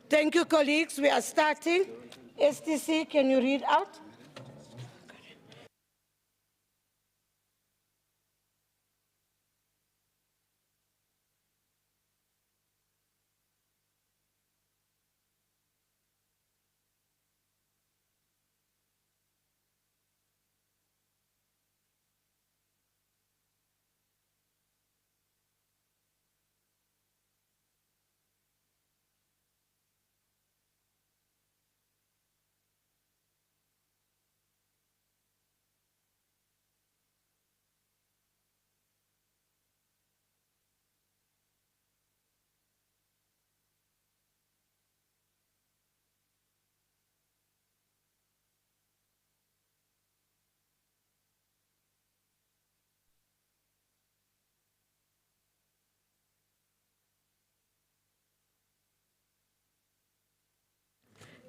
Thank you, colleagues. We are starting. STC, can you read out?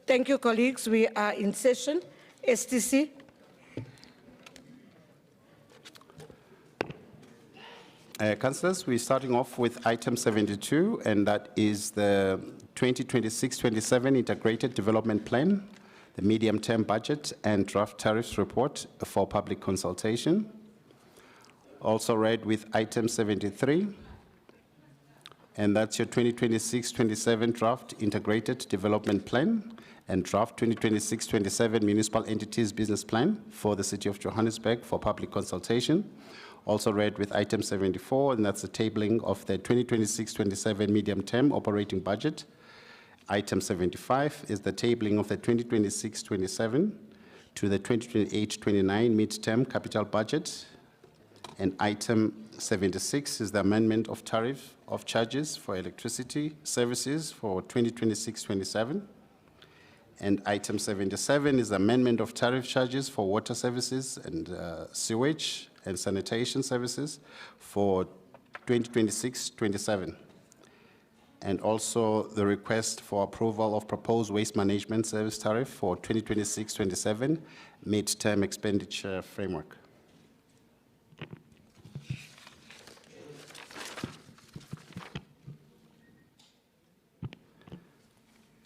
Thank you, colleagues. We are in session. STC. Councillors, we're starting off with item 72, and that is the 2026-27 Integrated Development Plan, the medium-term budget and draft tariffs report for public consultation. Also read with item 73, and that's your 2026-27 draft Integrated Development Plan and draft 2026-27 Municipal Entities Business Plan for the City of Johannesburg for public consultation. Also read with item 74, and that's the tabling of the 2026-27 medium-term operating budget. Item 75 is the tabling of the 2026-27 to the 2028-29 mid-term capital budget. And item 76 is the amendment of tariff of charges for electricity services for 2026-27. And item 77 is the amendment of tariff charges for water services and sewage and sanitation services for 2026-27. And also the request for approval of proposed waste management service tariff for 2026-27 mid-term expenditure framework.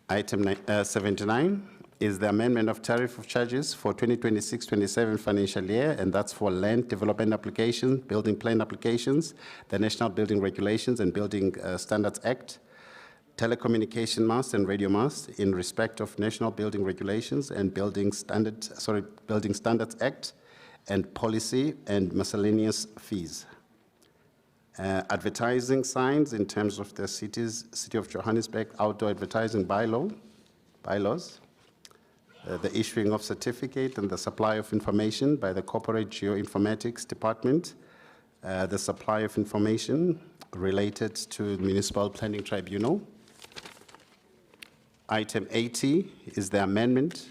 Item 79 is the amendment of tariff of charges for 2026-27 financial year, and that's for land development applications, building plan applications, the National Building Regulations and Building Standards Act, telecommunication mast and radio mast in respect of National Building Regulations and Building Standards Act, and policy and miscellaneous fees. Advertising signs in terms of the City of Johannesburg outdoor advertising bylaws, the issuing of certificate and the supply of information by the Corporate Geoinformatics Department, the supply of information related to the Municipal Planning Tribunal. Item 80 is the amendment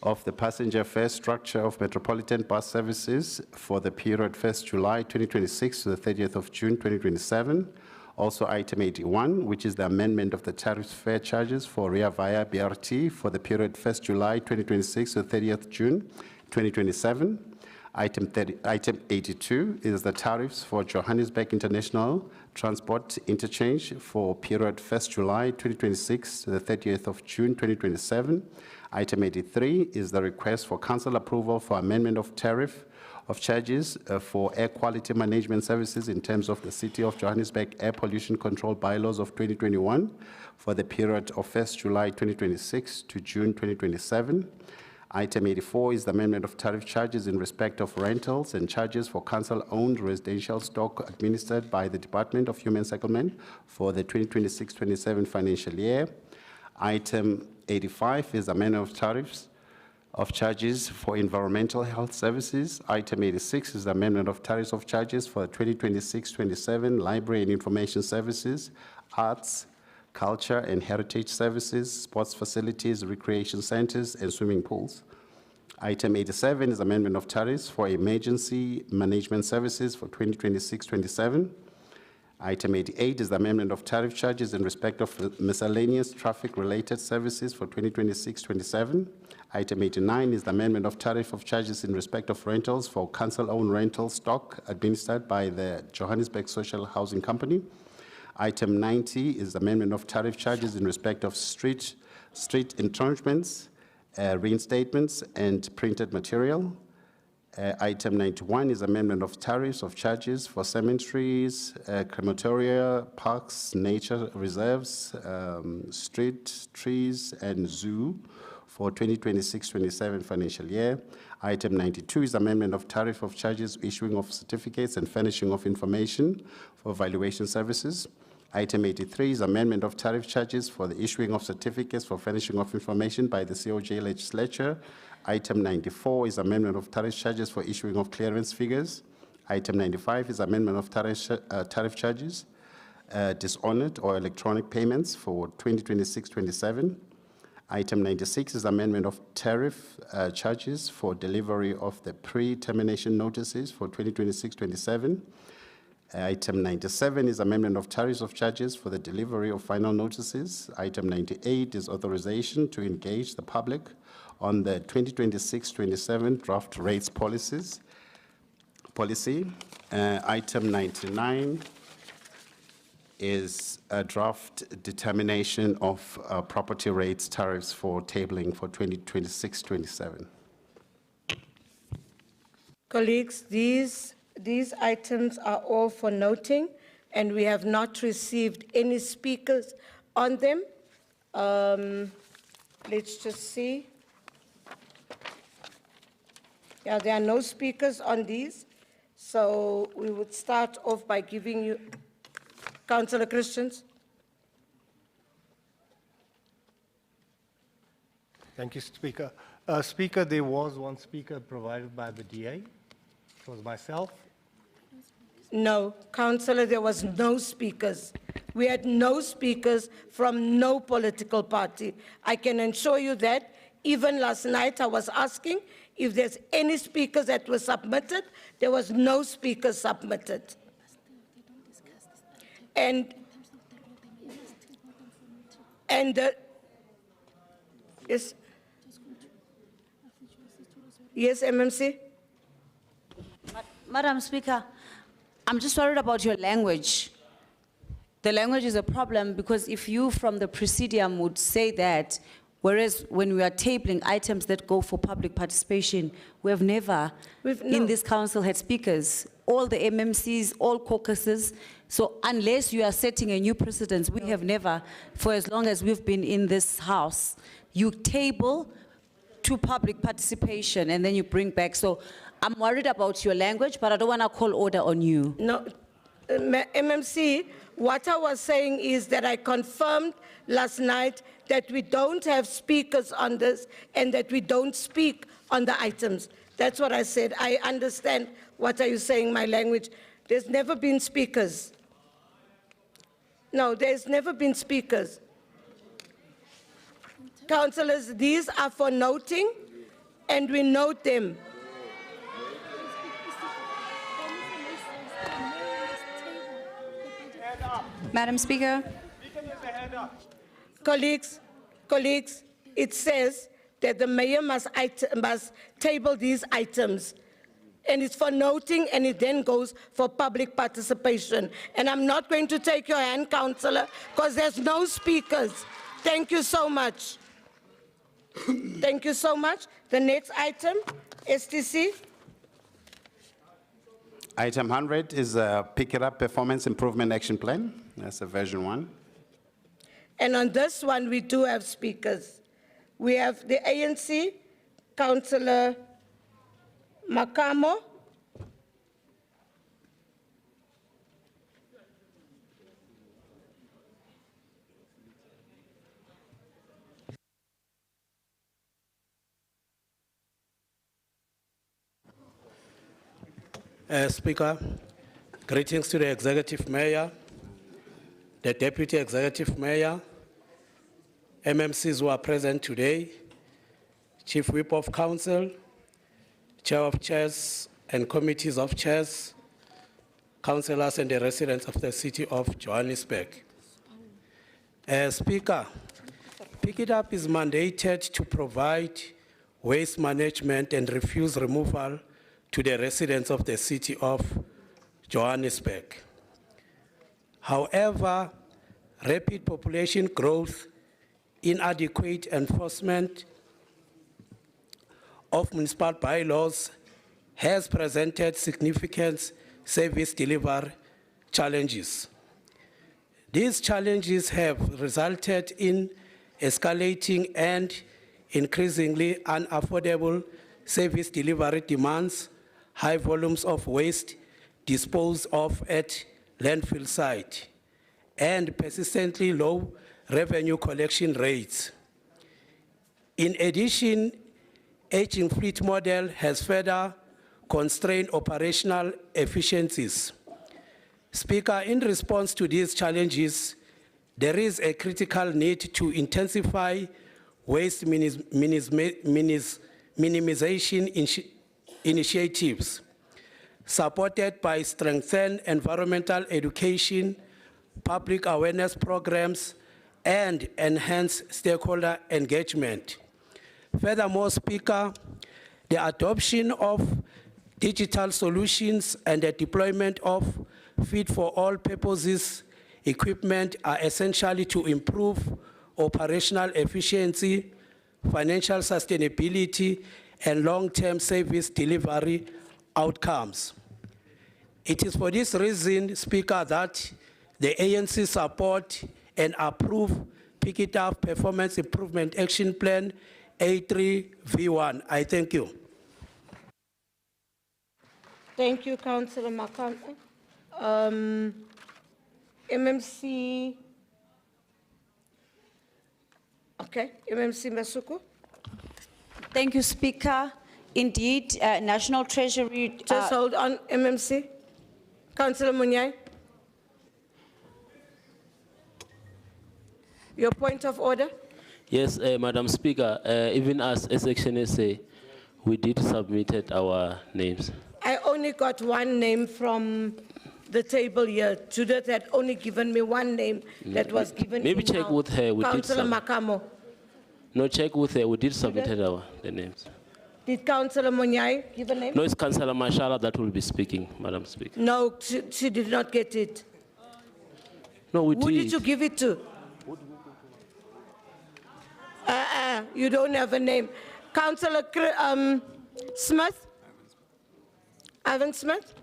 of the passenger fare structure of metropolitan bus services for the period 1st July 2026 to the 30th of June 2027. Also item 81, which is the amendment of the tariff fare charges for Rea Vaya BRT for the period 1st July 2026 to the 30th June 2027. Item 82 is the tariffs for Johannesburg International Transport Interchange for period 1st July 2026 to the 30th of June 2027. Item 83 is the request for council approval for amendment of tariff of charges for air quality management services in terms of the City of Johannesburg Air Pollution Control Bylaws of 2021 for the period of 1st July 2026 to June 2027. Item 84 is the amendment of tariff charges in respect of rentals and charges for council-owned residential stock administered by the Department of Human Settlement for the 2026-27 financial year. Item 85 is the amendment of tariffs of charges for environmental health services. Item 86 is the amendment of tariffs of charges for the 2026-27 library and information services, arts, culture and heritage services, sports facilities, recreation centers, and swimming pools. Item 87 is amendment of tariffs for emergency management services for 2026-27. Item 88 is the amendment of tariff charges in respect of miscellaneous traffic-related services for 2026-27. Item 89 is the amendment of tariff of charges in respect of rentals for council-owned rental stock administered by the Johannesburg Social Housing Company. Item 90 is the amendment of tariff charges in respect of street entrenchments, reinstatements, and printed material. Item 91 is amendment of tariffs of charges for cemeteries, crematoria, parks, nature reserves, street trees, and zoo for 2026-27 financial year. Item 92 is amendment of tariff of charges, issuing of certificates and furnishing of information for valuation services. Item 83 is amendment of tariff charges for the issuing of certificates for furnishing of information by the COJ legislature. Item 94 is amendment of tariff charges for issuing of clearance figures. Item 95 is amendment of tariff charges, dishonored or electronic payments for 2026-27. Item 96 is amendment of tariff charges for delivery of the pre-termination notices for 2026-27. Item 97 is amendment of tariffs of charges for the delivery of final notices. Item 98 is authorization to engage the public on the 2026-27 draft rates policy. Item 99 is a draft determination of property rates tariffs for tabling for 2026-27. Colleagues, these items are all for noting, and we have not received any speakers on them. Let's just see. Yeah, there are no speakers on these. So we would start off by giving you, Councillor Christians. Thank you, Speaker. Speaker, there was one speaker provided by the DA. It was myself. No, Councillor, there was no speakers. We had no speakers from no political party. I can assure you that. Even last night, I was asking if there's any speakers that were submitted. There was no speakers submitted. And yes, yes, MMC. Madam Speaker, I'm just worried about your language. The language is a problem because if you from the Presidium would say that, whereas when we are tabling items that go for public participation, we have never in this council had speakers. All the MMCs, all caucuses. So unless you are setting a new precedent, we have never, for as long as we've been in this house, you table to public participation and then you bring back. So I'm worried about your language, but I don't want to call order on you. No, MMC, what I was saying is that I confirmed last night that we don't have speakers on this and that we don't speak on the items. That's what I said. I understand what are you saying, my language. There's never been speakers. No, there's never been speakers. Councillors, these are for noting, and we note them. Madam Speaker. Colleagues, it says that the mayor must table these items. And it's for noting, and it then goes for public participation. And I'm not going to take your hand, Councillor, because there's no speakers. Thank you so much. Thank you so much. The next item, STC. Item 100 is a Pick It Up Performance Improvement Action Plan. That's a version 1. And on this one, we do have speakers. We have the ANC, Councillor Makamo. Speaker, greetings to the Executive Mayor, the Deputy Executive Mayor, MMCs who are present today, Chief Whip of Council, Chair of Chairs and Committees of Chairs, Councillors and the residents of the City of Johannesburg. Speaker, Pick It Up is mandated to provide waste management and refuse removal to the residents of the City of Johannesburg. However, rapid population growth, inadequate enforcement of municipal bylaws has presented significant service delivery challenges. These challenges have resulted in escalating and increasingly unaffordable service delivery demands, high volumes of waste disposed of at landfill site, and persistently low revenue collection rates. In addition, aging fleet model has further constrained operational efficiencies. Speaker, in response to these challenges, there is a critical need to intensify waste minimization initiatives, supported by strengthened environmental education, public awareness programs, and enhanced stakeholder engagement. Furthermore, Speaker, the adoption of digital solutions and the deployment of fit-for-all purposes equipment are essentially to improve operational efficiency, financial sustainability, and long-term service delivery outcomes. It is for this reason, Speaker, that the ANC support and approve Pick It Up Performance Improvement Action Plan A3V1. I thank you. Thank you, Councillor Makamo. MMC. Okay, MMC Masuku. Thank you, Speaker. Indeed, National Treasury... Just hold on, MMC. Councillor Munyai. Your point of order? Yes, Madam Speaker, even as a section SA, we did submitted our names. I only got one name from the table here. Judith had only given me one name that was given Maybe in check now. with her. We did Councillor Makamo. No, check with her. We did submitted the names. Did Councillor Munyai give a name? No, it's Councillor Mashala that will be speaking, Madam Speaker. No, she did not get it. No, we Who did. did you give it to? You don't have a name. Councillor Smith? Ivan Smith?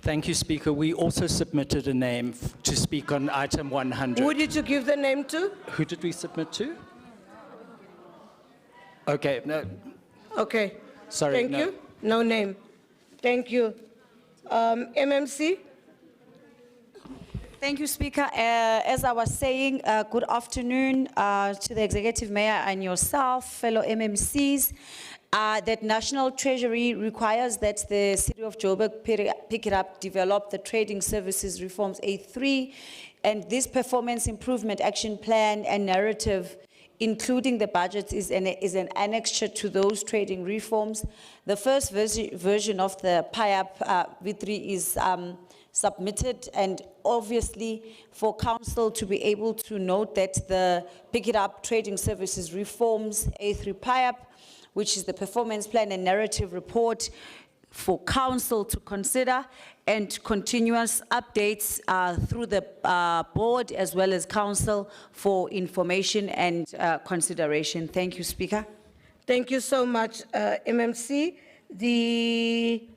Thank you, Speaker. We also submitted a name to speak on item 100. Who did you give the name to? Who did we submit to? Okay, no. Okay. Sorry, Thank no. you. No name. Thank you. MMC? Thank you, Speaker. As I was saying, good afternoon to the Executive Mayor and yourself, fellow MMCs. That National Treasury requires that the City of Joburg pick it up, develop the Trading Services Reforms A3, and this Performance Improvement Action Plan and narrative, including the budget, is an annexure to those trading reforms. The first version of the PIAP V3 is submitted, and obviously for Council to be able to note that the Pick It Up Trading Services Reforms A3 PIAP, which is the performance plan and narrative report for Council to consider, and continuous updates through the board as well as Council for information and consideration. Thank you, Speaker. Thank you so much, MMC. The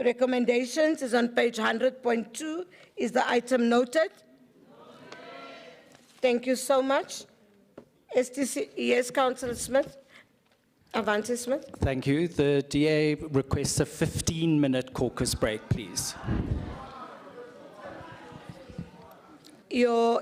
recommendations is on page 100.2. Is the item noted? Thank you so much. STC, yes, Councillor Smith. Avanti Smith. Thank you. The DA requests a 15-minute caucus break, please. Your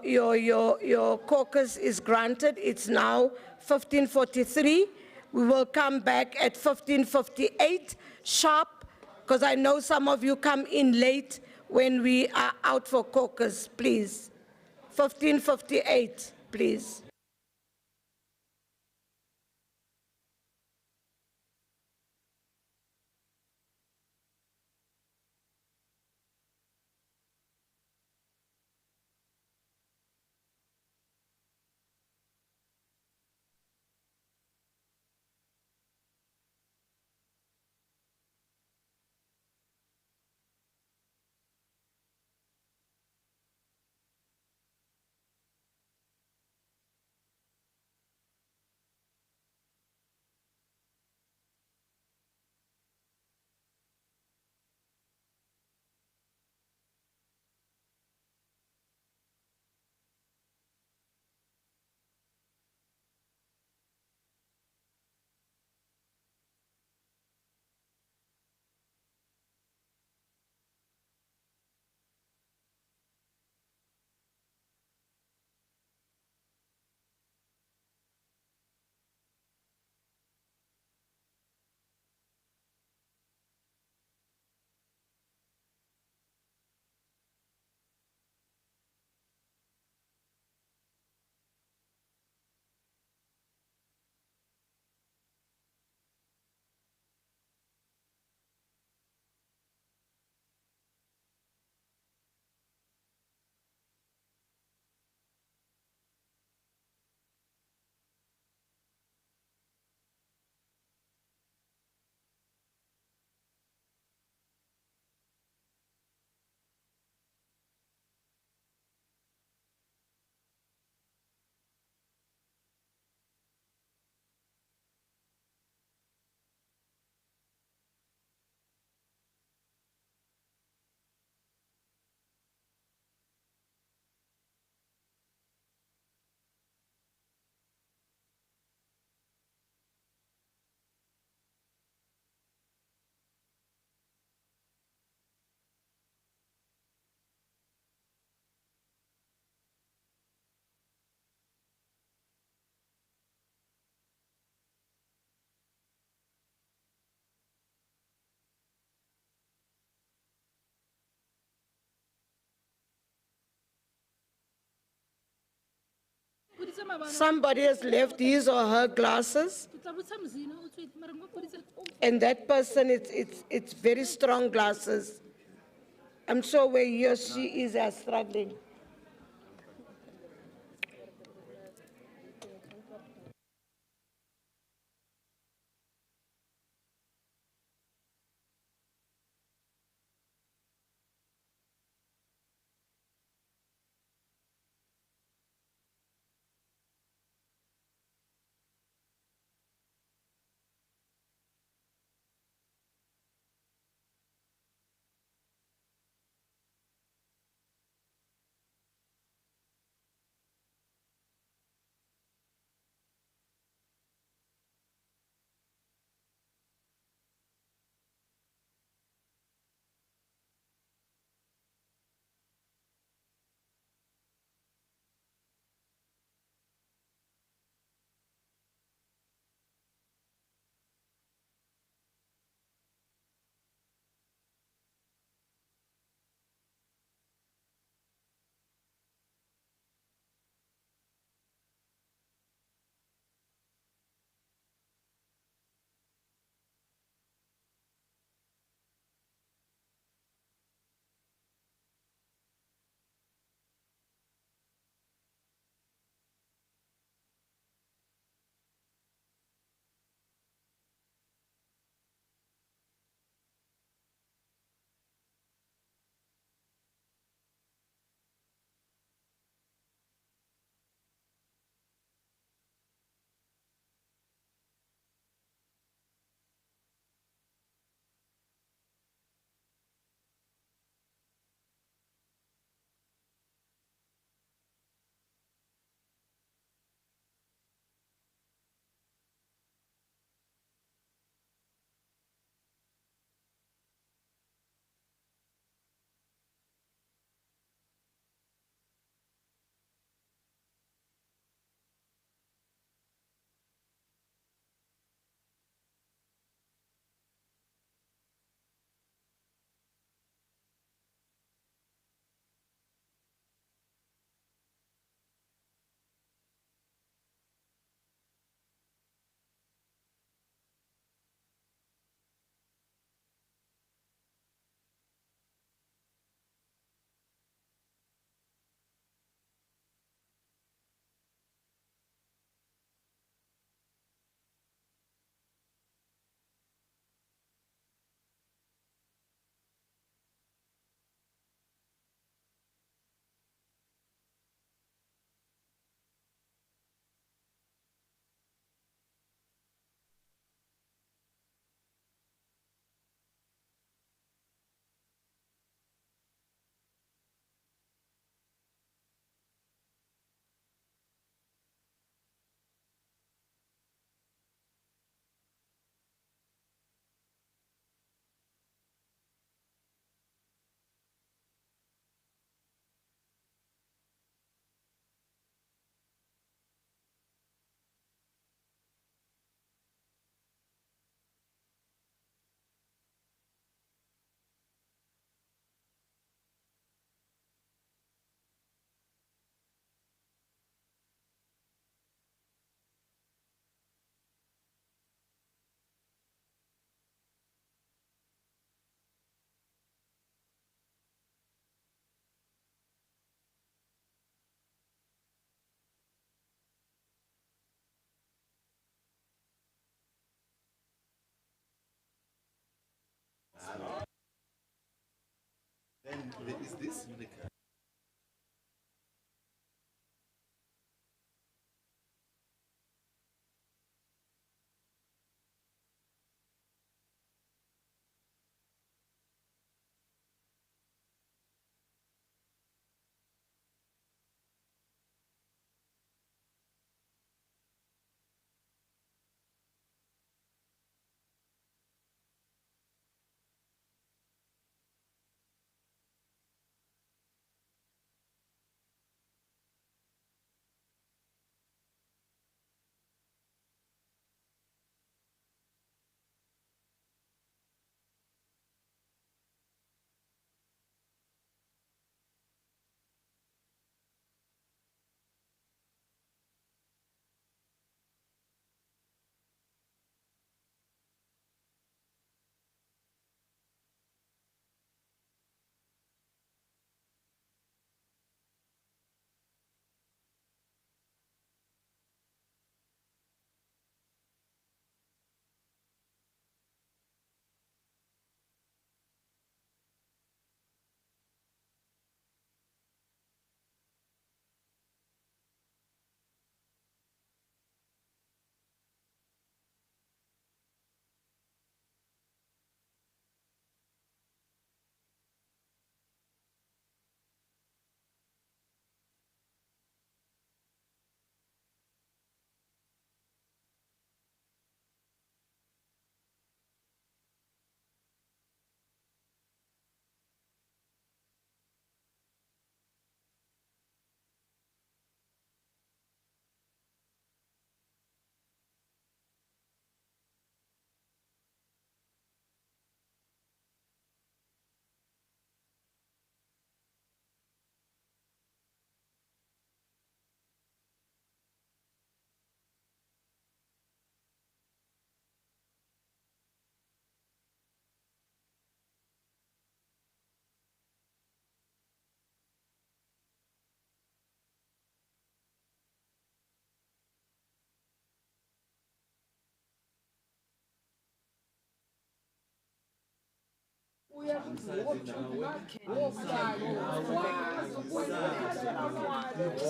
caucus is granted. It's now 15:43. We will come back at 15:58 sharp, because I know some of you come in late when we are out for caucus, please. 15:58, please. Somebody has left his or her glasses, and that person, it's very strong glasses. I'm sure where he or she is are struggling.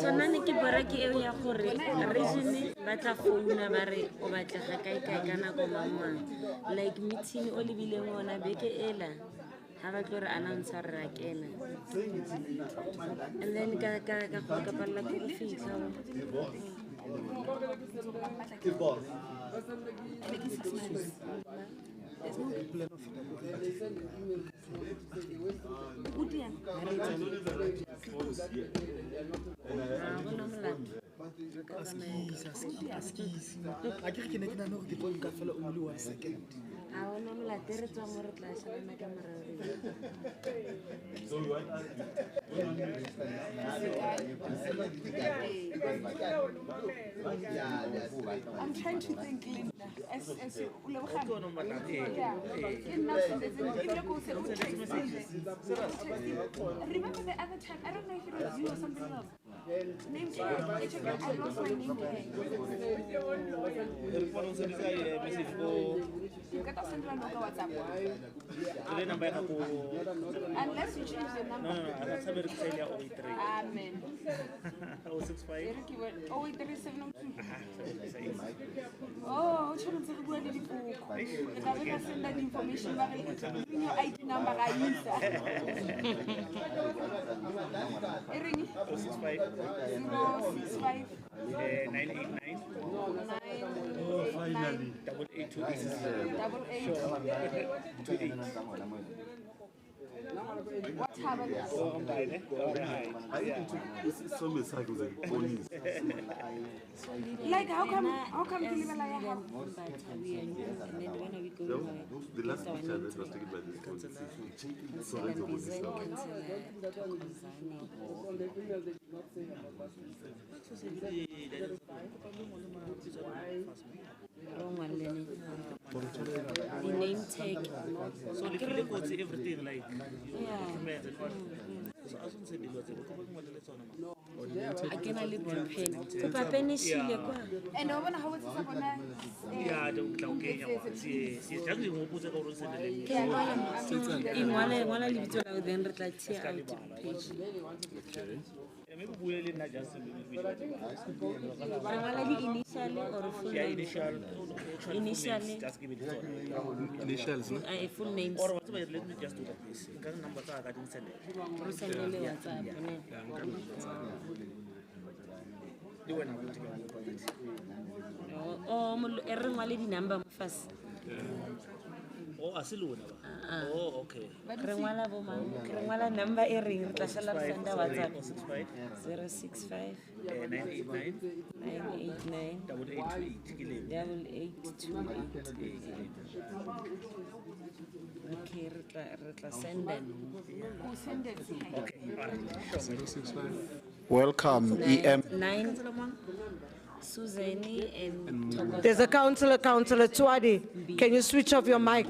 Sona ne ke bora ke eo ya gore region ba tla founa ba re o batlega kae kae ka nako mang mang. Like meeting o lebileng ona beke ela ha ba tlo re announce re ra kena. And then ka palla ke go fihla. There's no plan of I'm trying to think, Linda. As you remember the other time, I don't know if it was you or somebody else. Name tag. I lost my name tag. You got to send a local WhatsApp. Unless you change the number. No, I don't have it. Amen. 065. 083 Oh, trying to go to the book. If I send that information, bring your ID number. I use that. 065 989 finally 8828. What happened? Like how come Deliberations have? The last picture that was taken by this council. The name tag. So the feeling was everything like Yeah. So I don't say I can only pen. Kupa pen shile kwa. And over how it's up on that. yeah, don't okay. Yes, just the one put it on the Ingwala libitso la then re tla tia out page. maybe we will not just Ingwala di initial or full yeah, name. Initially. just give it the Initials, no? Full names. Or whatever, let me just do that please. Because number I didn't send it. Send me WhatsApp. The one I'm going to get. Oh, ngwale di number first. Oh, asiluna ba? Oh, okay. Re ngwala bo mang? Re ngwala number e reng re tla shela re senda WhatsApp. 065 989 989 8828. Okay, re tla send them. Who send it? Okay, all right. 065. Welcome, EM. 9 Suzanne and Thomas. There's a councillor, Councillor Twadi. Can you switch off your mic?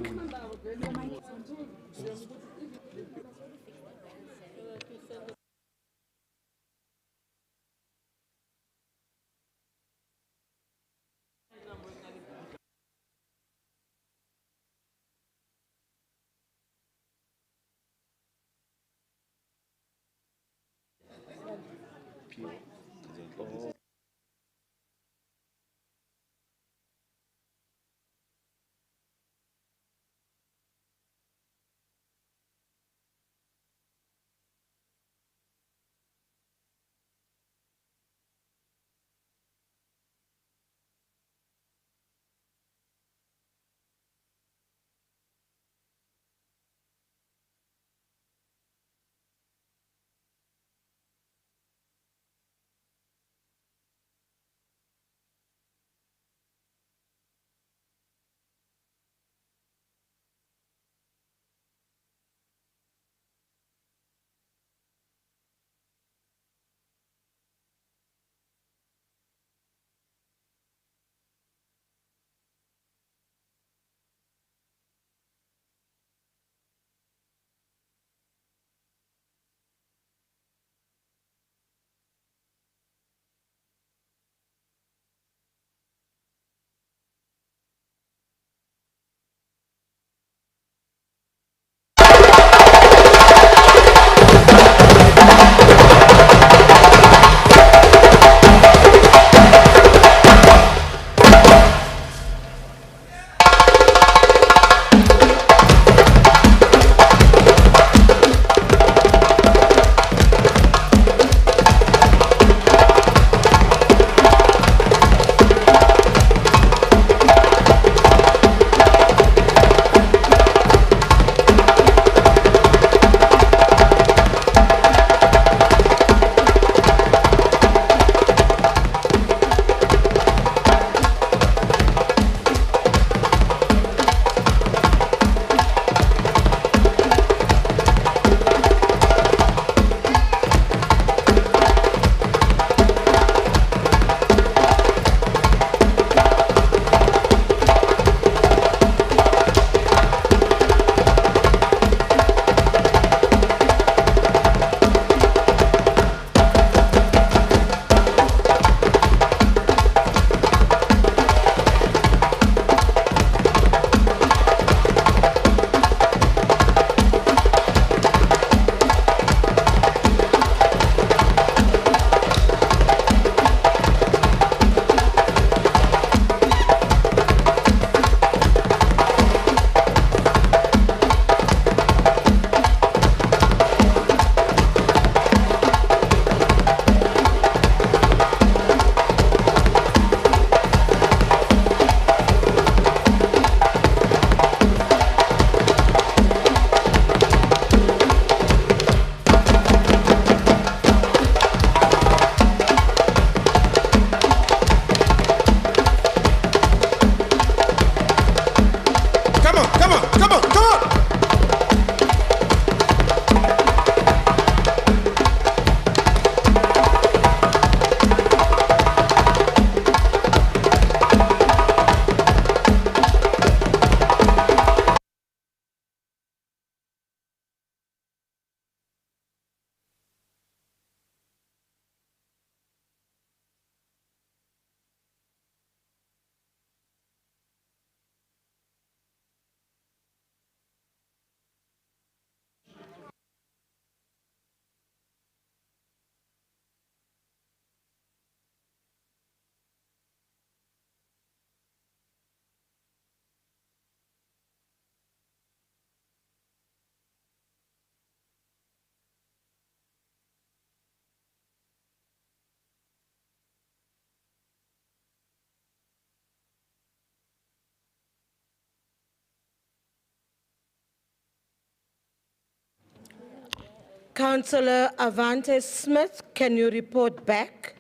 Councillor Avante Smith, can you report back?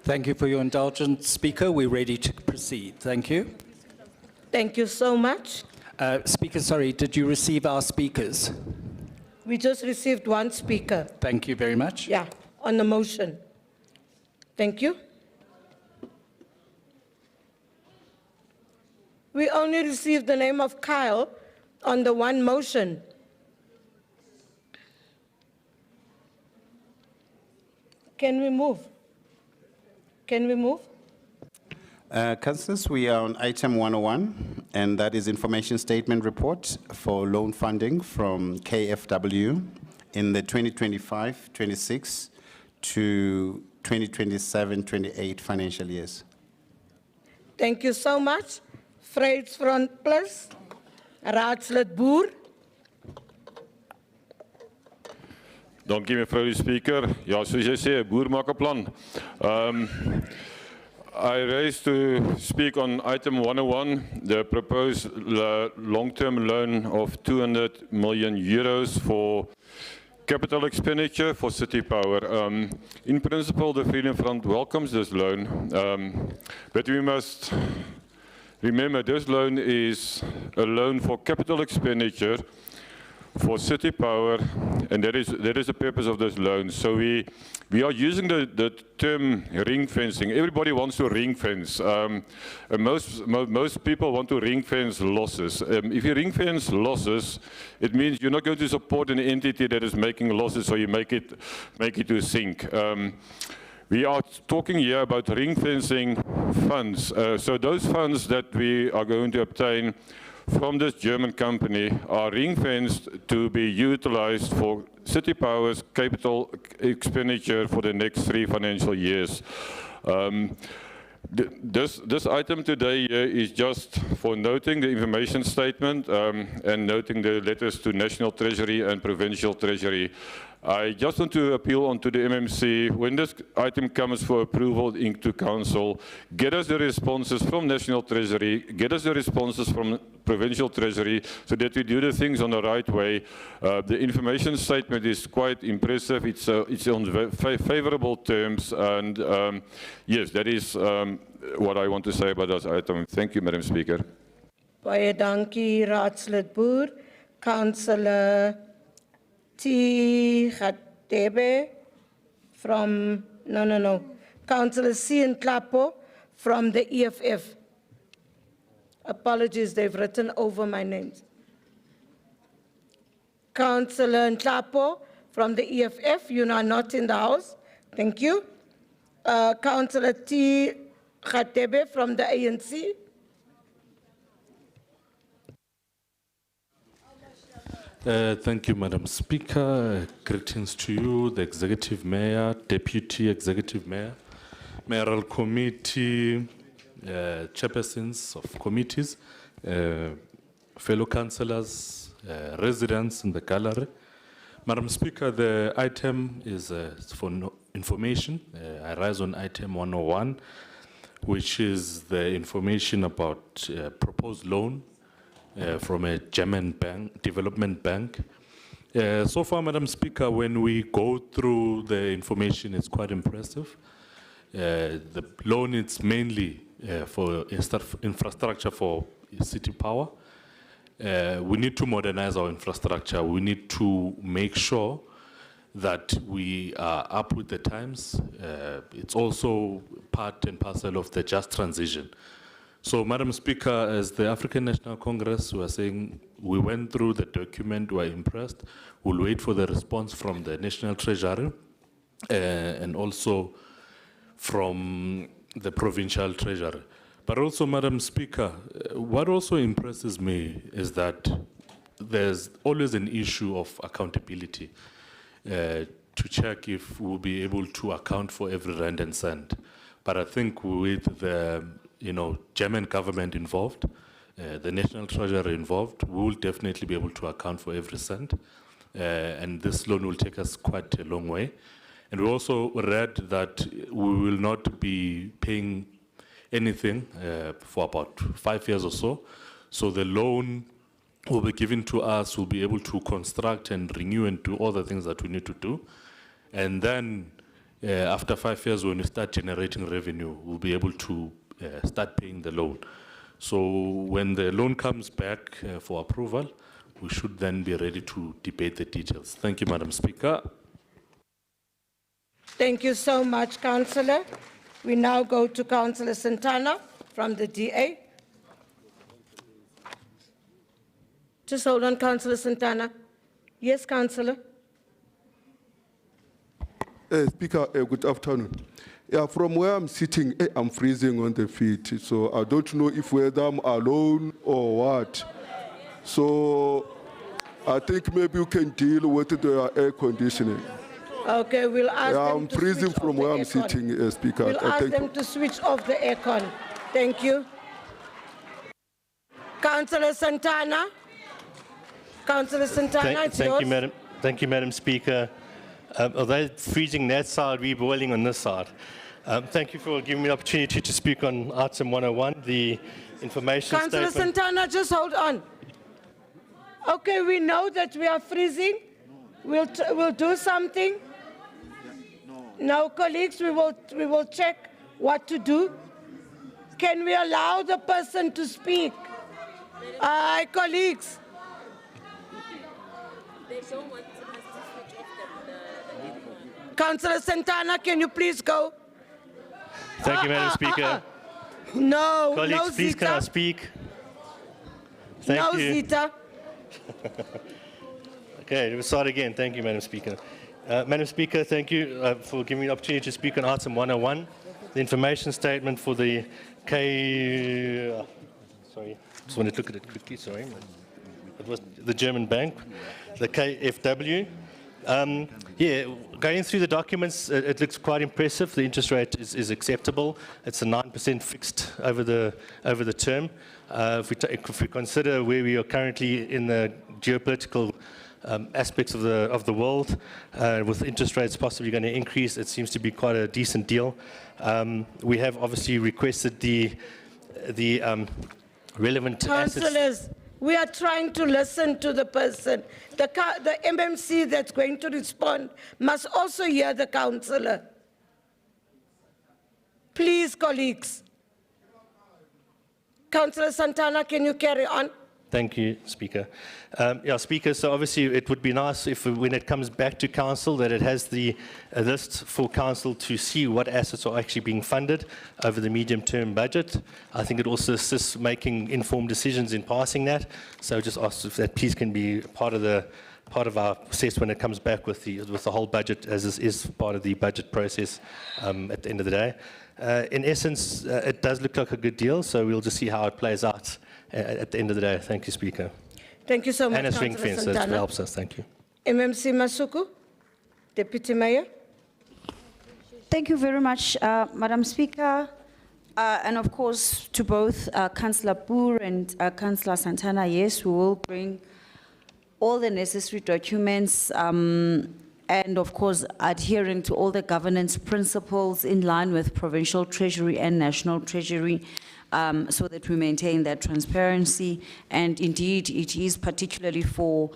Thank you for your indulgence, Speaker. We're ready to proceed. Thank you. Thank you so much. Speaker, sorry, did you receive our speakers? We just received one speaker. Thank you very much. Yeah, on the motion. Thank you. We only received the name of Kyle on the one motion. Can we move? Can we move? Councillors, we are on item 101, and that is information statement report for loan funding from KFW in the 2025-26 to 2027-28 financial years. Thank you so much. Vryheidsfront Plus, Raadslid Boer. Dankie mevrou die speaker. Ja, soos jy sê, 'n boer maak 'n plan. I raised to speak on item 101, the proposed long-term loan of 200 million euros for capital expenditure for City Power. In principle, the Freedom Front welcomes this loan, but we must remember this loan is a loan for capital expenditure for City Power, and that is the purpose of this loan. So we are using the term ring fencing. Everybody wants to ring fence. Most people want to ring fence losses. If you ring fence losses, it means you're not going to support an entity that is making losses, so you make it to sink. We are talking here about ring fencing funds. So those funds that we are going to obtain from this German company are ring-fenced to be utilized for City Power's capital expenditure for the next 3 financial years. This item today is just for noting the information statement and noting the letters to National Treasury and Provincial Treasury. I just want to appeal onto the MMC, when this item comes for approval into Council, get us the responses from National Treasury, get us the responses from Provincial Treasury, so that we do the things on the right way. The information statement is quite impressive. It's on favorable terms, and yes, that is what I want to say about this item. Thank you, Madam Speaker. Baie dankie, Raadslid Boer. Councillor T. Khatebe from, no. Councillor C. Nklapo from the EFF. Apologies, they've written over my names. Councillor Nklapo from the EFF, you are not in the house. Thank you. Councillor T. Khatebe from the ANC. Thank you, Madam Speaker. Greetings to you, the Executive Mayor, Deputy Executive Mayor, Mayoral Committee, chairpersons of committees, fellow councillors, residents in the gallery. Madam Speaker, the item is for information. I rise on item 101, which is the information about proposed loan from a German bank, development bank. So far, Madam Speaker, when we go through the information, it's quite impressive. The loan is mainly for infrastructure for City Power. We need to modernize our infrastructure. We need to make sure that we are up with the times. It's also part and parcel of the just transition. So, Madam Speaker, as the African National Congress, we are saying we went through the document, we are impressed. We'll wait for the response from the National Treasury and also from the Provincial Treasury. But also, Madam Speaker, what also impresses me is that there's always an issue of accountability to check if we'll be able to account for every rand and cent. But I think with the German government involved, the National Treasury involved, we will definitely be able to account for every cent. And this loan will take us quite a long way. And we also read that we will not be paying anything for about 5 years or so. So the loan will be given to us. We'll be able to construct and renew and do all the things that we need to do. And then after 5 years, when we start generating revenue, we'll be able to start paying the loan. So when the loan comes back for approval, we should then be ready to debate the details. Thank you, Madam Speaker. Thank you so much, Councillor. We now go to Councillor Santana from the DA. Just hold on, Councillor Santana. Yes, Councillor. Speaker, good afternoon. Yeah, from where I'm sitting, I'm freezing on the feet, so I don't know if whether I'm alone or what. So I think maybe you can deal with the air conditioning. Okay, we'll ask them I'm to freezing switch from off where the I'm aircon. sitting, Speaker. We'll ask Thank them you. to switch off the aircon. Thank you. Councillor Santana. Councillor Santana, it's yours. Thank you, Madam Speaker. Although freezing that side, we're boiling on this side. Thank you for giving me the opportunity to speak on item 101, the information Councillor statement. Santana, just hold on. Okay, we know that we are freezing. We'll do something. No, colleagues, we will check what to do. Can we allow the person to speak? Colleagues. Councillor Santana, can you please go? Thank you, Madam Speaker. No, Colleagues, no, please can I speak? Thank no, you. Zita. Okay, we'll start again. Thank you, Madam Speaker. Madam Speaker, thank you for giving me the opportunity to speak on item 101, the information statement for the sorry, just wanted to look at it quickly, sorry. It was the German bank, the KFW. Yeah, going through the documents, it looks quite impressive. The interest rate is acceptable. It's a 9% fixed over the term. If we consider where we are currently in the geopolitical aspects of the world, with interest rates possibly going to increase, it seems to be quite a decent deal. We have obviously requested the relevant assets. Councillors, we are trying to listen to the person. The MMC that's going to respond must also hear the councillor. Please, colleagues. Councillor Santana, can you carry on? Thank you, Speaker. Yeah, Speaker, so obviously it would be nice if when it comes back to Council that it has the list for Council to see what assets are actually being funded over the medium-term budget. I think it also assists making informed decisions in passing that. So just ask if that please can be part of our assess when it comes back with the whole budget, as this is part of the budget process at the end of the day. In essence, it does look like a good deal, so we'll just see how it plays out at the end of the day. Thank you, Speaker. Thank you so much, And it's ring Councillor fence, that Santana. helps us. Thank you. MMC Masuku, Deputy Mayor. Thank you very much, Madam Speaker. And of course, to both Councillor Boer and Councillor Santana, yes, we will bring all the necessary documents and of course adhering to all the governance principles in line with provincial treasury and national treasury, so that we maintain that transparency. And indeed, it is particularly for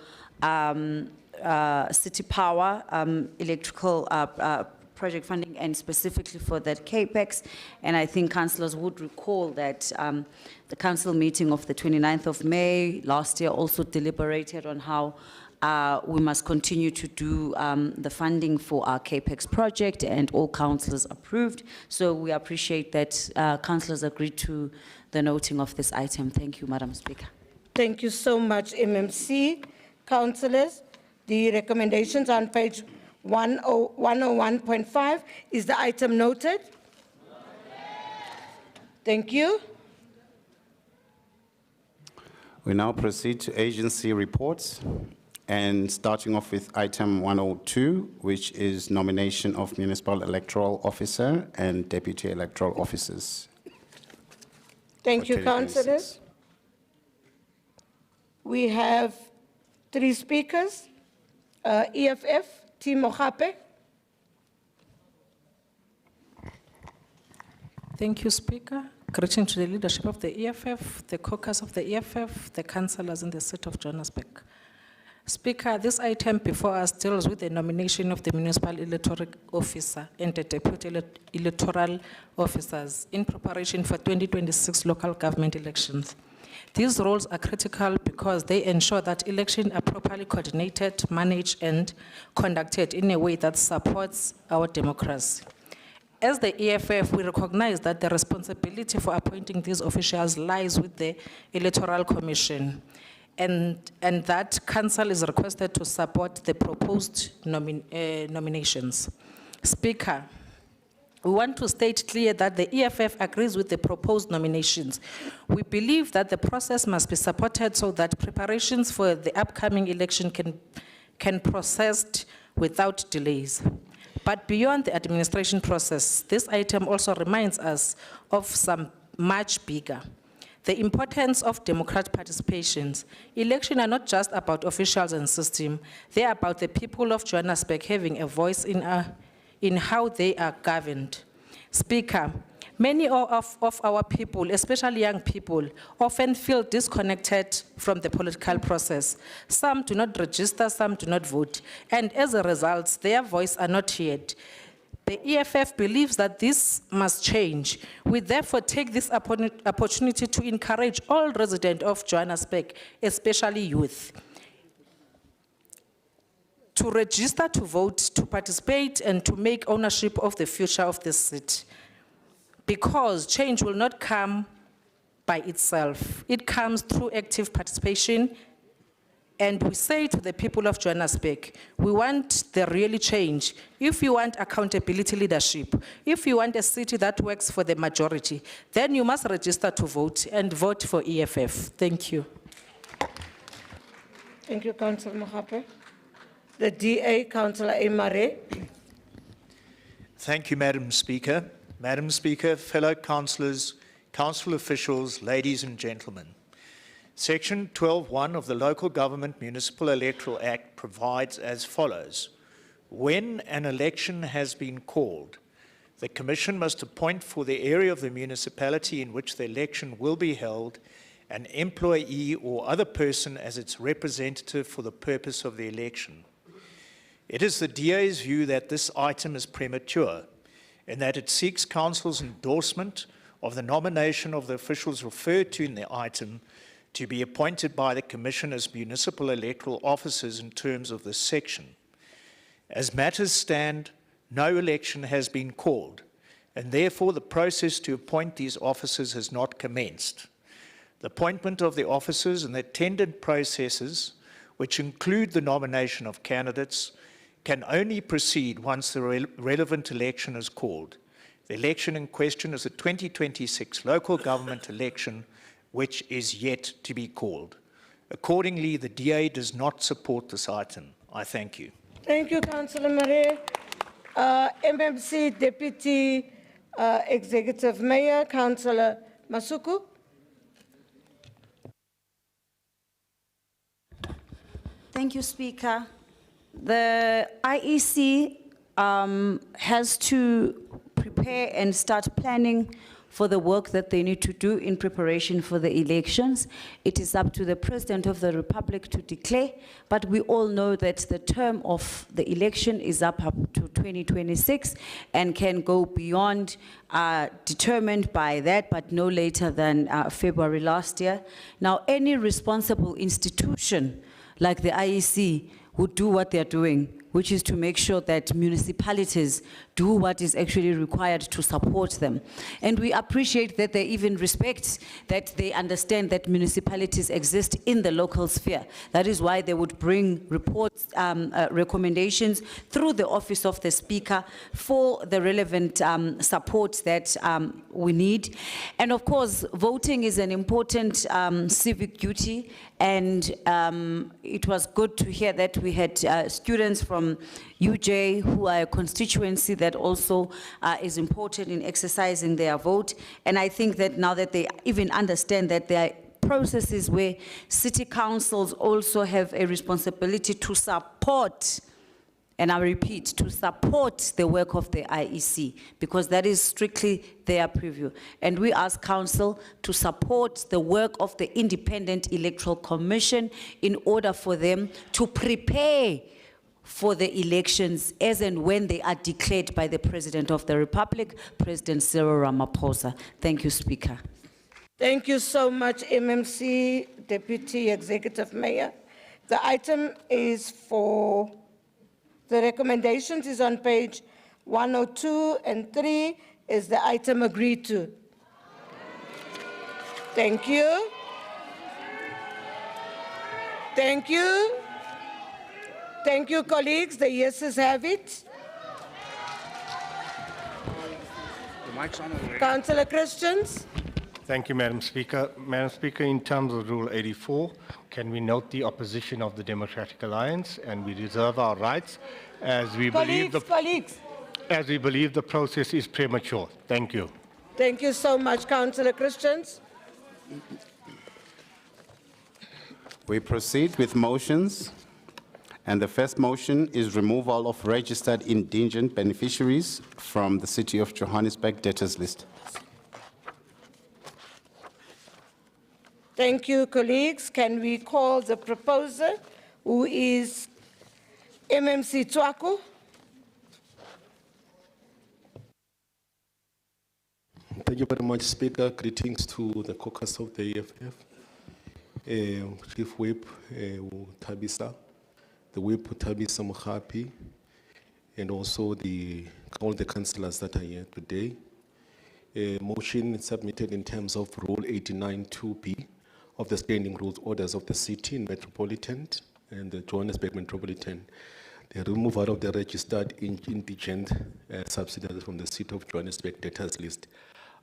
city power, electrical project funding, and specifically for that CAPEX. And I think councillors would recall that the council meeting of the 29th of May last year also deliberated on how we must continue to do the funding for our CAPEX project, and all councillors approved. So we appreciate that councillors agreed to the noting of this item. Thank you, Madam Speaker. Thank you so much, MMC. Councillors, the recommendations on page 101.5, is the item noted? Thank you. We now proceed to agency reports. And starting off with item 102, which is nomination of municipal electoral officer and deputy electoral officers. Thank you, For 2026. councillors. We have 3 speakers. EFF, T. Mogape. Thank you, Speaker. Greeting to the leadership of the EFF, the caucus of the EFF, the councillors in the city of Johannesburg. Speaker, this item before us deals with the nomination of the municipal electoral officer and the deputy electoral officers in preparation for 2026 local government elections. These roles are critical because they ensure that elections are properly coordinated, managed, and conducted in a way that supports our democracy. As the EFF, we recognize that the responsibility for appointing these officials lies with the Electoral Commission, and that council is requested to support the proposed nominations. Speaker, we want to state clear that the EFF agrees with the proposed nominations. We believe that the process must be supported so that preparations for the upcoming election can proceed without delays. But beyond the administration process, this item also reminds us of some much bigger. The importance of democratic participations. Elections are not just about officials and system, they are about the people of Johannesburg having a voice in how they are governed. Speaker, many of our people, especially young people, often feel disconnected from the political process. Some do not register, some do not vote, and as a result, their voice are not heard. The EFF believes that this must change. We therefore take this opportunity to encourage all residents of Johannesburg, especially youth, to register to vote, to participate, and to make ownership of the future of this city. Because change will not come by itself. It comes through active participation. And we say to the people of Johannesburg, we want the real change. If you want accountability leadership, if you want a city that works for the majority, then you must register to vote and vote for EFF. Thank you. Thank you, Councillor Mohape. The DA, Councillor Emare. Thank you, Madam Speaker. Madam Speaker, fellow councillors, council officials, ladies and gentlemen. Section 12(1) of the Local Government Municipal Electoral Act provides as follows. When an election has been called, the Commission must appoint for the area of the municipality in which the election will be held an employee or other person as its representative for the purpose of the election. It is the DA's view that this item is premature and that it seeks Council's endorsement of the nomination of the officials referred to in the item to be appointed by the Commission as municipal electoral officers in terms of this section. As matters stand, no election has been called, and therefore the process to appoint these officers has not commenced. The appointment of the officers and the attendant processes, which include the nomination of candidates, can only proceed once the relevant election is called. The election in question is the 2026 local government election, which is yet to be called. Accordingly, the DA does not support this item. I thank you. Thank you, Councillor Marais. MMC Deputy Executive Mayor, Councillor Masuku. Thank you, Speaker. The IEC has to prepare and start planning for the work that they need to do in preparation for the elections. It is up to the President of the Republic to declare, but we all know that the term of the election is up to 2026 and can go beyond, determined by that, but no later than February last year. Now, any responsible institution like the IEC would do what they're doing, which is to make sure that municipalities do what is actually required to support them. And we appreciate that they even respect that they understand that municipalities exist in the local sphere. That is why they would bring reports, recommendations through the Office of the Speaker for the relevant support that we need. And of course, voting is an important civic duty, and it was good to hear that we had students from UJ who are a constituency that also is important in exercising their vote. And I think that now that they even understand that there are processes where city councils also have a responsibility to support And I repeat, to support the work of the IEC, because that is strictly their preview. And we ask council to support the work of the Independent Electoral Commission in order for them to prepare for the elections as and when they are declared by the President of the Republic, President Cyril Ramaphosa. Thank you, Speaker. Thank you so much, MMC Deputy Executive Mayor. The item is for, the recommendations is on page 102 and 3. Is the item agreed to? Thank you. Thank you. Thank you, colleagues. The yeses have it. Councillor Christians. Thank you, Madam Speaker. Madam Speaker, in terms of Rule 84, can we note the opposition of the Democratic Alliance, and we reserve our rights as we believe the process is premature. Thank you. Thank you so much, Councillor Christians. We proceed with motions. And the first motion is removal of registered indigent beneficiaries from the City of Johannesburg debtors list. Thank you, colleagues. Can we call the proposer, who is MMC Tswako? Thank you very much, Speaker. Greetings to the caucus of the EFF, Chief Whip Tabisa, the Whip Tabisa Mohapi, and also all the councillors that are here today. A motion submitted in terms of Rule 89(2)B of the Standing Rules Orders of the City in Metropolitan and the Johannesburg Metropolitan, the removal of the registered indigent subsidiaries from the City of Johannesburg debtors list.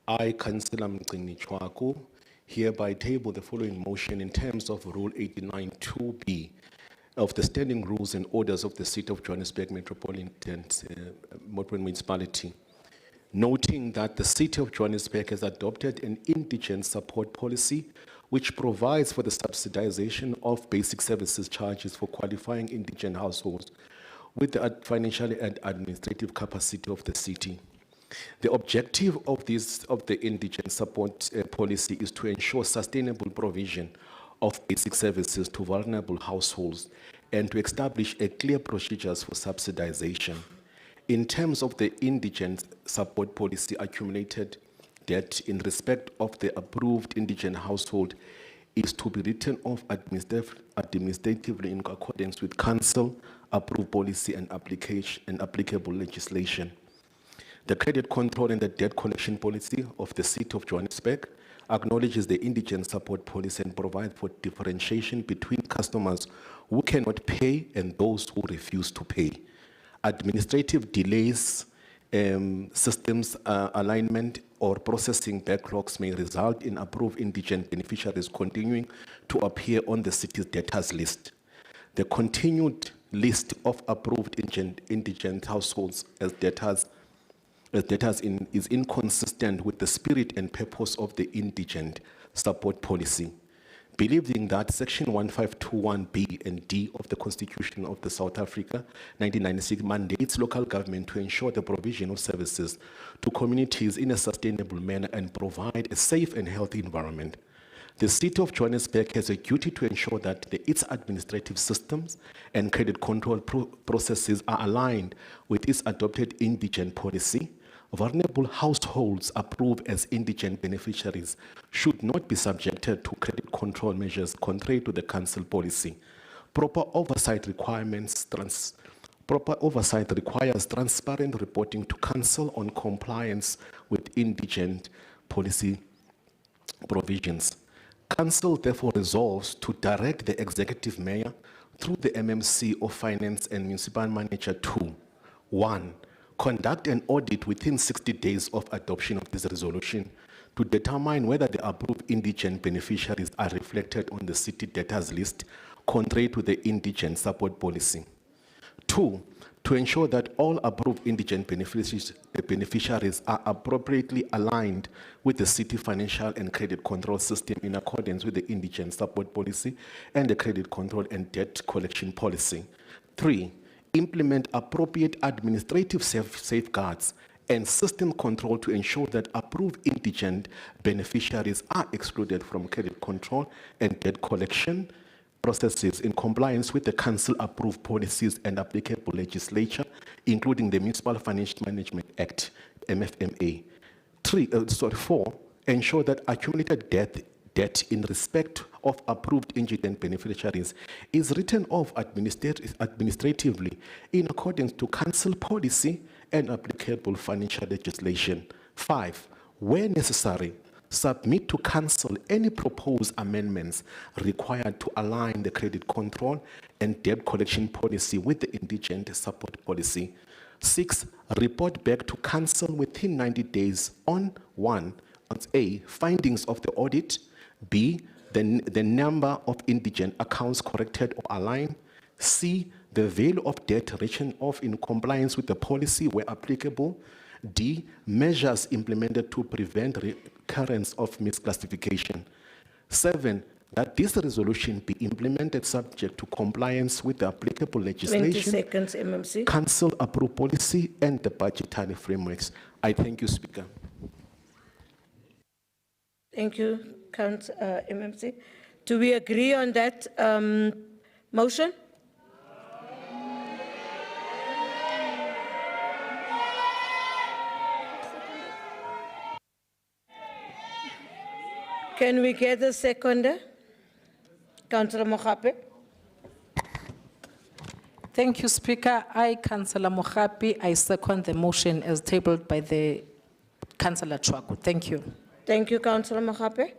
I, Councillor Mgcini Chwako, hereby table the following motion in terms of Rule 89(2)B of the Standing Rules and Orders of the City of Johannesburg Metropolitan Municipality. Noting that the City of Johannesburg has adopted an indigent support policy which provides for the subsidization of basic services charges for qualifying indigent households with the financial and administrative capacity of the city. The objective of the indigent support policy is to ensure sustainable provision of basic services to vulnerable households and to establish clear procedures for subsidization. In terms of the indigent support policy, accumulated debt in respect of the approved indigent household is to be written off administratively in accordance with council approved policy and applicable legislation. The credit control and the debt collection policy of the City of Johannesburg acknowledges the indigent support policy and provides for differentiation between customers who cannot pay and those who refuse to pay. Administrative delays, systems alignment, or processing backlogs may result in approved indigent beneficiaries continuing to appear on the city's debtors list. The continued list of approved indigent households as debtors is inconsistent with the spirit and purpose of the indigent support policy. Believing that Section 1521B and D of the Constitution of the South Africa 1996 mandates local government to ensure the provision of services to communities in a sustainable manner and provide a safe and healthy environment. The City of Johannesburg has a duty to ensure that its administrative systems and credit control processes are aligned with its adopted indigent policy. Vulnerable households approved as indigent beneficiaries should not be subjected to credit control measures contrary to the council policy. Proper oversight requires transparent reporting to council on compliance with indigent policy provisions. Council therefore resolves to direct the executive mayor through the MMC of Finance and Municipal Manager to 1. Conduct an audit within 60 days of adoption of this resolution to determine whether the approved indigent beneficiaries are reflected on the city debtors list contrary to the indigent support policy. 2. To ensure that all approved indigent beneficiaries are appropriately aligned with the city financial and credit control system in accordance with the indigent support policy and the credit control and debt collection policy. 3. implement appropriate administrative safeguards and system control to ensure that approved indigent beneficiaries are excluded from credit control and debt collection processes in compliance with the council-approved policies and applicable legislation, including the Municipal Financial Management Act, MFMA. 4, ensure that accumulated debt in respect of approved indigent beneficiaries is written off administratively in accordance to council policy and applicable financial legislation. 5, where necessary, submit to council any proposed amendments required to align the credit control and debt collection policy with the indigent support policy. 6, report back to council within 90 days on 1, A, findings of the audit, B, the number of indigent accounts corrected or aligned, C, the value of debt written off in compliance with the policy where applicable, D, measures implemented to prevent recurrence of misclassification. 7, that this resolution be implemented subject to compliance with the applicable 20 legislation, seconds, MMC. council approved policy, and the budgetary frameworks. I thank you, Speaker. Thank you, MMC. Do we agree on that motion? Can we get a seconder? Councillor Mogape. Thank you, Speaker. I, Councillor Mogape, I second the motion as tabled by the Councillor Chwaku. Thank you. Thank you, Councillor Mogape.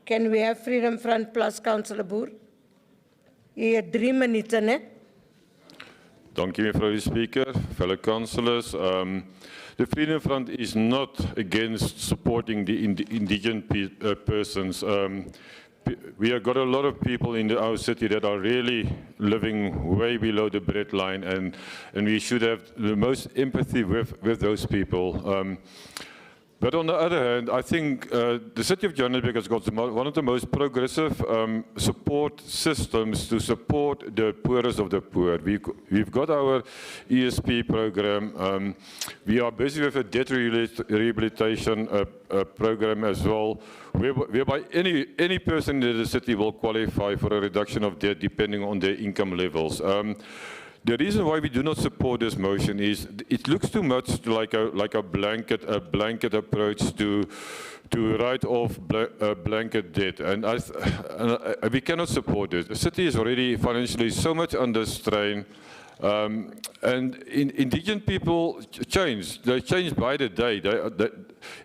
Can we have Freedom Front plus Councillor Boer? You have 3 minutes, ne? Thank you, Mevrouw de Speaker, fellow councillors. The Freedom Front is not against supporting the indigent persons. We have got a lot of people in our city that are really living way below the breadline, and we should have the most empathy with those people. But on the other hand, I think the city of Johannesburg has got one of the most progressive support systems to support the poorest of the poor. We've got our ESP program. We are busy with a debt rehabilitation program as well, whereby any person in the city will qualify for a reduction of debt depending on their income levels. The reason why we do not support this motion is it looks too much like a blanket approach to write off blanket debt, and we cannot support this. The city is already financially so much under strain. And indigent people change. They change by the day.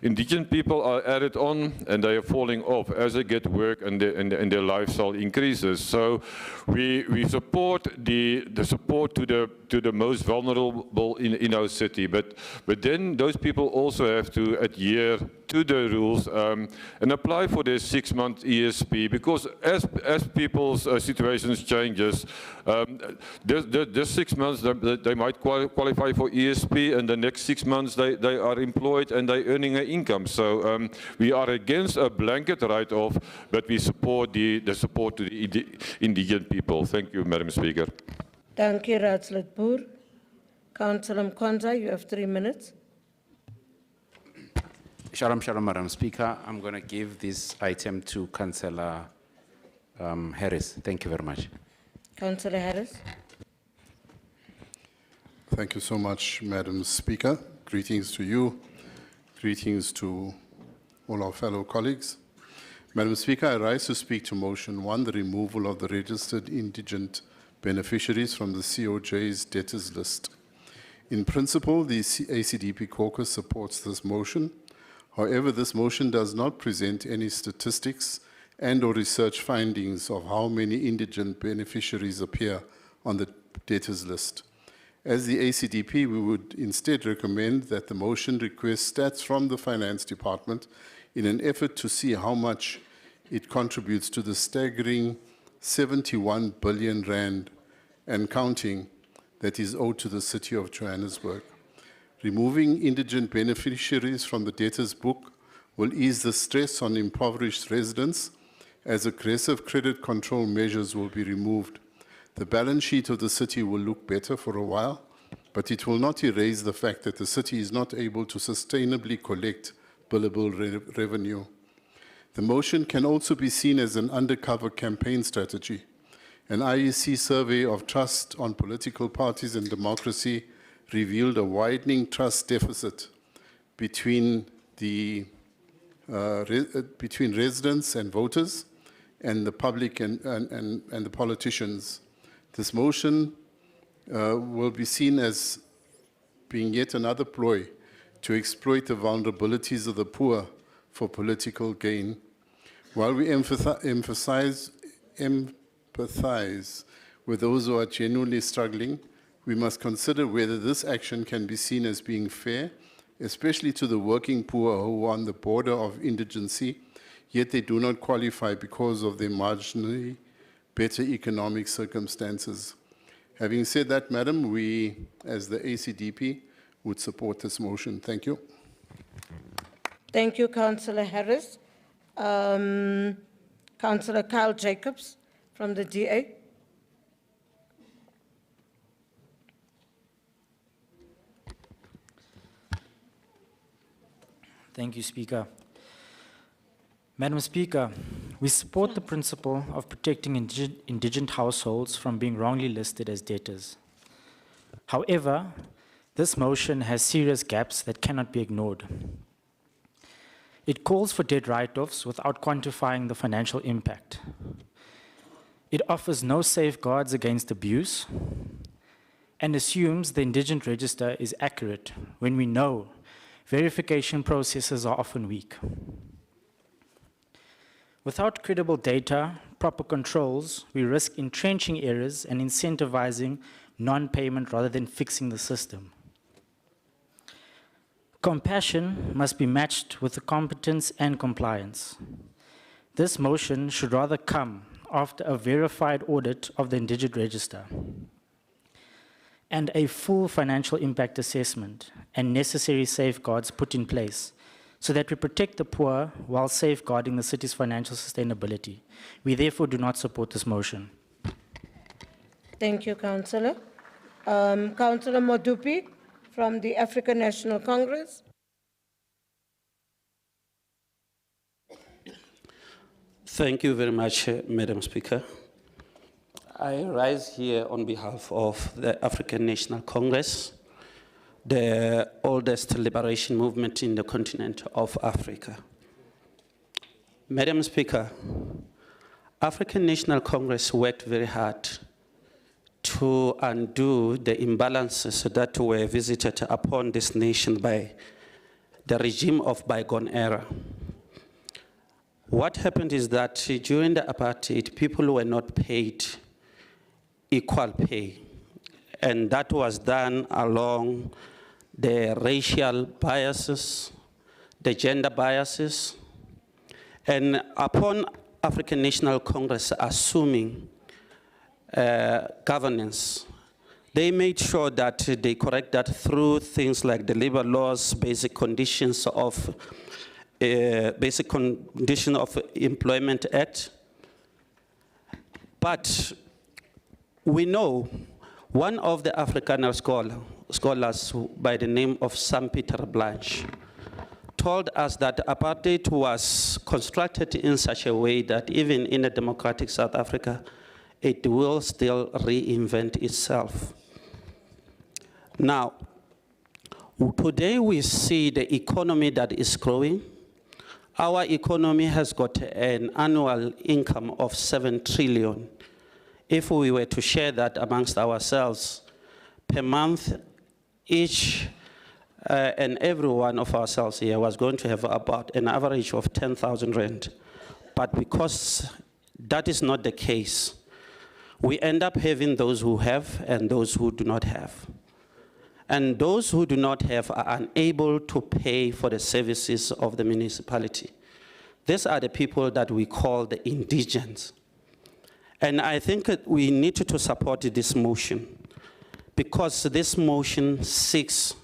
Indigent people are added on and they are falling off as they get work and their lifestyle increases. So we support the support to the most vulnerable in our city. But then those people also have to adhere to the rules and apply for their 6-month ESP, because as people's situations changes, there's 6 months they might qualify for ESP, and the next 6 months they are employed and they're earning an income. So we are against a blanket write-off, but we support the support to the indigent people. Thank you, Madam Speaker. Thank you, Raadslid Boer. Councillor Mkwanza, you have 3 minutes. Shalom, Madam Speaker. I'm going to give this item to Councillor Harris. Thank you very much. Councillor Harris. Thank you so much, Madam Speaker. Greetings to you. Greetings to all our fellow colleagues. Madam Speaker, I rise to speak to motion 1, the removal of the registered indigent beneficiaries from the COJ's debtors list. In principle, the ACDP caucus supports this motion. However, this motion does not present any statistics and/or research findings of how many indigent beneficiaries appear on the debtors list. As the ACDP, we would instead recommend that the motion request stats from the Finance Department in an effort to see how much it contributes to the staggering 71 billion rand and counting that is owed to the city of Johannesburg. Removing indigent beneficiaries from the debtors book will ease the stress on impoverished residents as aggressive credit control measures will be removed. The balance sheet of the city will look better for a while, but it will not erase the fact that the city is not able to sustainably collect billable revenue. The motion can also be seen as an undercover campaign strategy. An IEC survey of trust on political parties and democracy revealed a widening trust deficit between between residents and voters and the public and the politicians. This motion will be seen as being yet another ploy to exploit the vulnerabilities of the poor for political gain. While we empathize with those who are genuinely struggling, we must consider whether this action can be seen as being fair, especially to the working poor who are on the border of indigency, yet they do not qualify because of their marginally better economic circumstances. Having said that, Madam, we, as the ACDP, would support this motion. Thank you. Thank you, Councillor Harris. Councillor Carl Jacobs from the DA. Thank you, Speaker. Madam Speaker, we support the principle of protecting indigent households from being wrongly listed as debtors. However, this motion has serious gaps that cannot be ignored. It calls for debt write-offs without quantifying the financial impact. It offers no safeguards against abuse and assumes the indigent register is accurate when we know verification processes are often weak. Without credible data, proper controls, we risk entrenching errors and incentivizing non-payment rather than fixing the system. Compassion must be matched with the competence and compliance. This motion should rather come after a verified audit of the indigent register and a full financial impact assessment and necessary safeguards put in place so that we protect the poor while safeguarding the city's financial sustainability. We therefore do not support this motion. Thank you, Councillor. Councillor Modupi from the African National Congress. Thank you very much, Madam Speaker. I rise here on behalf of the African National Congress, the oldest liberation movement in the continent of Africa. Madam Speaker, African National Congress worked very hard to undo the imbalances that were visited upon this nation by the regime of bygone era. What happened is that during the apartheid, people were not paid equal pay, and that was done along the racial biases, the gender biases, and upon African National Congress assuming governance, they made sure that they correct that through things like the labor laws, basic conditions of Employment Act. But we know one of the Afrikaner scholars by the name of Sam Peter Blanche told us that apartheid was constructed in such a way that even in a democratic South Africa, it will still reinvent itself. Now, today we see the economy that is growing. Our economy has got an annual income of 7 trillion. If we were to share that amongst ourselves, per month, each and every one of ourselves here was going to have about an average of 10,000 rand. But because that is not the case, we end up having those who have and those who do not have. And those who do not have are unable to pay for the services of the municipality. These are the people that we call the indigents. And I think that we need to support this motion because this motion seeks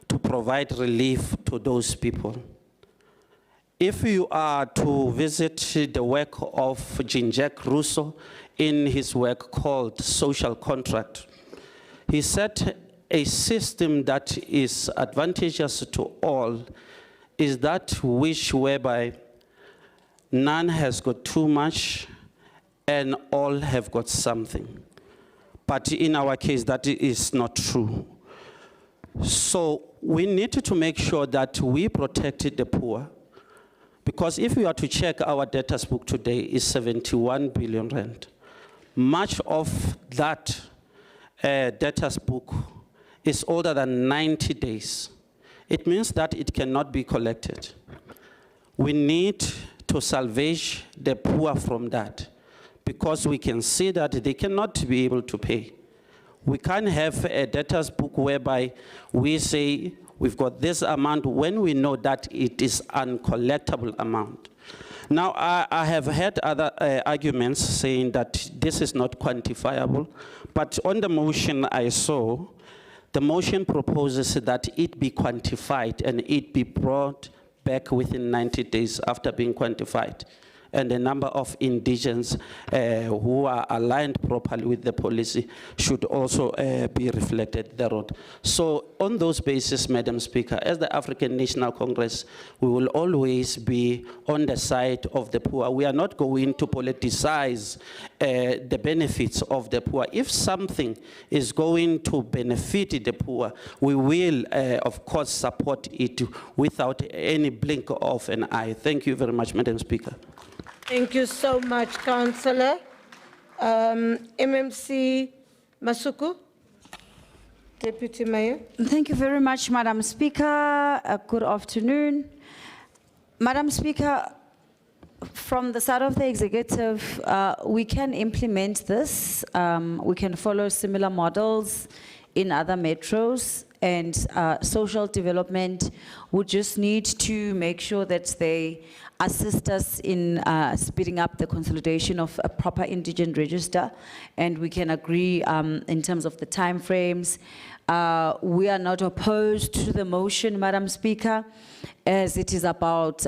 to provide relief to those people. If you are to visit the work of Jean-Jacques Rousseau in his work called Social Contract, he said a system that is advantageous to all is that which whereby none has got too much and all have got something. But in our case, that is not true. So we need to make sure that we protect the poor, because if we are to check our debtors book today is 71 billion rand. Much of that debtors book is older than 90 days. It means that it cannot be collected. We need to salvage the poor from that, because we can see that they cannot be able to pay. We can't have a debtors book whereby we say we've got this amount when we know that it is uncollectible amount. Now, I have heard other arguments saying that this is not quantifiable, but on the motion I saw, the motion proposes that it be quantified and it be brought back within 90 days after being quantified, and the number of indigents who are aligned properly with the policy should also be reflected thereon. So on those bases, Madam Speaker, as the African National Congress, we will always be on the side of the poor. We are not going to politicize the benefits of the poor. If something is going to benefit the poor, we will, of course, support it without any blink of an eye. Thank you very much, Madam Speaker. Thank you so much, Councillor. MMC Masuku, Deputy Mayor. Thank you very much, Madam Speaker. Good afternoon. Madam Speaker, from the side of the executive, we can implement this. We can follow similar models in other metros, and social development would just need to make sure that they assist us in speeding up the consolidation of a proper indigent register, and we can agree in terms of the timeframes. We are not opposed to the motion, Madam Speaker, as it is about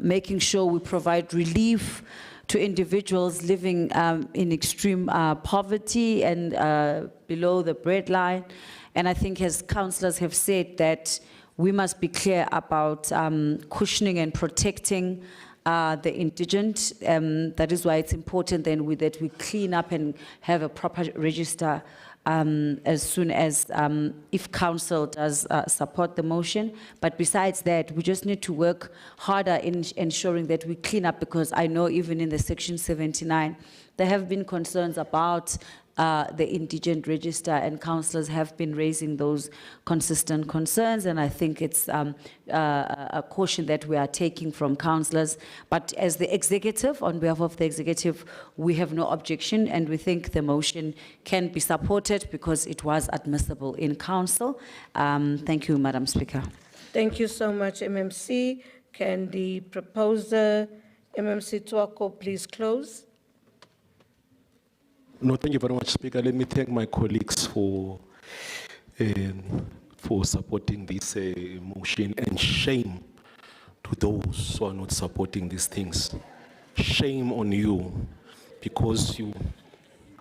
making sure we provide relief to individuals living in extreme poverty and below the breadline. And I think, as councillors have said, that we must be clear about cushioning and protecting the indigent. That is why it's important then that we clean up and have a proper register as soon as, if council does support the motion. But besides that, we just need to work harder in ensuring that we clean up, because I know even in the Section 79, there have been concerns about the indigent register, and councillors have been raising those consistent concerns, and I think it's a caution that we are taking from councillors. But as the executive, on behalf of the executive, we have no objection, and we think the motion can be supported because it was admissible in council. Thank you, Madam Speaker. Thank you so much, MMC. Can the proposer, MMC Tuako, please close? No, thank you very much, Speaker. Let me thank my colleagues for supporting this motion, and shame to those who are not supporting these things. Shame on you, because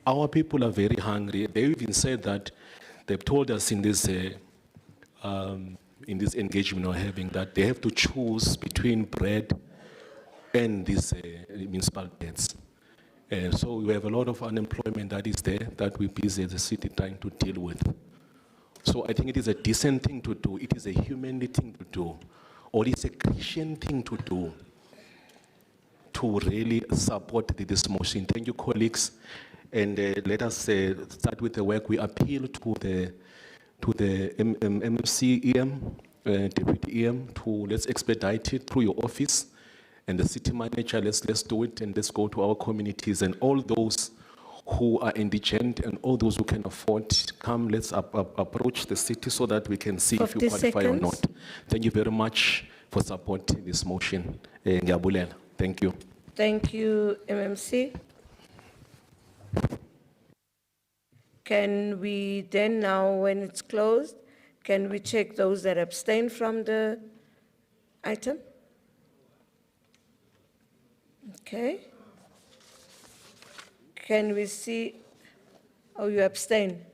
our people are very hungry. They even said that they've told us in this engagement we're having that they have to choose between bread and these municipal debts. So we have a lot of unemployment that is there that we're busy as a city trying to deal with. So I think it is a decent thing to do. It is a humanly thing to do, or it's a Christian thing to do, to really support this motion. Thank you, colleagues. And let us start with the work. We appeal to the MMC EM, Deputy EM, let's expedite it through your office. And the city manager, let's do it, and let's go to our communities, and all those who are indigent and all those who can afford, come, let's approach the city so that we can see if you qualify or not. Thank you very much for supporting this motion. Thank you. Thank you, MMC. Can we then now, when it's closed, can we check those that abstain from the item? Okay. Can we see, oh, you abstain?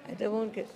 I don't want to get.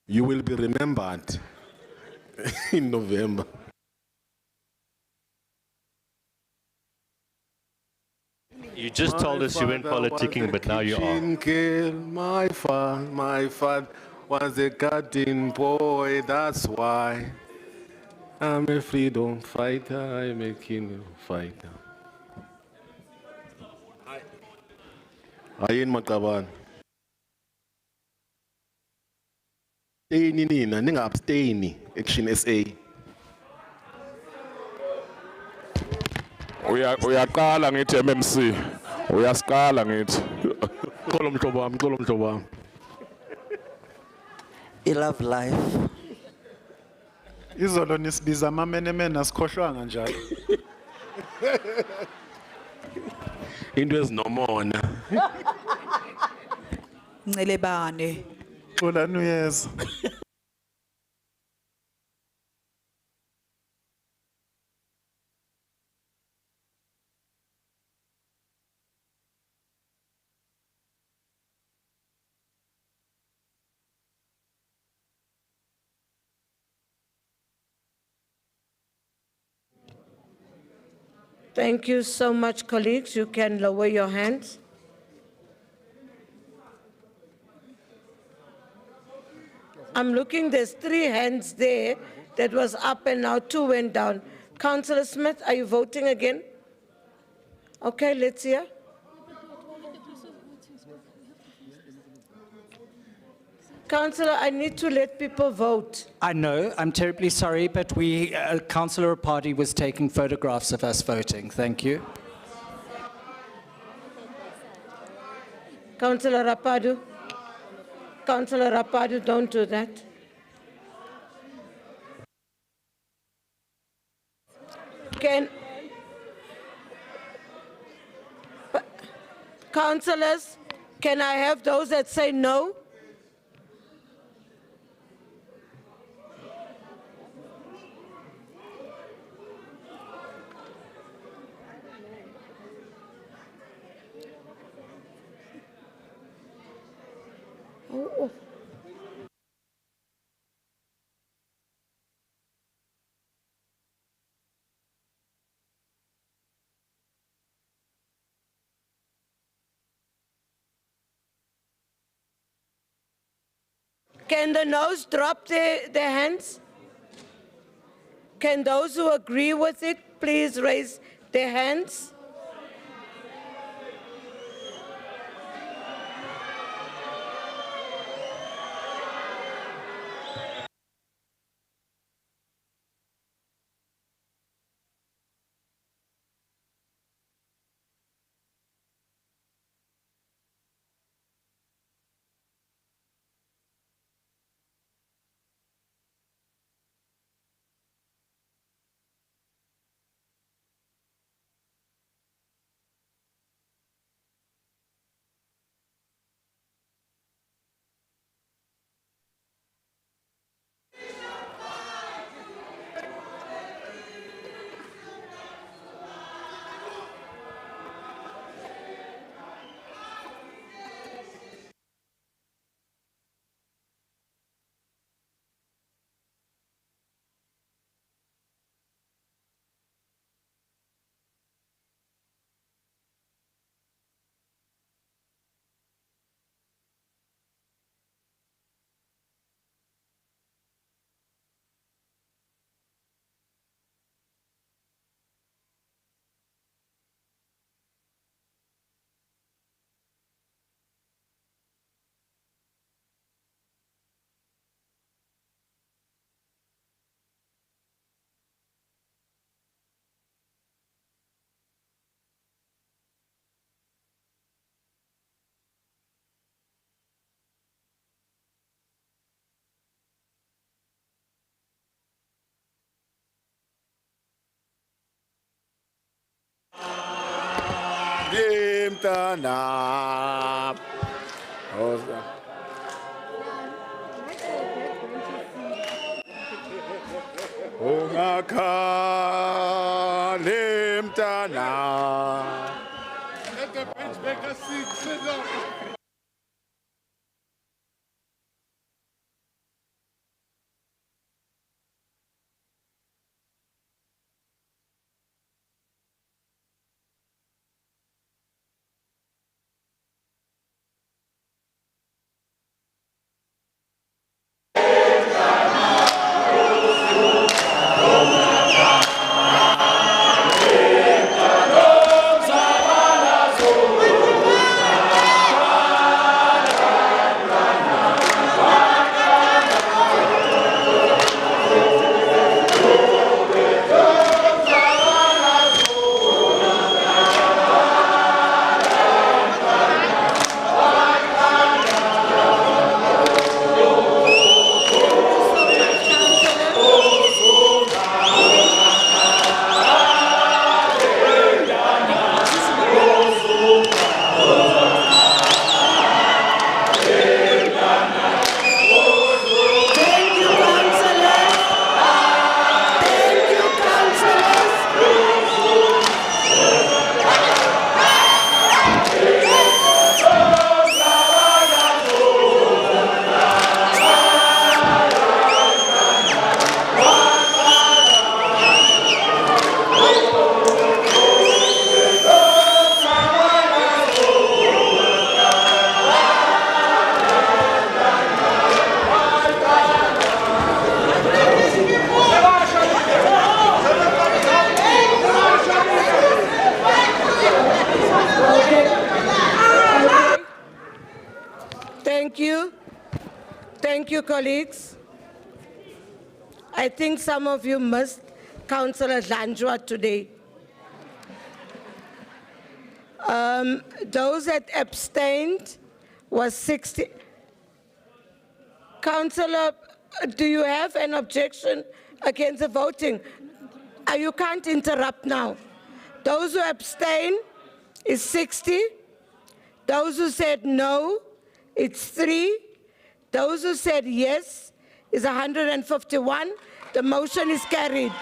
You will be remembered in November. You just told us you weren't politicking, but now you are. Girl, my father was a garden boy, that's why. I'm a freedom fighter, I'm a kingdom fighter. Ayin makaban. Abstain nina, ninga abstain, Action SA. Uyaqala ngithi MMC. Uyasikala ngithi. Xolo mhlobo wami. I love life. Izolo nisibiza amamenemene asikhohlwanga njalo. Into ezinomona. Ncelebane. Xolani uyeza. Thank you so much, colleagues. You can lower your hands. I'm looking, there's 3 hands there that was up and now 2 went down. Councillor Smith, are you voting again? Okay, let's hear. Councillor, I need to let people vote. I know, I'm terribly sorry, but Councillor Rapadi was taking photographs of us voting. Thank you. Councillor Rapadu. Councillor Rapadu, don't do that. Councillors, can I have those that say no? Oh. Can the noes drop their hands? Can those who agree with it please raise their hands? mtana. Ungakhali mtana. Let the bench make a seat, sit down. Thank you. Thank you, colleagues. I think some of you missed Councillor Dlanjwa today. Those that abstained was 60. Councillor, do you have an objection against the voting? You can't interrupt now. Those who abstain is 60. Those who said no, it's 3. Those who said yes is 151. The motion is carried.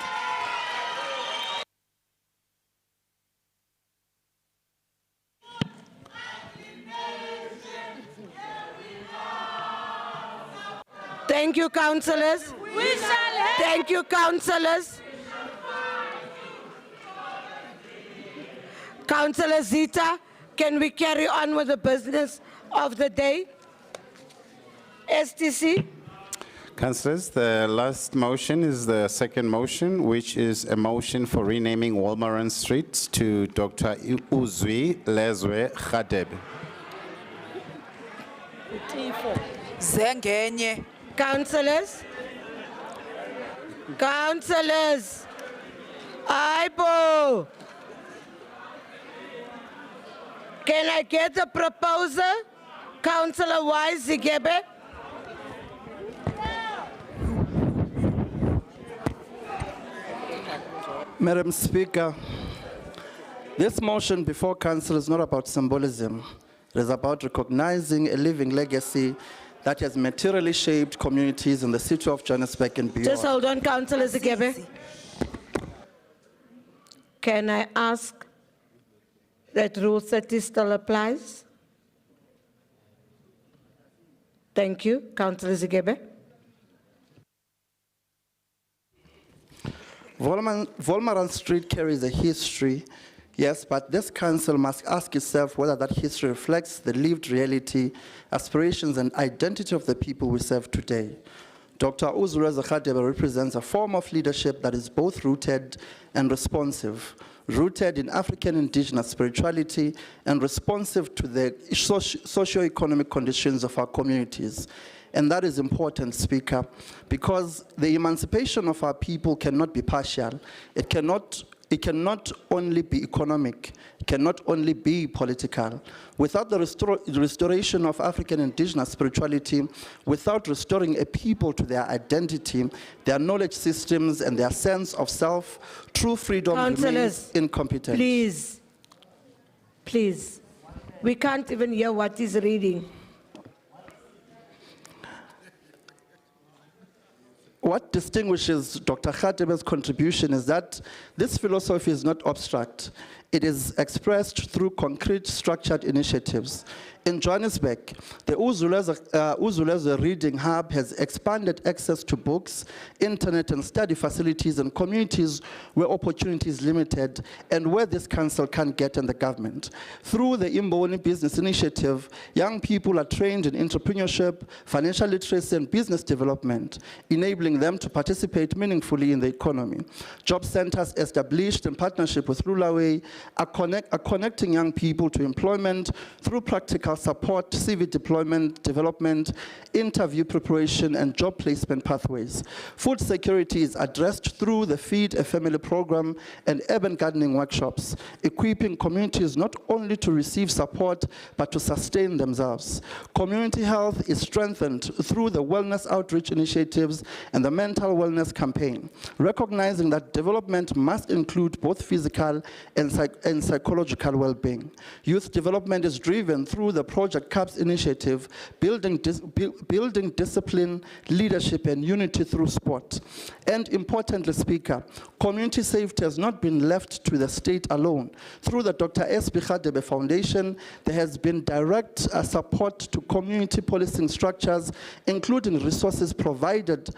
Thank you, councillors. Thank you, councillors. Councillor Zita, can we carry on with the business of the day? STC. Councillors, the last motion is the second motion, which is a motion for renaming Walmaran Street to Dr. Uzwi Lezwe Khadeb. Zengenye. Councillors. Councillors. Aibo. Can I get the proposer? Councillor Wise Zigebe. Madam Speaker, this motion before Council is not about symbolism. It is about recognizing a living legacy that has materially shaped communities in the city of Johannesburg and beyond. Just hold on, Councillor Zigebe. Can I ask that Rule 30 still applies? Thank you. Councillor Zigebe. Walmaran Street carries a history, yes, but this council must ask itself whether that history reflects the lived reality, aspirations, and identity of the people we serve today. Dr. Uzwi Khadebe represents a form of leadership that is both rooted and responsive, rooted in African indigenous spirituality and responsive to the socio-economic conditions of our communities. And that is important, Speaker, because the emancipation of our people cannot be partial. It cannot only be economic, it cannot only be political. Without the restoration of African indigenous spirituality, without restoring a people to their identity, their knowledge systems and their sense of self, true freedom remains incompetent. Please, please. We can't even hear what he's reading. What distinguishes Dr. Khatebe's contribution is that this philosophy is not abstract. It is expressed through concrete, structured initiatives. In Johannesburg, the Uzuleza Reading Hub has expanded access to books, internet and study facilities in communities where opportunity is limited and where this council can't get in the government. Through the Imboni Business Initiative, young people are trained in entrepreneurship, financial literacy and business development, enabling them to participate meaningfully in the economy. Job centers established in partnership with Lulaway are connecting young people to employment through practical support, CV deployment, development, interview preparation, and job placement pathways. Food security is addressed through the Feed a Family program and urban gardening workshops, equipping communities not only to receive support, but to sustain themselves. Community health is strengthened through the wellness outreach initiatives and the mental wellness campaign, recognizing that development must include both physical and psychological well-being. Youth development is driven through the Project CAPS initiative, building discipline, leadership, and unity through sport. And importantly, Speaker, community safety has not been left to the state alone. Through the Dr. S.B. Khatebe Foundation, there has been direct support to community policing structures, including resources provided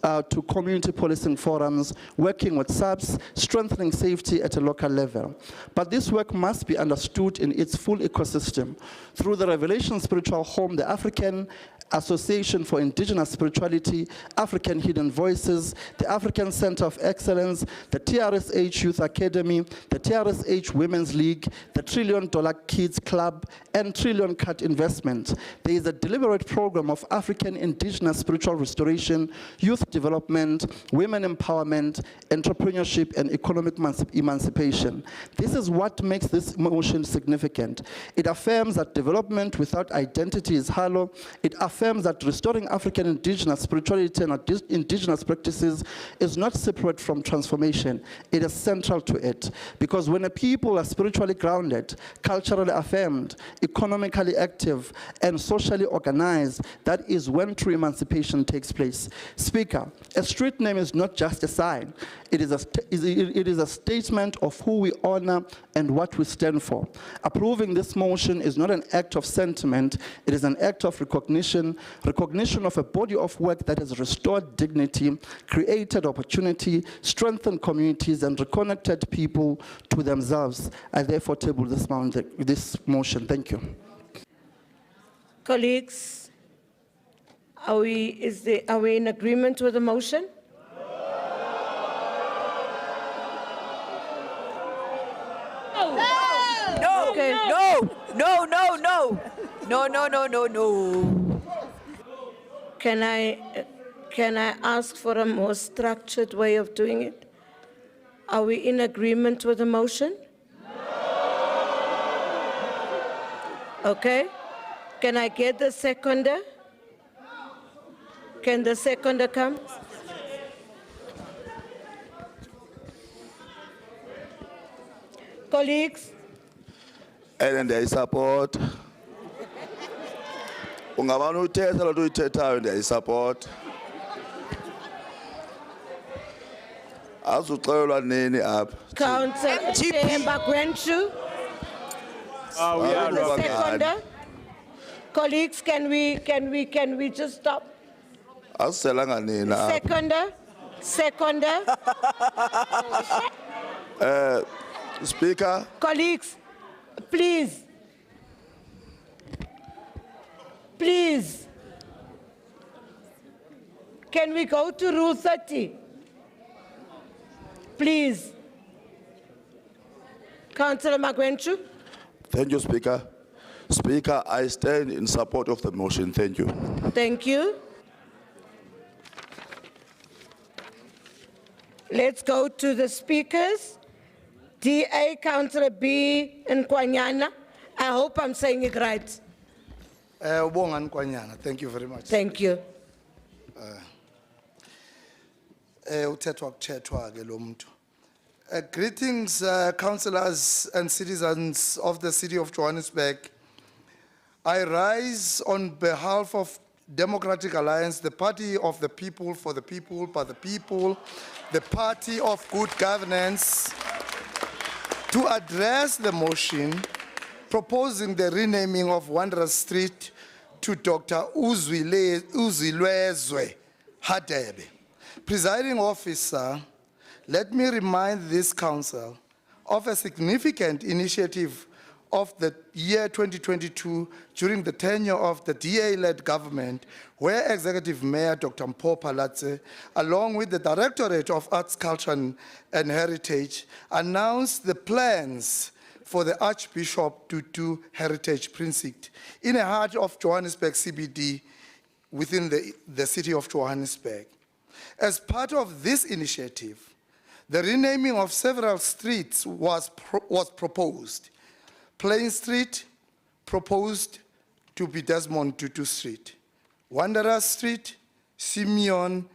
to community policing forums, working with SAPS, strengthening safety at a local level. But this work must be understood in its full ecosystem. Through the Revelation Spiritual Home, the African Association for Indigenous Spirituality, African Hidden Voices, the African Center of Excellence, the TRSH Youth Academy, the TRSH Women's League, the $1 Trillion Kids Club, and Trillion Cut Investment. There is a deliberate program of African indigenous spiritual restoration, youth development, women empowerment, entrepreneurship, and economic emancipation. This is what makes this motion significant. It affirms that development without identity is hollow. It affirms that restoring African indigenous spirituality and indigenous practices is not separate from transformation. It is central to it. Because when a people are spiritually grounded, culturally affirmed, economically active, and socially organized, that is when true emancipation takes place. Speaker, a street name is not just a sign. It is a statement of who we honor and what we stand for. Approving this motion is not an act of sentiment, it is an act of recognition of a body of work that has restored dignity, created opportunity, strengthened communities, and reconnected people to themselves. I therefore table this motion. Thank you. Colleagues, are we in agreement with the motion? No, Okay. no. Can I ask for a more structured way of doing it? Are we in agreement with the motion? Okay. Can I get the seconder? Can the seconder come? Colleagues, And there is support. Ungabana uthetha lo uyithethayo there is support. Azuxelwa nini apha? Councillor Themba Gwenshu. we are The not seconder. Colleagues, can we just stop? Asiselanga nini apha? Seconder. Speaker. Colleagues, please. Can we go to Rule 30? Please. Councillor Magwenchu. Thank you, Speaker. Speaker, I stand in support of the motion. Thank you. Thank you. Let's go to the speakers. DA Councillor B Nkwanyana. I hope I'm saying it right. Ubonga Nkwanyana, thank you very much. Thank you. Uthethwa kuthethwa ke lo muntu. Greetings, councillors and citizens of the city of Johannesburg. I rise on behalf of Democratic Alliance, the party of the people, for the people, by the people, the party of good governance, to address the motion proposing the renaming of Wanderers Street to Dr. Uzilwezwe Hadebe. Presiding officer, let me remind this council of a significant initiative of the year 2022 during the tenure of the DA-led government, where Executive Mayor Dr. Mpho Phalatse, along with the Directorate of Arts, Culture and Heritage, announced the plans for the Archbishop Tutu Heritage Precinct in the heart of Johannesburg CBD within the city of Johannesburg. As part of this initiative, the renaming of several streets was proposed. Plain Street proposed to be Desmond Tutu Street. Wanderer Street, Simeon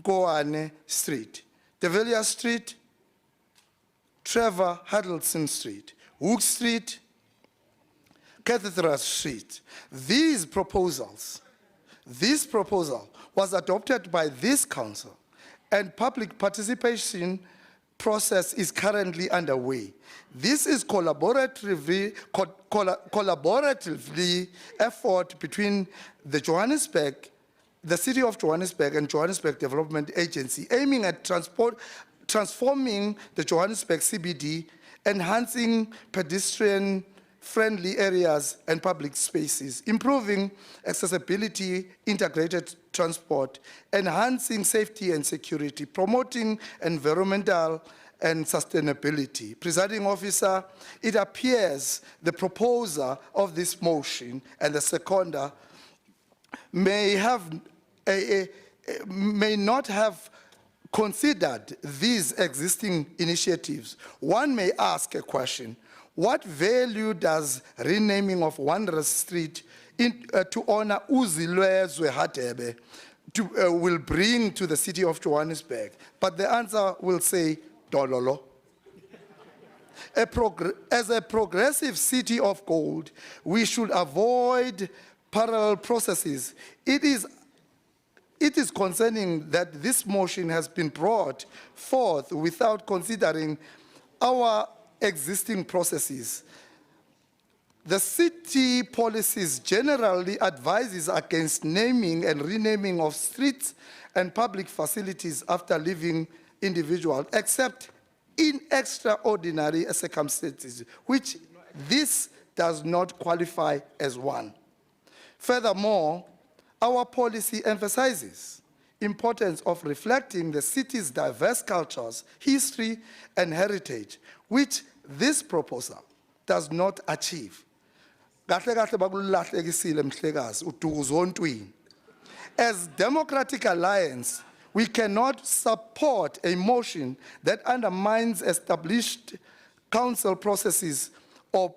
Goane Street. De Villiers Street, Trevor Huddleston Street. Hook Street, Cathedral Street. This proposal was adopted by this council, and public participation process is currently underway. This is collaboratively effort between the City of Johannesburg and Johannesburg Development Agency, aiming at transforming the Johannesburg CBD, enhancing pedestrian-friendly areas and public spaces, improving accessibility, integrated transport, enhancing safety and security, promoting environmental and sustainability. Presiding officer, it appears the proposer of this motion and the seconder may not have considered these existing initiatives. One may ask a question: what value does renaming of Wanderers Street to honor Uzilwezwe Hadebe will bring to the city of Johannesburg? But the answer will say, dololo. As a progressive city of gold, we should avoid parallel processes. It is concerning that this motion has been brought forth without considering our existing processes. The city policies generally advises against naming and renaming of streets and public facilities after leaving individuals, except in extraordinary circumstances, which this does not qualify as one. Furthermore, our policy emphasizes the importance of reflecting the city's diverse cultures, history, and heritage, which this proposal does not achieve. As Democratic Alliance, we cannot support a motion that undermines established council processes or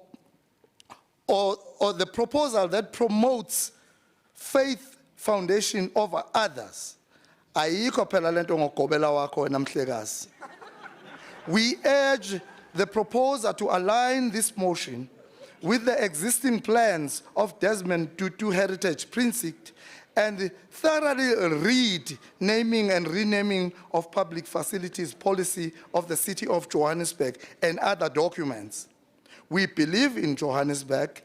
the proposal that promotes faith foundation over others. We urge the proposer to align this motion with the existing plans of Desmond Tutu Heritage Precinct and thoroughly read naming and renaming of public facilities policy of the city of Johannesburg and other documents. We believe in Johannesburg.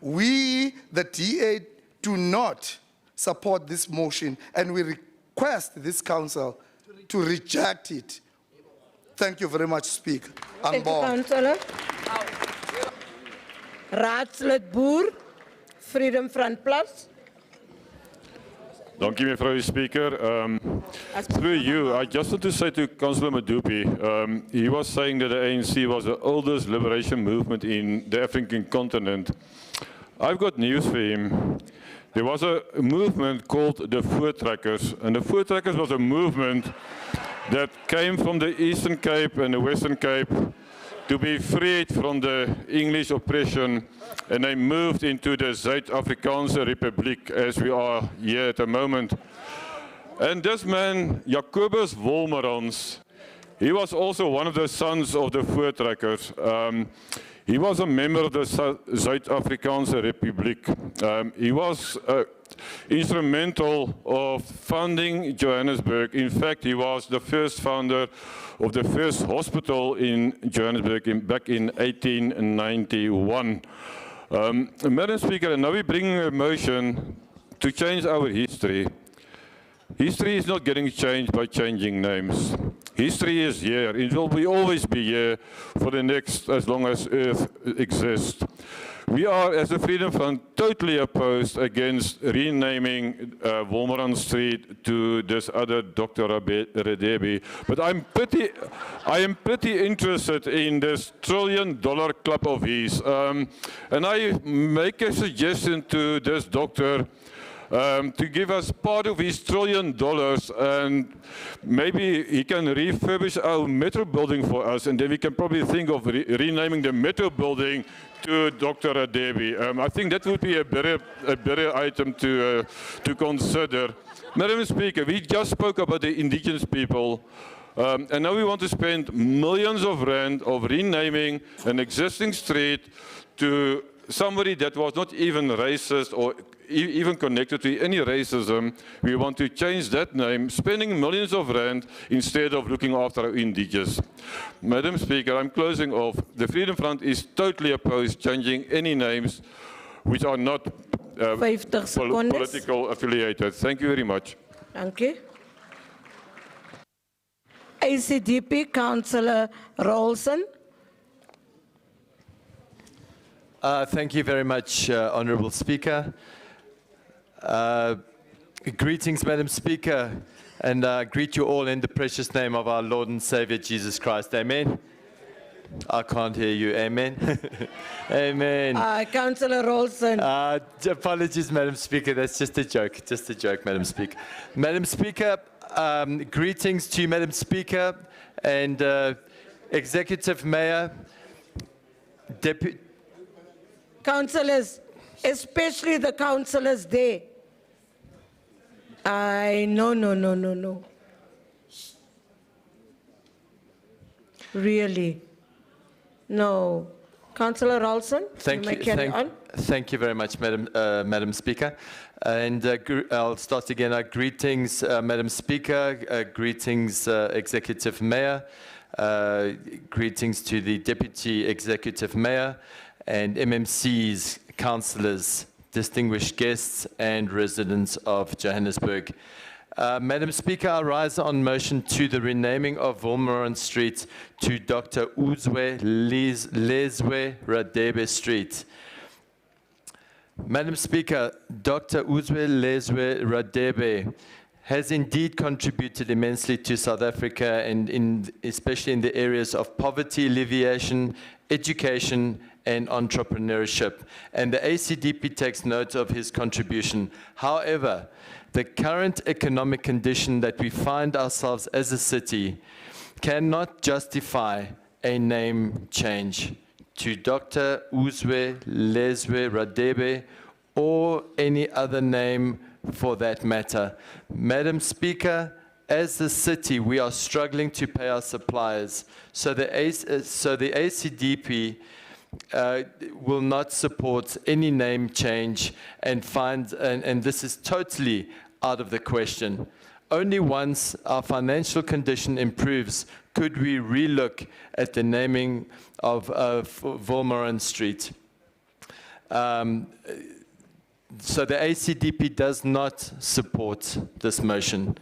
We, the DA, do not support this motion, and we request this council to reject it. Thank you very much, Speaker. Thank you, Councillor. Raadslid Boer, Freedom Front Plus. Thank you, Mevrouw Speaker. Through you, I just want to say to Councillor Madupi, he was saying that the ANC was the oldest liberation movement in the African continent. I've got news for him. There was a movement called the Voortrekkers, and the Voortrekkers was a movement that came from the Eastern Cape and the Western Cape to be freed from the English oppression, and they moved into the Zuid-Afrikaanse Republiek as we are here at the moment. And this man, Jacobus Wolmerans, he was also one of the sons of the Voortrekkers. He was a member of the Zuid-Afrikaanse Republiek. He was instrumental of funding Johannesburg. In fact, he was the first founder of the first hospital in Johannesburg back in 1891. Madam Speaker, now we bring a motion to change our history. History is not getting changed by changing names. History is here. It will always be here for the next, as long as Earth exists. We are, as the Freedom Front, totally opposed against renaming Wolmaran Street to this other Dr. Radebe. But I am pretty interested in this $1 trillion club of his. And I make a suggestion to this doctor to give us part of his $1 trillion, and maybe he can refurbish our metro building for us, and then we can probably think of renaming the metro building to Dr. Radebe. I think that would be a better item to consider. Madam Speaker, we just spoke about the indigenous people, and now we want to spend millions of rand of renaming an existing street to somebody that was not even racist or even connected to any racism. We want to change that name, spending millions of rand instead of looking after our indigenous. Madam Speaker, I'm closing off. The Freedom Front is totally opposed changing any names which are not political affiliated. Thank you very much. Thank you. ACDP, Councillor Rolson. Thank you very much, Honourable Speaker. Greetings, Madam Speaker, and greet you all in the precious name of our Lord and Saviour, Jesus Christ. Amen. I can't hear you. Amen. Amen. Councillor Rolson. Apologies, Madam Speaker. That's just a joke. Just a joke, Madam Speaker. Madam Speaker, greetings to you, Madam Speaker, and Executive Mayor, Deputy. Councillors, especially the councillors there. No. Really? No. Councillor Rolson, you may carry on. Thank you very much, Madam Speaker. And I'll start again. Greetings, Madam Speaker. Greetings, Executive Mayor. Greetings to the Deputy Executive Mayor and MMCs, councillors, distinguished guests and residents of Johannesburg. Madam Speaker, I rise on motion to the renaming of Wolmaran Street to Dr. Uzwe Leswe Radebe Street. Madam Speaker, Dr. Uzwe Leswe Radebe has indeed contributed immensely to South Africa, and especially in the areas of poverty alleviation, education, and entrepreneurship. And the ACDP takes note of his contribution. However, the current economic condition that we find ourselves as a city cannot justify a name change to Dr. Uzwe Leswe Radebe or any other name for that matter. Madam Speaker, as a city, we are struggling to pay our suppliers. So the ACDP will not support any name change and this is totally out of the question. Only once our financial condition improves could we relook at the naming of Wolmaran Street. So the ACDP does not support this motion.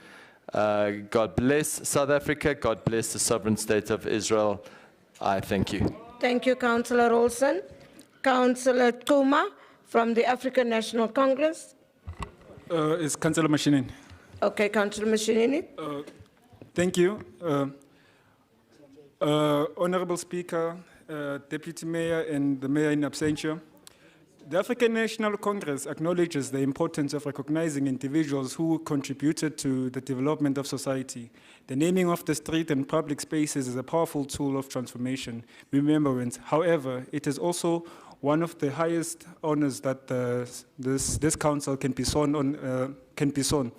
God bless South Africa. God bless the sovereign state of Israel. I thank you. Thank you, Councillor Olson. Councillor Tuma from the African National Congress. Is Councillor Mashinini. Okay, Councillor Mashinini. Thank you. Honourable Speaker, Deputy Mayor and the Mayor in absentia. The African National Congress acknowledges the importance of recognizing individuals who contributed to the development of society. The naming of the street and public spaces is a powerful tool of transformation, remembrance. However, it is also one of the highest honors that this council can be shown.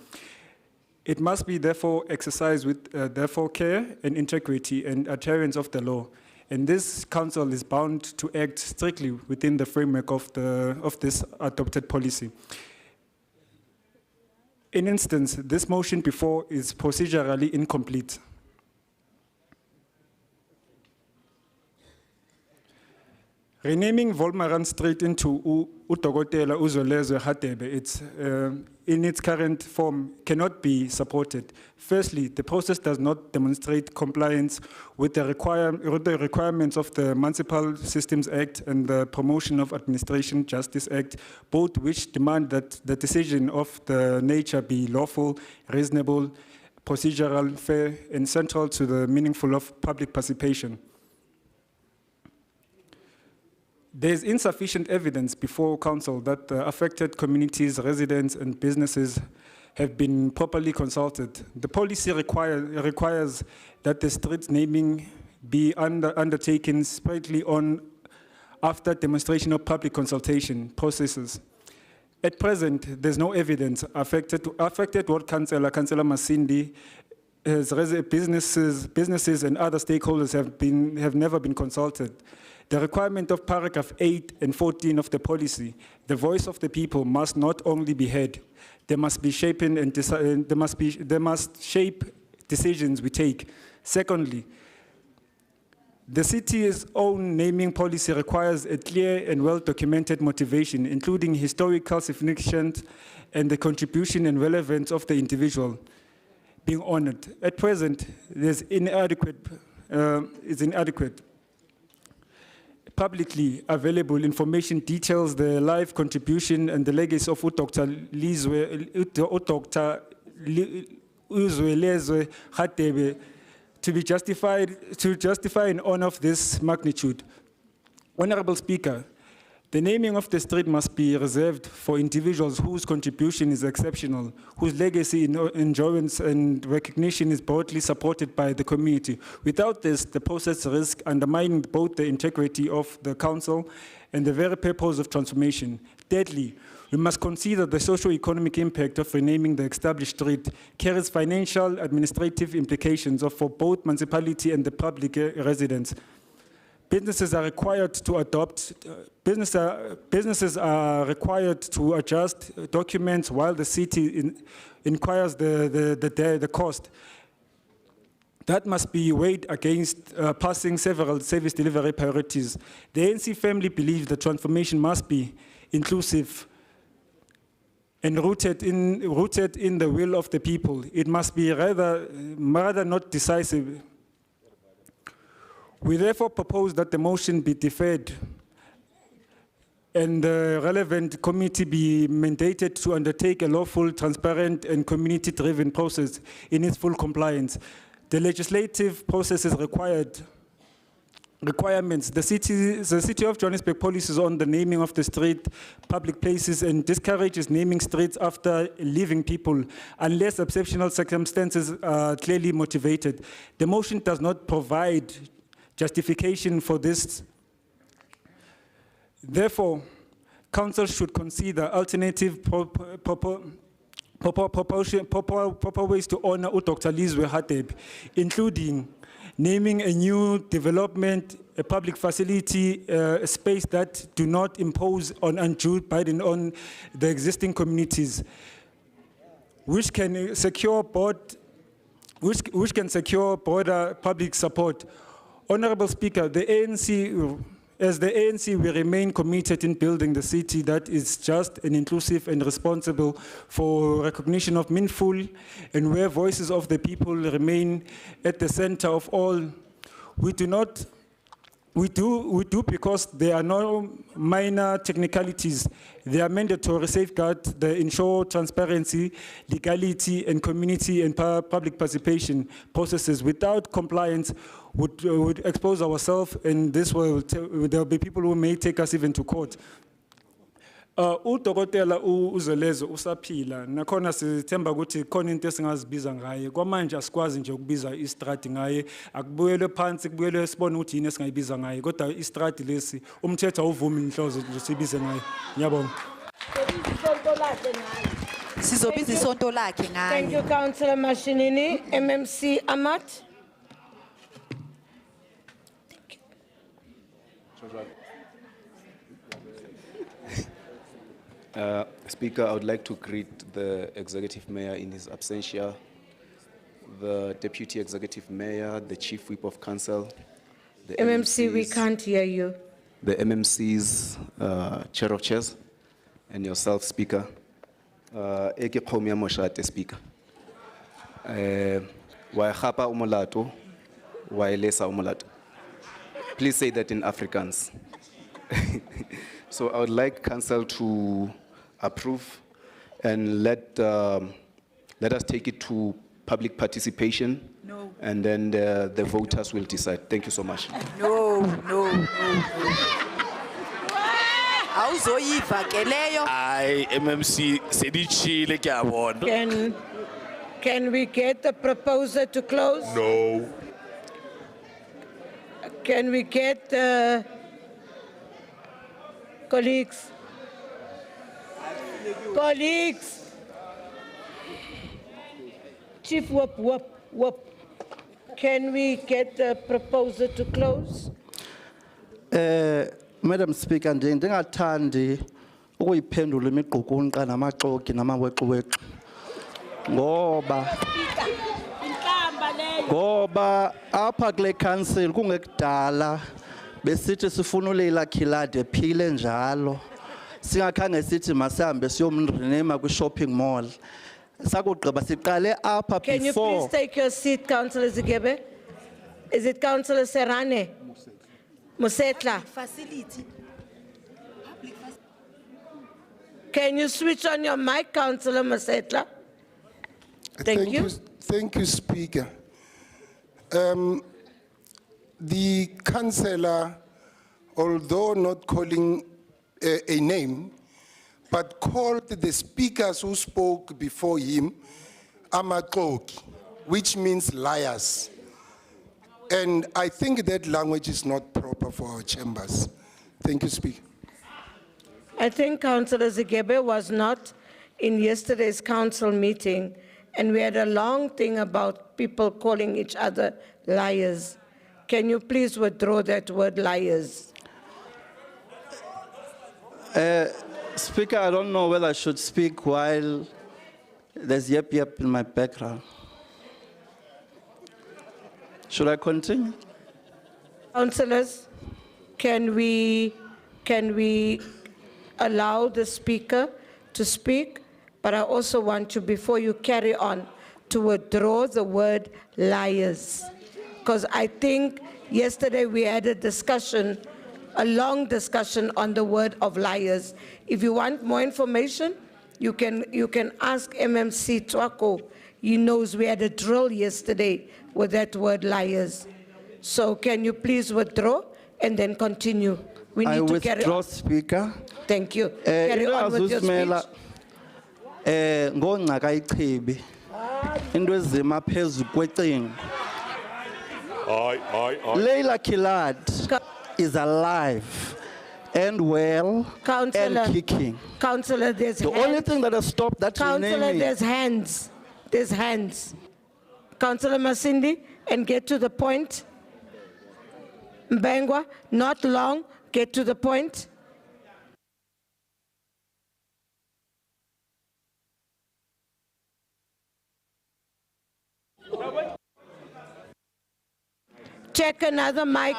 It must be therefore exercised with therefore care and integrity and adherence of the law. and this council is bound to act strictly within the framework of this adopted policy. In instance, this motion before is procedurally incomplete. Renaming Volmaran Street into Utogotela Uzolezwe Hatebe, in its current form, cannot be supported. Firstly, the process does not demonstrate compliance with the requirements of the Municipal Systems Act and the Promotion of Administration Justice Act, both which demand that the decision of the nature be lawful, reasonable, procedural, fair, and central to the meaningful of public participation. There is insufficient evidence before council that the affected communities, residents, and businesses have been properly consulted. The policy requires that the street naming be undertaken straightly on after demonstration of public consultation processes. At present, there's no evidence. Affected ward councillor, Councillor Masindi, businesses and other stakeholders have never been consulted. The requirement of paragraph 8 and 14 of the policy, the voice of the people must not only be heard, they must be shaping and they must shape decisions we take. Secondly, the city's own naming policy requires a clear and well-documented motivation, including historical significance and the contribution and relevance of the individual being honored. At present, it's inadequate. Publicly available information details the life contribution and the legacy of Dr. Uzwelezwe Hatebe to justify an honor of this magnitude. Honorable Speaker, the naming of the street must be reserved for individuals whose contribution is exceptional, whose legacy, endurance, and recognition is broadly supported by the community. Without this, the process risks undermining both the integrity of the council and the very purpose of transformation. Thirdly, we must consider the socio-economic impact of renaming the established street carries financial, administrative implications for both municipality and the public residents. Businesses are required to adjust documents while the city inquires the cost. That must be weighed against passing several service delivery priorities. The ANC family believes the transformation must be inclusive and rooted in the will of the people. It must be rather not decisive. We therefore propose that the motion be deferred and the relevant committee be mandated to undertake a lawful, transparent, and community-driven process in its full compliance. The legislative processes requirements. The City of Johannesburg policies on the naming of the street, public places, and discourages naming streets after leaving people unless exceptional circumstances are clearly motivated. The motion does not provide justification for this. Therefore, council should consider alternative proper ways to honor Dr. Lizwe Hateb, including naming a new development, a public facility, a space that do not impose on undue burden on the existing communities, which can secure broader public support. Honorable Speaker, as the ANC, we remain committed in building the city that is just and inclusive and responsible for recognition of meaningful and where voices of the people remain at the center of all. We do because there are no minor technicalities. They are mandatory safeguards that ensure transparency, legality, and community and public participation processes. Without compliance, would expose ourselves, and this will there will be people who may take us even to court. Udokotela Uzwelezwe usaphila nakhona sithemba ukuthi khona into esingazibiza ngaye kwamanje asikwazi nje ukubiza istrati ngaye akubuyele phansi kubuyele sibone ukuthi yini esingayibiza ngaye kodwa istrati lesi umthetho awuvumi inhlozo nje sibize ngaye. Ngiyabonga. Sizobiza isonto lakhe ngaye. Thank you, Councillor Mashinini. MMC Amat. Speaker, I would like to greet the Executive Mayor in his absentia, the Deputy Executive Mayor, the Chief Whip of Council, the MMC, we MMCs, can't hear you. the MMC's Chair of Chairs, and yourself, Speaker. Eke Khomia Moshate, Speaker. Waihapa umolato, wailesa umolato. Please say that in Afrikaans. So I would like Council to approve and let us take it to public participation. No. And then the voters will decide. Thank you so much. No. Awuzoyiva ke leyo. Ay, MMC, sedichile kyabona. Can we get the proposer to close? No. Can we get colleagues? Chief Whoop. Can we get the proposer to close? Madam Speaker, ndingathandi ukuyiphendula imiqukunqa namaxoki namaweqweqwe ngoba apha kule council kungekudala besithi sifuna uLeila Cllr ephile njalo singakhange sithi masihambe siyomrenema kwi-shopping mall sakugqiba siqale apha Can you before please take your seat, Councillor Zigebe? Is it Councillor Serrane? Musetla? Facility. Can you switch on your mic, Councillor Musetla? Thank you. Thank you, Speaker. The councillor, although not calling a name, but called the speakers who spoke before him amaxoki, which means liars. And I think that language is not proper for our chambers. Thank you, Speaker. I think Councillor Zigebe was not in yesterday's council meeting, and we had a long thing about people calling each other liars. Can you please withdraw that word liars? Speaker, I don't know whether I should speak while there's yep in my background. Should I continue? Councillors, can we allow the speaker to speak? But I also want you, before you carry on, to withdraw the word liars. Because I think yesterday we had a discussion, a long discussion on the word of liars. If you want more information, you can ask MMC Twako. He knows we had a drill yesterday with that word liars. So can you please withdraw and then continue? We need to carry on. I withdraw, Speaker. Thank you. Carry on with your speech. Ngongaka ichibi into ezima phezu kwecingo Leila Cllr is alive and well Councillor, and kicking. Councillor, there's The only thing that has stopped that Councillor, renaming. there's hands. There's hands. Councillor Masindi, and get to the point. Mbengwa, not long, get to the point. Check another mic.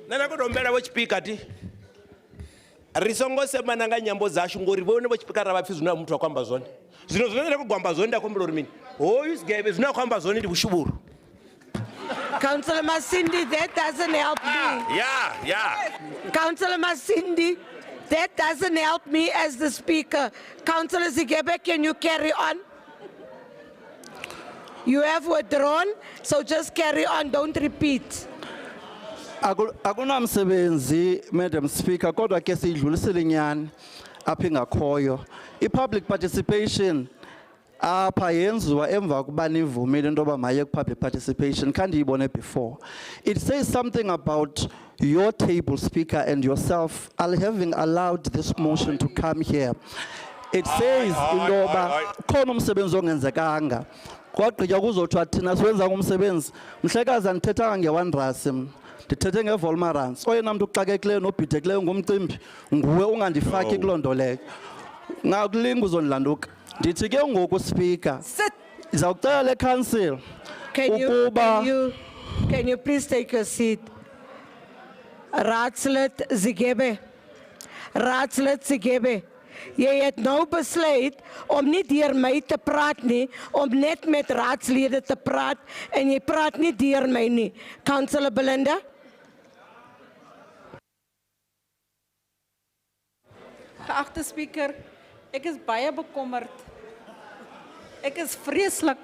Nana kudombera wechipika ti. Risongo semana nga nyambo zashu ngori vone wechipika ravafi zvina mtu akwamba zvone. Zvino zvinoenda kugwamba zvone ndakombera uri mini. Hoyu sigebe zvina kwamba zvone ndi kushuburu. Councillor Masindi, that doesn't help me. Yeah. Councillor Masindi, that doesn't help me as the speaker. Councillor Zigebe, can you carry on? You have withdrawn, so just carry on, don't repeat. Akunamsebenzi, Madam Speaker, kodwa ke sidlulisile nyani apha ingakhoyo. I-public participation apha yenziwa emva kuba nivumile into yoba maye ku-public participation. Khandiyibone before. It says something about your table, Speaker, and yourself having allowed this motion to come here. It says into yoba khona umsebenzi ongenzekanga. Kwagqitywa kuzothiwa thina siwenza umsebenzi. Mhlekazi andithethanga ngewandrasi. ndithethe nge-volmarance oyena mntu uxakekileyo nobhidekileyo ngumcimbi nguwe ungandifaki kuloo nto leyo ngakulinga uzondilanduka ndithi ke ngoku speaker ndizawucela le council ukuba Can you please take a seat? Raadslid Zigebe. Raadslid Zigebe. Jy het nou besluit om nie deur my te praat nie, om net met raadslede te praat en jy praat nie deur my nie. Councillor Belinda? Geachte speaker, ek is baie bekommerd. Ek is vreeslik.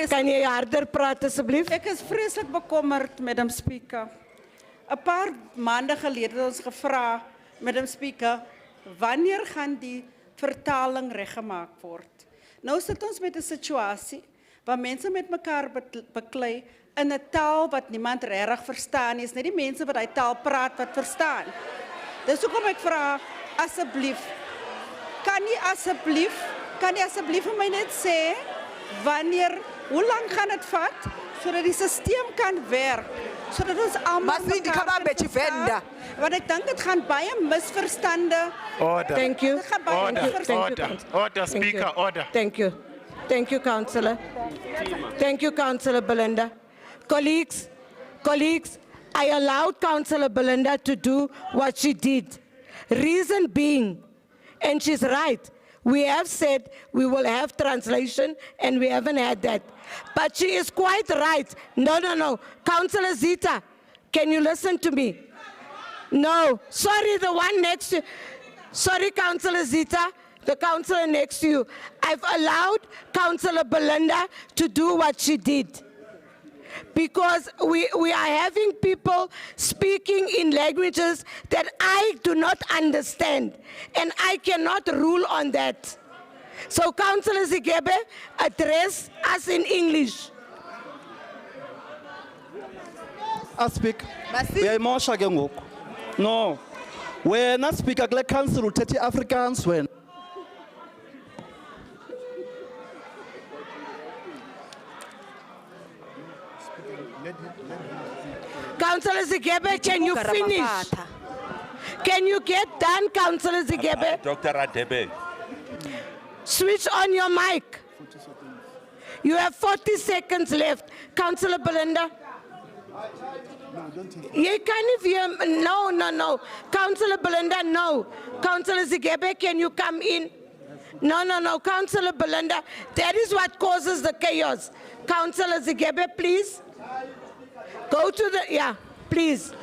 Kan jy harder praat asseblief? Ek is vreeslik bekommerd, Madam Speaker. 'n Paar maande gelede het ons gevra, Madam Speaker, wanneer gaan die vertaling reggemaak word? Nou sit ons met 'n situasie waar mense met mekaar beklei in 'n taal wat niemand regtig verstaan nie. Is net die mense wat daai taal praat wat verstaan. Dis hoekom ek vra, asseblief, kan jy asseblief vir my net sê wanneer, hoe lang gaan dit vat sodat die stelsel kan werk, sodat ons almal mekaar kan verstaan? Want ek dink dit gaan baie misverstande. Order. Thank you. Dit gaan baie misverstande. Order, Speaker, order. Thank you. Thank you, Councillor. Thank you, Councillor Belinda. Colleagues, I allowed Councillor Belinda to do what she did. Reason being, and she's right, we have said we will have translation and we haven't had that. But she is quite right. No. Councillor Zita, can you listen to me? No, sorry, the one next to you. Sorry, Councillor Zita, the councillor next to you. I've allowed Councillor Belinda to do what she did. Because we are having people speaking in languages that I do not understand, and I cannot rule on that. So Councillor Zigebe, address us in English. Speak. Uyayimosha ke ngoku. No. Wena speaker kule council uthethe Afrikaans wena. Councillor Zigebe, can you finish? Can you get done, Councillor Zigebe? Dr. Radebe. Switch on your mic. You have 40 seconds left. Councillor Belinda. You can't even, no. Councillor Belinda, no. Councillor Zigebe, can you come in? No. Councillor Belinda, that is what causes the chaos. Councillor Zigebe, please. Go to the, please.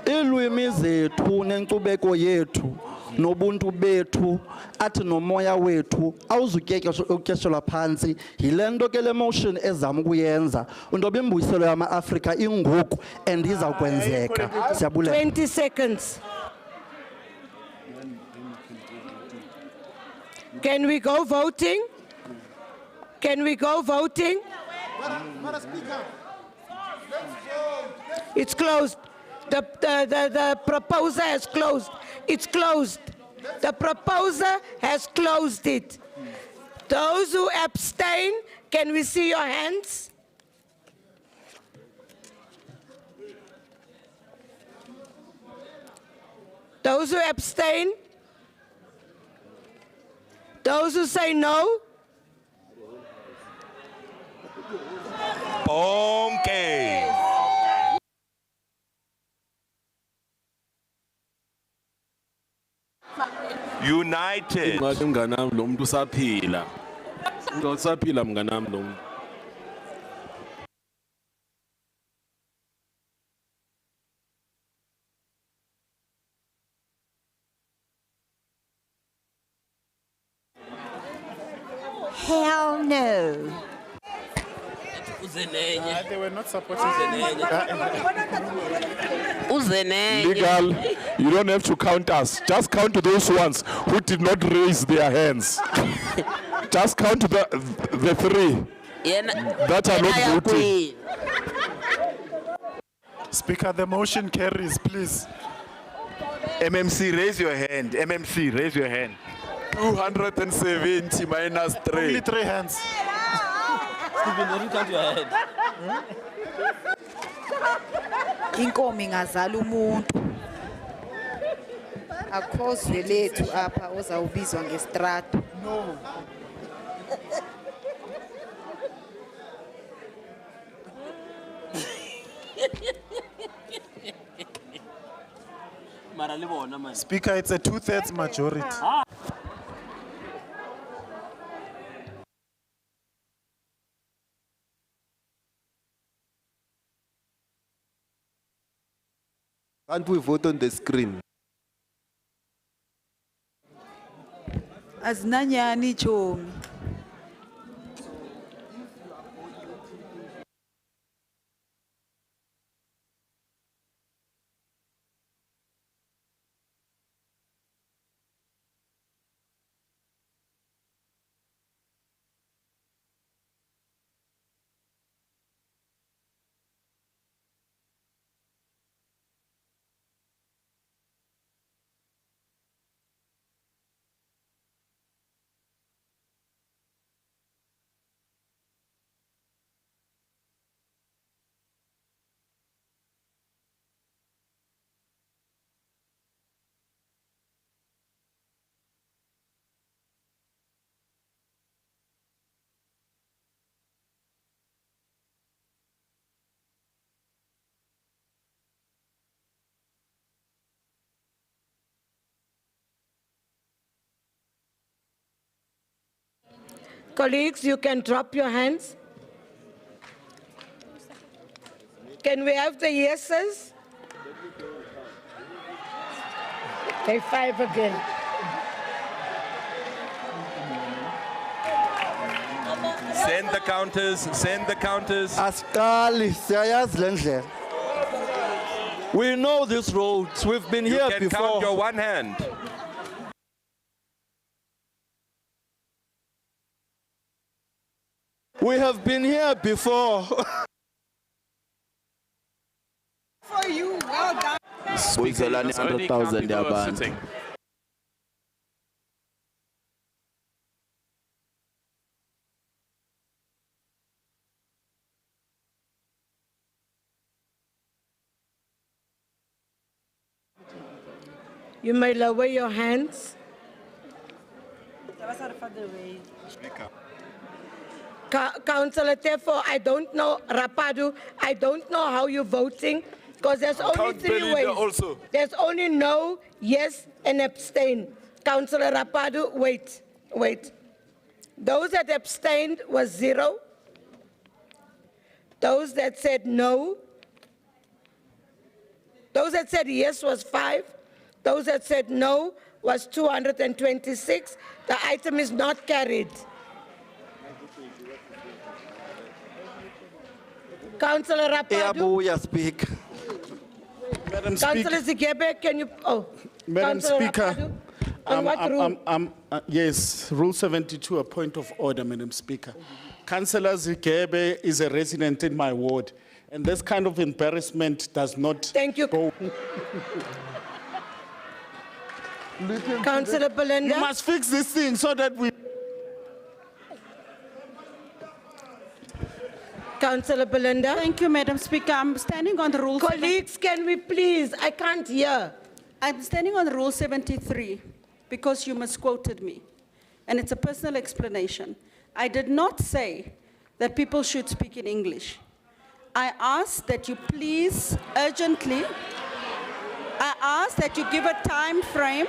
Ilwimi zethu nenkcubeko yethu nobuntu bethu athi nomoya wethu awuzutyeshelwa phantsi yile nto ke le motion ezama ukuyenza untoba imbuyiselo yama-Afrika ingoku and izawukwenzeka. Siyabulela. 20 seconds. Can we go voting? It's closed. The proposer has closed. It's closed. The proposer has closed it. Those who abstain, can we see your hands? Those who abstain? Those who say no? Okay. United. Mnganam lo muntu usaphila. Usaphila mnganam lo muntu. Hell no. They were not supporting Legal. You don't have to count us. Just count those ones who did not raise their hands. Just count the three that are not voting. Speaker, the motion carries, please. MMC, raise your hand. MMC, raise your hand. 270 minus 3. Only 3 hands. Stephen, don't count your head. inkomo ingazala umuntu. Akhozwe lethu apha ozawubizwa ngestrato. No. Speaker, it's a 2/3 majority. Can't we vote on the screen? Azinanyani chomi. Colleagues, you can drop your hands. Can we have the yeses? Okay, 5 again. Send the counters, send the counters. We know these roads. We've been You here can before. count your one hand. We have been here before. For you, well done. Switzerland, 100,000 yabantu. You may lower your hands. Councillor Tefo, I don't know, Rapadu, I don't know how you're voting, because there's only Count 3 Belinda ways. also. There's only no, yes, and abstain. Councillor Rapadu, wait. Those that abstained was 0. Those that said no. Those that said yes was 5. Those that said no was 226. The item is not carried. Councillor Rapadu. Speak. Madam Councillor Speaker. Zigebe, can you, Madam Councillor Speaker. Rapadu, on what rule? Yes, Rule 72, a point of order, Madam Speaker. Councillor Zigebe is a resident in my ward, and this kind of embarrassment does not go. Councillor Belinda. You must fix this thing so that we... Councillor Belinda. Thank you, Madam Speaker. I'm standing on the rule. Colleagues, can we please? I can't hear. I'm standing on Rule 73 because you misquoted me, and it's a personal explanation. I did not say that people should speak in English. I asked that you please urgently, I asked that you give a time frame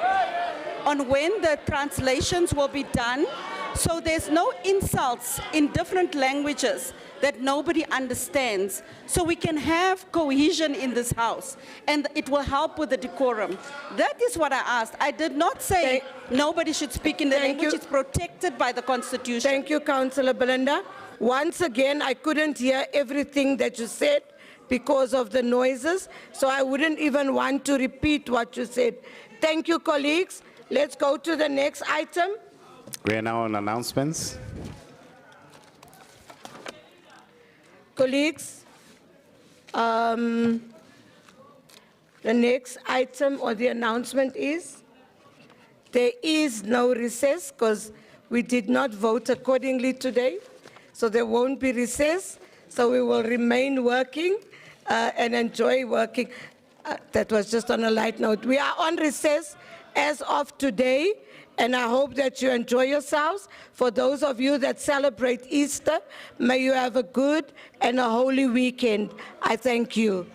on when the translations will be done, so there's no insults in different languages that nobody understands, so we can have cohesion in this house, and it will help with the decorum. That is what I asked. I did not say nobody should speak in the language. It's protected by the Constitution. Thank you, Councillor Belinda. Once again, I couldn't hear everything that you said because of the noises, so I wouldn't even want to repeat what you said. Thank you, colleagues. Let's go to the next item. We are now on announcements. Colleagues, the next item or the announcement is there is no recess because we did not vote accordingly today. So there won't be recess. So we will remain working and enjoy working. That was just on a light note. We are on recess as of today, and I hope that you enjoy yourselves. For those of you that celebrate Easter, may you have a good and a holy weekend. I thank you.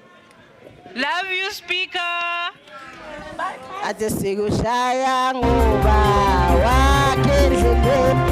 Love you, Speaker. Ate sikushaya ngoba wakhe endleleni